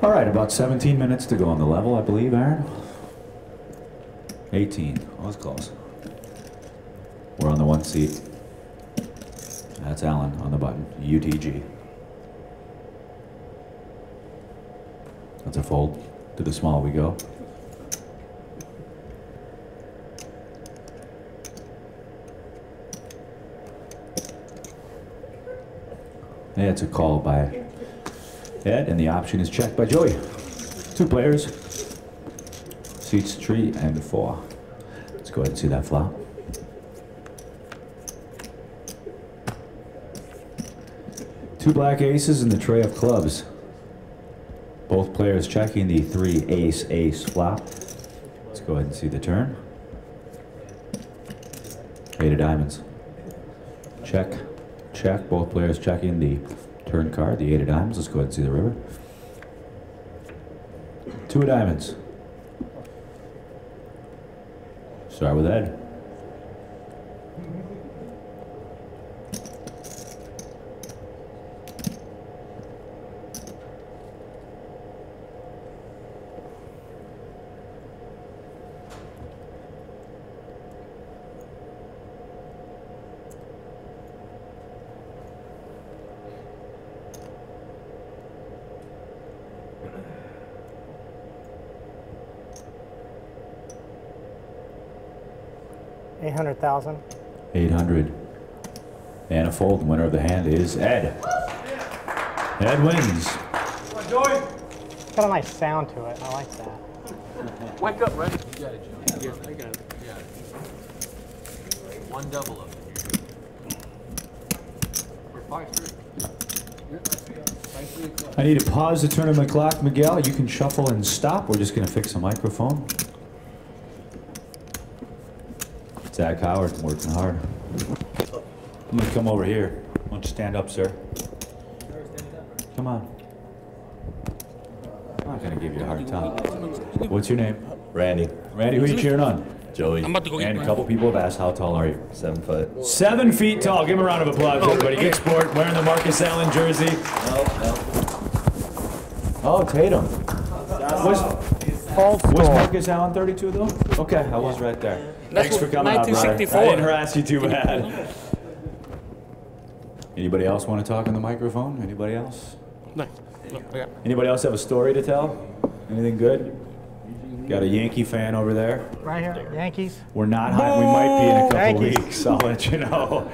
All right, about 17 minutes to go on the level, I believe, Aaron. 18. That was close. We're on the 1 seat. That's Alan on the button. UTG. That's a fold. To the small we go. Yeah, it's a call by Ed, and the option is checked by Joey. 2 players. Seats 3 and 4. Let's go ahead and see that flop. Two black aces and the tray of clubs. Both players checking the 3 ace ace flop. Let's go ahead and see the turn. 8 of diamonds. Check. check. Both players checking the turn card, the 8 of diamonds. Let's go ahead and see the river. 2 of diamonds. Start with Ed.
$800,000.
800. And a fold. Winner of the hand is Ed. Ed wins.
It's got a nice sound to it. I like that.
Wake up, Red.
You got it, Joe.
Yes, I got it.
Yeah. One double up here. Or 5-3.
I need to pause the tournament clock, Miguel. You can shuffle and stop. We're just going to fix a microphone. Zach Howard working hard. I'm going to come over here. Why don't you stand up, sir? Come on. I'm not going to give you a hard time. What's your name?
Randy.
Randy, who are you cheering on?
Joey.
I'm about to go
And
eat
a couple people have asked, how tall are you?
7 foot.
7 feet tall. Give him a round of applause, everybody. Good sport. Wearing the Marcus Allen jersey. Oh, Tatum. Was Marcus Allen 32 though? Okay, I was right there. Thanks for coming out, brother. I didn't harass you too bad. Anybody else want to talk on the microphone? Anybody else?
No.
Anybody else have a story to tell? Anything good? Got a Yankee fan over there.
Right here, Yankees.
We're not high. We might be in a couple weeks. I'll let you know.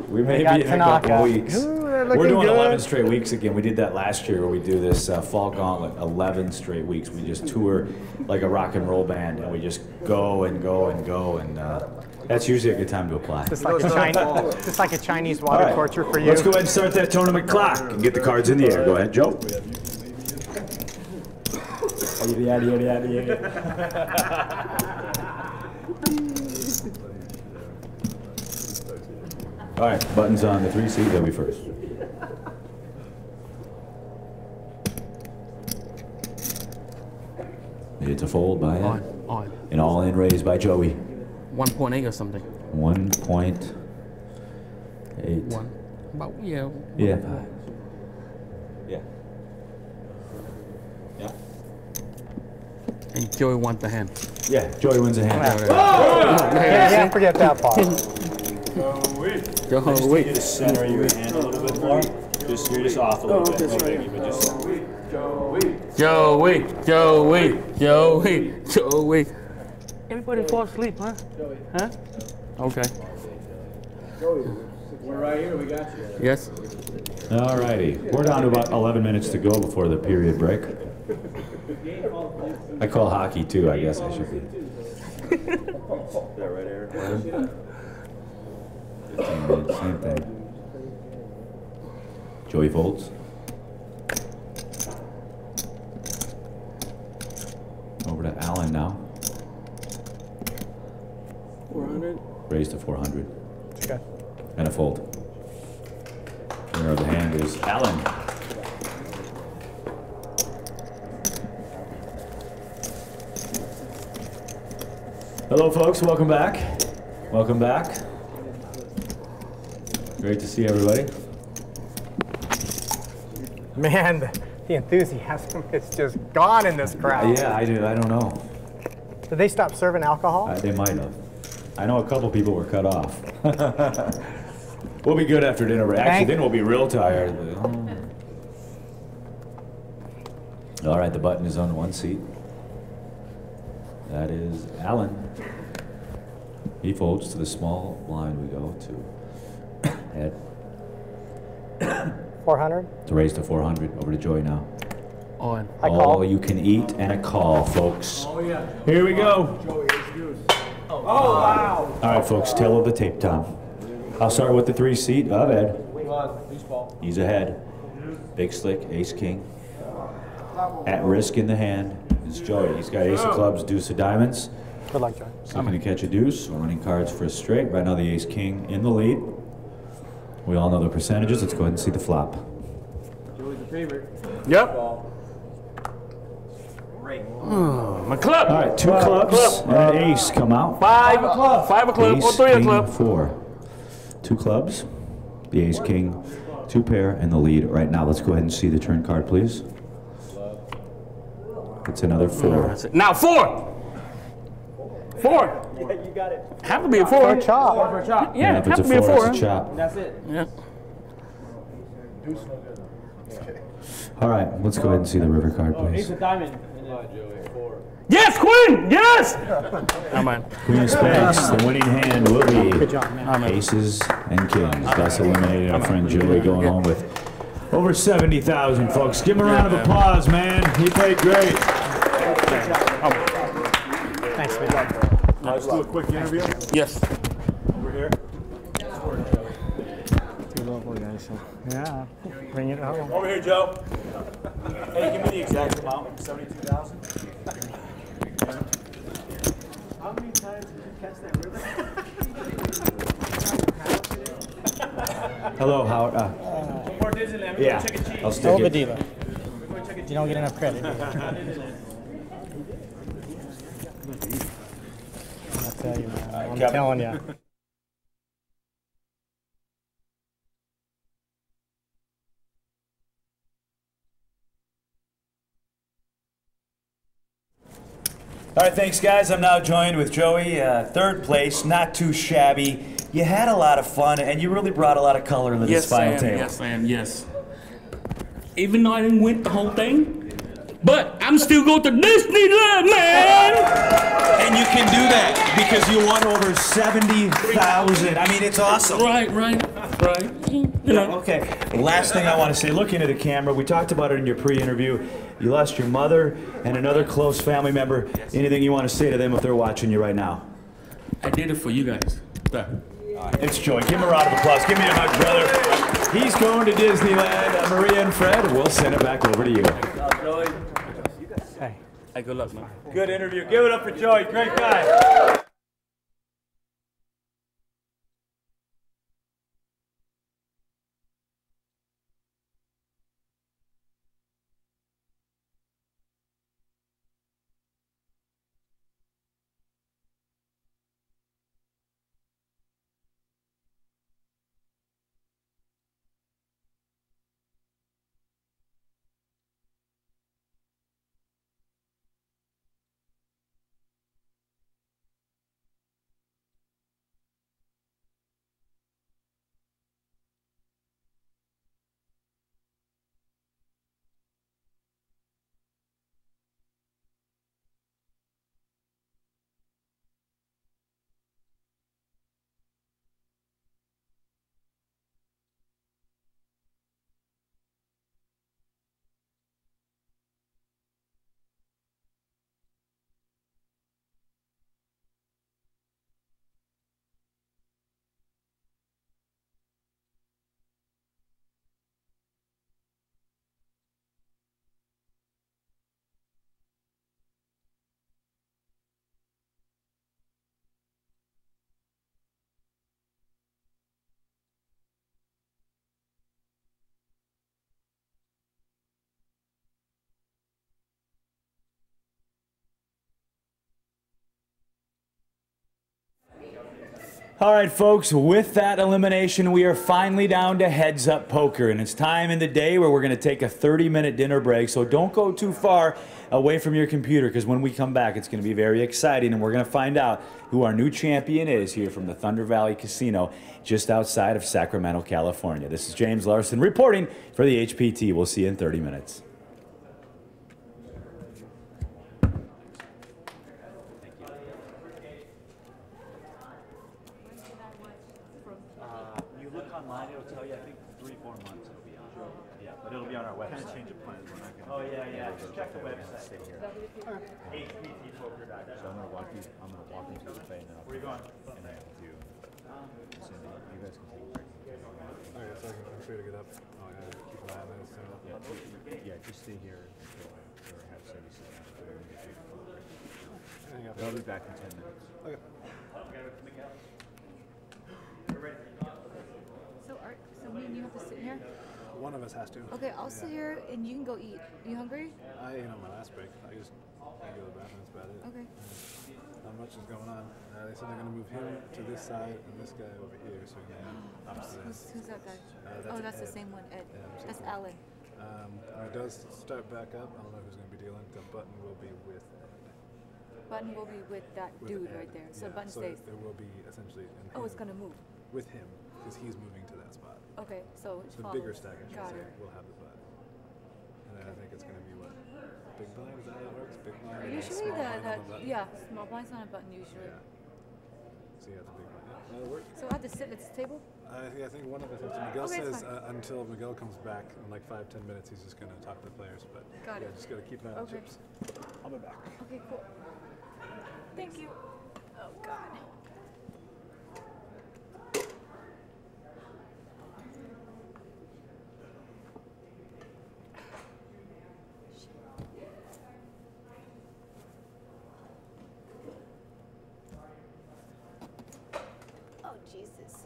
We may be in a couple weeks. We're doing 11 straight weeks again. We did that last year where we do this fall gauntlet, 11 straight weeks. We just tour like a rock and roll band, and we just go and go and go, and that's usually a good time to apply.
Just like a Chinese water torture for you.
Let's go ahead and start that tournament clock and get the cards in the air. Go ahead, Joe. All right, buttons on the 3 seat. They'll be first. It's a fold by Ed.
On.
An all-in raise by Joey.
1.8 or something.
1.8.
About, yeah.
Yeah. Yeah. Yeah.
And Joey wants the hand.
Yeah, Joey wins a hand.
Can't forget that part.
Just need to center your hand a little bit more. You're just off a little bit. Okay, but just...
Joey. Everybody fall asleep, huh? Huh? Okay.
We're right here. We got you.
Yes.
All righty. We're down to about 11 minutes to go before the period break. I call hockey too, I guess I should be.
Is that right here?
15 minutes, same thing. Joey folds. Over to Allen now.
400.
Raise to 400.
Okay.
And a fold. Winner of the hand is Allen. Hello, folks. Welcome back. Welcome back. Great to see everybody.
Man, the enthusiasm is just gone in this crowd.
Yeah, I don't know.
Did they stop serving alcohol?
They might have. I know a couple people were cut off. We'll be good after dinner. Actually, then we'll be real tired. All right, the button is on 1 seat. That is Allen. He folds to the small blind. We go to Ed.
400.
To raise to 400. Over to Joey now.
On.
All you can eat and a call, folks.
Oh, yeah.
Here we go.
Joey, it's yours. Oh, wow.
All right, folks, tail of the tape time. I'll start with the 3 seat of Ed. He's ahead. Big slick, ace king. At risk in the hand is Joey. He's got ace of clubs, deuce of diamonds.
Good luck, Joey.
He's looking to catch a deuce. We're running cards for a straight. Right now the ace king in the lead. We all know the percentages. Let's go ahead and see the flop.
Joey's the favorite.
Yep. My club.
All right, 2 clubs and an ace come out.
5 o'clock. 5 o'clock or
Ace,
3
king,
o'clock.
4. 2 clubs, the ace, king, 2 pair, and the lead right now. Let's go ahead and see the turn card, please. It's another 4.
Now 4. 4.
Yeah, you got it.
Have to be a 4.
For a chop.
For a chop.
Yeah,
if
have
it's
to
a
be a
4,
4.
it's a chop.
That's it.
Yeah.
All right, let's go ahead and see the river card,
Ace
please.
of diamond.
Yes, queen. Yes. Come on.
Queen of spades. The winning hand will be
job,
aces and kings. Thus eliminating our friend Joey, going home with over 70,000, folks. Give him a round of applause, man. He played great.
Thanks, man.
Let's do a quick interview.
Yes.
Over here.
Two local guys, so. Yeah, bring it home.
Over here, Joe. Hey, give me the exact amount. 72,000.
How many times did you catch that river?
Hello, Howard.
Before Disneyland, we
Yeah,
check a cheese.
I'll stick it.
Diva. You don't get enough credit. I'll tell you, man. I'm
Kevin.
telling you.
All right, thanks, guys. I'm now joined with Joey, 3rd place, not too shabby. You had a lot of fun, and you really brought a lot of color into this final table.
Yes, I am. Yes. Even though I didn't win the whole thing, but I'm still going to Disneyland, man.
And you can do that because you won over 70,000. I mean, it's awesome.
Right. You know.
Okay. Last thing I want to say, looking at the camera, we talked about it in your pre-interview. You lost your mother and another close family member. Anything you want to say to them if they're watching you right now?
I did it for you guys.
It's Joey. Give him a round of applause. Give me a hug, brother. He's going to Disneyland. Maria and Fred, we'll send it back over to you.
Hey, good luck, man.
Good interview. Give it up for Joey. Great guy. All right, folks, with that elimination, we are finally down to heads up poker, and it's time in the day where we're going to take a 30-minute dinner break, so don't go too far away from your computer, because when we come back, it's going to be very exciting, and we're going to find out who our new champion is here from the Thunder Valley Casino just outside of Sacramento, California. This is James Larson reporting for the HPT. We'll see you in 30 minutes.
Just stay here until I have services. I'll be back in 10 minutes. Okay.
So me and you have to sit here?
One of us has to.
Okay, I'll sit here and you can go eat. You hungry?
I ate on my last break. I just I go to the bathroom. That's about it.
Okay.
Not much is going on. They said they're going to move him to this side and this guy over here. So
Who's that guy? That's the
Ed.
same one, Ed.
Yeah,
That's Alan.
When it does start back up, I don't know who's going to be dealing. The button will be with Ed.
Button will be with that dude
Ed.
right there. So
Yeah,
button stays.
It will be essentially.
Oh, it's going to move.
With him, because he's moving to that spot.
Okay, so
the bigger stack, I should
Got
say,
it.
will have the button. And then I think it's going to be what? Big blind? Is that how it works? Big blind? and
Usually
small blind on the button?
yeah, small blind's not a button usually.
Yeah. So you have the big blind. Yeah, that'll work.
So I have to sit at this table?
I think one of us has to. Miguel
Okay, it's
says
fine.
until Miguel comes back in like 5-10 minutes, he's just going to talk to the players. But
Got
yeah,
it.
just got to keep an eye on the
Okay.
chips. I'll be back.
Okay, cool. Thank you. Oh, God. Oh, Jesus.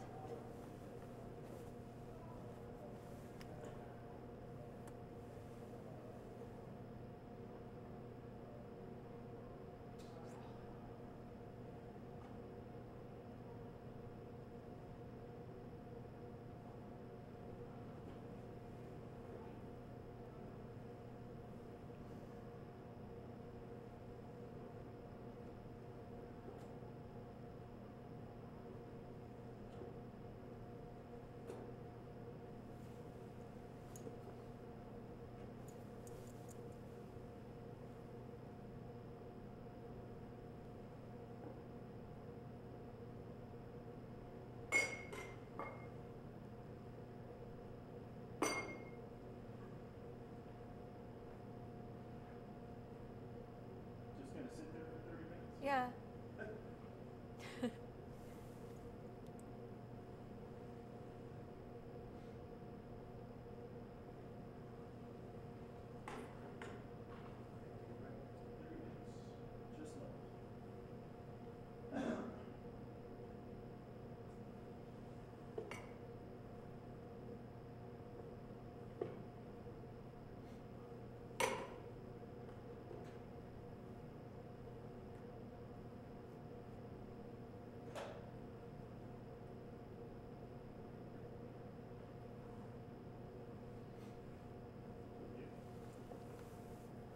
Yeah.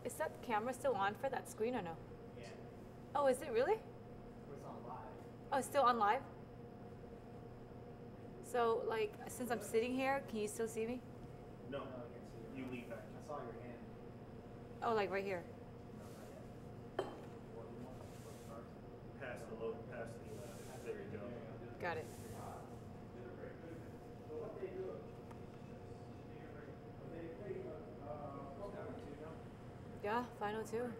Is that camera still on for that screen or no? Yeah. Oh, is it really?
It's on live.
Oh, it's still on live? So, like, since I'm sitting here, can you still see me?
No, I can't see you. You lean back. I saw your hand.
Oh, like right here.
Past the load, past the, there you go.
Got it. Yeah, final two.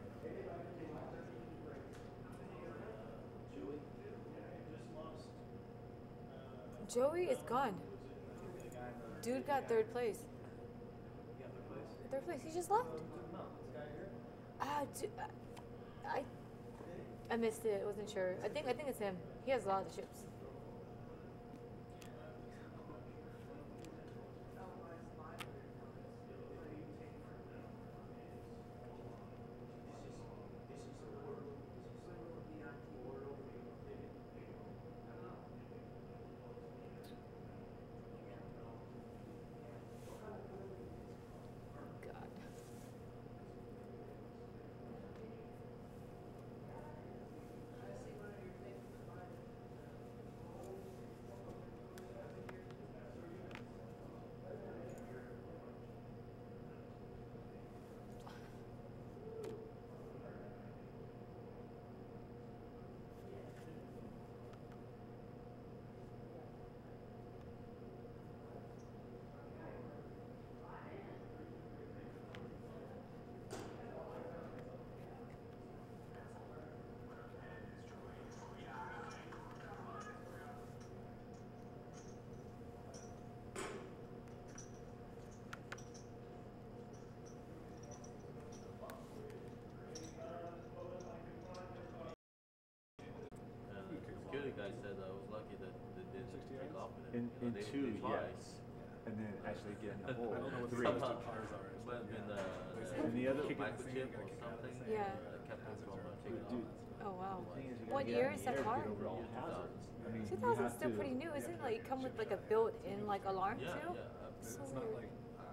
Joey is gone. Dude got third place. Third place. He just left. I missed it. I wasn't sure. I think it's him. He has a lot of chips.
Security guy said I was lucky that they didn't take off with it.
In
They
two,
fly.
yes. And and then actually getting the hole.
I don't know what the
Three.
substitute pars are.
And the other
Yeah.
dude.
Oh wow.
The thing is, you gotta
What
get
year
out
is
in
that
the air,
car?
get over all the hazards. I mean, you
2000 is
have
still
to-
pretty new, isn't it? Like you come with like a built-in like alarm too.
It's
So
not
weird.
like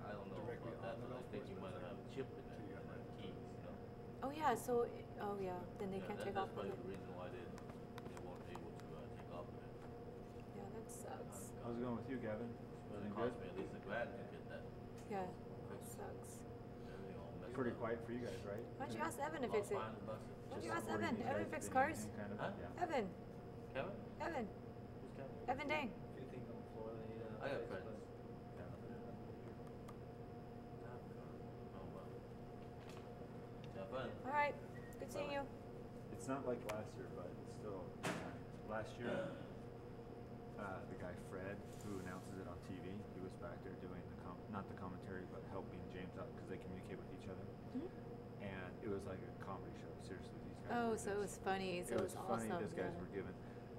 I don't know
directly
about that,
on the
but I
golf
think
course.
you might have a chip in it, like keys, you know.
Oh yeah. So oh yeah. Then they can't take off
That's
with
probably
it.
the reason why they weren't able to take off with it.
Yeah, that sucks.
How's it going with you, Gavin?
But
Everything
it cost
good?
me at least $1,000 to get that.
Yeah, that sucks.
Pretty quiet for you guys, right?
Why don't you ask Evan to fix it? Why don't you ask Evan? Evan fix
Just
cars.
kind of-
Huh?
yeah.
Evan.
Kevin?
Evan.
Who's Kevin?
Evan Dang.
I got friends. Have fun.
All right. Good seeing you.
It's not like last year, but it's still. Last year, the guy Fred, who announces it on TV, he was back there doing not the commentary, but helping James out because they communicate with each other.
Mm-hmm.
And it was like a comedy show. Seriously, these guys.
Oh,
were
so it was
just-
funny. So
it
it
was
was
funny.
awesome.
These guys
yeah.
were giving.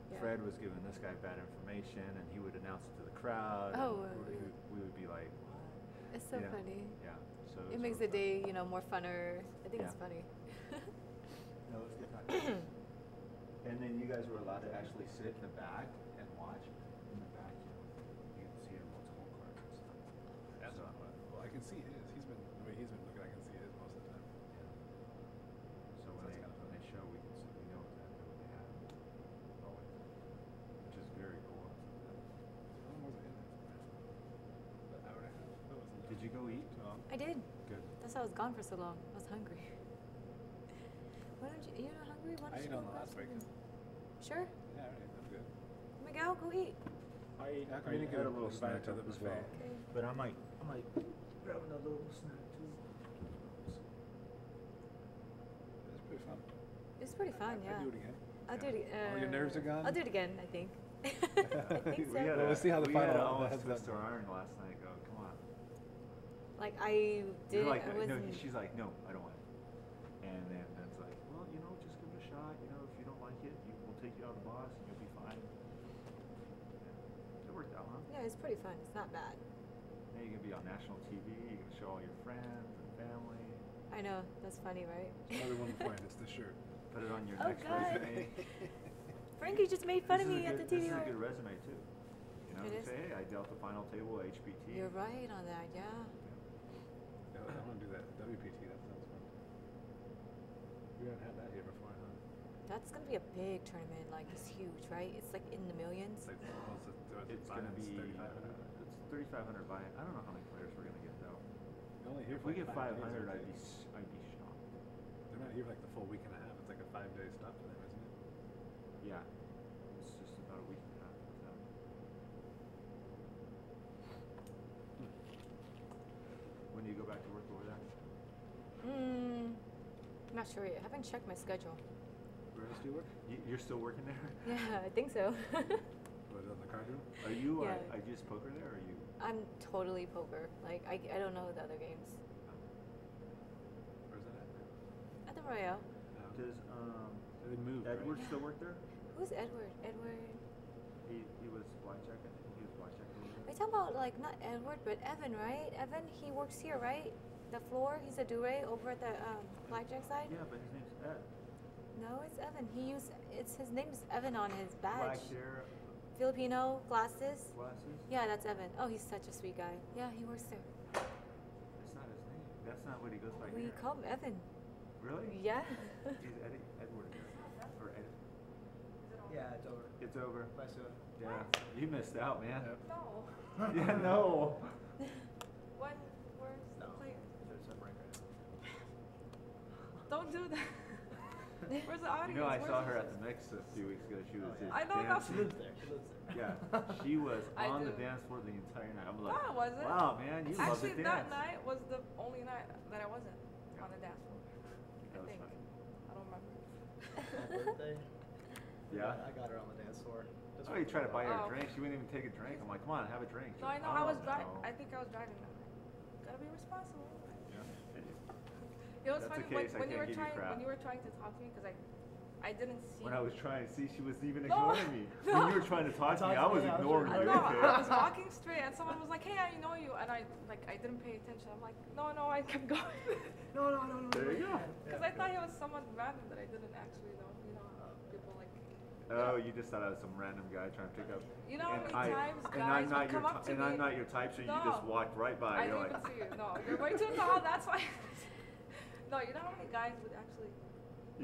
Yeah.
Fred was giving this guy bad information, and he would announce it to the crowd.
Oh,
and we would be like,
It's so
you know,
funny.
Yeah. So
It makes the day, you know, more funner. I think it's
Yeah.
funny.
No, it was good time. And then you guys were allowed to actually sit in the back and watch. In the back, you can see multiple cards and stuff.
That's not bad. Well, I can see his. He's been the way he's been looking. I can see his most of the time.
So when they show, we can see, we know exactly what they have. Always. Which is very cool.
How long was it in there? An hour and a half. That wasn't.
Did you go eat?
I did.
Good.
That's why I was gone for so long. I was hungry. Why don't you? You're not hungry? Why don't
I
you
ate
go
on the
grab
last break.
something? Sure.
Yeah, all right, that's good.
Miguel, go eat.
I ate.
How come
I
you didn't
had
get
a little
invited
snack
to the
as
buffet?
well.
Okay.
But I might grab another little snack too.
It's pretty fun.
It's pretty fun, yeah.
I'd do it again.
I'll do it again.
All your nerves are gone?
I'll do it again, I think. I think so.
Well, let's see how the
we
final
had
heads
almost
up.
twist our iron last night. Go, come on.
Like I did.
You're like,
I
no,
wasn't.
she's like, no, I don't want it. And then Ben's like, well, you know, just give it a shot. You know, if you don't like it, we'll take you out of the box and you'll be fine. Yeah. It worked out, huh?
Yeah, it's pretty fun. It's not bad.
Now you can be on national TV. You can show all your friends and family.
I know. That's funny, right?
Another one point. It's the shirt.
Put it on your
Oh,
next
God.
resume.
Frankie just made fun
This
of
is a
me at the
good-
TV.
This is a good resume too. You know,
It
you
is.
say, hey, I dealt the final table at HPT.
You're right on that. Yeah.
Yeah, I want to do that WPT. That sounds fun. We haven't had that here before, huh?
That's gonna be a big tournament. Like it's huge, right? It's like in the millions.
It's like
It's going to be
3,500.
it's 3,500 buy. I don't know how many players we're going to get though.
They're only here
If
for
we
like
get
5 days,
500,
aren't
I'd
they?
be shocked.
They're not here for like the full week and a half. It's like a 5-day stop for them, isn't it?
Yeah, it's just about a week and a half with them. When do you go back to work over there?
Not sure yet. I haven't checked my schedule.
Where else do you work?
You're still working there?
Yeah, I think so.
What, on the card room?
Are you
Yeah.
I just poker there, or are you?
I'm totally poker. Like I don't know the other games.
Where's that at?
At the Royale.
Does
They moved,
Edward
right?
still work there?
Who's Edward? Edward.
He was blackjack. I think he was blackjack.
Are you talking about like not Edward, but Evan, right? Evan, he works here, right? The floor. He's a durée over at the blackjack side.
Yeah, but his name's Ed.
No, it's Evan. His name's Evan on his badge.
Black hair,
Filipino, glasses.
glasses.
Yeah, that's Evan. Oh, he's such a sweet guy. Yeah, he works there.
That's not his name. That's not what he goes by
We
here.
call him Evan.
Really?
Yeah.
He's Edward. Or Ed.
Yeah, it's over.
It's over.
Bye, soon.
Yeah. You missed out, man.
No.
Yeah, no.
Where's the player?
There's some right now.
Don't do that. Where's the audience?
You know, I
Where's
saw
the-
her at the mix a few weeks ago. She was just
I know that's-
dancing.
She lives
there. She lives there.
Yeah, she was
I
on the
do.
dance floor the entire night. I'm like,
No, I wasn't.
wow, man, you love
Actually,
to
that
dance.
night was the only night that I wasn't on the dance floor.
That
I
was
think.
funny.
I don't remember.
My birthday.
Yeah?
I got her on the dance floor.
Oh, you tried to buy her
Oh.
a drink. She wouldn't even take a drink. I'm like, come on, have a drink. She's
No, I
like,
know. I was
"Oh,
driving.
no."
I think I was driving that night. Gotta be responsible.
Yeah.
It was
That's
funny
the case. I
when you
can't
were
give you
trying
crap.
when you were trying to talk to me because I didn't see.
When I was trying to see, she was even
No.
ignoring me. When you were trying to talk to me, I was ignoring you.
No,
Okay.
I was walking straight, and someone was like, "Hey, I know you," and I didn't pay attention. I'm like, "No," I kept going. No.
There you go.
Because I thought he was someone random that I didn't actually know. You know, people like.
Oh, you just thought I was some random guy trying to pick up.
You know how
And
many
I-
times
and
guys
I'm not
would come
your
up
ty-
to
and
me.
I'm not your type, so you
No.
just walked right by.
I
You're
didn't
like,
even see you. No, you're way too tall. That's why. No, you know how many guys would actually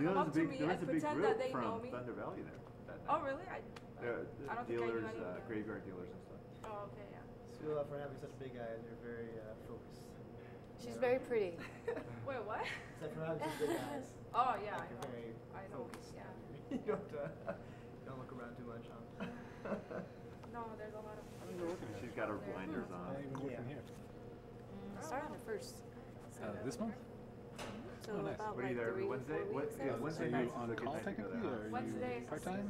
come up to me and pretend that they know me?
Thunder Valley there. That
Oh,
night.
really? I don't think I knew
Dealers,
any of them.
graveyard dealers and stuff.
Oh, okay, yeah.
So for having such big eyes, you're very focused.
She's very pretty.
Wait, what?
So for having such big eyes.
Oh, yeah,
like, you're very
I know.
focused.
Yeah.
You don't look around too much, huh?
No, there's a lot of.
She's got her blinders on.
Not even working here.
Start on the first.
This month?
So
Oh, nice.
about
What are you
like
there,
3,
Wednesday?
4 weeks.
Yeah, Wednesday
Are
nights
you
is
on
a good
call
night to go
technically,
there.
or are
Wednesday
you
is
part-time?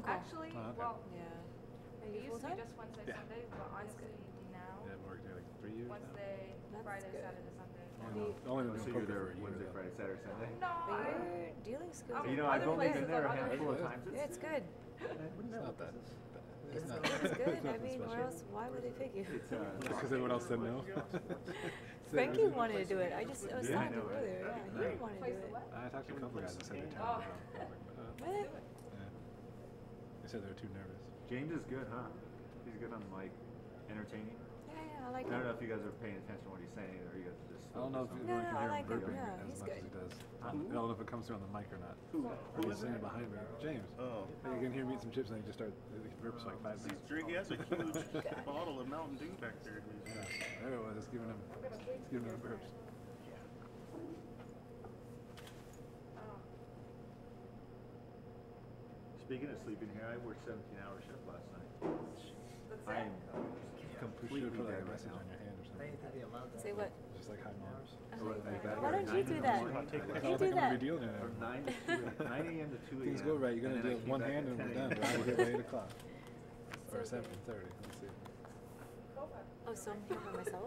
Actually,
Oh, okay.
well,
Yeah.
it
Maybe
used to
full
be
time?
just Wednesday,
Yeah.
Sunday, but honestly now,
Yeah, I've worked there like 3 years now.
Wednesday,
That's
Friday,
good.
Saturday, Sunday.
Only been
So
doing
you're
poker
there
for a year.
Wednesday,
though.
Friday, Saturday, Sunday?
No,
But your dealing skills.
You know, I've
Other
only been
places
there a
are
handful of
other-
times.
Yeah, it's good.
It's not that.
It's
not-
good. It's good. I
nothing
mean,
special.
where else? Why would they pick you?
It's
Because everyone else said no.
Frankie wanted to do it. I was
Yeah, I
talking to
know,
him
right?
earlier. Yeah, he wanted to do it.
I talked to a couple guys that said they're
Oh.
terrible.
Really?
Yeah. They said they were too nervous.
James is good, huh? He's good on like entertaining.
Yeah, I like
I don't
him.
know if you guys are paying attention to what he's saying, or you guys are just.
I don't know if
focused
you
on-
can
I
hear him
like him.
burping
Yeah,
as
he's
much as
good.
he does. I don't know if it comes through on the mic or not. Or he's saying behind me, James.
Oh.
You can hear me eat some chips and then you just start he burps for like 5 minutes.
He has a huge bottle of Mountain Dew back there.
Yeah, there it was. Just giving him burps.
Speaking of sleeping here, I worked 17-hour shift last night. I am
You should
completely
put like
dead
a
right
message
now.
on your hand or
I
something.
didn't think they allowed that.
Say what?
Just like high moms.
Why don't you do that?
I
You
don't
do
think I'm gonna
that.
be dealing in
From
it.
9 a.m. to 2 a.m.
Things go right, you're
and
gonna
then I
deal with
came
one
back
hand
at
and we're
10
done.
a.m.
But I will hit by 8 o'clock. Or 7:30. Let's see.
Oh, so I'm here by myself?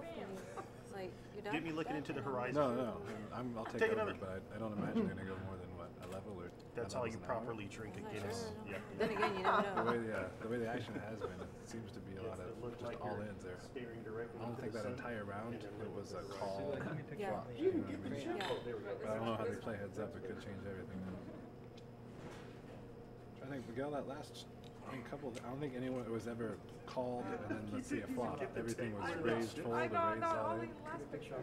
Like, you're done?
Get me looking into the horizon.
No. I'll take
Take
over,
another.
but I don't imagine they're gonna go more than what, a level or.
That's
10
how you
levels an hour?
properly drink a
I'm not
Guinness.
sure.
Yeah.
Then again, you never know.
The way the action has been, it seems to be a lot
It
of
looks
just
like
all
you're
ins there.
staring directly
I don't
into
think
the
that
sun.
entire round it was a call.
Yeah.
You know what I mean?
Yeah.
But I don't know how they play heads up. It could change everything. I think Miguel, that last couple, I don't think anyone was ever called and then let's see a flop. Everything was raised fold or
I
raised
know, no,
solid.
only last picture.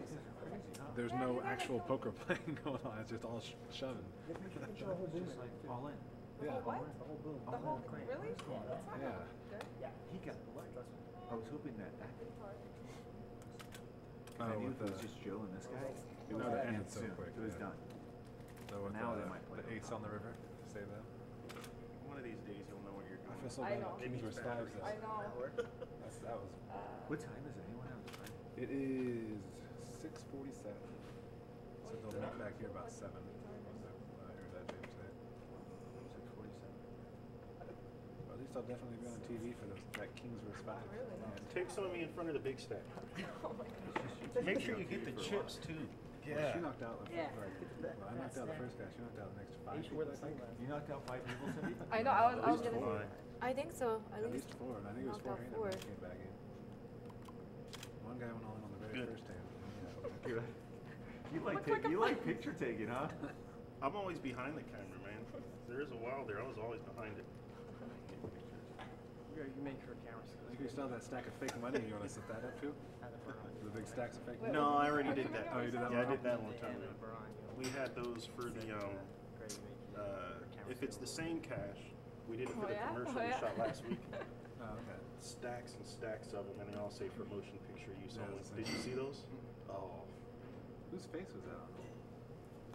There's no actual poker playing going on. It's just all shoving.
Just like all in.
Yeah.
What? The whole thing? Really? That's not
Yeah.
good.
He got I was hoping that
Oh,
I knew
with
if it was
the-
just Joe and this guy, it
No,
was
that
gonna
ended
end
so
soon.
quick,
It was
yeah.
done.
So with
Now they might play
the eights on the river, say that.
One of these days you'll know what you're doing.
I feel so
I
bad.
know.
Kings were fives.
I know.
That was.
What time is it? Anyone have a time?
It is 6:47. So they'll meet back here about 7. I heard that James say.
6:47.
Or at least I'll definitely be on TV for that Kings vs. 5.
Take some of me in front of the big stack.
Oh my God.
Make sure you get the chips too.
Well, she knocked out the
Yeah.
well, I knocked out the first guy. She knocked out the next 5 people, I think.
You knocked out 5 people, Cindy?
I know, I was gonna
Fine.
I think so. At
At
least.
least 4, and I think it was
knocked out
4
4.
and then came back in. One guy went all in on the very
Good.
first hand.
Good. You like picture taking, huh?
I'm always behind the camera, man. There is a while there, I was always behind it.
You make her camera skills.
I think we still have that stack of fake money. You want to set that up too? The big stacks of fake money?
No, I already did that.
Oh, you did that
Yeah, I
one?
did that one time ago. We had those for the, if it's the same cash, we did it for
Oh,
the
yeah?
commercial
Oh,
we
yeah.
shot last week.
Oh, okay.
Stacks and stacks of them, and they all say for motion picture use
Yeah,
only.
that's
Did you see those? Oh.
Whose face was that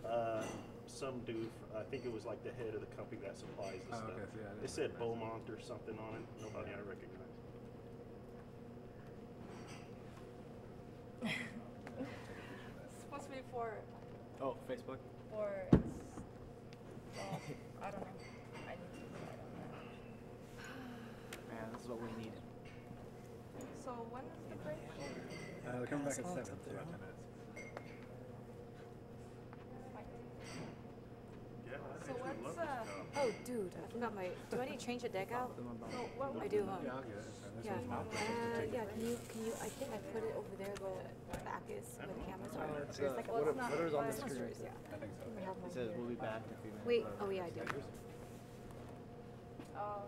on?
Some dude, I think it was like the head of the company that supplies this
Oh,
stuff.
okay, so yeah, I didn't
It said
recognize
Beaumont or something on it. Nobody I recognized.
It's supposed to be for,
Oh, Facebook?
well, I don't know. I need to decide on
Man, this is what we need.
that. So when is the break?
They're coming back at 7, so about 10 minutes.
Yeah,
So what's
Shoot, I forgot my. Do I need to change the deck out? I do, huh? Yeah. Yeah. Can you? I think I put it over there where the back is, where the cameras are. There's like
what is on the screen?
Yeah.
I think so.
I have mine
It says
here.
we'll be back in a few minutes.
Wait. Oh yeah, I do.
Oh.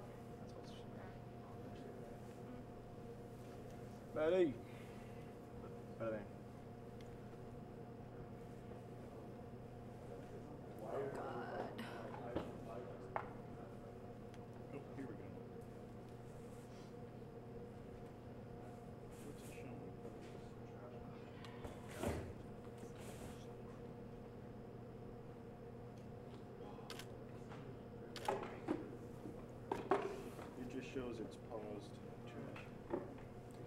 Buddy. Buddy.
Shows it's paused.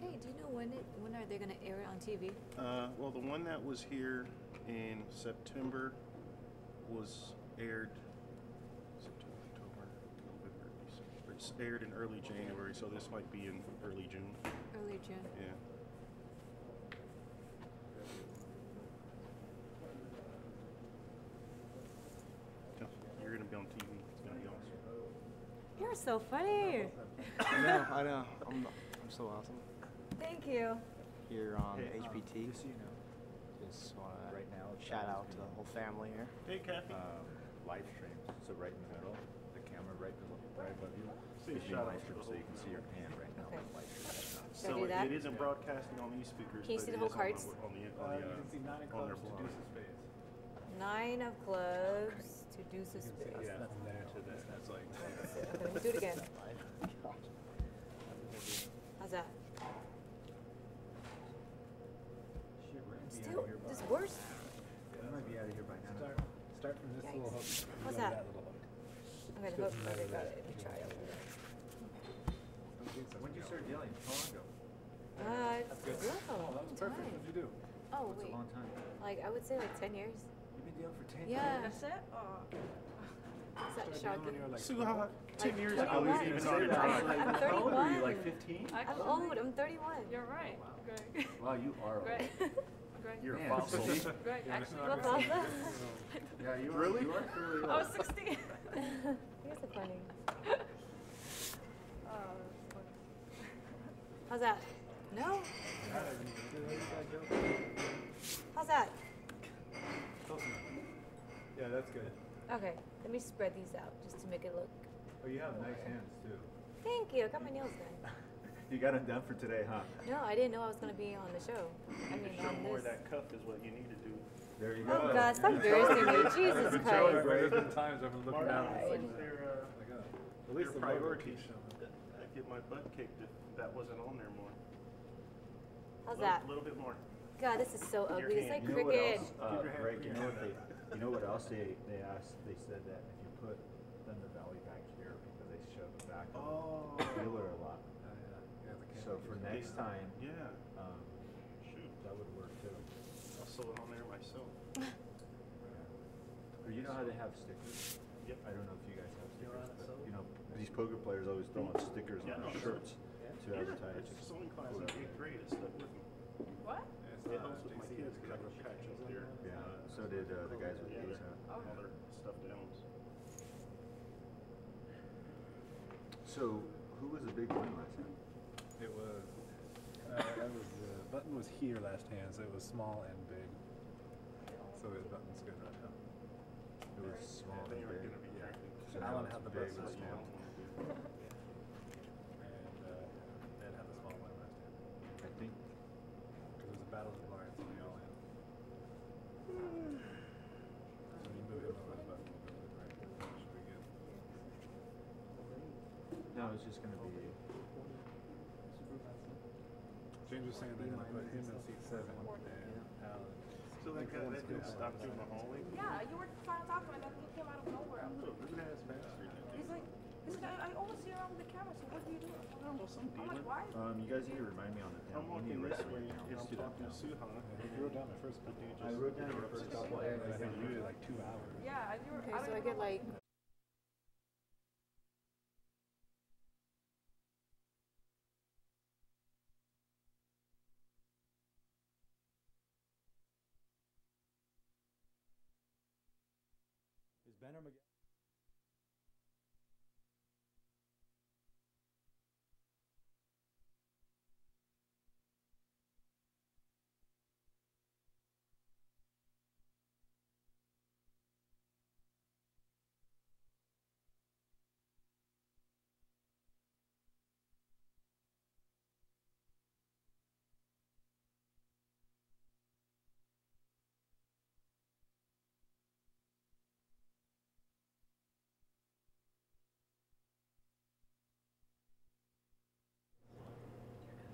Hey, do you know when are they gonna air it on TV?
Well, the one that was here in September was aired September, October, November, December. It's aired in early January, so this might be in early June.
Early June.
Yeah. You're gonna be on TV. It's gonna be awesome.
You're so funny.
I know. I'm so awesome.
Thank you.
Here on HPT. Just so you know. Just want to right now shout out to the whole family here.
Hey, Kathy.
Live stream. So right in the middle, the camera right above you.
See,
Is being live streamed, so you can see your hand right now.
Okay.
Live stream.
Should I
So
do that?
it isn't broadcasting on these speakers.
Can you
but
see
it
the whole
is
cards?
on
You can see 9 of
on
clubs
their
to
blog.
deuce of spades.
9 of clubs to deuce of spades.
Yeah, from there to this. That's like.
Okay, let me do it again. How's that? Still, this worse?
You might be out of here by now.
Start from this little hook.
What's
go to
that?
little hook.
Okay, the hook. Okay, got it. Let me try it.
When did you start dealing? How long ago?
It's a long
Perfect.
time.
What'd you do?
Oh,
It's
wait.
a long time.
Like, I would say like 10 years.
You've been dealing for 10
Yeah.
years?
That's it? Oh.
Is that shocking?
Suha, 10 years ago,
21.
we even started
I'm
trying.
31.
How old were you? Like 15?
I'm old. I'm 31.
You're right. Greg.
Wow, you are old.
Greg. Greg.
You're a Man, fossil.
Greg, actually.
What was that?
Yeah, you are.
Really?
You are fairly old.
I was 16.
You guys are funny. How's that? No? How's that?
Yeah, that's good.
Okay, let me spread these out just to make it look.
Oh, you have nice hands too.
Thank you. I got my nails done.
You got them done for today, huh?
No, I didn't know I was going to be on the show. I mean,
Show
on
them where
this.
that cuff is what you need to do.
There you go.
Oh, God, stop embarrassing me. Jesus Christ.
There's been times I've been looking down.
At
At least
their
the
priorities. I'd get my butt kicked if that wasn't on there more.
How's that?
A little bit more.
God, this is so ugly. It's like
You know what
cricket.
else, Greg, you know what else they asked? They said that if you put Thunder Valley back here because they shove it back on the wheeler a lot. So for next time,
Shoot,
that would work too.
I'll sew it on there myself.
Or you know how they have stickers?
Yep.
I don't know if you guys have stickers, but you know, these poker players always throw on stickers on their shirts to advertise.
It's sewing class in 8th grade. It stuck with me.
What?
It helps with my kids because I can patch up there.
Yeah, so did the guys with these, huh?
All their stuffed animals.
So, who was the big win last time?
It was. That was the button was here last hand, so it was small and big. So the button's good right now.
It was small and big.
Yeah.
So
Alan
now
had
it's
the
big
button
and
small.
small.
And Ben had the small one last hand.
I think.
Because it was a battle of the lines on the all in. So when you move him over the button, we'll go with right. That should be good.
No, it's just going to be.
James was saying they're going to put him in seat 7 and Alan.
So that guy that dude stopped doing the hallway.
Yeah, you were trying to talk to him and then he came out of nowhere.
Rude ass bastard.
He's like, I always see around with the camera, so what do you do? I'm like, why?
You guys need to remind me on the
I'm
down.
walking this way. I'm talking to Suha.
You wrote down the first couple.
I wrote down your first couple.
I think you did like 2 hours.
Yeah, and you were.
Okay, so I get like.
Is Ben or Miguel?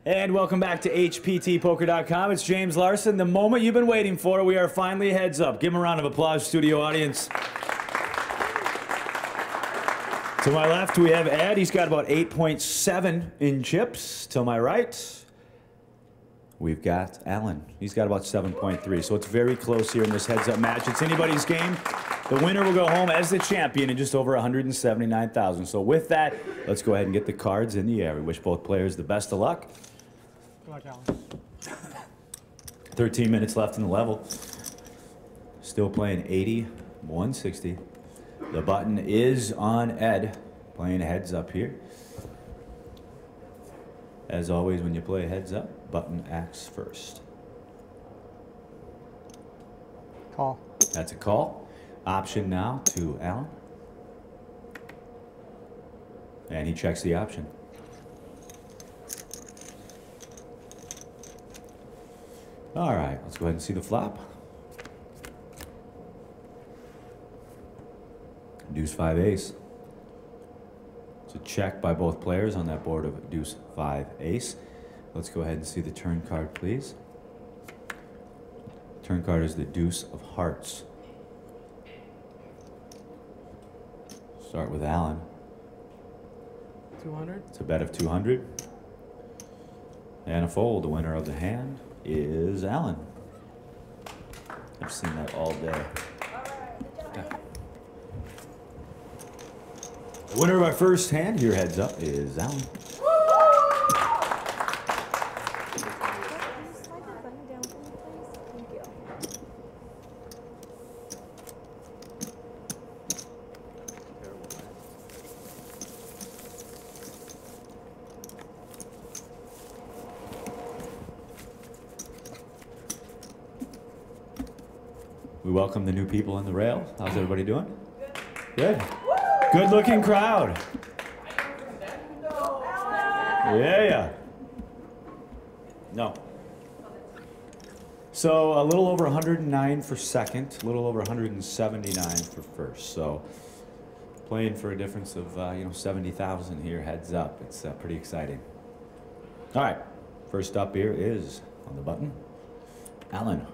And welcome back to HPTpoker.com. It's James Larson. The moment you've been waiting for. We are finally heads up. Give him a round of applause, studio audience. To my left, we have Ed. He's got about 8.7 in chips. To my right, we've got Alan. He's got about 7.3. So it's very close here in this heads-up match. It's anybody's game. The winner will go home as the champion in just over 179,000. So with that, let's go ahead and get the cards in the air. We wish both players the best of luck.
Good luck, Alan.
13 minutes left in the level. Still playing 80, 160. The button is on Ed, playing heads up here. As always, when you play heads up, button acts first.
Call.
That's a call. Option now to Alan. And he checks the option. All right, let's go ahead and see the flop. Deuce 5 ace. It's a check by both players on that board of Deuce 5 ace. Let's go ahead and see the turn card, please. Turn card is the Deuce of Hearts. Start with Alan.
200.
It's a bet of 200. And a fold. The winner of the hand is Alan. I've seen that all day. The winner of our first hand, your heads up, is Alan. We welcome the new people in the rail. How's everybody doing? Good. Good looking crowd. Yeah. No. So a little over 109 for second, a little over 179 for first. So playing for a difference of 70,000 here, heads up. It's pretty exciting. All right, first up here is on the button, Alan.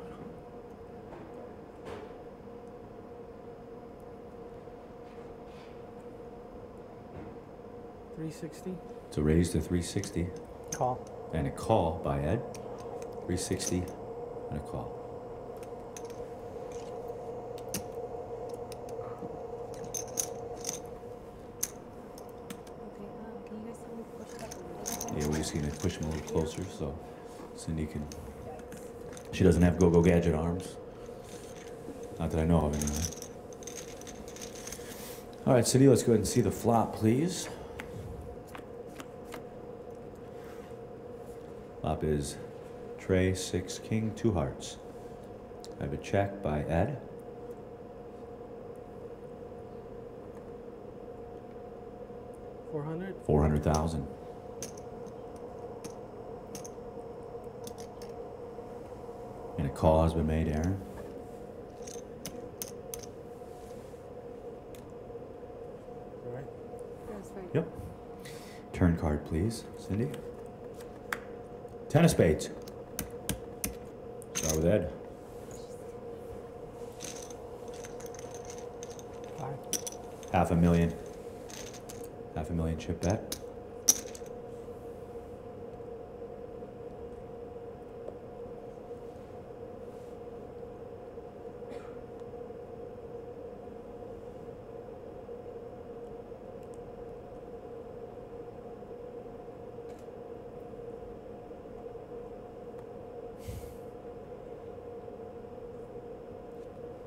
$360.
It's a raise to 360.
Call.
And a call by Ed. 360 and a call. Yeah, we're just gonna push him a little closer so Cindy can. She doesn't have go-go gadget arms. Not that I know of anyway. All right, Cindy, let's go ahead and see the flop, please. Flop is Tray, 6, King, 2 hearts. I have a check by Ed.
$400.
400,000. And a call has been made, Aaron.
Right.
Yep. Turn card, please, Cindy. 10 of spades. Start with Ed. 500,000. $500,000 chip bet.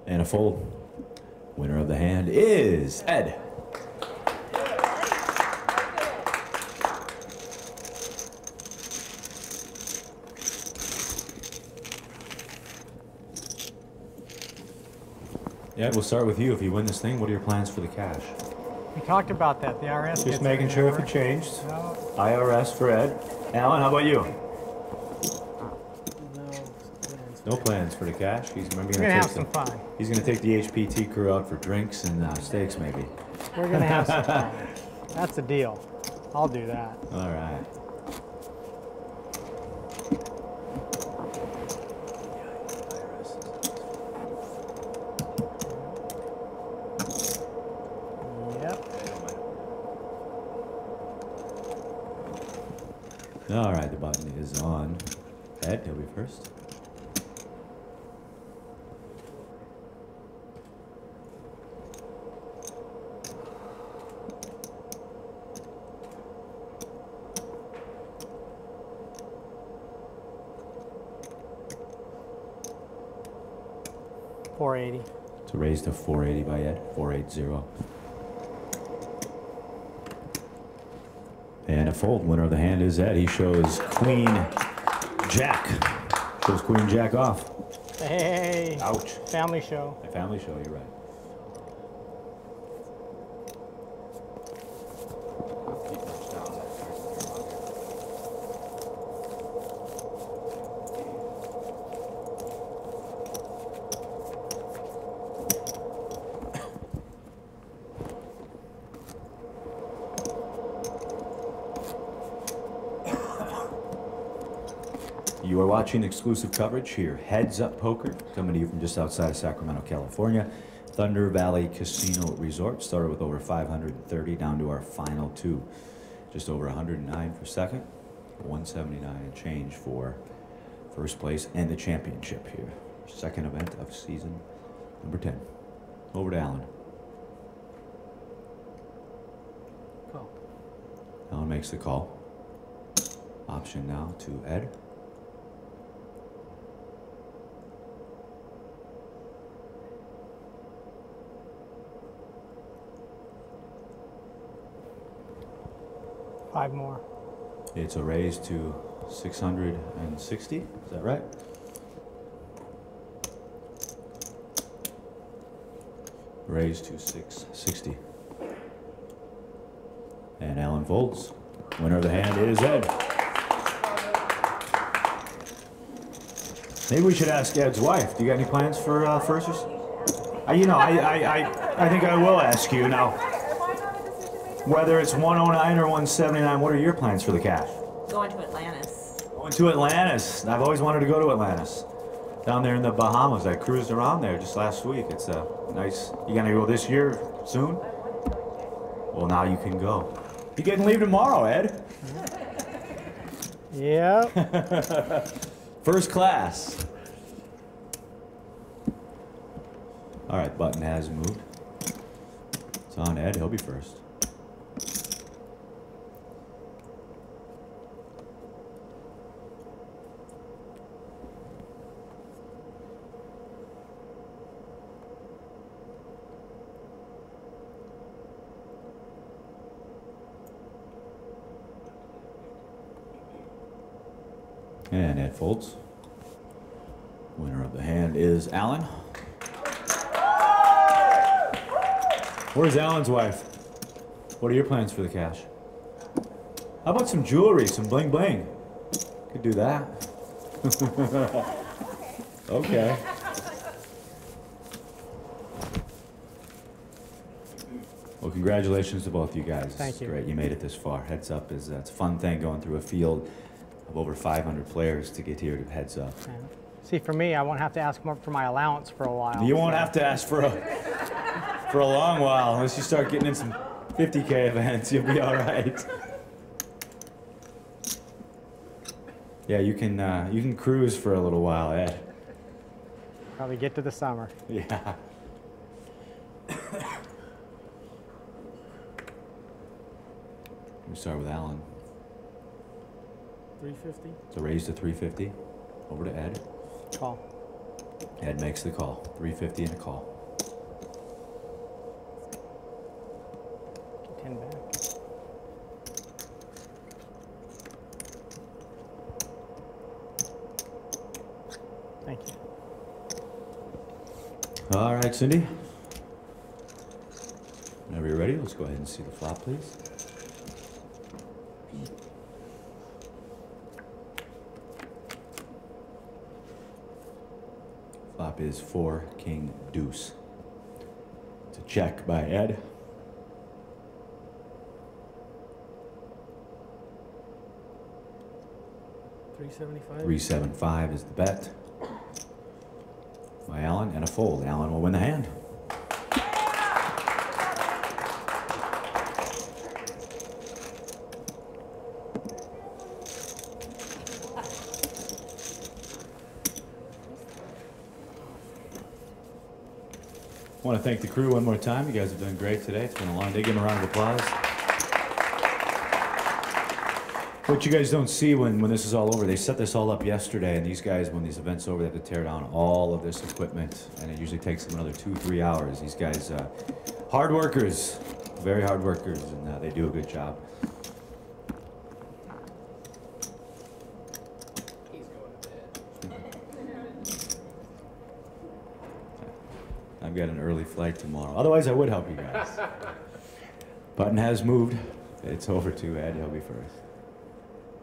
And a fold. Winner of the hand is Ed. Yeah, we'll start with you. If you win this thing, what are your plans for the cash?
We talked about that. The IRS.
Just making sure if it changed. No. IRS for Ed. Alan, how about you? No plans for the cash. He's gonna
have some fun.
He's gonna take the HPT crew out for drinks and steaks, maybe.
We're gonna have some fun. That's a deal. I'll do that.
All right.
All right, the button is on. Ed, he'll be first.
$480.
It's a raise to 480 by Ed, 480. And a fold. Winner of the hand is Ed. He shows Queen Jack. Shows Queen Jack off.
Hey.
Ouch.
Family show.
A family show, you're right. You are watching exclusive coverage here. Heads Up Poker, coming to you from just outside of Sacramento, California. Thunder Valley Casino Resort started with over 530 down to our final two. Just over 109 for second, 179 and change for first place and the championship here. Second event of season number 10. Over to Alan.
Call.
Alan makes the call. Option now to Ed.
Five more.
It's a raise to 660, is that right? Raise to 660. And Alan folds. Winner of the hand is Ed. Maybe we should ask Ed's wife. Do you got any plans for firsters? You know, I think I will ask you now. Whether it's 109 or 179, what are your plans for the cash?
Going to Atlantis.
Going to Atlantis. I've always wanted to go to Atlantis. Down there in the Bahamas. I cruised around there just last week. It's a nice. You gonna go this year soon? Well, now you can go. You getting leave tomorrow, Ed?
Yep.
First class. All right, button has moved. It's on Ed. He'll be first. And Ed folds. Winner of the hand is Alan. Where's Alan's wife? What are your plans for the cash? How about some jewelry, some bling bling? Could do that. Okay. Well, congratulations to both you guys.
Thank you.
Great, you made it this far. Heads Up is it's a fun thing going through a field of over 500 players to get here to Heads Up.
Yeah. See, for me, I won't have to ask more for my allowance for a while.
You won't have to ask for a long while unless you start getting in some 50K events. You'll be all right. Yeah, you can cruise for a little while, Ed.
Probably get to the summer.
Yeah. We start with Alan.
350.
So raise to 350. Over to Ed.
Call.
Ed makes the call. 350 and a call.
10 back. Thank you.
All right, Cindy. Whenever you're ready, let's go ahead and see the flop, please. Flop is 4 King Deuce. It's a check by Ed. $375 is the bet by Alan, and a fold. Alan will win the hand.
I want to thank the crew one more time. You guys have done great today. It's been a long day. Give them a round of applause. What you guys don't see when this is all over, they set this all up yesterday, and these guys, when these events are over, they have to tear down all of this equipment, and it usually takes them another 2-3 hours. These guys, hard workers, very hard workers, and they do a good job. I've got an early flight tomorrow. Otherwise, I would help you guys. Button has moved. It's over to Ed. He'll be first.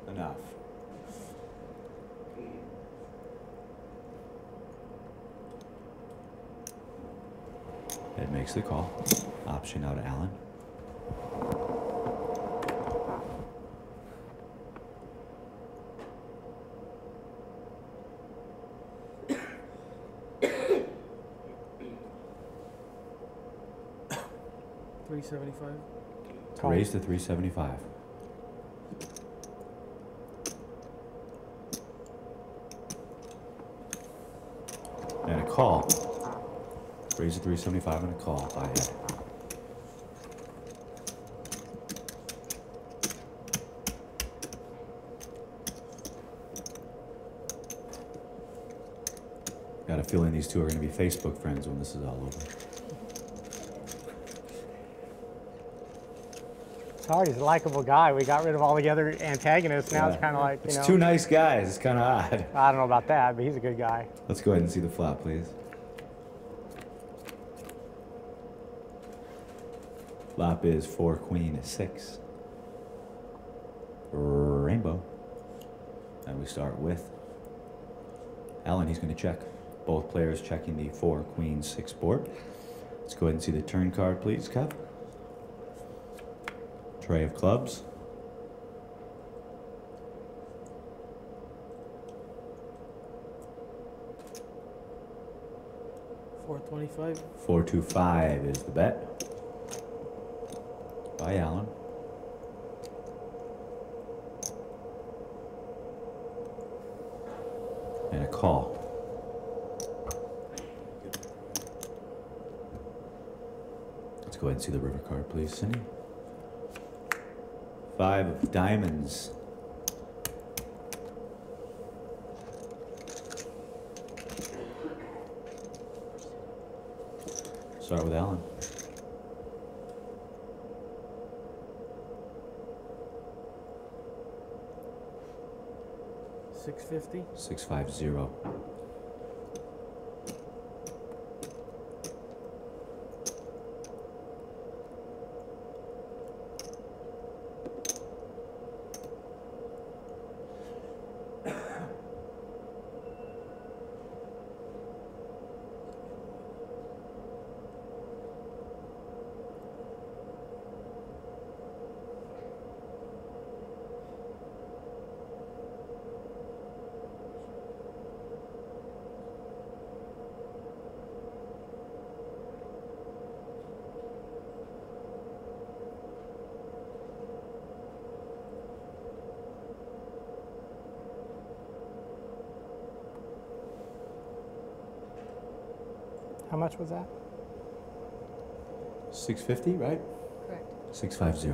Enough. Ed makes the call. Option out of Allen.
$375.
Raise to 375. And a call. Raise to 375 and a call by Ed. Got a feeling these two are going to be Facebook friends when this is all over.
It's hard. He's a likable guy. We got rid of all the other antagonists. Now it's kind of like,
It's two nice guys. It's kind of odd.
I don't know about that, but he's a good guy.
Let's go ahead and see the flop, please. Flop is 4 queen 6. Rainbow. And we start with Alan. He's going to check. Both players checking the 4 queen 6 board. Let's go ahead and see the turn card, please, Kev. Tray of clubs.
$425.
425 is the bet. By Allen. And a call. Let's go ahead and see the river card, please, Cindy. 5 of diamonds. Start with Alan.
$650.
650.
How much was that?
650, right?
Correct.
650.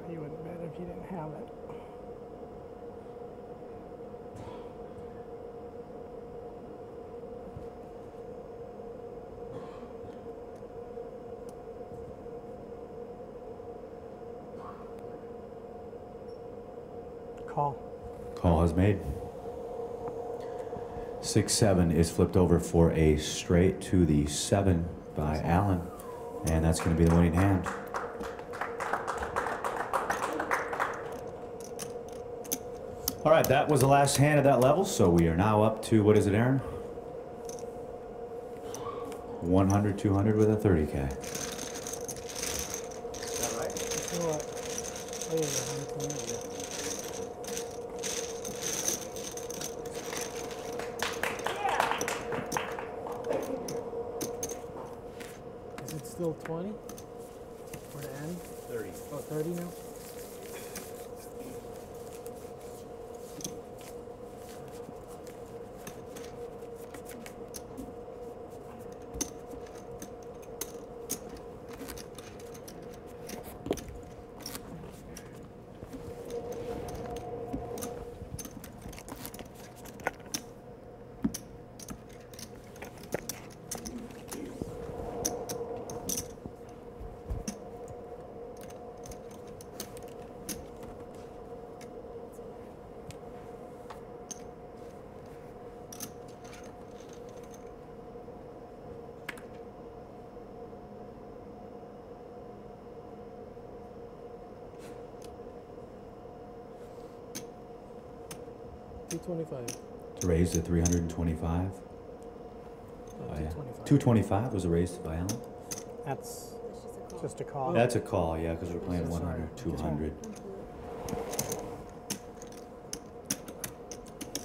You wouldn't bet if you didn't have it. Call.
Call is made. 6-7 is flipped over for a straight to the 7 by Allen, and that's going to be the winning hand. All right, that was the last hand of that level, so we are now up to, what is it, Aaron? 100, 200 with a 30K.
You know what? Oh yeah, yeah, 120, yeah. Is it still 20 for the end?
30.
Oh, 30 now? $225.
To raise to 325. Oh, yeah. 225 was a raise by Allen.
That's just a call.
That's a call, yeah, because we're playing 100, 200.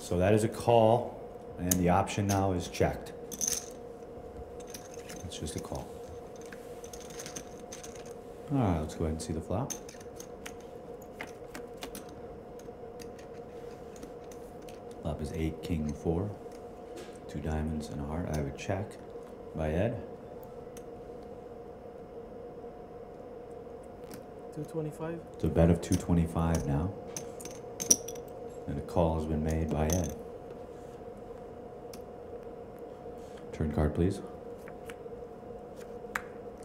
So that is a call, and the option now is checked. It's just a call. All right, let's go ahead and see the flop. Flop is 8, king, 4. 2 diamonds and a heart. I have a check by Ed.
225.
It's a bet of 225 now. And a call has been made by Ed. Turn card, please.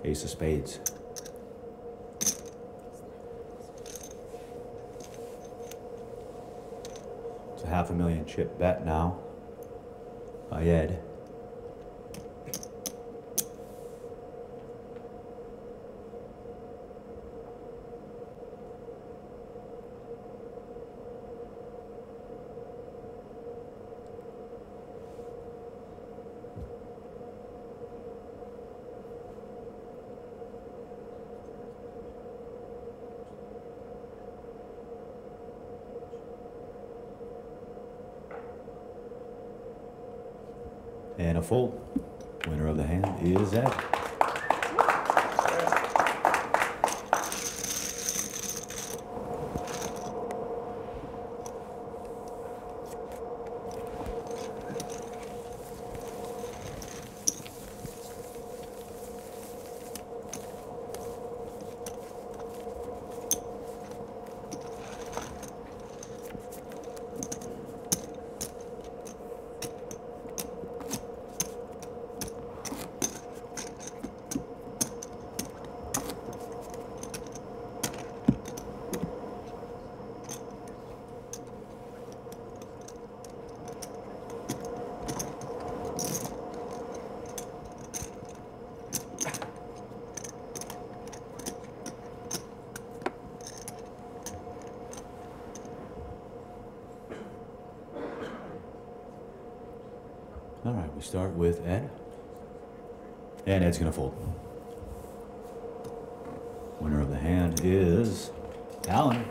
Ace of spades. It's a $500,000 chip bet now by Ed. And a fold. Winner of the hand is Ed. All right, we start with Ed. And Ed's gonna fold. Winner of the hand is Alan.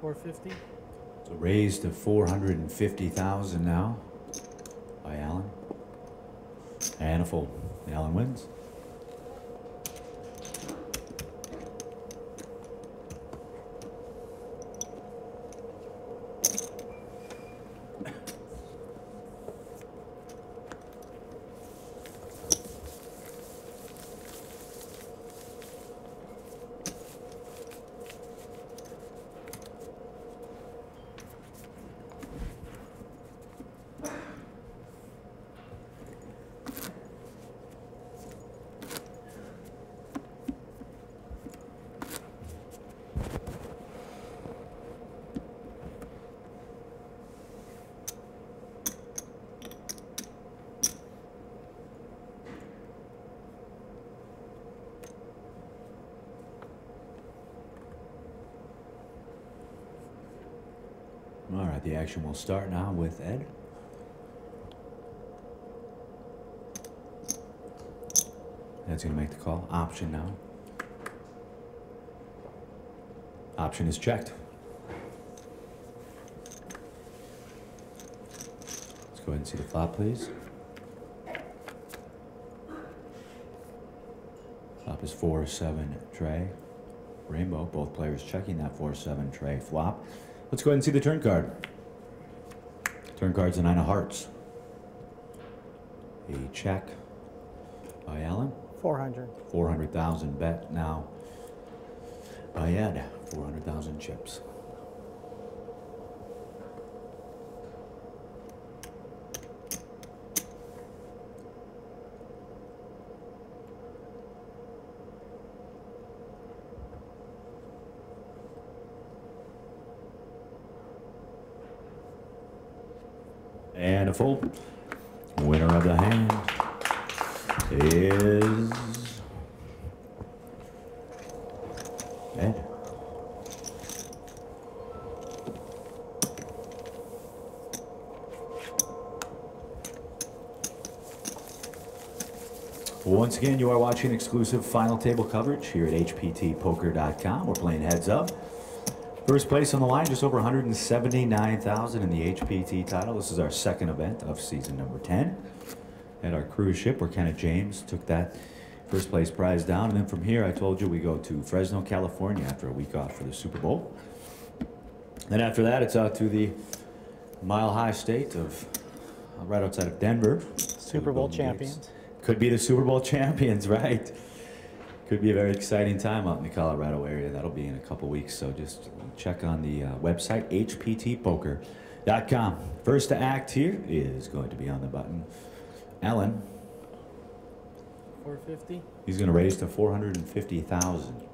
$450.
So raised to 450,000 now by Alan. And a fold. Alan wins.
All right, the action will start now with Ed. Ed's going to make the call. Option now. Option is checked. Let's go ahead and see the flop, please. Flop is 4-7 tray. Rainbow, both players checking that 4-7 tray flop. Let's go ahead and see the turn card. Turn card's a 9 of hearts. A check by Alan.
400.
400,000 bet now by Ed. 400,000 chips. And a fold. Winner of the hand is Ed. Once again, you are watching exclusive final table coverage here at hptpoker.com. We're playing heads up. First place on the line, just over 179,000 in the HPT title. This is our second event of season number 10. At our cruise ship where Kenneth James took that first place prize down. And then from here, I told you we go to Fresno, California after a week off for the Super Bowl. Then after that, it's out to the Mile High State of right outside of Denver.
Super Bowl champions.
Could be the Super Bowl champions, right? Could be a very exciting time out in the Colorado area. That'll be in a couple weeks, so just check on the website, hptpoker.com. First to act here is going to be on the button, Alan.
450.
He's going to raise to 450,000.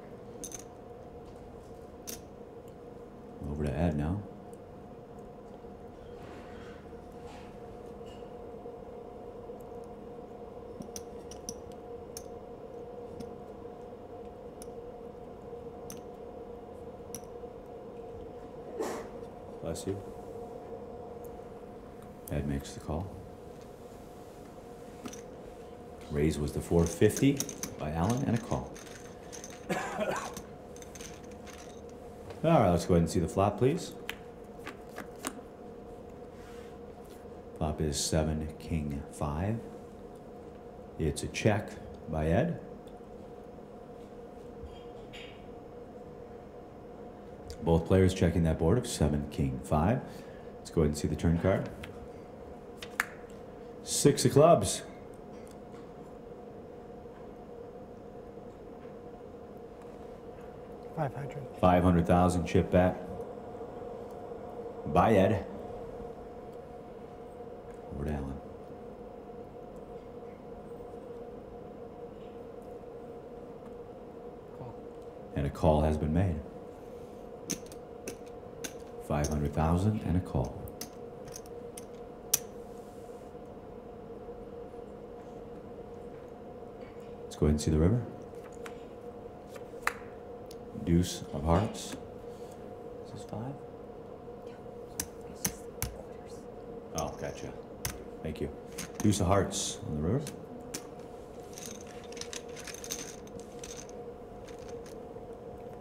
Over to Ed now. Bless you. Ed makes the call. Raise was the 450 by Alan and a call. All right, let's go ahead and see the flop, please. Flop is 7, King 5. It's a check by Ed. Both players checking that board of 7, King 5. Let's go ahead and see the turn card. 6 of clubs.
$500.
500,000 chip bet by Ed. Over to Alan.
Call.
And a call has been made. 500,000 and a call. Let's go ahead and see the river. Deuce of hearts. Is this 5? Oh, gotcha. Thank you. Deuce of hearts on the river.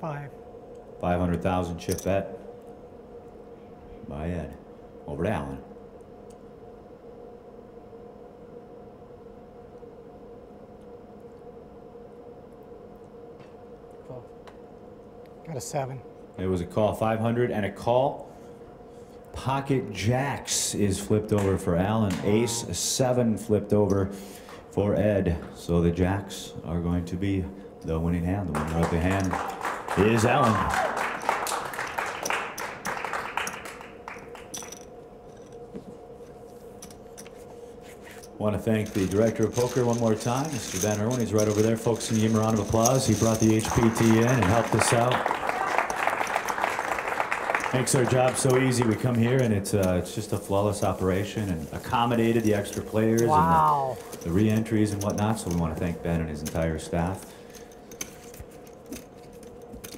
$5.
500,000 chip bet by Ed. Over to Alan.
Call. Got a 7.
It was a call. 500 and a call. Pocket jacks is flipped over for Alan. Ace 7 flipped over for Ed. So the jacks are going to be the winning hand. The winner of the hand is Alan. Want to thank the director of poker one more time, Mr. Ben Irwin. He's right over there. Folks, can you give him a round of applause? He brought the HPT in and helped us out. Makes our job so easy. We come here and it's just a flawless operation and accommodated the extra players and the re-entries and whatnot. So we want to thank Ben and his entire staff.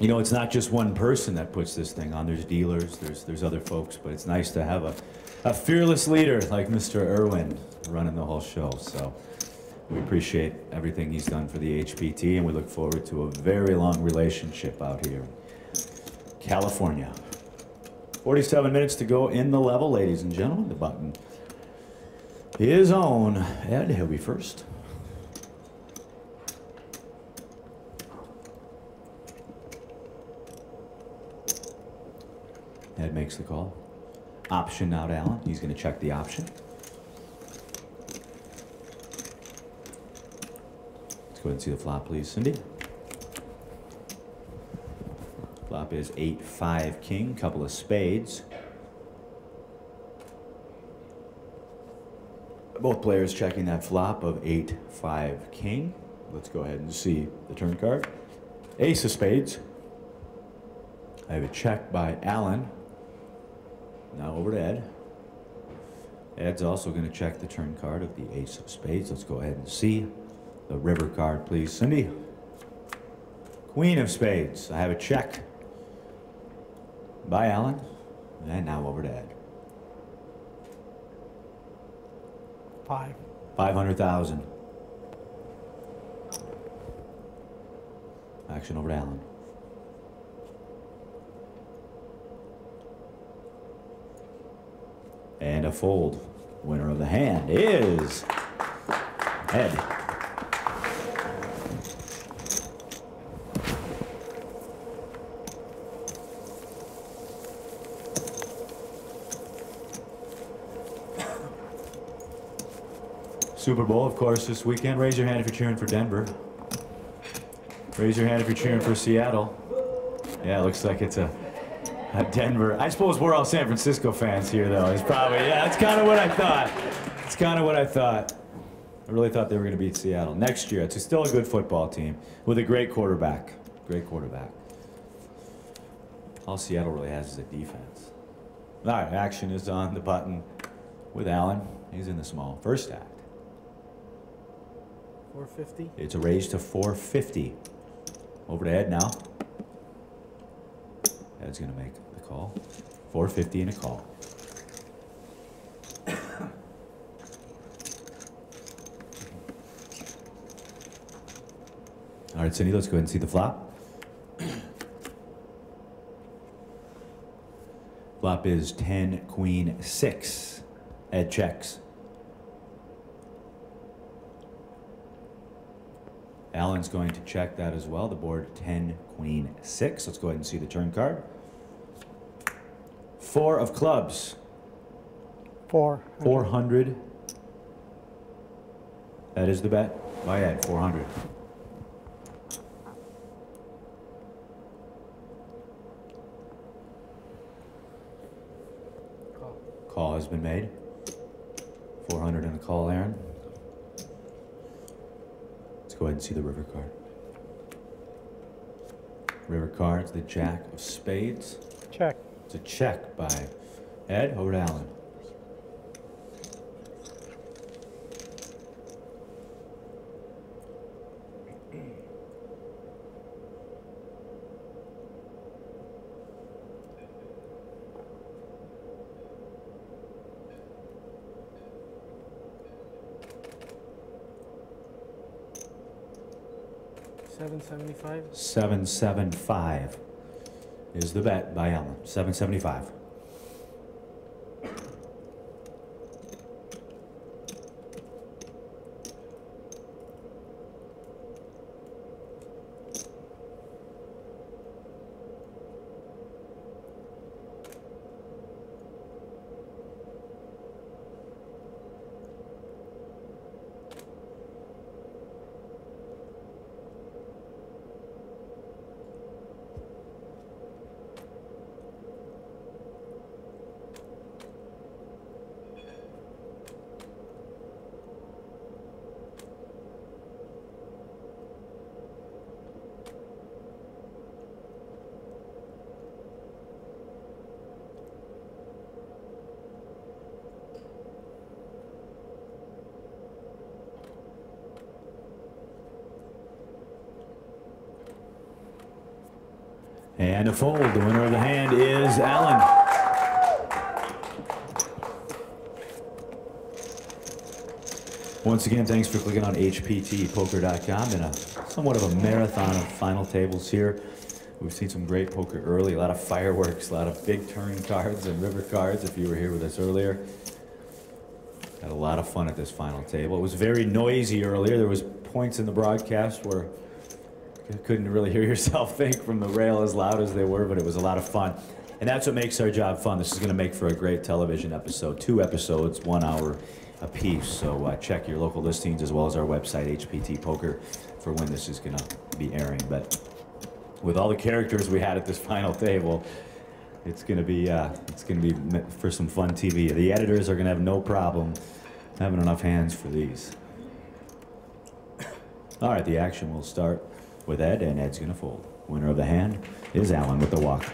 You know, it's not just one person that puts this thing on. There's dealers, there's other folks, but it's nice to have a fearless leader like Mr. Irwin running the whole show. So we appreciate everything he's done for the HPT, and we look forward to a very long relationship out here in California. 47 minutes to go in the level, ladies and gentlemen. The button is on. Ed, he'll be first. Ed makes the call. Option out, Alan. He's going to check the option. Let's go ahead and see the flop, please, Cindy. Flop is 8-5 king, couple of spades. Both players checking that flop of 8-5 king. Let's go ahead and see the turn card. Ace of spades. I have a check by Alan. Now over to Ed. Ed's also going to check the turn card of the ace of spades. Let's go ahead and see the river card, please, Cindy. Queen of spades. I have a check by Alan. And now over to Ed. 500,000. Action over to Alan. And a fold. Winner of the hand is Ed. Super Bowl, of course, this weekend. Raise your hand if you're cheering for Denver. Raise your hand if you're cheering for Seattle. Yeah, it looks like it's a Denver. I suppose we're all San Francisco fans here, though. It's probably, yeah, that's kind of what I thought. It's kind of what I thought. I really thought they were going to beat Seattle. Next year, it's still a good football team with a great quarterback. Great quarterback. All Seattle really has is a defense. All right, action is on the button with Alan. He's in the small. First act.
450.
It's a raise to 450. Over to Ed now. Ed's going to make the call. 450 and a call. All right, Cindy, let's go ahead and see the flop. Flop is 10, queen, 6. Ed checks. Alan's going to check that as well. The board 10, queen, 6. Let's go ahead and see the turn card. 4 of clubs. 400. That is the bet by Ed, 400. Call has been made. 400 and a call, Aaron. Let's go ahead and see the river card. River card's the jack of spades.
Check.
It's a check by Ed. Over to Alan.
$775.
775 is the bet by Alan. 775. And a fold. The winner of the hand is Alan. Once again, thanks for clicking on hptpoker.com in a somewhat of a marathon of final tables here. We've seen some great poker early, a lot of fireworks, a lot of big turn cards and river cards if you were here with us earlier. Had a lot of fun at this final table. It was very noisy earlier. There was points in the broadcast where you couldn't really hear yourself think from the rail as loud as they were, but it was a lot of fun. And that's what makes our job fun. This is going to make for a great television episode. 2 episodes, 1 hour apiece. So check your local listings as well as our website, HPT Poker, for when this is going to be airing. But with all the characters we had at this final table, it's going to be for some fun TV. The editors are going to have no problem having enough hands for these. All right, the action will start with Ed, and Ed's going to fold. Winner of the hand is Alan with the walk.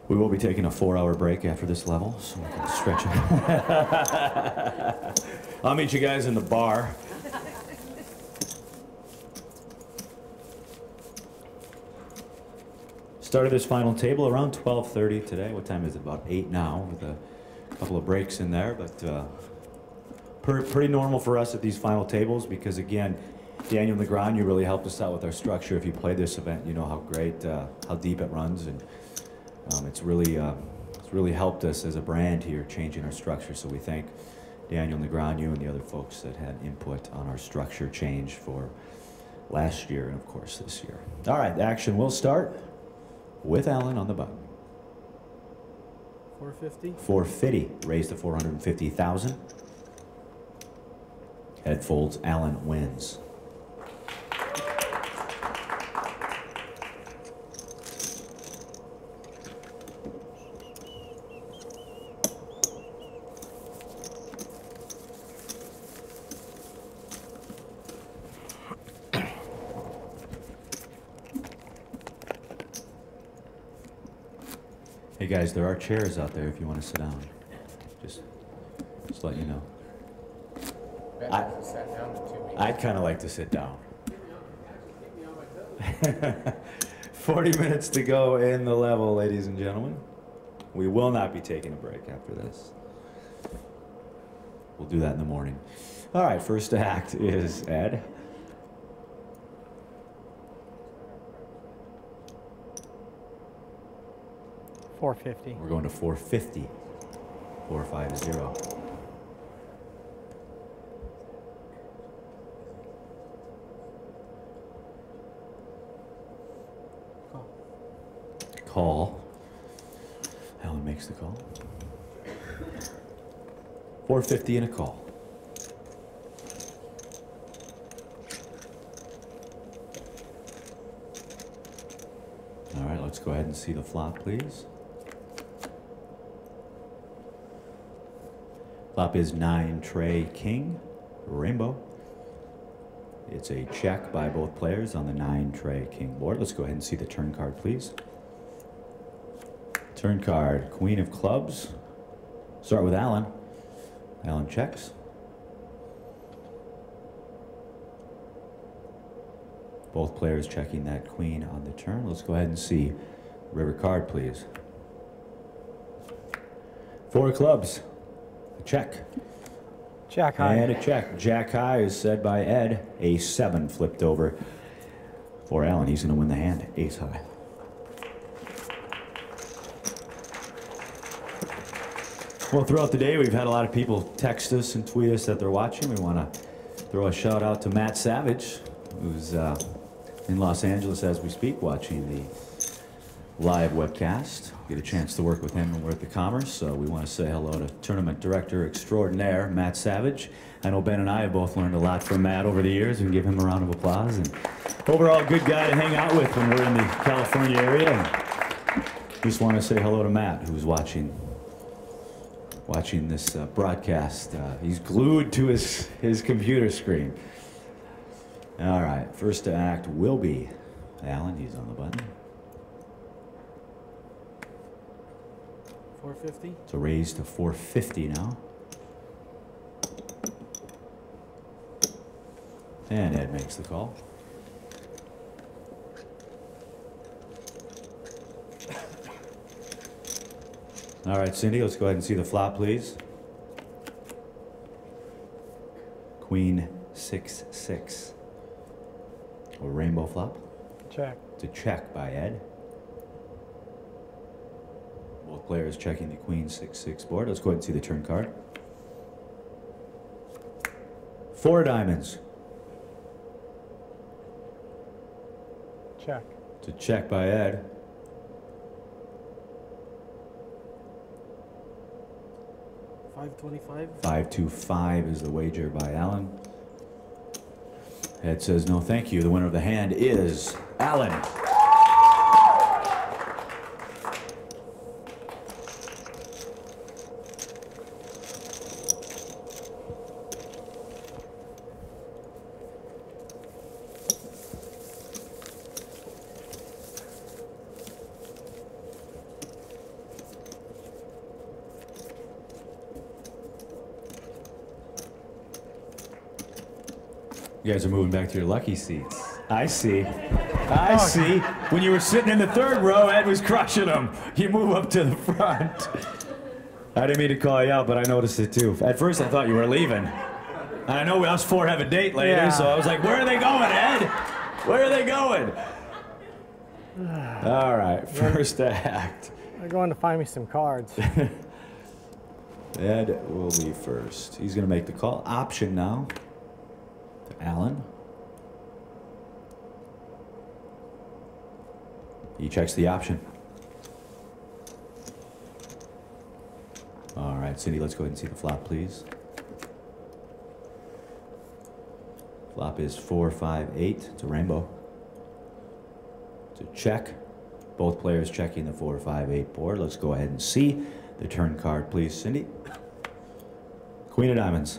We will be taking a 4-hour break after this level, so we can stretch it. I'll meet you guys in the bar. Started this final table around 12:30 today. What time is it? About 8 now, with a couple of breaks in there, but pretty normal for us at these final tables because, again, Daniel Negron, you really helped us out with our structure. If you play this event, you know how great, how deep it runs, and it's really helped us as a brand here, changing our structure. So we thank Daniel Negron, you and the other folks that had input on our structure change for last year and, of course, this year. All right, the action will start with Alan on the button.
450.
450, raised to 450,000. Ed folds, Alan wins. Hey guys, there are chairs out there if you want to sit down. Just let you know. I'd kind of like to sit down. 40 minutes to go in the level, ladies and gentlemen. We will not be taking a break after this. We'll do that in the morning. All right, first act is Ed.
$450.
We're going to 450. 450. Call. Alan makes the call. 450 and a call. All right, let's go ahead and see the flop, please. Flop is 9 tray king, rainbow. It's a check by both players on the 9 tray king board. Let's go ahead and see the turn card, please. Turn card, queen of clubs. Start with Alan. Alan checks. Both players checking that queen on the turn. Let's go ahead and see river card, please. 4 of clubs. A check.
Jack high.
And a check. Jack high is said by Ed. Ace 7 flipped over for Alan. He's going to win the hand. Ace high. Well, throughout the day, we've had a lot of people text us and tweet us that they're watching. We want to throw a shout out to Matt Savage, who's in Los Angeles as we speak, watching the live webcast. Get a chance to work with him when we're at the Commerce, so we want to say hello to Tournament Director Extraordinaire, Matt Savage. I know Ben and I have both learned a lot from Matt over the years, and give him a round of applause. And overall, good guy to hang out with when we're in the California area. And just want to say hello to Matt, who's watching this broadcast. He's glued to his computer screen. All right, first to act will be Alan. He's on the button.
450.
So raise to 450 now. And Ed makes the call. All right, Cindy, let's go ahead and see the flop, please. Queen 6-6. A rainbow flop.
Check.
It's a check by Ed. Both players checking the Queen 6-6 board. Let's go ahead and see the turn card. 4 diamonds.
Check.
It's a check by Ed.
$5.25.
525 is the wager by Alan. Ed says no thank you. The winner of the hand is Alan. You guys are moving back to your lucky seats. I see. I see. When you were sitting in the 3rd row, Ed was crushing them. You move up to the front. I didn't mean to call you out, but I noticed it too. At first, I thought you were leaving. And I know us 4 have a date later, so I was like, where are they going, Ed? Where are they going? All right, first act.
They're going to find me some cards.
Ed will be first. He's going to make the call. Option now. Alan. He checks the option. All right, Cindy, let's go ahead and see the flop, please. Flop is 4-5-8. It's a rainbow. It's a check. Both players checking the 4-5-8 board. Let's go ahead and see the turn card, please, Cindy. Queen of diamonds.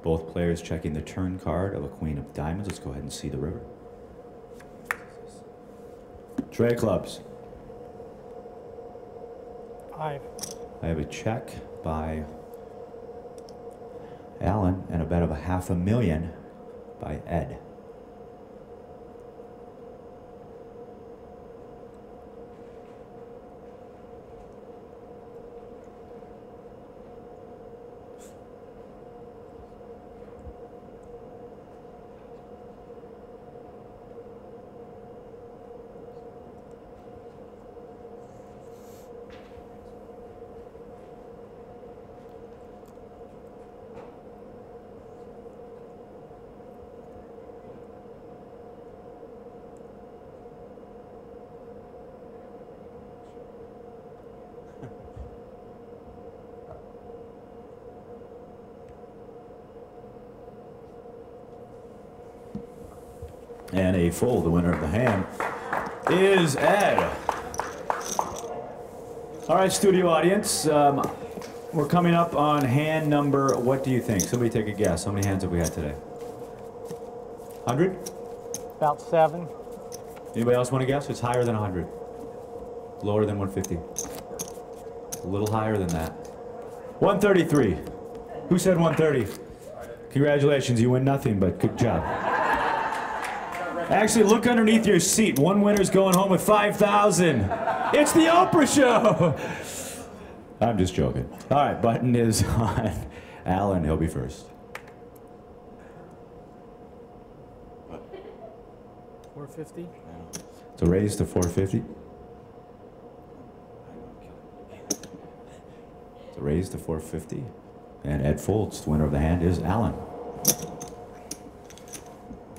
Both players checking the turn card of a queen of diamonds. Let's go ahead and see the river. Tray of clubs.
5.
I have a check by Alan and a bet of $500,000 by Ed. And a fold. The winner of the hand is Ed. All right, studio audience. We're coming up on hand number, what do you think? Somebody take a guess. How many hands have we had today? 100?
About 7.
Anybody else want to guess? It's higher than 100. Lower than 150. A little higher than that. 133. Who said 130? Congratulations, you win nothing, but good job. Actually, look underneath your seat. One winner's going home with $5,000. It's the Oprah show. I'm just joking. All right, button is on Alan. He'll be first.
$450.
It's a raise to 450. It's a raise to 450. And Ed folds. The winner of the hand is Alan.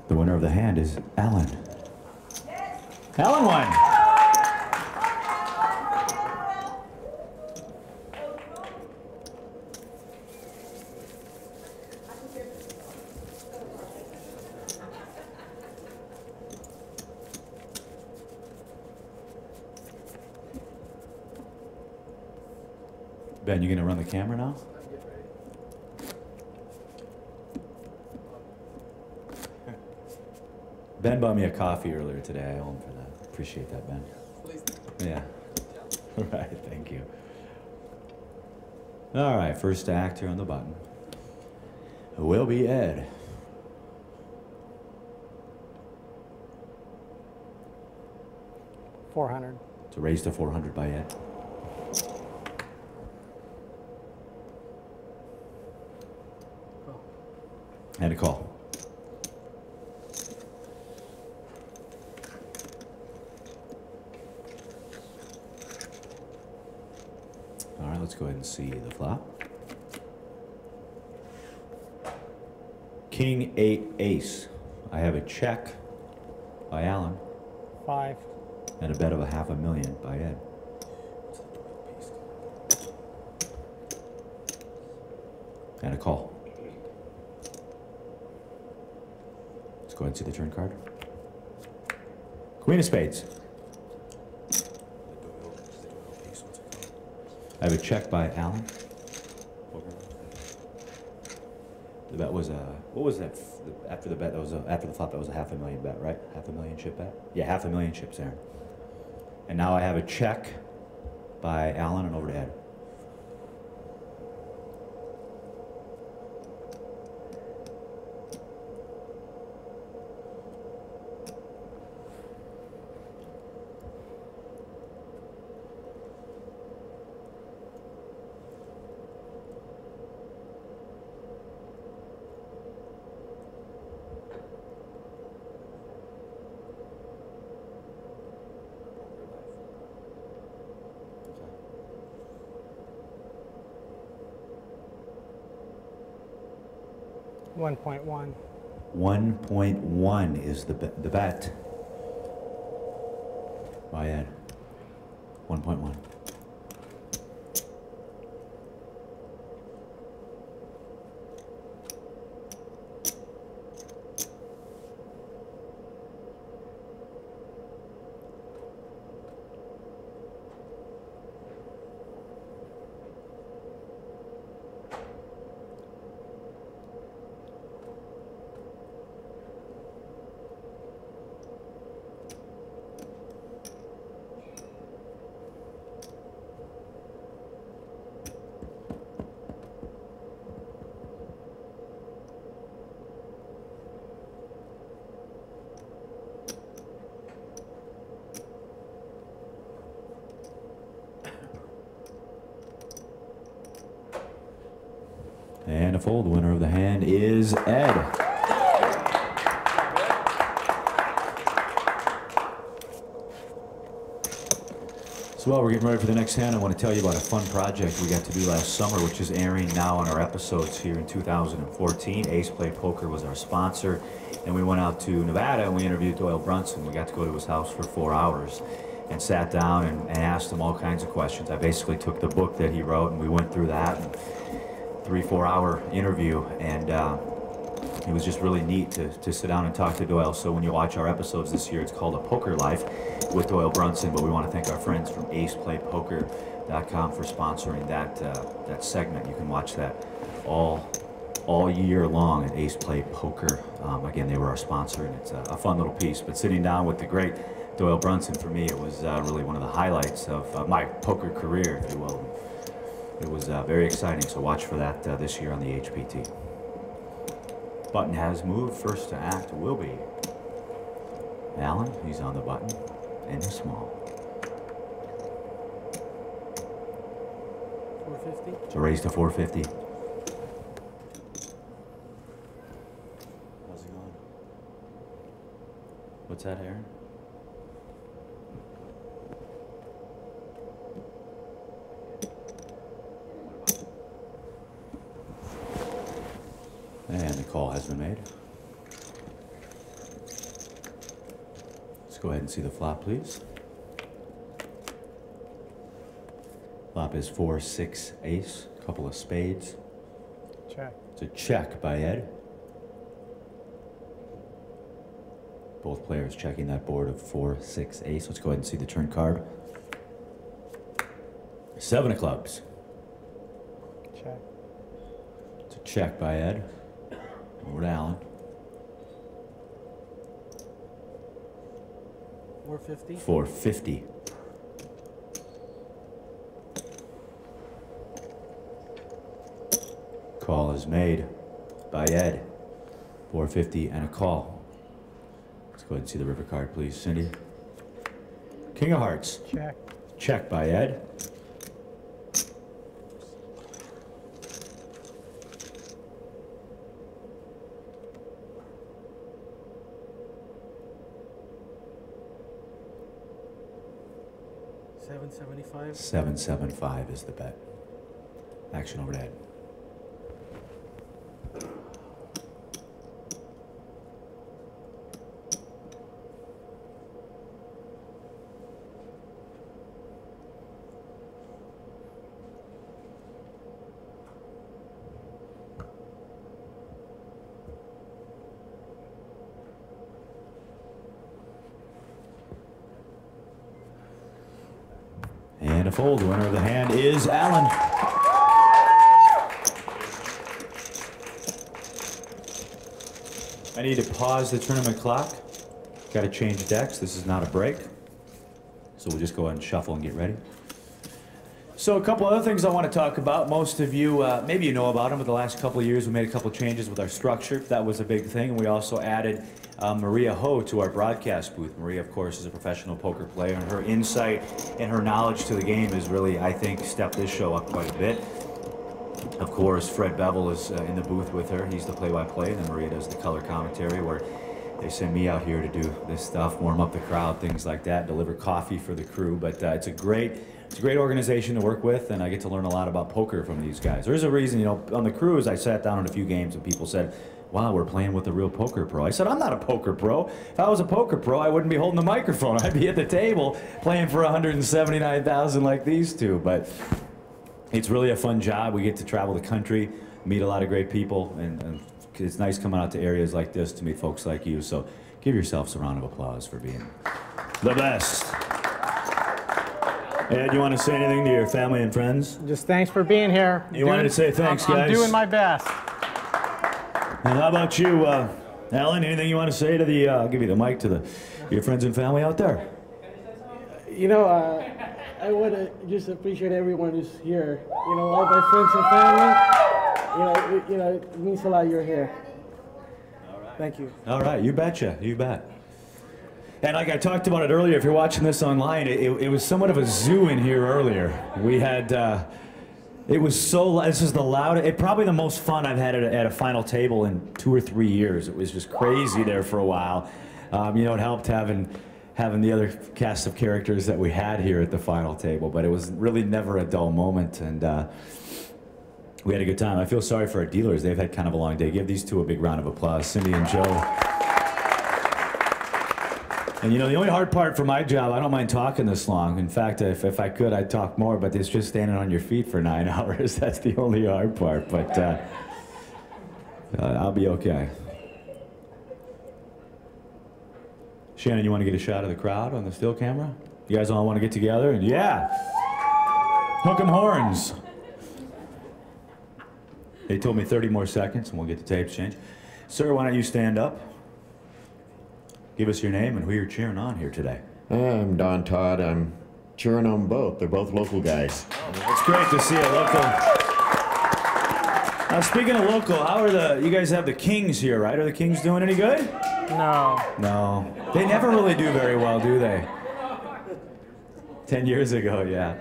The winner of the hand is Alan. Alan won. Ben, you gonna run the camera now? Ben bought me a coffee earlier today. I owe him for that. Appreciate that, Ben. Yeah. All right, thank you. All right, first act here on the button will be Ed.
400.
It's a raise to 400 by Ed. And a call. All right, let's go ahead and see the flop. King 8 ace. I have a check by Alan.
5.
And a bet of $500,000 by Ed. And a call. Let's go ahead and see the turn card. Queen of spades. I have a check by Alan. The bet was what was that? After the bet, that was after the flop, that was a $500,000 bet, right? $500,000 chip bet? Yeah, $500,000 chips, Aaron. And now I have a check by Alan and over to Ed.
$1.1.
1.1 is the bet. By Ed. 1.1. And a fold. The winner of the hand is Ed. So while we're getting ready for the next hand, I want to tell you about a fun project we got to do last summer, which is airing now on our episodes here in 2014. Ace Play Poker was our sponsor, and we went out to Nevada and we interviewed Doyle Brunson. We got to go to his house for 4 hours and sat down and asked him all kinds of questions. I basically took the book that he wrote and we went through that. And 3-4 hour interview, and it was just really neat to sit down and talk to Doyle. So when you watch our episodes this year, it's called A Poker Life with Doyle Brunson, but we want to thank our friends from AcePlayPoker.com for sponsoring that segment. You can watch that all year long at Ace Play Poker. Again, they were our sponsor, and it's a fun little piece. But sitting down with the great Doyle Brunson, for me, it was really one of the highlights of my poker career, if you will. It was very exciting, so watch for that this year on the HPT. Button has moved. First to act will be Alan. He's on the button in the small.
450.
So raise to 450. How's it going? What's that, Aaron? And the call has been made. Let's go ahead and see the flop, please. Flop is 4-6 ace, couple of spades.
Check.
It's a check by Ed. Both players checking that board of 4-6 ace. Let's go ahead and see the turn card. 7 of clubs.
Check.
It's a check by Ed. Over to Alan.
450.
450. Call is made by Ed. 450 and a call. Let's go ahead and see the river card, please, Cindy. King of hearts.
Check.
Check by Ed.
$7.75.
775 is the bet. Action over to Ed. And a fold. Winner of the hand is Alan. I need to pause the tournament clock. Got to change decks. This is not a break. So we'll just go ahead and shuffle and get ready. So a couple other things I want to talk about. Most of you, maybe you know about them, but the last couple of years we made a couple changes with our structure. That was a big thing. And we also added Maria Ho to our broadcast booth. Maria, of course, is a professional poker player, and her insight and her knowledge to the game has really, I think, stepped this show up quite a bit. Of course, Fred Bevel is in the booth with her. He's the play-by-play, and then Maria does the color commentary, where they send me out here to do this stuff, warm up the crowd, things like that, deliver coffee for the crew. But it's a great organization to work with, and I get to learn a lot about poker from these guys. There's a reason, you know, on the cruise, I sat down in a few games, and people said, wow, we're playing with a real poker pro. I said, I'm not a poker pro. If I was a poker pro, I wouldn't be holding the microphone. I'd be at the table playing for $179,000 like these two. But it's really a fun job. We get to travel the country, meet a lot of great people, and it's nice coming out to areas like this to meet folks like you. So give yourselves a round of applause for being the best. Ed, you want to say anything to your family and friends?
Just thanks for being here.
You wanted to say thanks, guys?
I'm doing my best.
And how about you, Alan? Anything you want to say to the, I'll give you the mic, to your friends and family out there?
You know, I want to just appreciate everyone who's here. You know, all my friends and family. You know, it means a lot you're here.
All right.
Thank you.
All right, you betcha, you bet. And like I talked about it earlier, if you're watching this online, it was somewhat of a zoo in here earlier. We had, it was so, this is the loudest, probably the most fun I've had at a final table in 2 or 3 years. It was just crazy there for a while. You know, it helped having the other cast of characters that we had here at the final table, but it was really never a dull moment, and we had a good time. I feel sorry for our dealers. They've had kind of a long day. Give these two a big round of applause, Cindy and Joe. And you know, the only hard part for my job, I don't mind talking this long. In fact, if I could, I'd talk more, but it's just standing on your feet for 9 hours. That's the only hard part, but I'll be okay. Shannon, you want to get a shot of the crowd on the still camera? You guys all want to get together? And yeah! Hook 'em horns! They told me 30 more seconds and we'll get the tapes changed. Sir, why don't you stand up? Give us your name and who you're cheering on here today.
I'm Don Todd. I'm cheering on both. They're both local guys.
It's great to see a local. Now, speaking of local, how are you guys have the Kings here, right? Are the Kings doing any good?
No.
No. They never really do very well, do they? 10 years ago, yeah.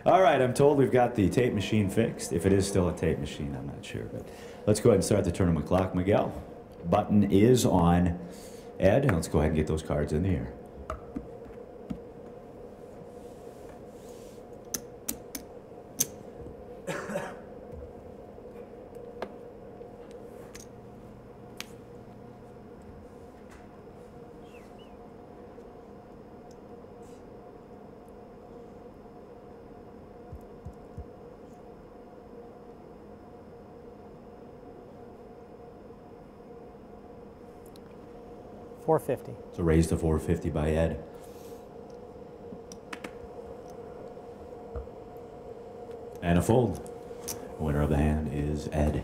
All right, I'm told we've got the tape machine fixed. If it is still a tape machine, I'm not sure. But let's go ahead and start the tournament clock, Miguel. Button is on Ed, and let's go ahead and get those cards in the air.
$450.
So raised to $450 by Ed. And a fold. Winner of the hand is Ed.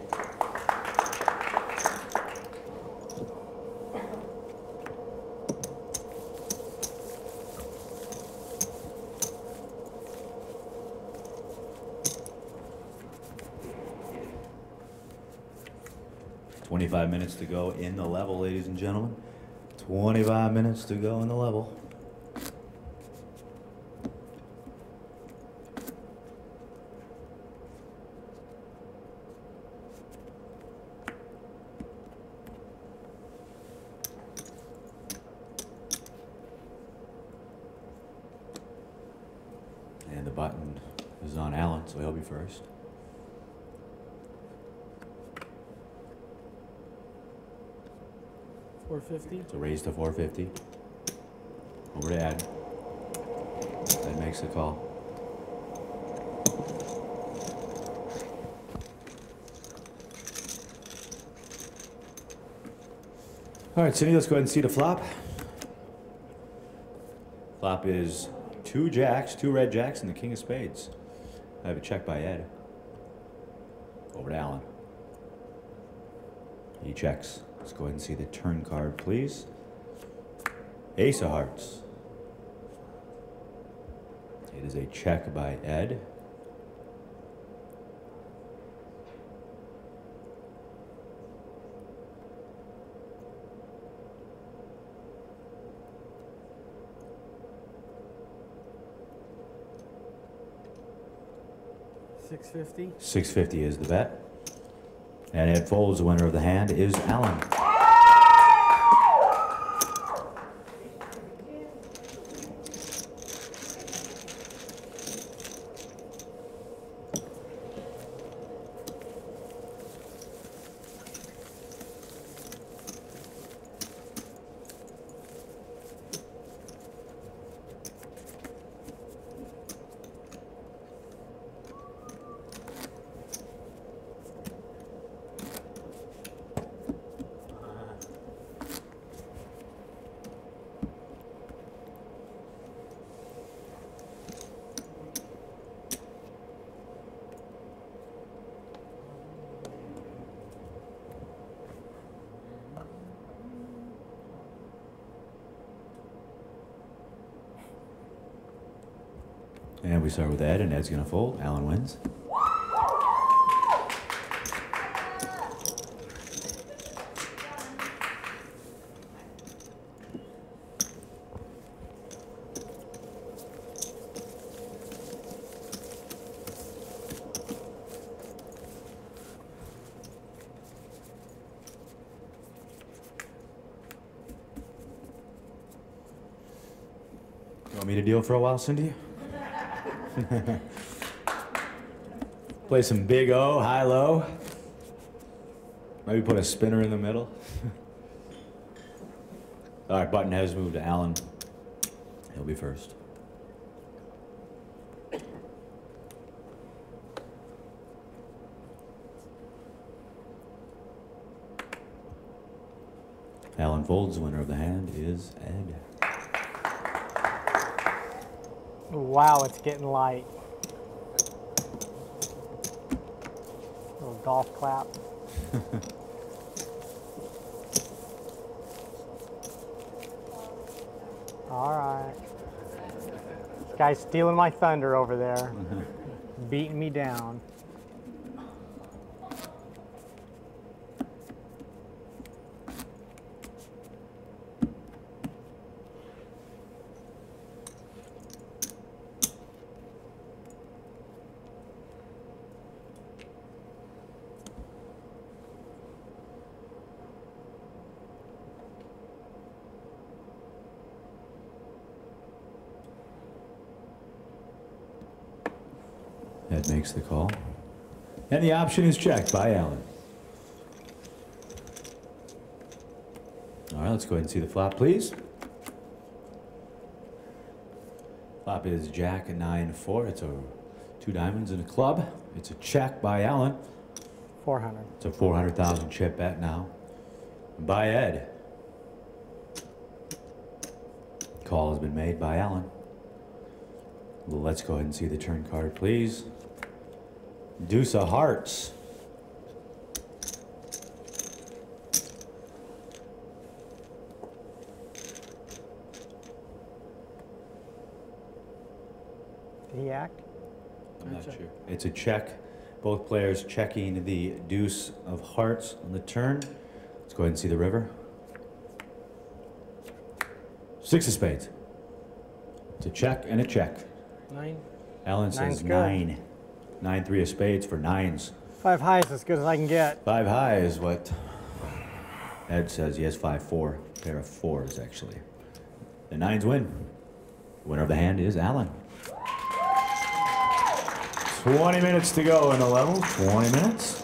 "25 minutes to go in the level, ladies and gentlemen. 25 minutes to go in the level. And the button is on Alan, so he'll be first.
$450.
So raise to 450. Over to Ed. Ed makes the call. All right, Cindy, let's go ahead and see the flop. Flop is 2 jacks, 2 red jacks, and the king of spades. I have a check by Ed. Over to Alan. He checks. Let's go ahead and see the turn card, please. Ace of hearts. It is a check by Ed.
$650.
$650 is the bet. And Ed folds. The winner of the hand is Alan. And we start with Ed, and Ed's going to fold. Alan wins. You want me to deal for a while, Cindy? Play some big O, high low. Maybe put a spinner in the middle. All right, button has moved to Alan. He'll be first. Alan folds. The winner of the hand is Ed.
Wow, it's getting light. Little golf clap. All right. This guy's stealing my thunder over there. Beating me down.
Ed makes the call. And the option is checked by Alan. All right, let's go ahead and see the flop, please. Flop is Jack 9-4. It's a 2 diamonds and a club. It's a check by Alan.
400.
It's a 400,000 chip bet now. By Ed. Call has been made by Alan. Well, let's go ahead and see the turn card, please. Deuce of hearts.
Did he act?
I'm not sure. It's a check. Both players checking the deuce of hearts on the turn. Let's go ahead and see the river. 6 of spades. It's a check and a check.
9.
Alan says 9. 9-3 of spades for 9s.
5 high is as good as I can get.
5 high is what Ed says. He has 5-4. Pair of 4s, actually. The 9s win. The winner of the hand is Alan. 20 minutes to go in the level. 20 minutes.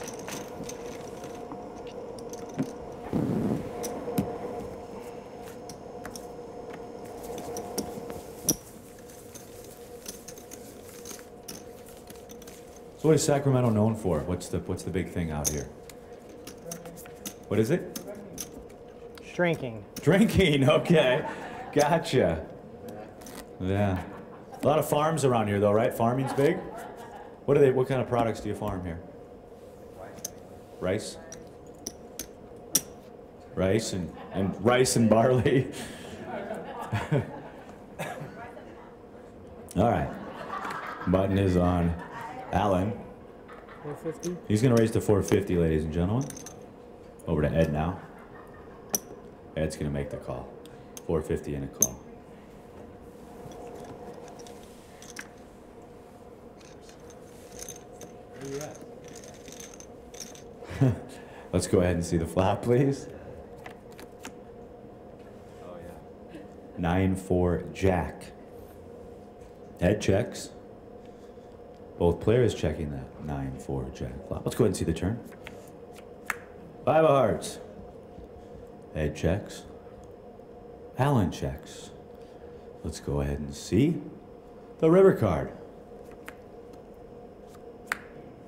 So what is Sacramento known for? What's the big thing out here? What is it?
Drinking.
Drinking, okay. Gotcha. Yeah. A lot of farms around here though, right? Farming's big? What kind of products do you farm here? Rice? Rice and rice and barley. All right. Button is on Alan.
450.
He's going to raise to 450, ladies and gentlemen. Over to Ed now. Ed's going to make the call. 450 and a call.
Where you at?
Let's go ahead and see the flop, please.
Oh, yeah.
9-4 Jack. Ed checks. Both players checking that 9-4 Jack flop. Let's go ahead and see the turn. 5 of hearts. Ed checks. Alan checks. Let's go ahead and see the river card.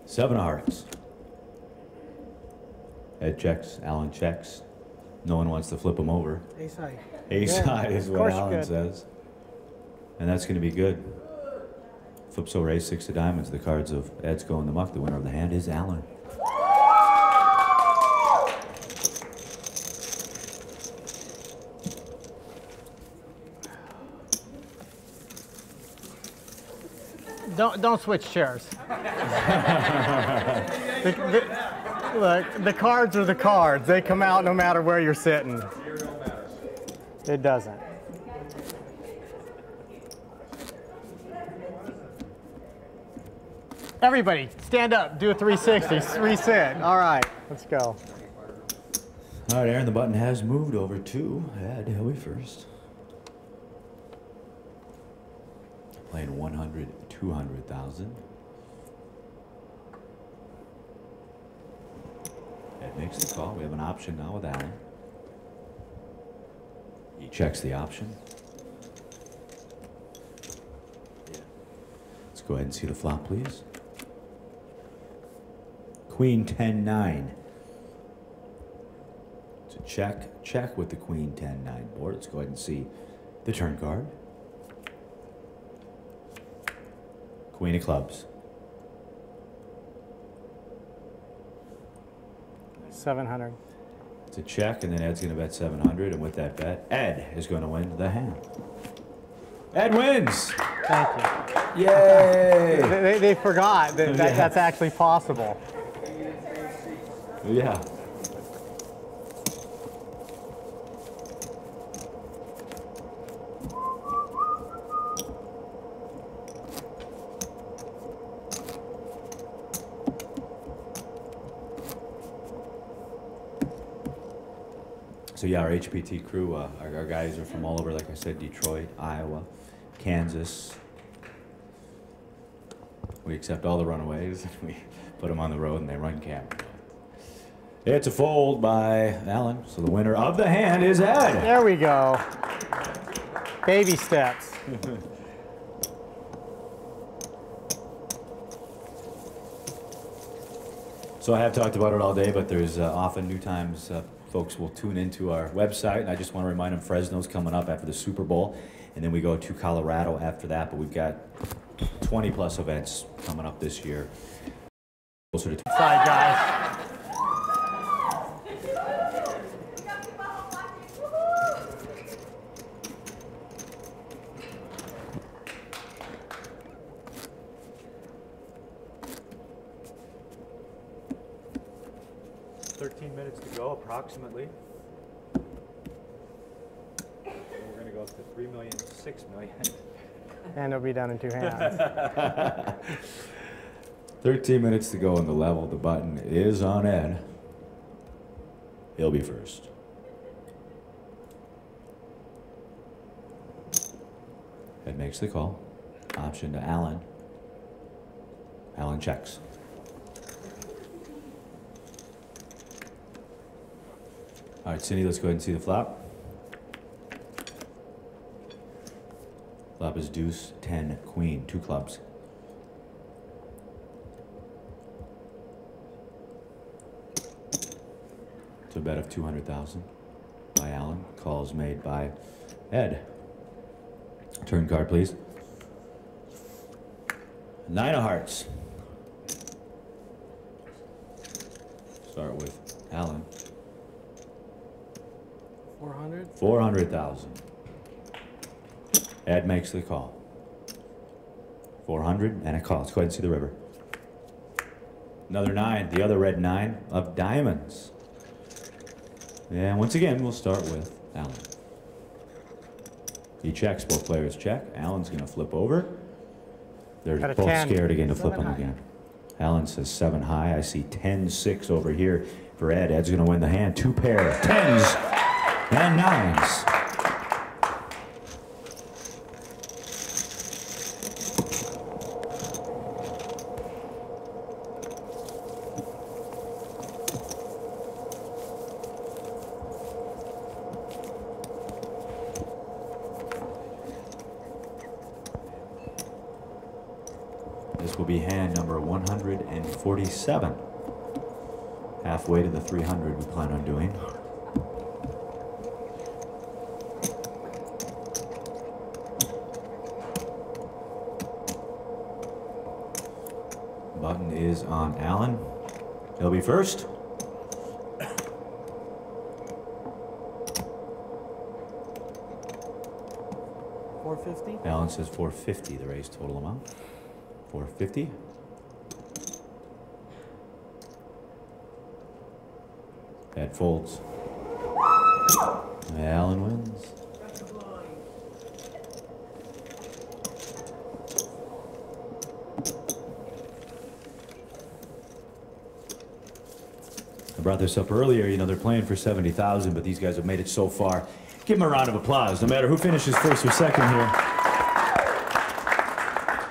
7 of hearts. Ed checks. Alan checks. No one wants to flip him over.
Ace high.
Ace
Yeah,
high is
of
what
course
Alan
good.
says. And that's going to be good. Flips over ace 6 of diamonds. The cards of Ed's go in the muck. The winner of the hand is Alan.
Don't switch chairs. Look, the cards are the cards. They come out no matter where you're sitting. It doesn't. Everybody, stand up. Do a 360. Reset. All right, let's go.
All right, Aaron, the button has moved over to Ed. He'll be first. Playing 100, 200,000. Ed makes the call. We have an option now with Alan. He checks the option. Let's go ahead and see the flop, please. Queen 10-9. So check with the Queen 10-9 board. Let's go ahead and see the turn card. Queen of clubs.
700.
It's a check, and then Ed's going to bet 700, and with that bet, Ed is going to win the hand. Ed wins!
Thank you.
Yay!
They forgot that,
Yeah.
that's actually possible.
Yeah. So yeah, our HPT crew, our guys are from all over, like I said, Detroit, Iowa, Kansas. We accept all the runaways, and we put them on the road, and they run camp. It's a fold by Alan, so the winner of the hand is Ed.
There we go. Baby steps.
So I have talked about it all day, but there's often new times folks will tune into our website, and I just want to remind them Fresno's coming up after the Super Bowl, and then we go to Colorado after that, but we've got 20 plus events coming up this year. Closer to
Side, guys.
Minutes to go, approximately. We're going to go up to 3 million, 6 million.
And it'll be done in 2 hands.
13 minutes to go on the level. The button is on Ed. He'll be first. Ed makes the call. Option to Alan. Alan checks. All right, Cindy, let's go ahead and see the flop. Flop is deuce, 10, queen, 2 clubs. It's a bet of 200,000 by Alan. Calls made by Ed. Turn card, please. 9 of hearts. Start with Alan.
400?
400,000. Ed makes the call. 400 and a call. Let's go ahead and see the river. Another 9, the other red 9 of diamonds. And once again, we'll start with Alan. He checks, both players check. Alan's gonna flip over. They're both
10.
scared again to flip on again. Alan says 7 high. I see 10-6 over here for Ed. Ed's gonna win the hand. 2 pair, 10s and 9s. This will be hand number 147. Halfway to the 300 we plan on doing. Button is on Alan. He'll be first.
$450?
Alan says 450, the raise total amount. 450. Ed folds. Alan wins. I brought this up earlier, you know, they're playing for 70,000, but these guys have made it so far. Give them a round of applause, no matter who finishes first or second here.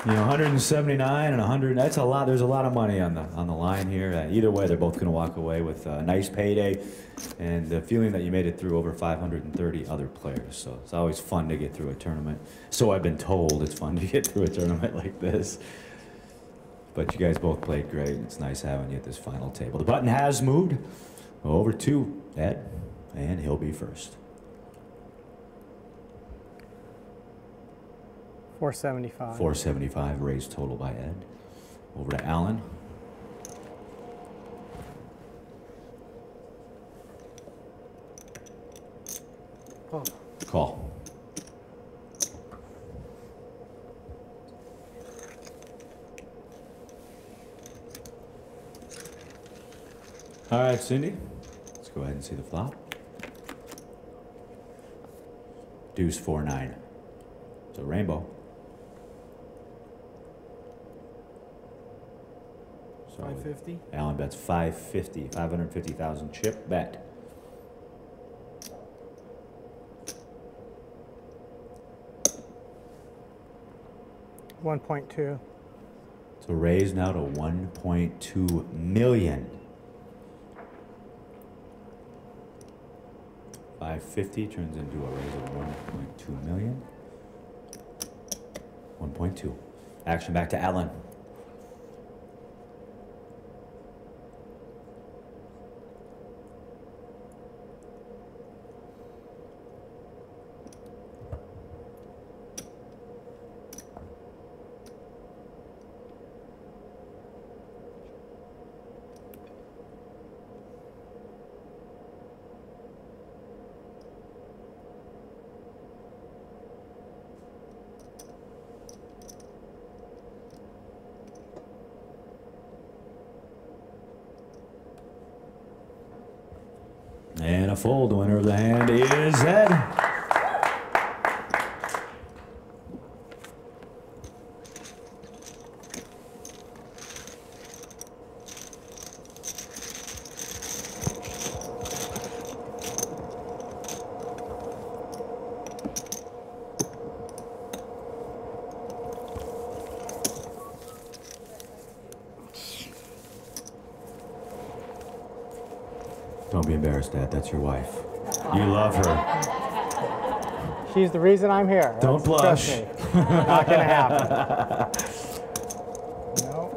You know, 179 and 100, that's a lot. There's a lot of money on the line here. Either way, they're both going to walk away with a nice payday and the feeling that you made it through over 530 other players. So it's always fun to get through a tournament. So I've been told it's fun to get through a tournament like this. But you guys both played great. It's nice having you at this final table. The button has moved over to Ed, and he'll be first.
475.
475 raised total by Ed. Over to Alan.
Oh.
Call. All right, Cindy. Let's go ahead and see the flop. Deuce 4-9. It's a rainbow. So
550.
Alan bets 550, 550,000 chip bet.
$1.2.
So raise now to 1.2 million. 550 turns into a raise of 1.2 million. 1.2. Action back to Alan. And a fold. The winner of the hand is Ed.
Don't be embarrassed, Dad. That's your wife. You love her.
She's the reason I'm here.
Don't blush.
Trust me. Not gonna happen. No.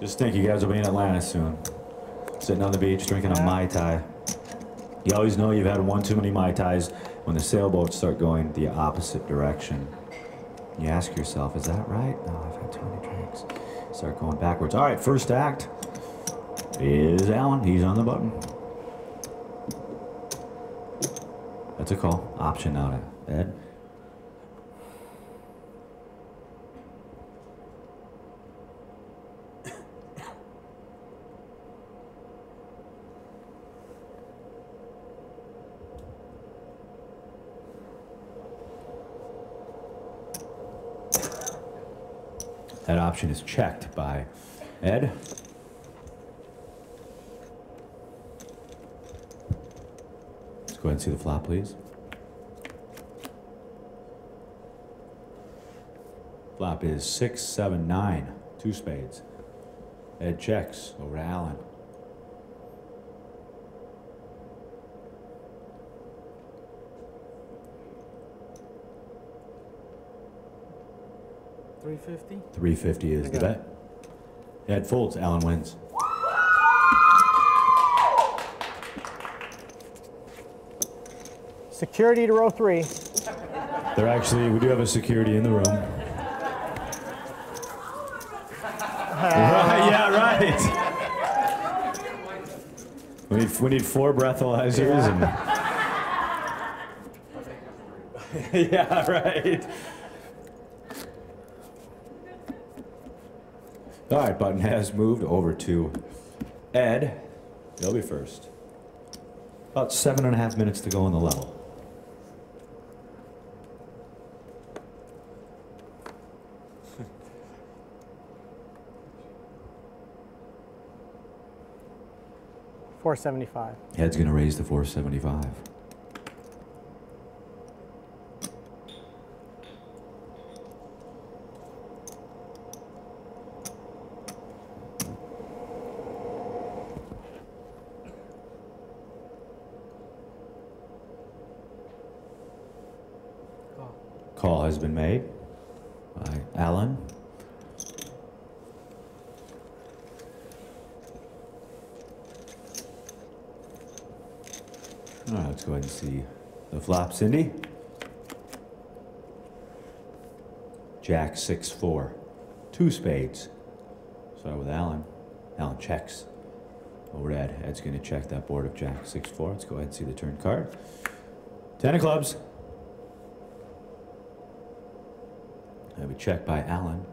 Just think, you guys will be in Atlanta soon. Sitting on the beach, drinking a Mai Tai. You always know you've had one too many Mai Tais when the sailboats start going the opposite direction. You ask yourself, is that right? No, I've had too many drinks. Start going backwards. All right, first act is Alan. He's on the button. That's a call. Option now to Ed. That option is checked by Ed. Let's go ahead and see the flop, please. Flop is 6, 7, 9, 2 spades. Ed checks over to Alan.
$350?
$350 is the bet. Ed folds, Alan wins.
Security to row 3.
They're actually, we do have a security in the room. Right, yeah, right. We need 4 breathalyzers and. Yeah, right. All right, button has moved over to Ed. He'll be first. About 7.5 minutes to go on the level.
$475.
Ed's gonna raise to 475. Call has been made by Alan. All right, let's go ahead and see the flop, Cindy. Jack 6, 4, 2 spades. Start with Alan. Alan checks over to Ed. Ed's going to check that board of Jack 6, 4. Let's go ahead and see the turn card. 10 of clubs. Have a check by Alan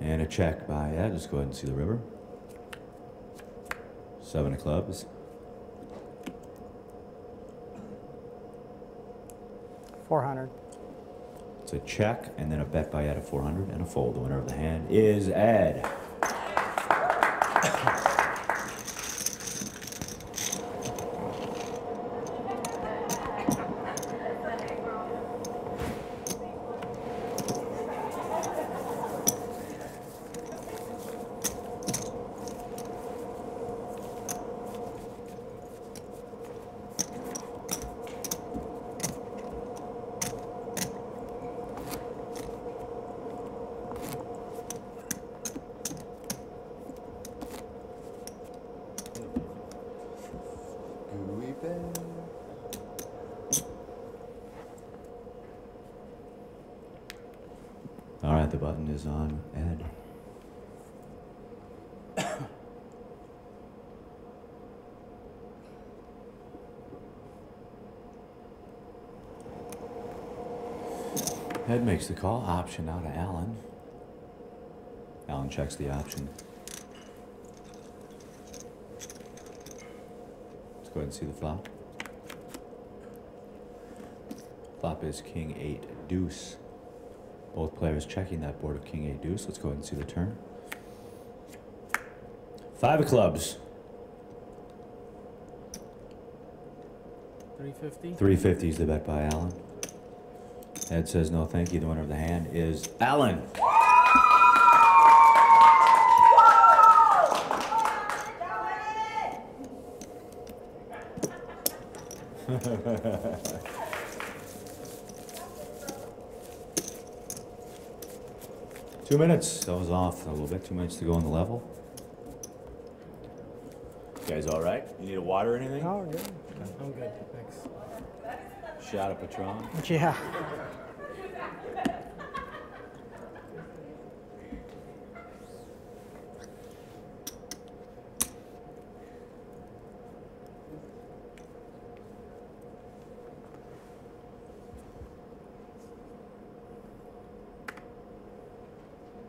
and a check by Ed. Let's go ahead and see the river. 7 of clubs.
$400.
It's a check and then a bet by Ed of 400 and a fold. The winner of the hand is Ed. All right, the button is on Ed. Ed makes the call. Option out to Alan. Alan checks the option. Let's go ahead and see the flop. Flop is King 8 deuce. Both players checking that board of King 8 deuce. Let's go ahead and see the turn. 5 of clubs.
$350?
$350 is the bet by Alan. Ed says no thank you. The winner of the hand is Alan. 2 minutes. That was off a little bit. 2 minutes to go on the level. You guys all right? You need a water or anything?
Oh, good. I'm good. Thanks.
Shot of Patron?
Yeah.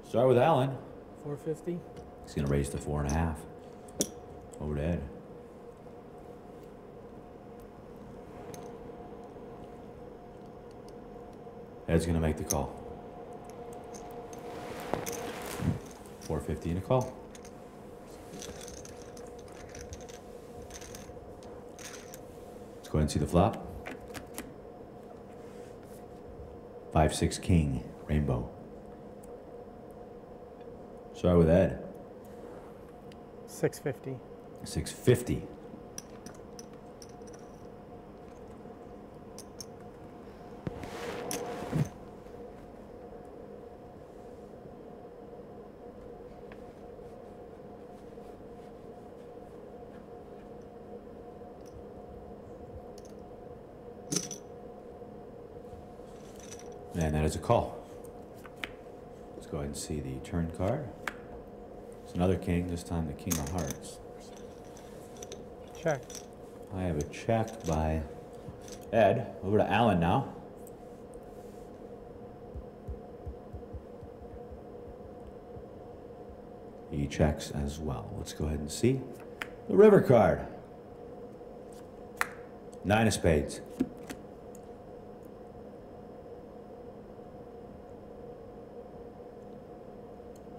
Start with Alan.
450.
He's going to raise to 4.5. Over to Ed. Ed's going to make the call. 450 and a call. Let's go ahead and see the flop. 5-6 king, rainbow. Start with Ed.
650.
650. And that is a call. Let's go ahead and see the turn card. It's another king, this time the king of hearts.
Check.
I have a check by Ed. Over to Alan now. He checks as well. Let's go ahead and see the river card. 9 of spades.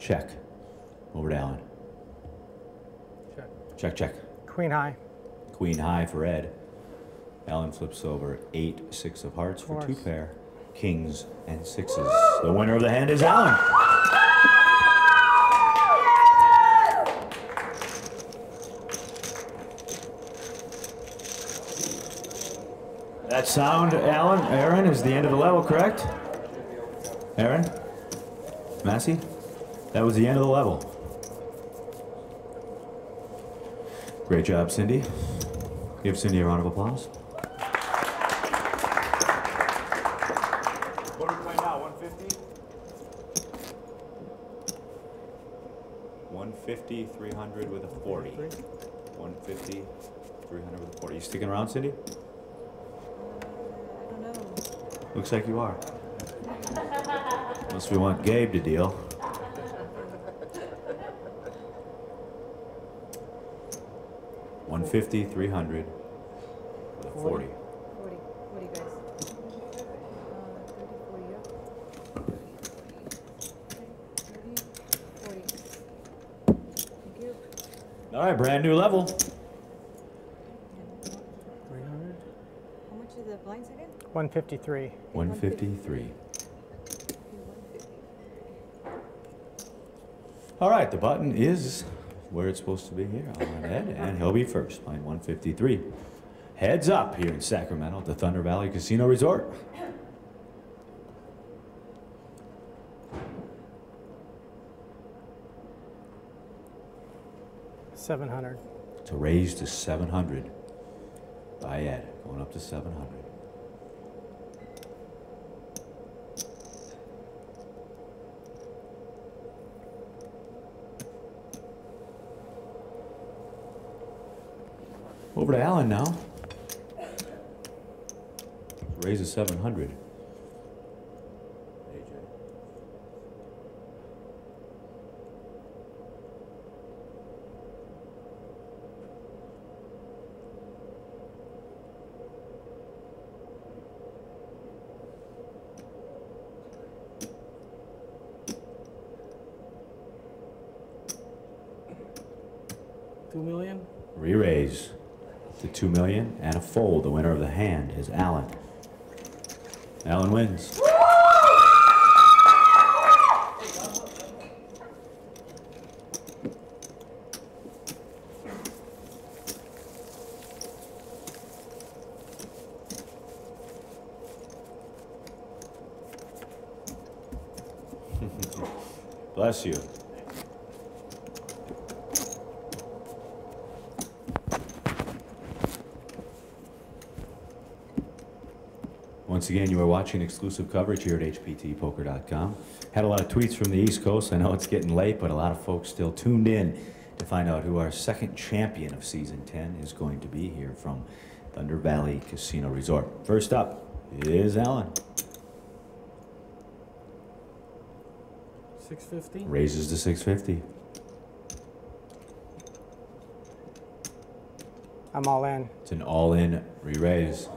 Check. Over to Alan.
Check.
Check, check.
Queen high.
Queen high for Ed. Alan flips over 8, 6 of hearts for 2 pair. Kings and sixes. The winner of the hand is Alan. That sound, Alan, Aaron, is the end of the level, correct? Aaron? Massey? That was the end of the level. Great job, Cindy. Give Cindy a round of applause. What are we playing now, 150? 150, 300 with a 40. 150, 300 with a 40. You sticking around, Cindy?
I don't know.
Looks like you are. Unless we want Gabe to deal. $150, 300, with a 40.
40, guys. 30, 40, yeah. 30, 40. Thank you.
All right, brand new level.
300.
How much is the blinds again?
153.
153. All right, the button is where it's supposed to be here on Ed, and he'll be first, line 153. Heads up here in Sacramento at the Thunder Valley Casino Resort.
$700.
To raise to 700 by Ed, going up to 700. Over to Alan now. Raise to 700. AJ.
$2 million.
Re-raise to 2 million and a fold. The winner of the hand is Alan. Alan wins.
Bless you. Once again, you are watching exclusive coverage here at hptpoker.com. Had a lot of tweets from the East Coast. I know it's getting late, but a lot of folks still tuned in to find out who our second champion of Season 10 is going to be here from Thunder Valley Casino Resort. First up is Alan.
650.
Raises to 650.
I'm all in.
It's an all-in re-raise.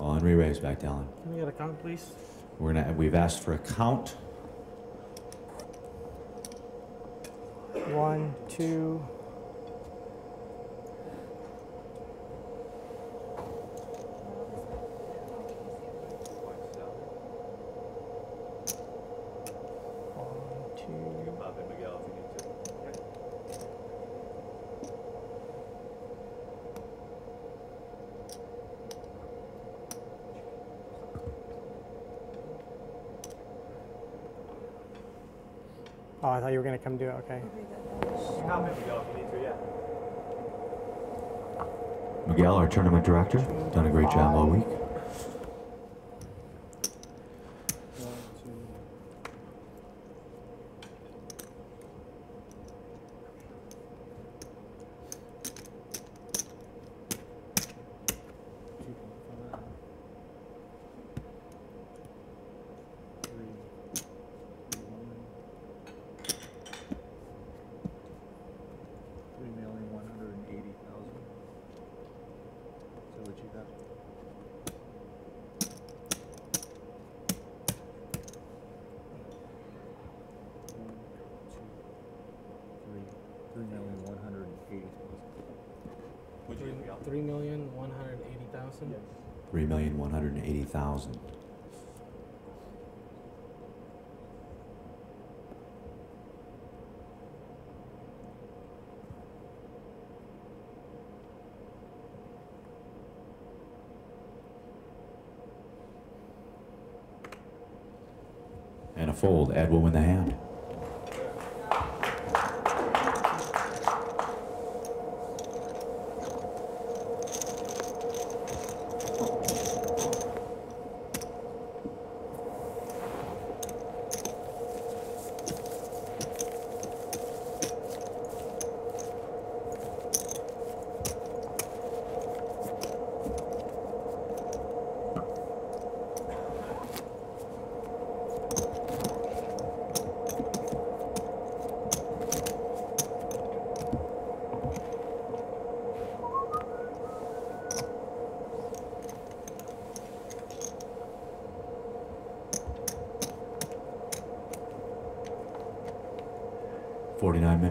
All-in re-raise back to Alan.
Can we get a count, please?
We've asked for a count.
1, 2. Oh, I thought you were going to come do it. Okay.
Miguel, our tournament director, done a great job all week.
$3,180,000.
3,180,000. And a fold. Ed will win the hand.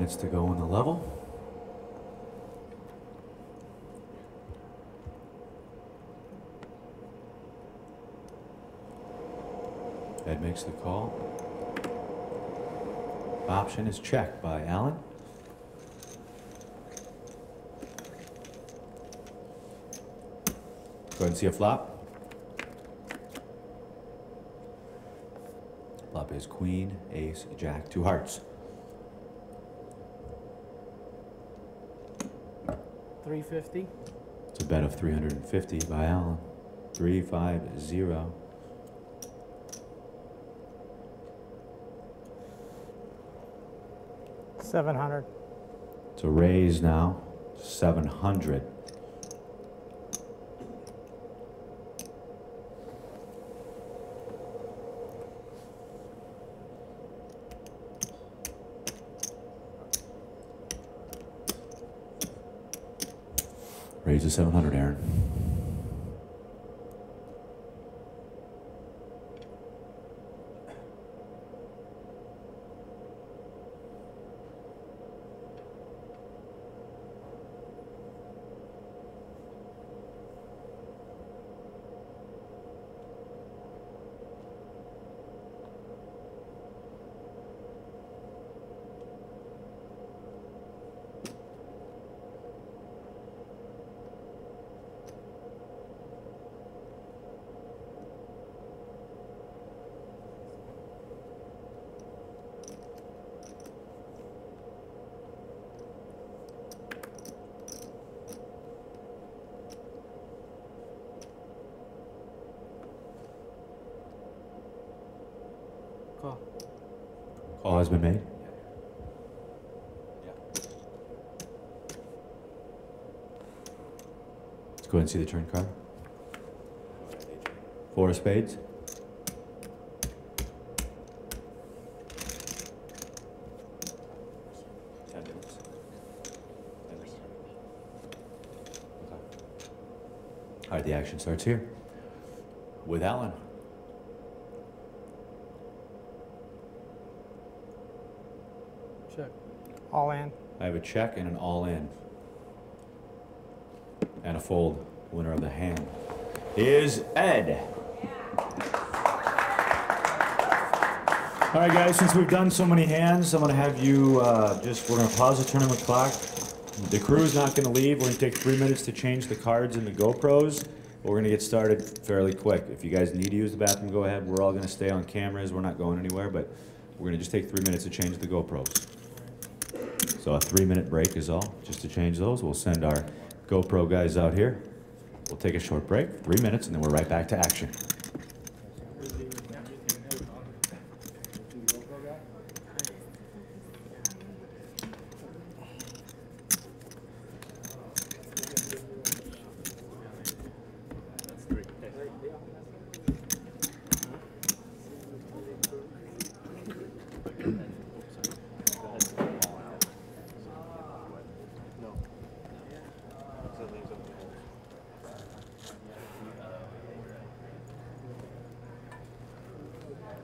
To go on the level. Ed makes the call. Option is checked by Alan. Go ahead and see a flop. Flop is queen, ace, jack, 2 hearts.
350.
It's a bet of 350 by Alan. 350.
$700.
It's a raise now. 700. Raise to 700, Aaron.
Call.
Call has been made. Let's go ahead and see the turn card. 4 of spades. All right, the action starts here with Alan.
Check. All in.
I have a check and an all in. And a fold. Winner of the hand is Ed. All right, guys, since we've done so many hands, I'm going to have you we're going to pause the tournament clock. The crew is not going to leave. We're going to take 3 minutes to change the cards in the GoPros. We're going to get started fairly quick. If you guys need to use the bathroom, go ahead. We're all going to stay on cameras. We're not going anywhere, but we're going to just take 3 minutes to change the GoPros. So a 3-minute break is all, just to change those. We'll send our GoPro guys out here. We'll take a short break, 3 minutes, and then we're right back to action.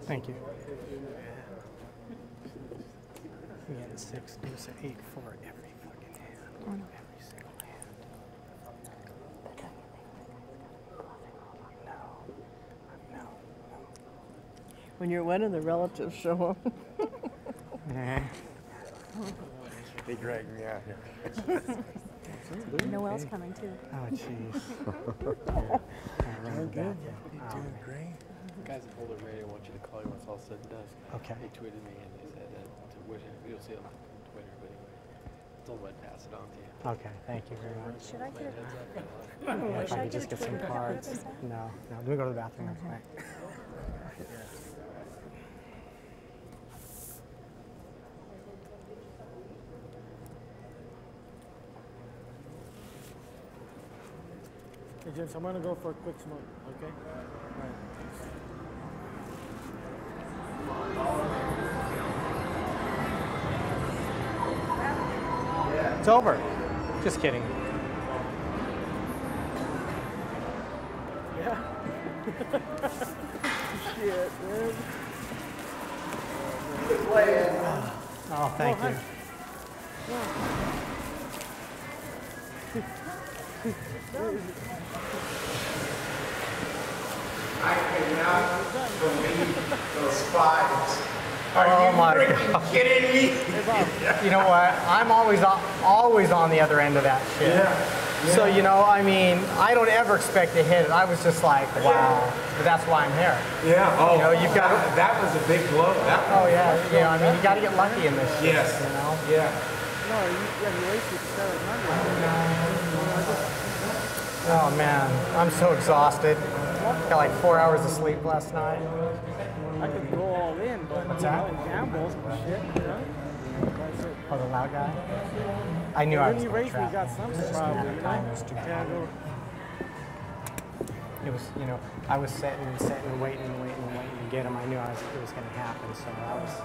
Thank you. We get 6, deuce, 8, 4 every fucking hand. Every single hand. No.
When you're one of the relatives show up.
They dragged me out here.
Noel's coming too.
Oh, jeez.
You're good. You're doing great. The guys at Boulder Radio want you to call you when it's all said and done.
Okay.
They tweeted me and they said that you'll see it on Twitter, but anyway, told them I'd pass it on to you.
Okay, thank you very much.
Should I get it?
Yeah, if I could just get some cards. No, let me go to the bathroom real quick.
Hey, James, I'm going to go for a quick smoke, okay? All right.
It's over. Just kidding.
Yeah. Shit, man.
Oh, thank you.
I cannot believe those fives. Are
Oh
you
my
freaking
God.
kidding me?
You know what? I'm always on the other end of that shit.
Yeah.
So, you know, I mean, I don't ever expect to hit it. I was just like, wow. But that's why I'm here.
Yeah. Oh,
You know, you've got to.
that was a big blow. That
Oh, yeah. You know, I mean, you got to get lucky in this shit.
Yes.
You know?
Yeah.
No, you wasted 700.
Oh, man. I'm so exhausted. Got like 4 hours of sleep last night.
I could go all in, but
What's that?
gamble, shit, you know?
Oh, the loud guy? I knew I was
When you
going to
race, we
trap
got
him.
something
Just a
probably,
matter of
you
time.
know?
It was too
Yeah,
bad.
go.
It was, you know, I was sitting and waiting to get him. I knew it was going to happen, so I was.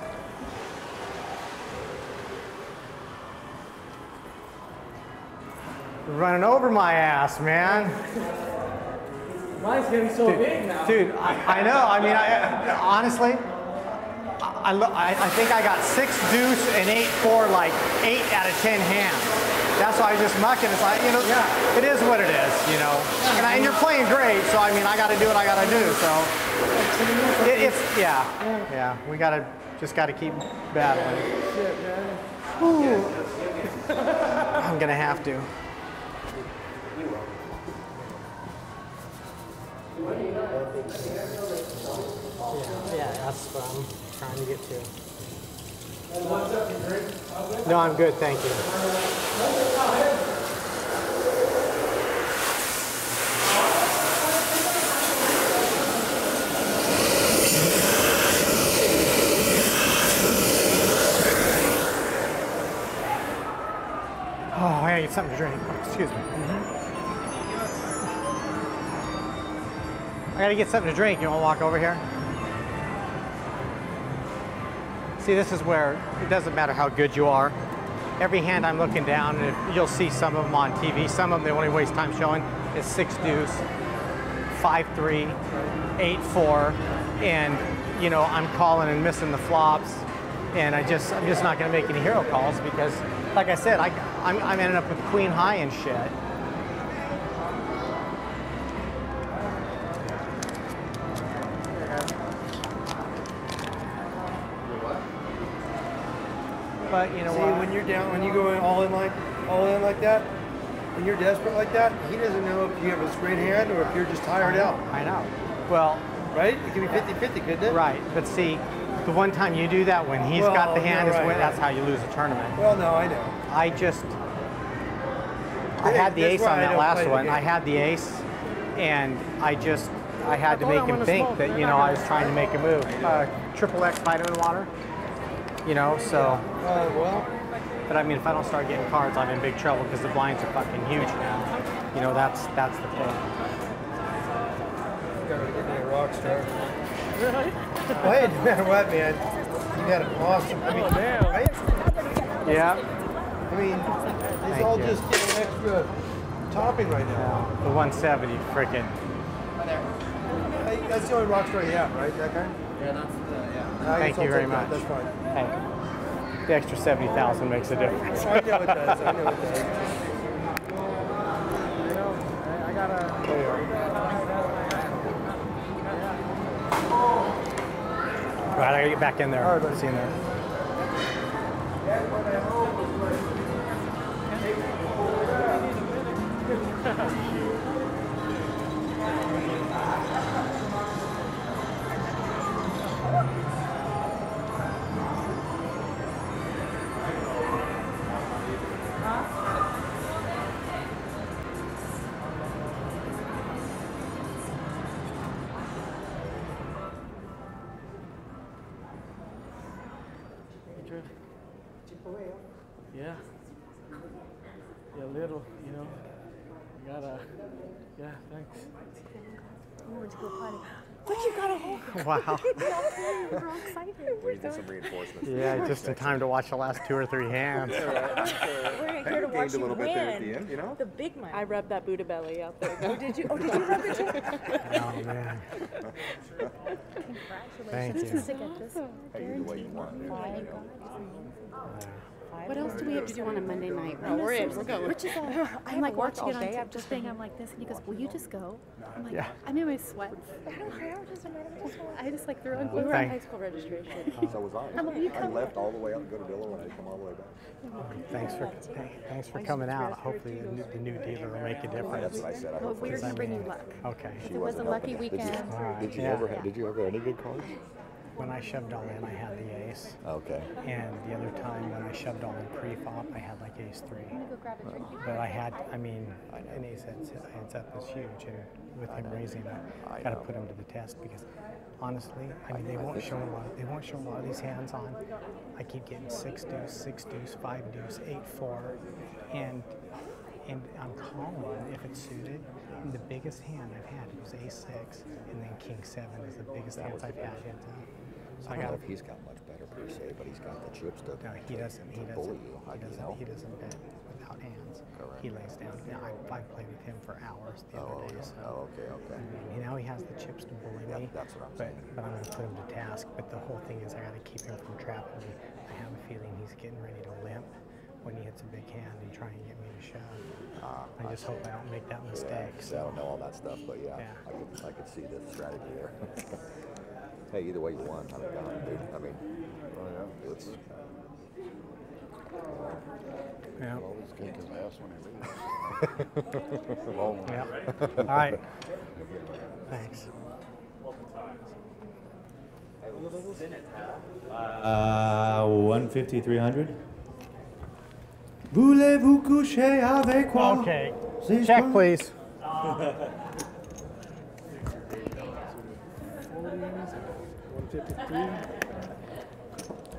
Running over my ass, man.
Mine's getting so big now.
Dude, I know. I mean, honestly, I think I got 6 deuce and 8-4, like 8 out of 10 hands. That's why I was just mucking. It's like, you know, it is what it is, you know. And you're playing great, so I mean, I got to do what I got to do. So yeah. We just got to keep battling.
Shit, man.
I'm gonna have to. Yeah, that's what I'm trying to get to. No, I'm good, thank you. something to drink. Excuse me. I gotta get something to drink. You wanna walk over here? See, this is where it doesn't matter how good you are. Every hand I'm looking down, and you'll see some of them on TV. Some of them they only waste time showing is 6 deuce, 5-3, 8-4, and you know I'm calling and missing the flops, and I'm just not going to make any hero calls because, like I said, I'm ending up with queen high and shit. But you know what?
When you're down, when you go all in like that, when you're desperate like that, he doesn't know if you have a straight hand or if you're just tired out.
I know. Well,
right? It can be 50-50, couldn't it?
Right. But see, the one time you do that when he's got the hand, that's how you lose a tournament.
Well, no, I know.
I had the ace on that last one. I had the ace, and I had to make him think that you know I was trying to make a move. Triple X vitamin water. You know, so.
Well.
But I mean, if I don't start getting cards, I'm in big trouble because the blinds are fucking huge now. You know, that's the thing.
Gotta get me a rock star. Really? Well, hey, no matter what, man, you got an awesome. I mean, right?
Yeah.
I mean, it's all just getting extra topping right now.
The 170, freaking.
That's the only rock star you have, right? That kind?
Yeah, that's the, yeah.
Thank you very much.
That's fine.
Hey, the extra 70,000 makes a difference.
I know it does. I know it does.
I gotta.
Right, I gotta get back in there.
All right,
see you in there.
Yeah. Yeah, little, you know. You gotta, yeah, thanks.
I want to go potty. But you got a whole
Wow.
We're all excited.
We need some reinforcements.
Yeah, just in time to watch the last 2 or 3 hands.
We're here to watch you win.
You know?
The big money. I rubbed that Buddha belly out there. Oh, did you? Oh, did you rub it too?
Oh, man. Thank you.
This is this.
Hey, the way you want.
What else do we have to do on a Monday night? Oh, we're in. We're going. Which is I'm like watching it on I'm just saying I'm like this, and he goes, "Will you just go?" I'm like, I'm in my sweats. I just like threw on. We were on high school registration.
So was I. I left all the way out to go to Dillon, and I come all the way back.
Thanks for coming out. Hopefully the new dealer will make a difference.
That's what I said. I hope
we're going to bring you luck.
Okay.
It was a lucky weekend.
Did you ever have any good cards?
When I shoved all in, I had the ace.
Okay.
And the other time when I shoved all in pre-flop, I had like ace 3. But I had, I mean, an ace heads up is huge, and with him raising, I got to put him to the test because, honestly, I mean, they won't show a lot of these hands on. I keep getting 6 deuce, 6 deuce, 5 deuce, 8-4, and I'm calling if it's suited. And the biggest hand I've had was ace 6, and then king 7 is the biggest hands I've had heads up.
So I don't know if he's got much better per se, but he's got the chips to
he doesn't
bully you.
He doesn't bet without hands.
Correct.
He lays down. Now I played with him for hours the other day. So
okay.
Now he has the chips to bully me.
That's what I'm saying.
But I'm going to put him to task. But the whole thing is I got to keep him from trapping me. I have a feeling he's getting ready to limp when he hits a big hand and try and get me to shove. I just hope I don't make that mistake.
I don't know all that stuff, but yeah. I could see the strategy there. Hey, either way you won. I mean, God, dude. I mean, it's.
Yeah.
Always kick his ass when he leaves.
Yeah. All right. Thanks.
150, 300. Voulez-vous coucher avec moi?
Okay. Check, please.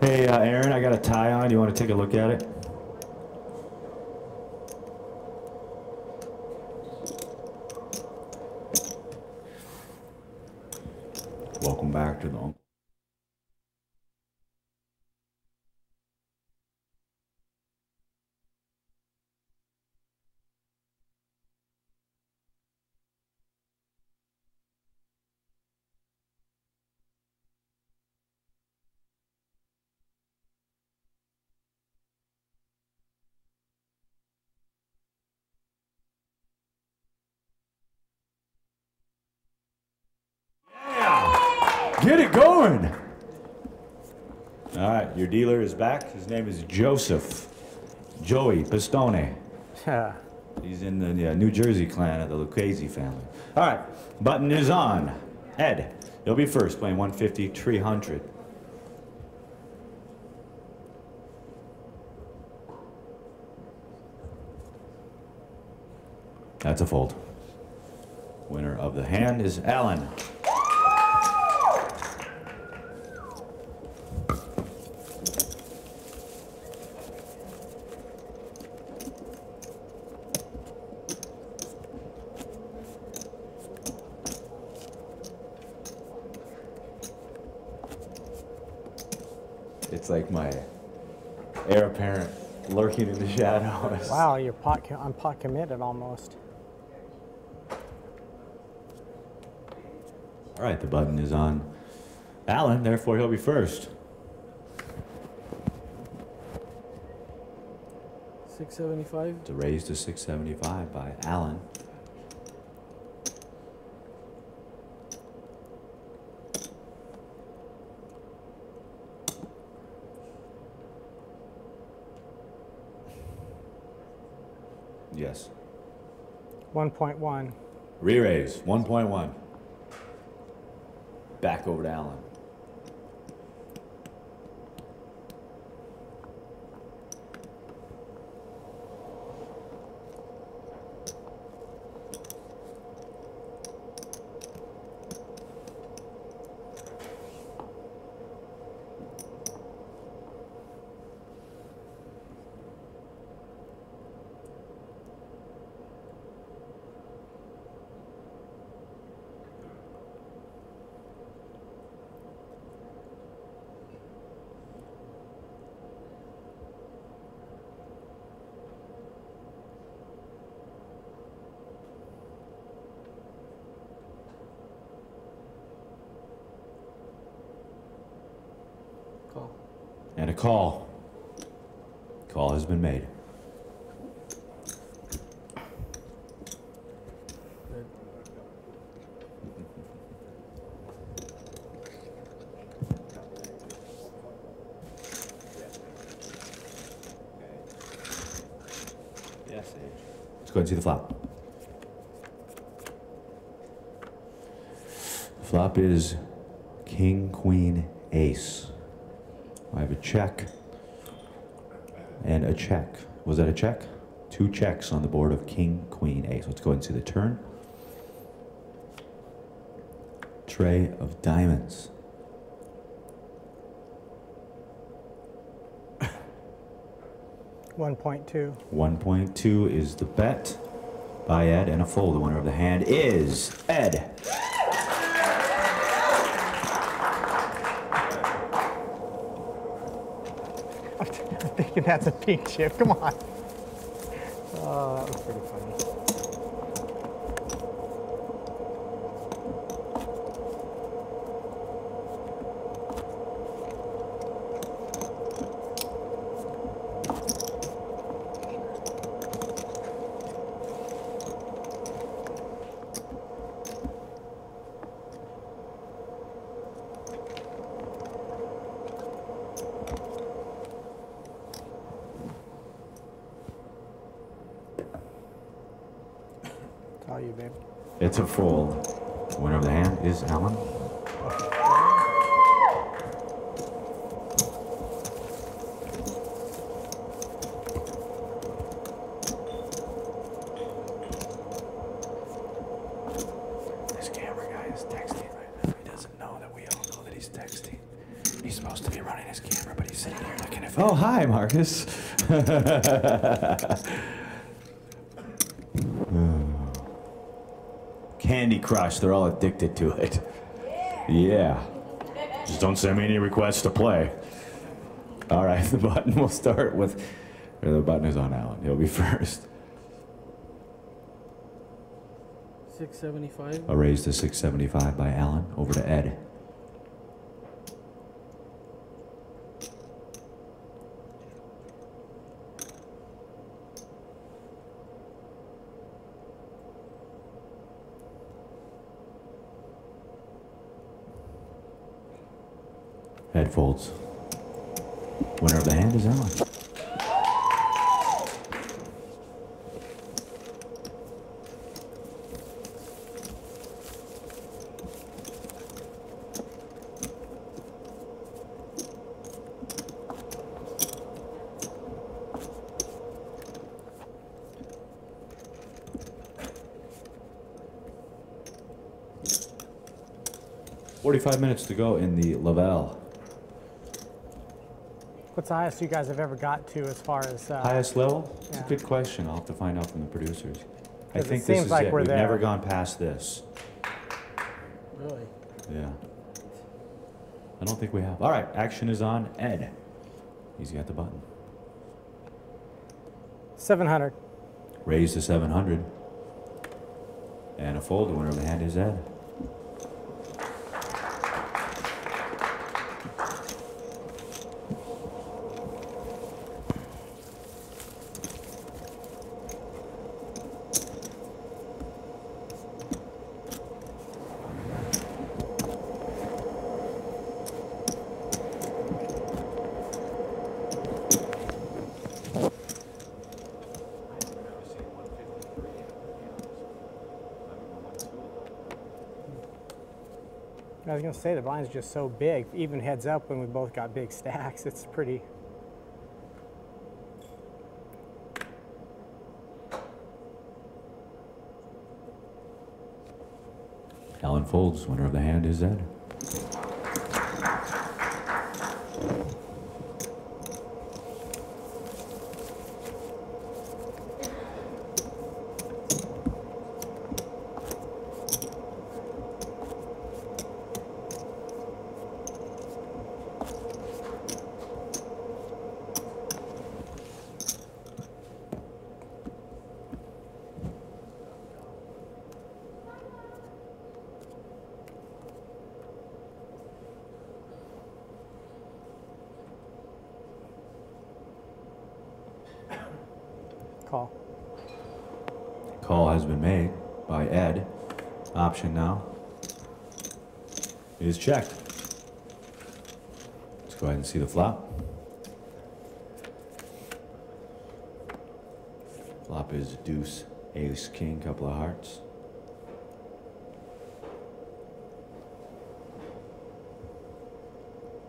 Hey, Aaron, I got a tie on. You want to take a look at it?
Welcome back to the... Get it going. All right, your dealer is back. His name is Joseph. Joey Pistone.
Yeah.
He's in the New Jersey clan of the Lucchese family. All right, button is on. Ed, you'll be first, playing 150, 300. That's a fold. Winner of the hand is Alan. It's like my heir apparent lurking in the shadows.
Wow, you're I'm pot committed almost.
All right, the button is on Alan, therefore he'll be first.
675.
It's a raise to 675 by Alan. Yes.
1.1.
Re-raise, 1.1. Back over to Alan.
Call.
And a call. Call has been made.
Yes, Sage.
Let's go ahead and see the flop. The flop is King, Queen, Ace. I have a check and a check. Was that a check? Two checks on the board of King, Queen, Ace. Let's go ahead and see the turn. Tray of diamonds.
$1.2.
1.2 is the bet by Ed, and a fold. The winner of the hand is Ed.
I'm thinking that's a pink chip. Come on. That was pretty funny. All you, babe.
It's a fold. The winner of the hand is Alan. This camera guy is texting right now. He doesn't know that we all know that he's texting. He's supposed to be running his camera, but he's sitting here looking at. Oh, hi, Marcus. Candy Crush, they're all addicted to it. Yeah. Just don't send me any requests to play. All right, the button will start with, or the button is on Alan. He'll be first.
675.
A raise to 675 by Alan. Over to Ed. Ed folds. Winner of the hand is Alan. $45 minutes to go in the Lavelle.
What's the highest you guys have ever got to as far as...
Highest level? It's
yeah.
a good question. I'll have to find out from the producers. I think
it
this
seems
is
like
it.
we're
We've
there.
never gone past this.
Really?
Yeah. I don't think we have. All right, action is on Ed. He's got the button.
700.
Raise to 700. And a fold. The winner of the hand is Ed.
I was going to say the blind's just so big. Even heads up when we both got big stacks, it's pretty.
Alan folds. Winner of the hand is Ed.
Call.
Call has been made by Ed. Option now is checked. Let's go ahead and see the flop. Flop is deuce, ace, king, couple of hearts.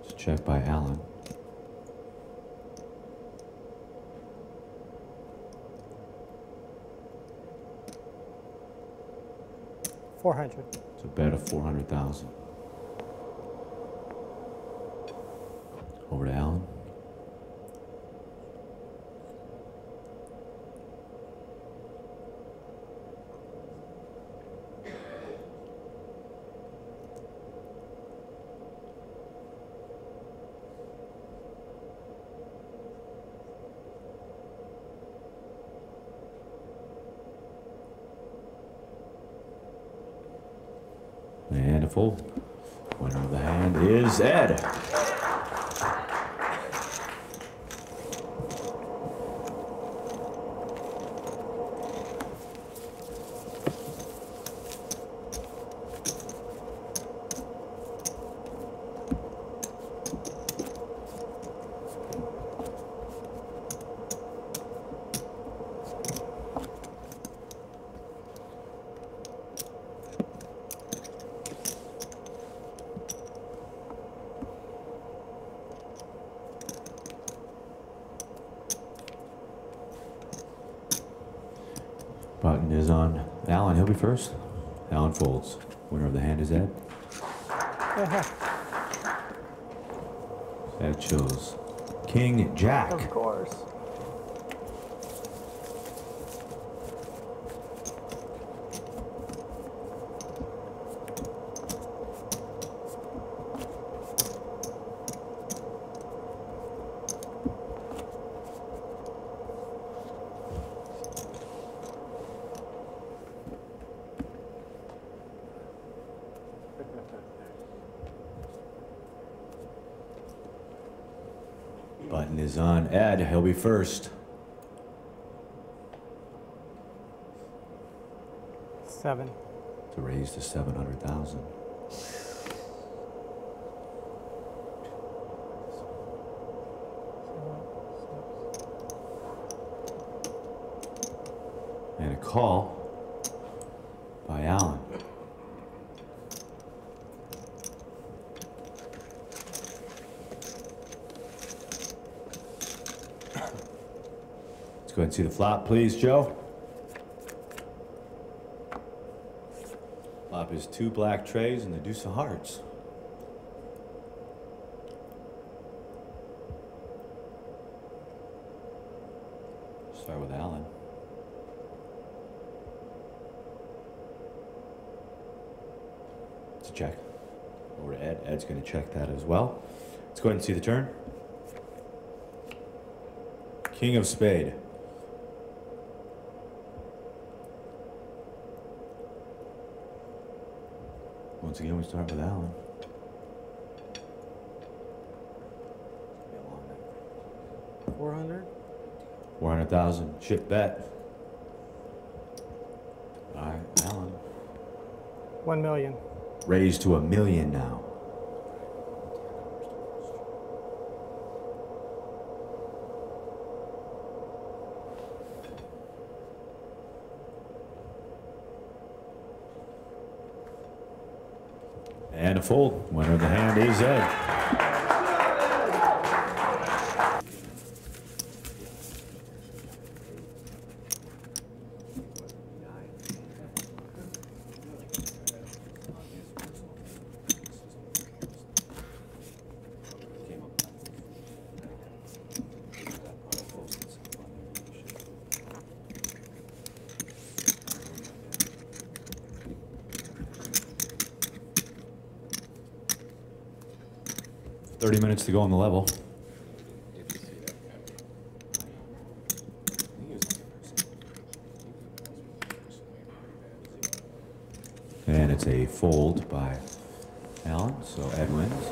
It's checked by Alan.
$400.
It's a bet of 400,000. Over to Alan. And a fold. Winner of the hand is Ed. Button is on Alan. He'll be first. Alan folds. Winner of the hand is Ed. Ed chose King Jack.
Of course.
Button is on Ed. He'll be first.
7.
To raise to 700,000. And a call by Allen. Let's go ahead and see the flop, please, Joe. Flop is 2 black trays and the deuce of hearts. Start with Allen. It's a check. Over to Ed. Ed's going to check that as well. Let's go ahead and see the turn. King of spade. Once again, we start with Allen.
400.
400,000 chip bet. All right, Allen.
1 million.
Raised to $1 million now. And a fold. Winner of the hand is Ed. Minutes to go on the level. And it's a fold by Allen, so Ed wins.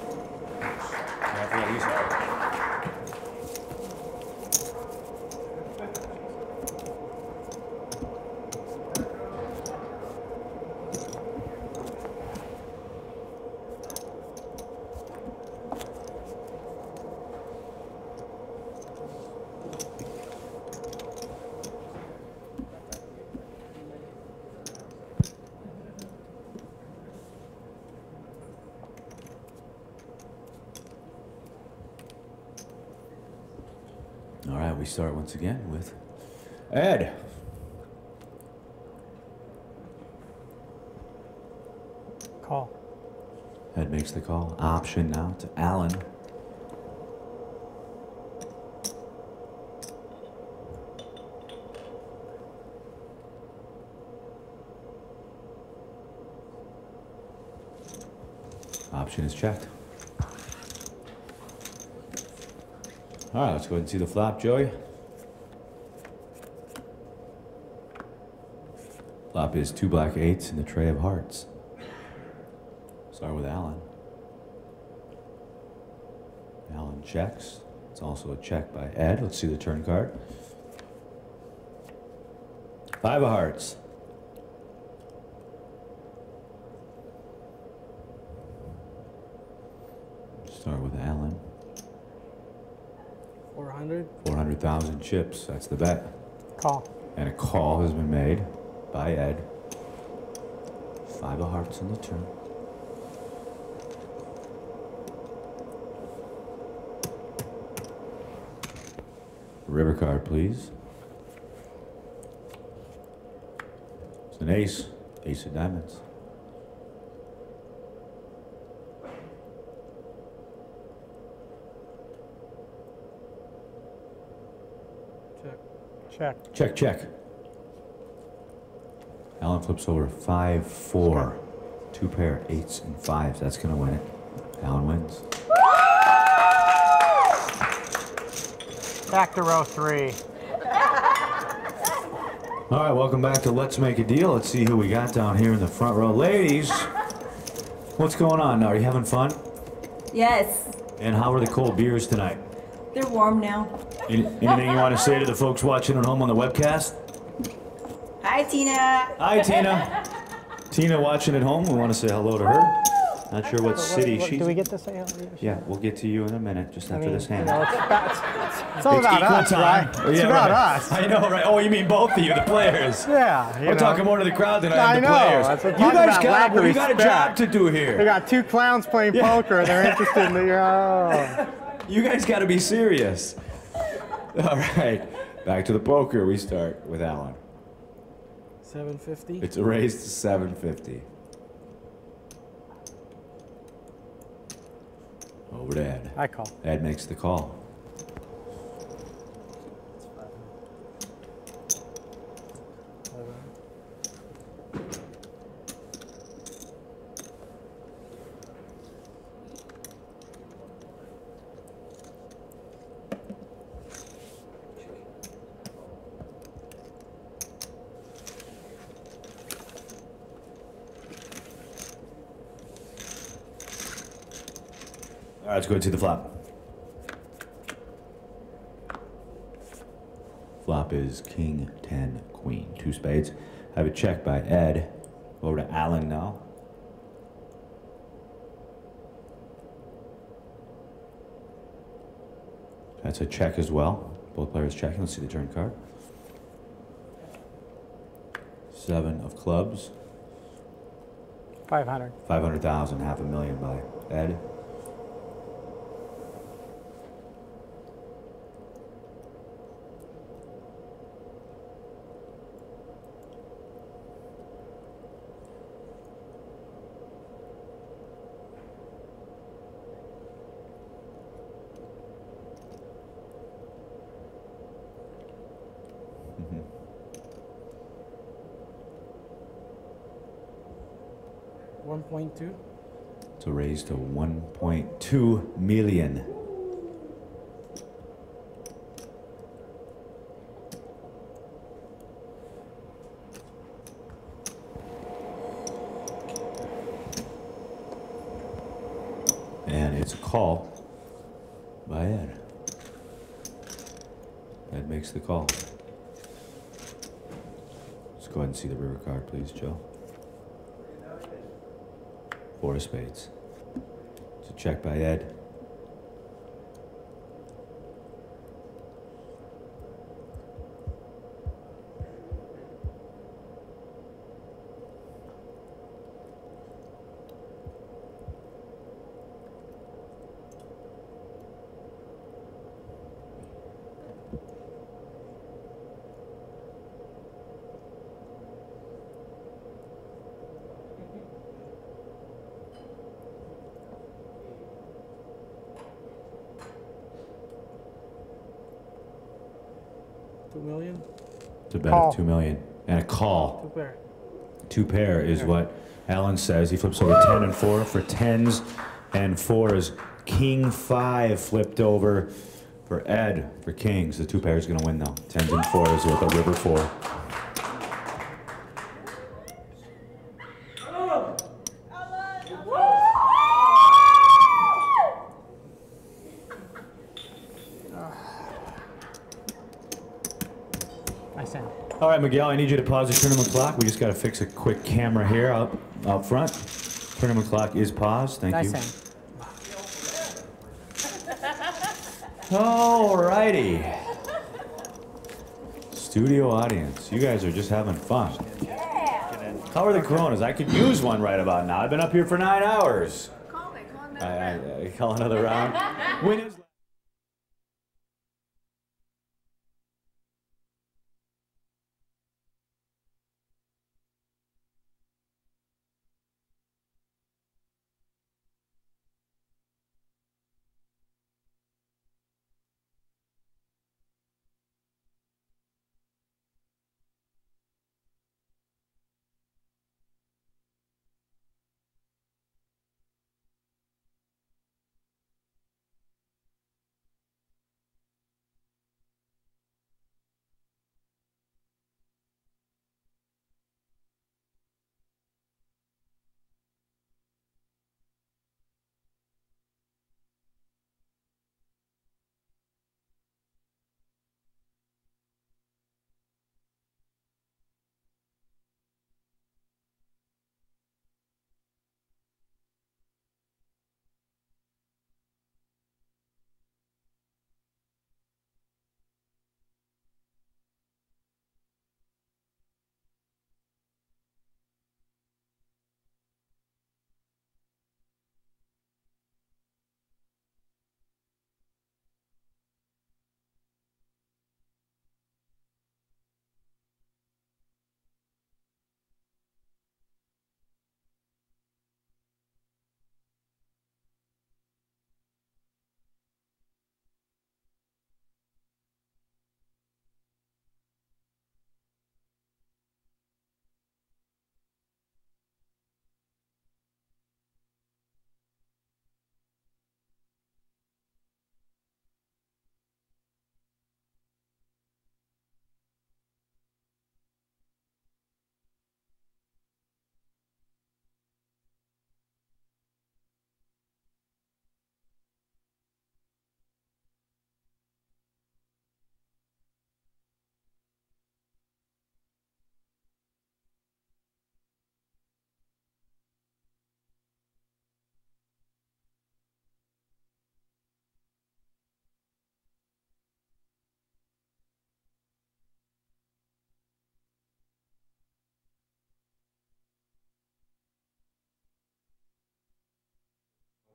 All right, we start once again with Ed.
Call.
Ed makes the call. Option now to Allen. Option is checked. All right, let's go ahead and see the flop, Joey. Flop is 2 black 8s and the tray of hearts. Start with Allen. Allen checks. It's also a check by Ed. Let's see the turn card. 5 of hearts. Start with Allen.
400.
400,000 chips. That's the bet.
Call.
And a call has been made by Ed. 5 of hearts on the turn. River card, please. It's an ace. Ace of diamonds.
Check.
Check, check. Allen flips over 5, 4. 2 pair, 8s and 5s. That's going to win it. Allen wins.
Back to row 3.
All right, welcome back to Let's Make a Deal. Let's see who we got down here in the front row. Ladies,
What's going on now? Are you having fun?
Yes.
And how are the cold beers tonight?
They're warm now.
Anything you want to say to the folks watching at home on the webcast?
Hi, Tina.
Hi, Tina. Tina watching at home. We want to say hello to her. Not sure what city she's.
Do we get to say hello?
Yeah, we'll get to you in a minute, just after this hand.
You know, it's all about
equal
us,
time.
right? It's
Yeah,
about
right.
us.
I know, right? Oh, you mean both of you, the players?
Yeah.
We're talking more to the crowd than
I
the
know.
players.
That's what I'm
You
talking
guys
about, lack of
we got a job
respect.
to do here.
We got two clowns playing poker. They're interested in the. Oh.
You guys got to be serious. All right, back to the poker. We start with Alan.
750.
It's a raise to 750. Over to Ed.
I call.
Ed makes the call. All right, let's go and see the flop. Flop is King, 10, Queen, 2 spades. Have it checked by Ed. Over to Alan now. That's a check as well. Both players checking. Let's see the turn card. 7 of clubs.
500.
500,000, $500,000 by Ed. Mm-hmm.
1.2.
It's a raise to 1.2 million. And it's a call by Ed. Ed makes the call. Let's go ahead and see the river card, please, Joe. 4 of spades. It's a check by Ed.
$2 million.
It's a bet
Call.
of 2 million. And a call.
2 pair.
2 pair is what Alan says. He flips over 10 and 4 for 10s and 4s. King 5 flipped over for Ed for kings. The 2 pair is going to win though. 10s and 4s with a river 4.
I sound.
All right, Miguel, I need you to pause the tournament clock. We just got to fix a quick camera here out front. Tournament clock is paused. Thank you. All righty. Studio audience, you guys are just having fun. How are the Coronas? I could use one right about now. I've been up here for 9 hours. I call another round. Win is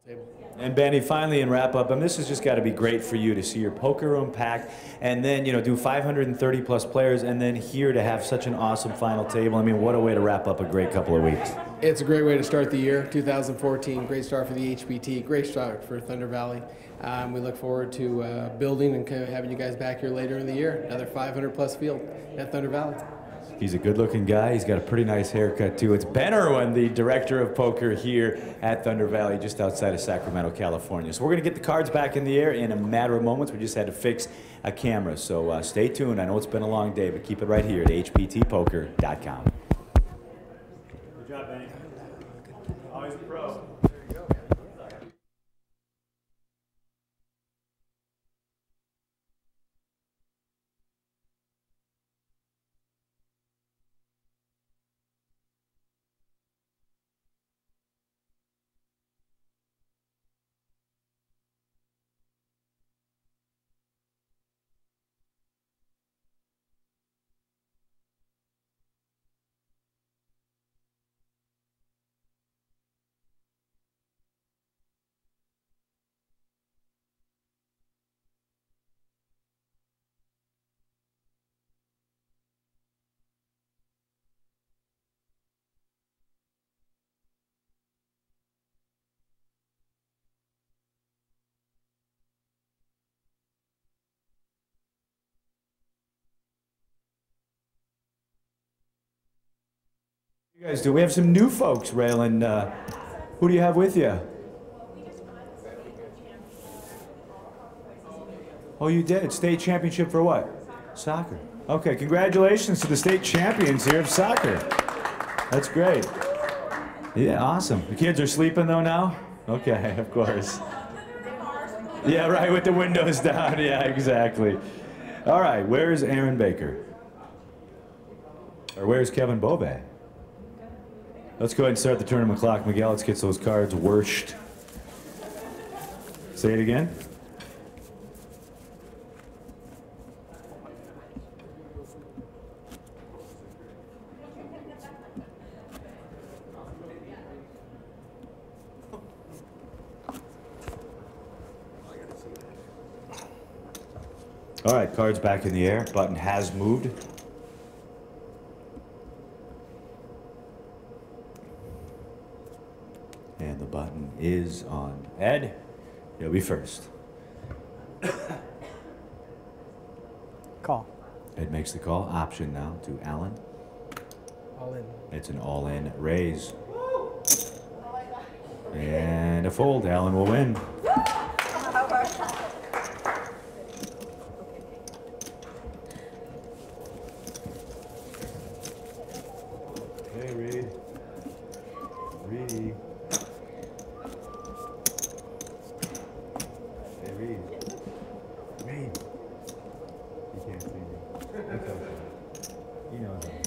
And Benny, finally in wrap up, this has just got to be great for you to see your poker room packed, and then do 530 plus players, and then here to have such an awesome final table. I mean, what a way to wrap up a great couple of weeks.
It's a great way to start the year, 2014. Great start for the HPT. Great start for Thunder Valley. We look forward to building and having you guys back here later in the year. Another 500 plus field at Thunder Valley.
He's a good-looking guy. He's got a pretty nice haircut, too. It's Ben Irwin, the director of poker here at Thunder Valley, just outside of Sacramento, California. So we're going to get the cards back in the air in a matter of moments. We just had to fix a camera. So stay tuned. I know it's been a long day, but keep it right here at hptpoker.com.
Good job, Benny. Always a pro. You guys do. We have some new folks, Raylan. Who do you have with you? Oh, you did? State championship for what? Soccer. Okay, congratulations to the state champions here of soccer. That's great. Yeah, awesome. The kids are sleeping though now? Okay, of course. Yeah, right, with the windows down. Yeah, exactly. All right, where's Aaron Baker? Or where's Kevin Bove? Let's go ahead and start the tournament clock, Miguel. Let's get those cards worshed. Say it again. All right, cards back in the air. Button has moved. And the button is on Ed. You'll be first.
Call.
Ed makes the call. Option now to Alan.
All in.
It's an all-in raise. And a fold. Alan will win. Hey, Reed. Reedy. Hey, Reed. Reed. You can't see me. It's okay. He knows I'm here.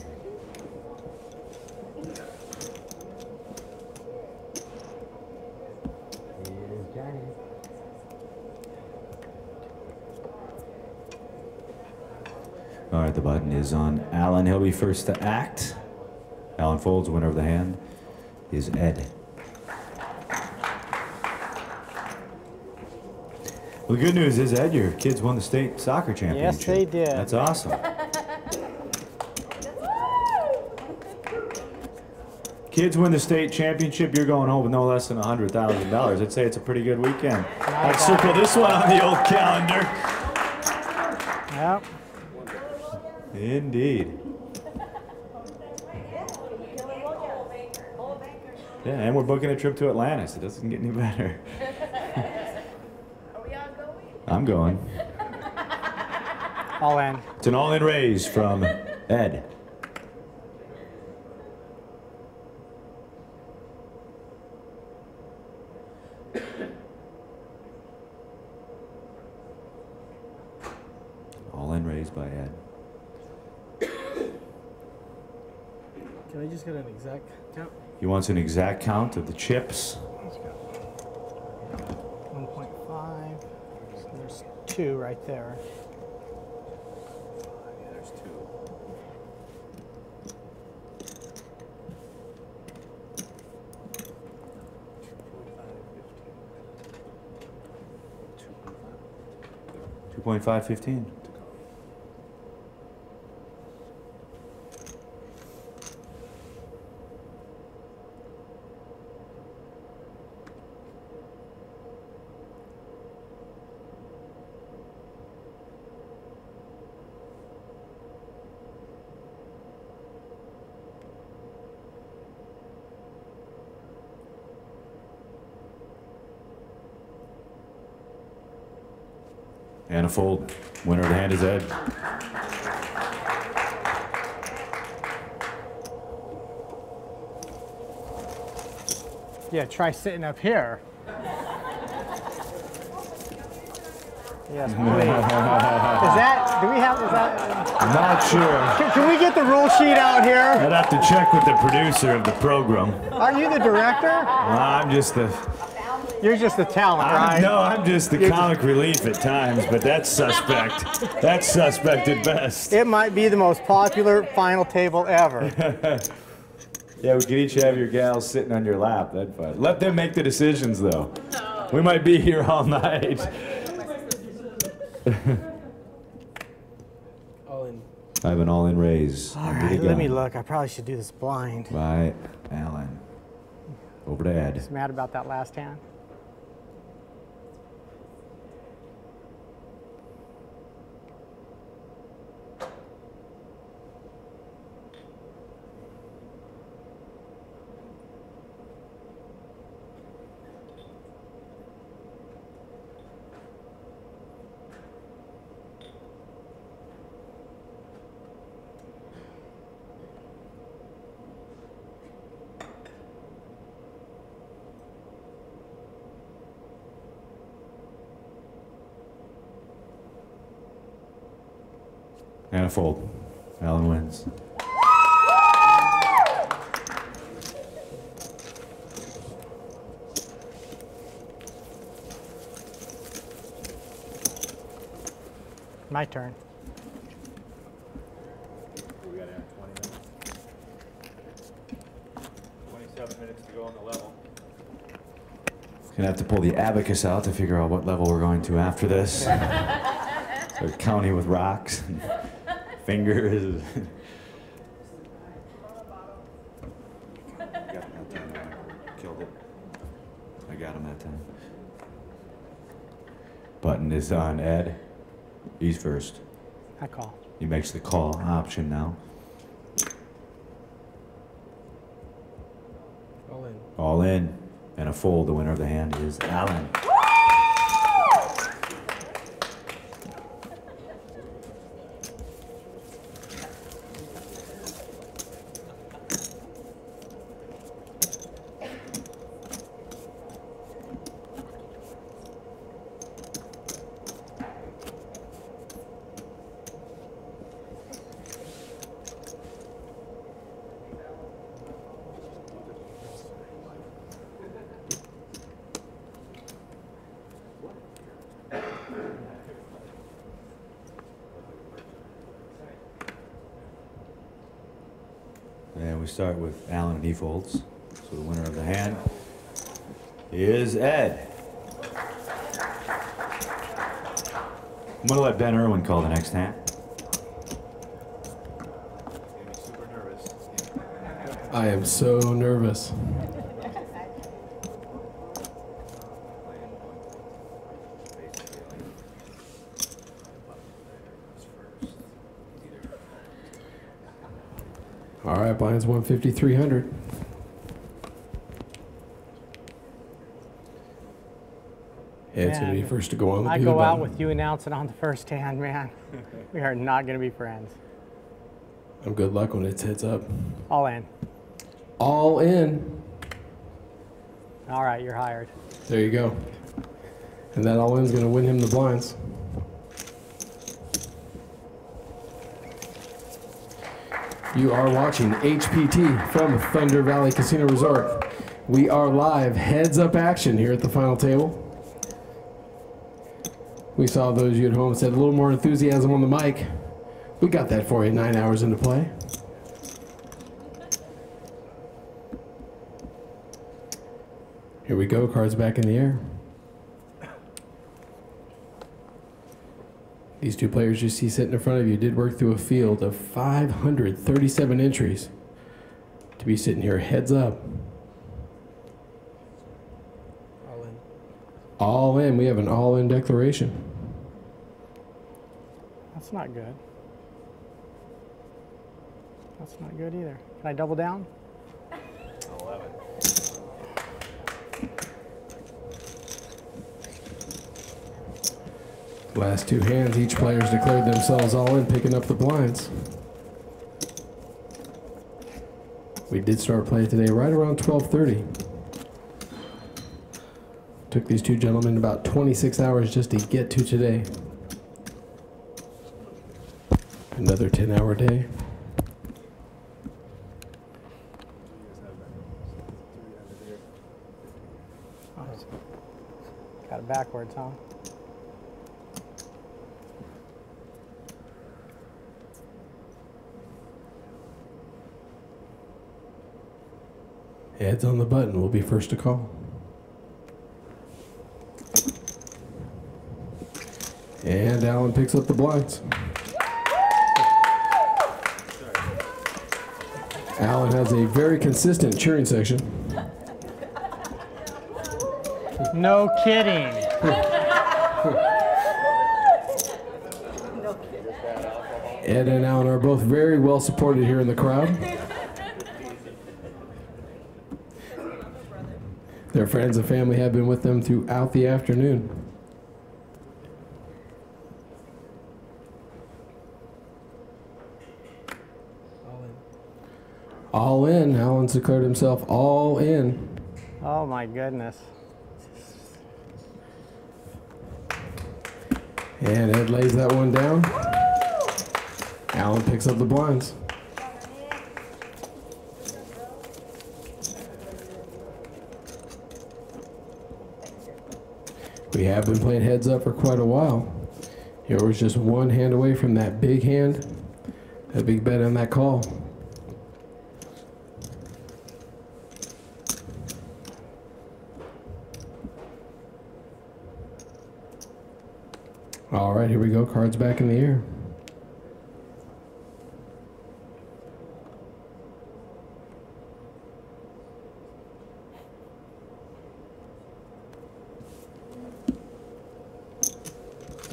Here's Johnny. All right, the button is on Alan. He'll be first to act. Alan folds. Winner of the hand is Ed. Well, the good news is, Ed, your kids won the state soccer championship.
Yes, they did.
That's awesome. Kids win the state championship, you're going home with no less than $100,000. I'd say it's a pretty good weekend. I'd circle this one on the old calendar.
Yep.
Indeed. Yeah, and we're booking a trip to Atlantis. It doesn't get any better. I'm going.
All in.
It's an all-in raise from Ed. All-in raise by Ed.
Can I just get an exact count?
He wants an exact count of the chips.
1.5. So there's 2 right there.
Yeah, there's 2.
1.515. And a fold. Winner of the hand is Ed.
Yeah, try sitting up here. Yes, please. Do we have, is that?
Not sure.
Can we get the rule sheet out here?
I'd have to check with the producer of the program.
Are you the director?
I'm just the...
You're just the talent, right?
No, I'm just the comic relief at times, but that's suspect. That's suspect at best.
It might be the most popular final table ever.
Yeah, we could each have your gals sitting on your lap. That'd fun. Let them make the decisions, though. No. We might be here all night.
All in.
I have an all-in raise.
All right, let me look. I probably should do this blind.
By Alan. Over to Ed.
Just mad about that last hand.
And a fold. Alan wins.
My turn.
We got to have 20 minutes. 27 minutes to go on the level.
Gonna have to pull the abacus out to figure out what level we're going to after this. Start counting with rocks and fingers. Killed it. I got him that time. Button is on Ed. He's first.
I call.
He makes the call option now.
All in.
All in. And a fold. The winner of the hand is Alan. And we start with Alan and he folds. So the winner of the hand is Ed. I'm going to let Ben Irwin call the next hand.
I am so nervous. All right, blinds 150, 300. Ed's going to be first to go on the
I go out with you announcing on the first hand, man. We are not going to be friends.
I'm good luck when it's heads up.
All in.
All in.
All right, you're hired.
There you go. And that all in is going to win him the blinds. You are watching HPT from Thunder Valley Casino Resort. We are live heads up action here at the final table. We saw those of you at home said a little more enthusiasm on the mic. We got that for you 9 hours into play. Here we go, cards back in the air. These two players you see sitting in front of you did work through a field of 537 entries to be sitting here heads up.
All in.
All in. We have an all-in declaration.
That's not good. That's not good either. Can I double down?
11.
Last two hands, each player's declared themselves all in, picking up the blinds. We did start play today right around 12:30. Took these two gentlemen about 26 hours just to get to today. Another 10-hour day.
Got it backwards, huh?
Heads on the button will be first to call. And Alan picks up the blinds. Alan has a very consistent cheering section.
No kidding.
Ed and Alan are both very well supported here in the crowd. Their friends and family have been with them throughout the afternoon. All in. Alan's declared himself all in.
Oh my goodness.
And Ed lays that one down. Alan picks up the blinds. We have been playing heads up for quite a while. Here was just one hand away from that big hand, that big bet on that call. All right, here we go. Cards back in the air.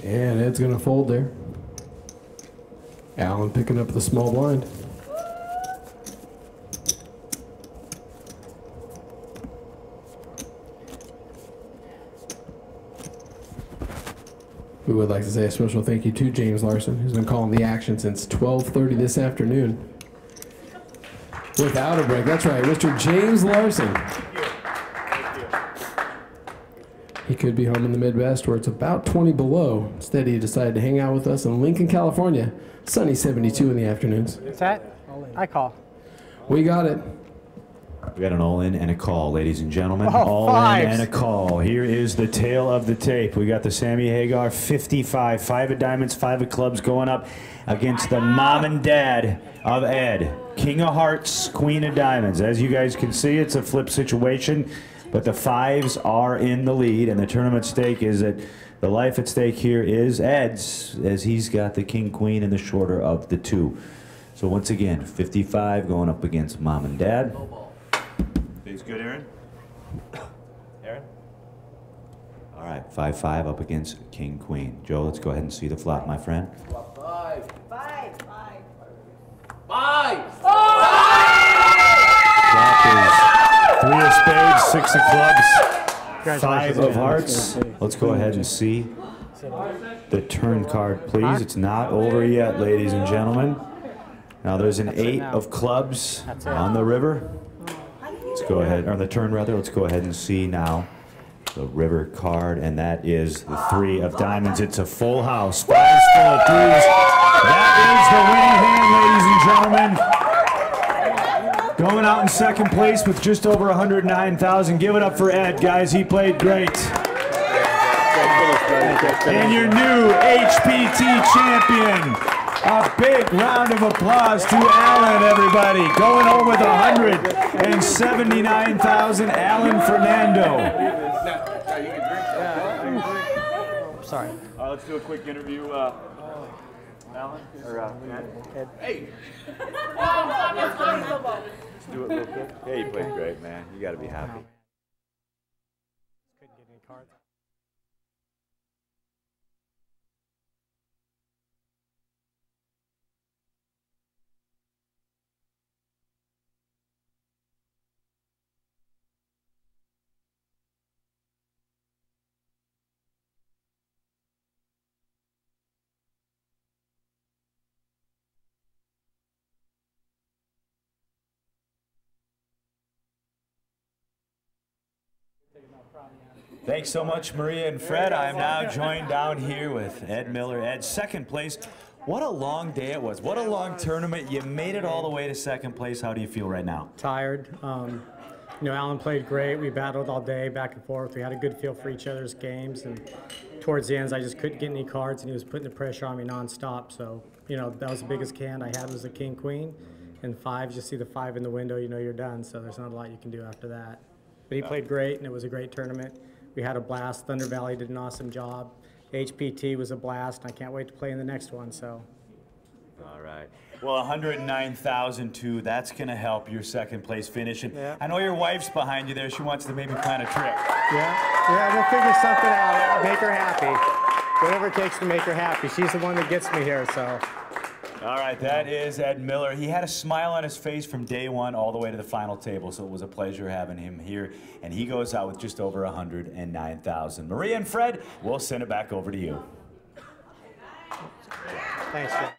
And Ed's going to fold there. Alan picking up the small blind. We would like to say a special thank you to James Larson, who's been calling the action since 12:30 this afternoon. Without a break, that's right, Mr. James Larson. He could be home in the Midwest where it's about 20 below. Instead, he decided to hang out with us in Lincoln, California. Sunny 72 in the afternoons.
What's that? I call.
We got it.
We got an all-in and a call, ladies and gentlemen.
Oh,
All-in and a call. Here is the tail of the tape. We got the Sammy Hagar 55, 5 of diamonds, 5 of clubs going up against the mom and dad of Ed. King of hearts, queen of diamonds. As you guys can see, it's a flip situation, but the 5s are in the lead, and the tournament stake is that the life at stake here is Ed's, as he's got the king, queen, and the shorter of the 2. So once again, 55 going up against mom and dad. Things good, Aaron? Aaron? All right, 5-5 up against king, queen. Joe, let's go ahead and see the flop, my friend.
5.
5.
5.
Flop is 3 of spades, 6 of clubs, 5 of hearts. Let's go ahead and see the turn card, please. It's not over yet, ladies and gentlemen. Now there's an 8 of clubs on the river. Let's go ahead, or the turn rather, let's go ahead and see now the river card, and that is the 3 of diamonds. It's a full house, 5 full of 3s. That is the winning hand, ladies and gentlemen. Going out in second place with just over 109,000. Give it up for Ed, guys, he played great. And your new HPT champion. A big round of applause to Alan, everybody. Going home with 179,000, Alan Fernando.
Sorry.
Let's do a quick interview. Alan? Or, Ed?
Hey!
Let's do it real quick. Yeah, you played great, man. You got to be happy.
Couldn't get any cards.
Thanks so much, Maria and Fred. I am now joined down here with Ed Miller. Ed, second place. What a long day it was. What a long tournament. You made it all the way to second place. How do you feel right now?
Tired. You know, Alan played great. We battled all day, back and forth. We had a good feel for each other's games, and towards the ends, I just couldn't get any cards, and he was putting the pressure on me nonstop. So, you know, that was the biggest hand I had was a king-queen, and fives. You see the 5 in the window, you know you're done. So there's not a lot you can do after that. But he played great, and it was a great tournament. We had a blast. Thunder Valley did an awesome job. HPT was a blast. I can't wait to play in the next one. So.
All right. Well, 109,002. That's going to help your second place finish. And I know your wife's behind you there. She wants to maybe plan a trip.
Yeah, we'll figure something out. Make her happy. Whatever it takes to make her happy. She's the one that gets me here. So.
All right, that is Ed Miller. He had a smile on his face from day one all the way to the final table, so it was a pleasure having him here. And he goes out with just over 109,000. Maria and Fred, we'll send it back over to you.
Thanks, Jim.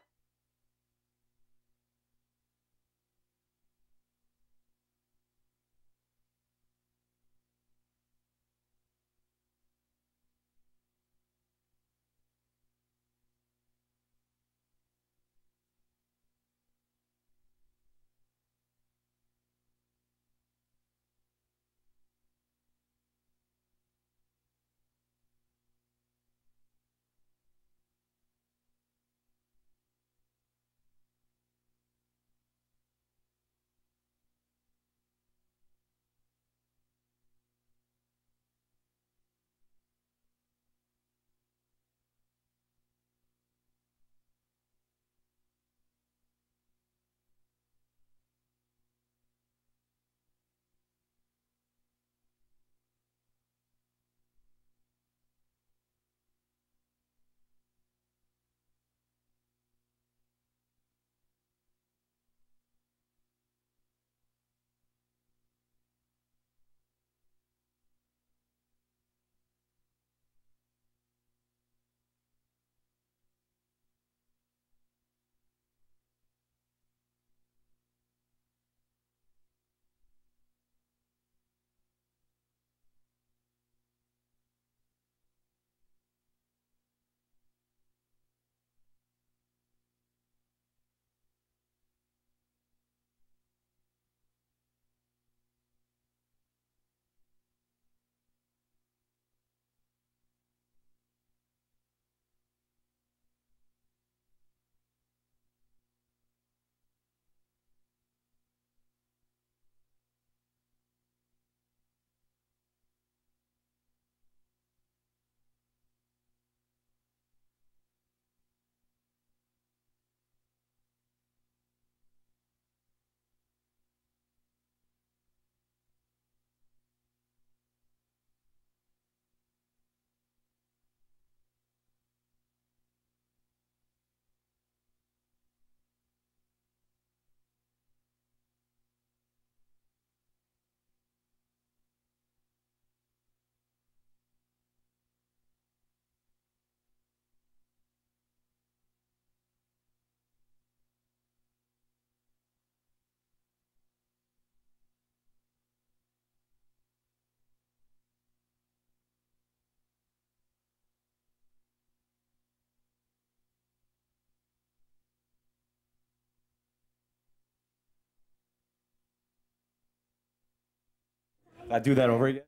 I'll do that over again.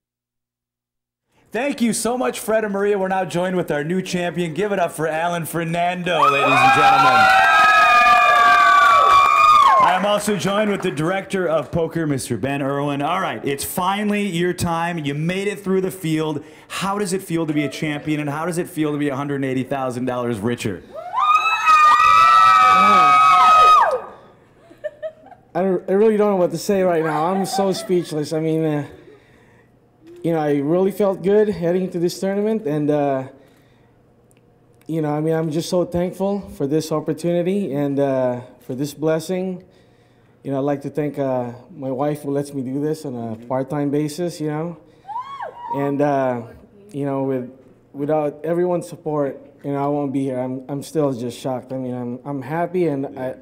Thank you so much, Fred and Maria. We're now joined with our new champion. Give it up for Alan Fernando, ladies and gentlemen. I am also joined with the director of poker, Mr. Ben Irwin. All right, it's finally your time. You made it through the field. How does it feel to be a champion, and how does it feel to be $180,000 richer?
I really don't know what to say right now. I'm so speechless. I mean, you know, I really felt good heading into this tournament, and you know, I mean, I'm just so thankful for this opportunity and for this blessing. You know, I'd like to thank my wife who lets me do this on a part-time basis, you know. And, you know, without everyone's support, you know, I won't be here. I'm still just shocked. I mean, I'm happy, and I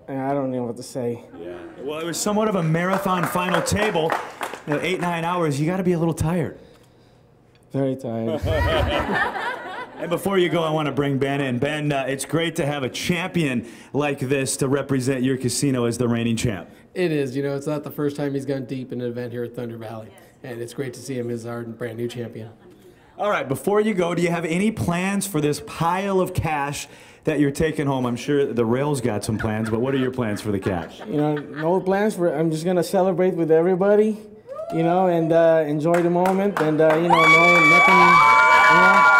don't know what to say.
Yeah. Well, it was somewhat of a marathon final table. You know, 8-9 hours, you got to be a little tired.
Very tired.
And before you go, I want to bring Ben in. Ben, it's great to have a champion like this to represent your casino as the reigning champ.
It is. You know, it's not the first time he's gone deep in an event here at Thunder Valley. And it's great to see him as our brand new champion.
All right, before you go, do you have any plans for this pile of cash that you're taking home? I'm sure the Rails got some plans, but what are your plans for the cash?
You know, no plans. I'm just going to celebrate with everybody, you know, and enjoy the moment, and, you know, nothing, you know.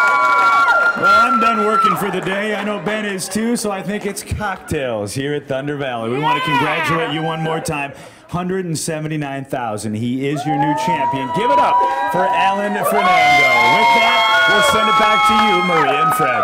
Well, I'm done working for the day. I know Ben is too, so I think it's cocktails here at Thunder Valley. We want to congratulate you one more time. $179,000. He is your new champion. Give it up for Alan Fernando. With that, we'll send it back to you, Maria and Fred.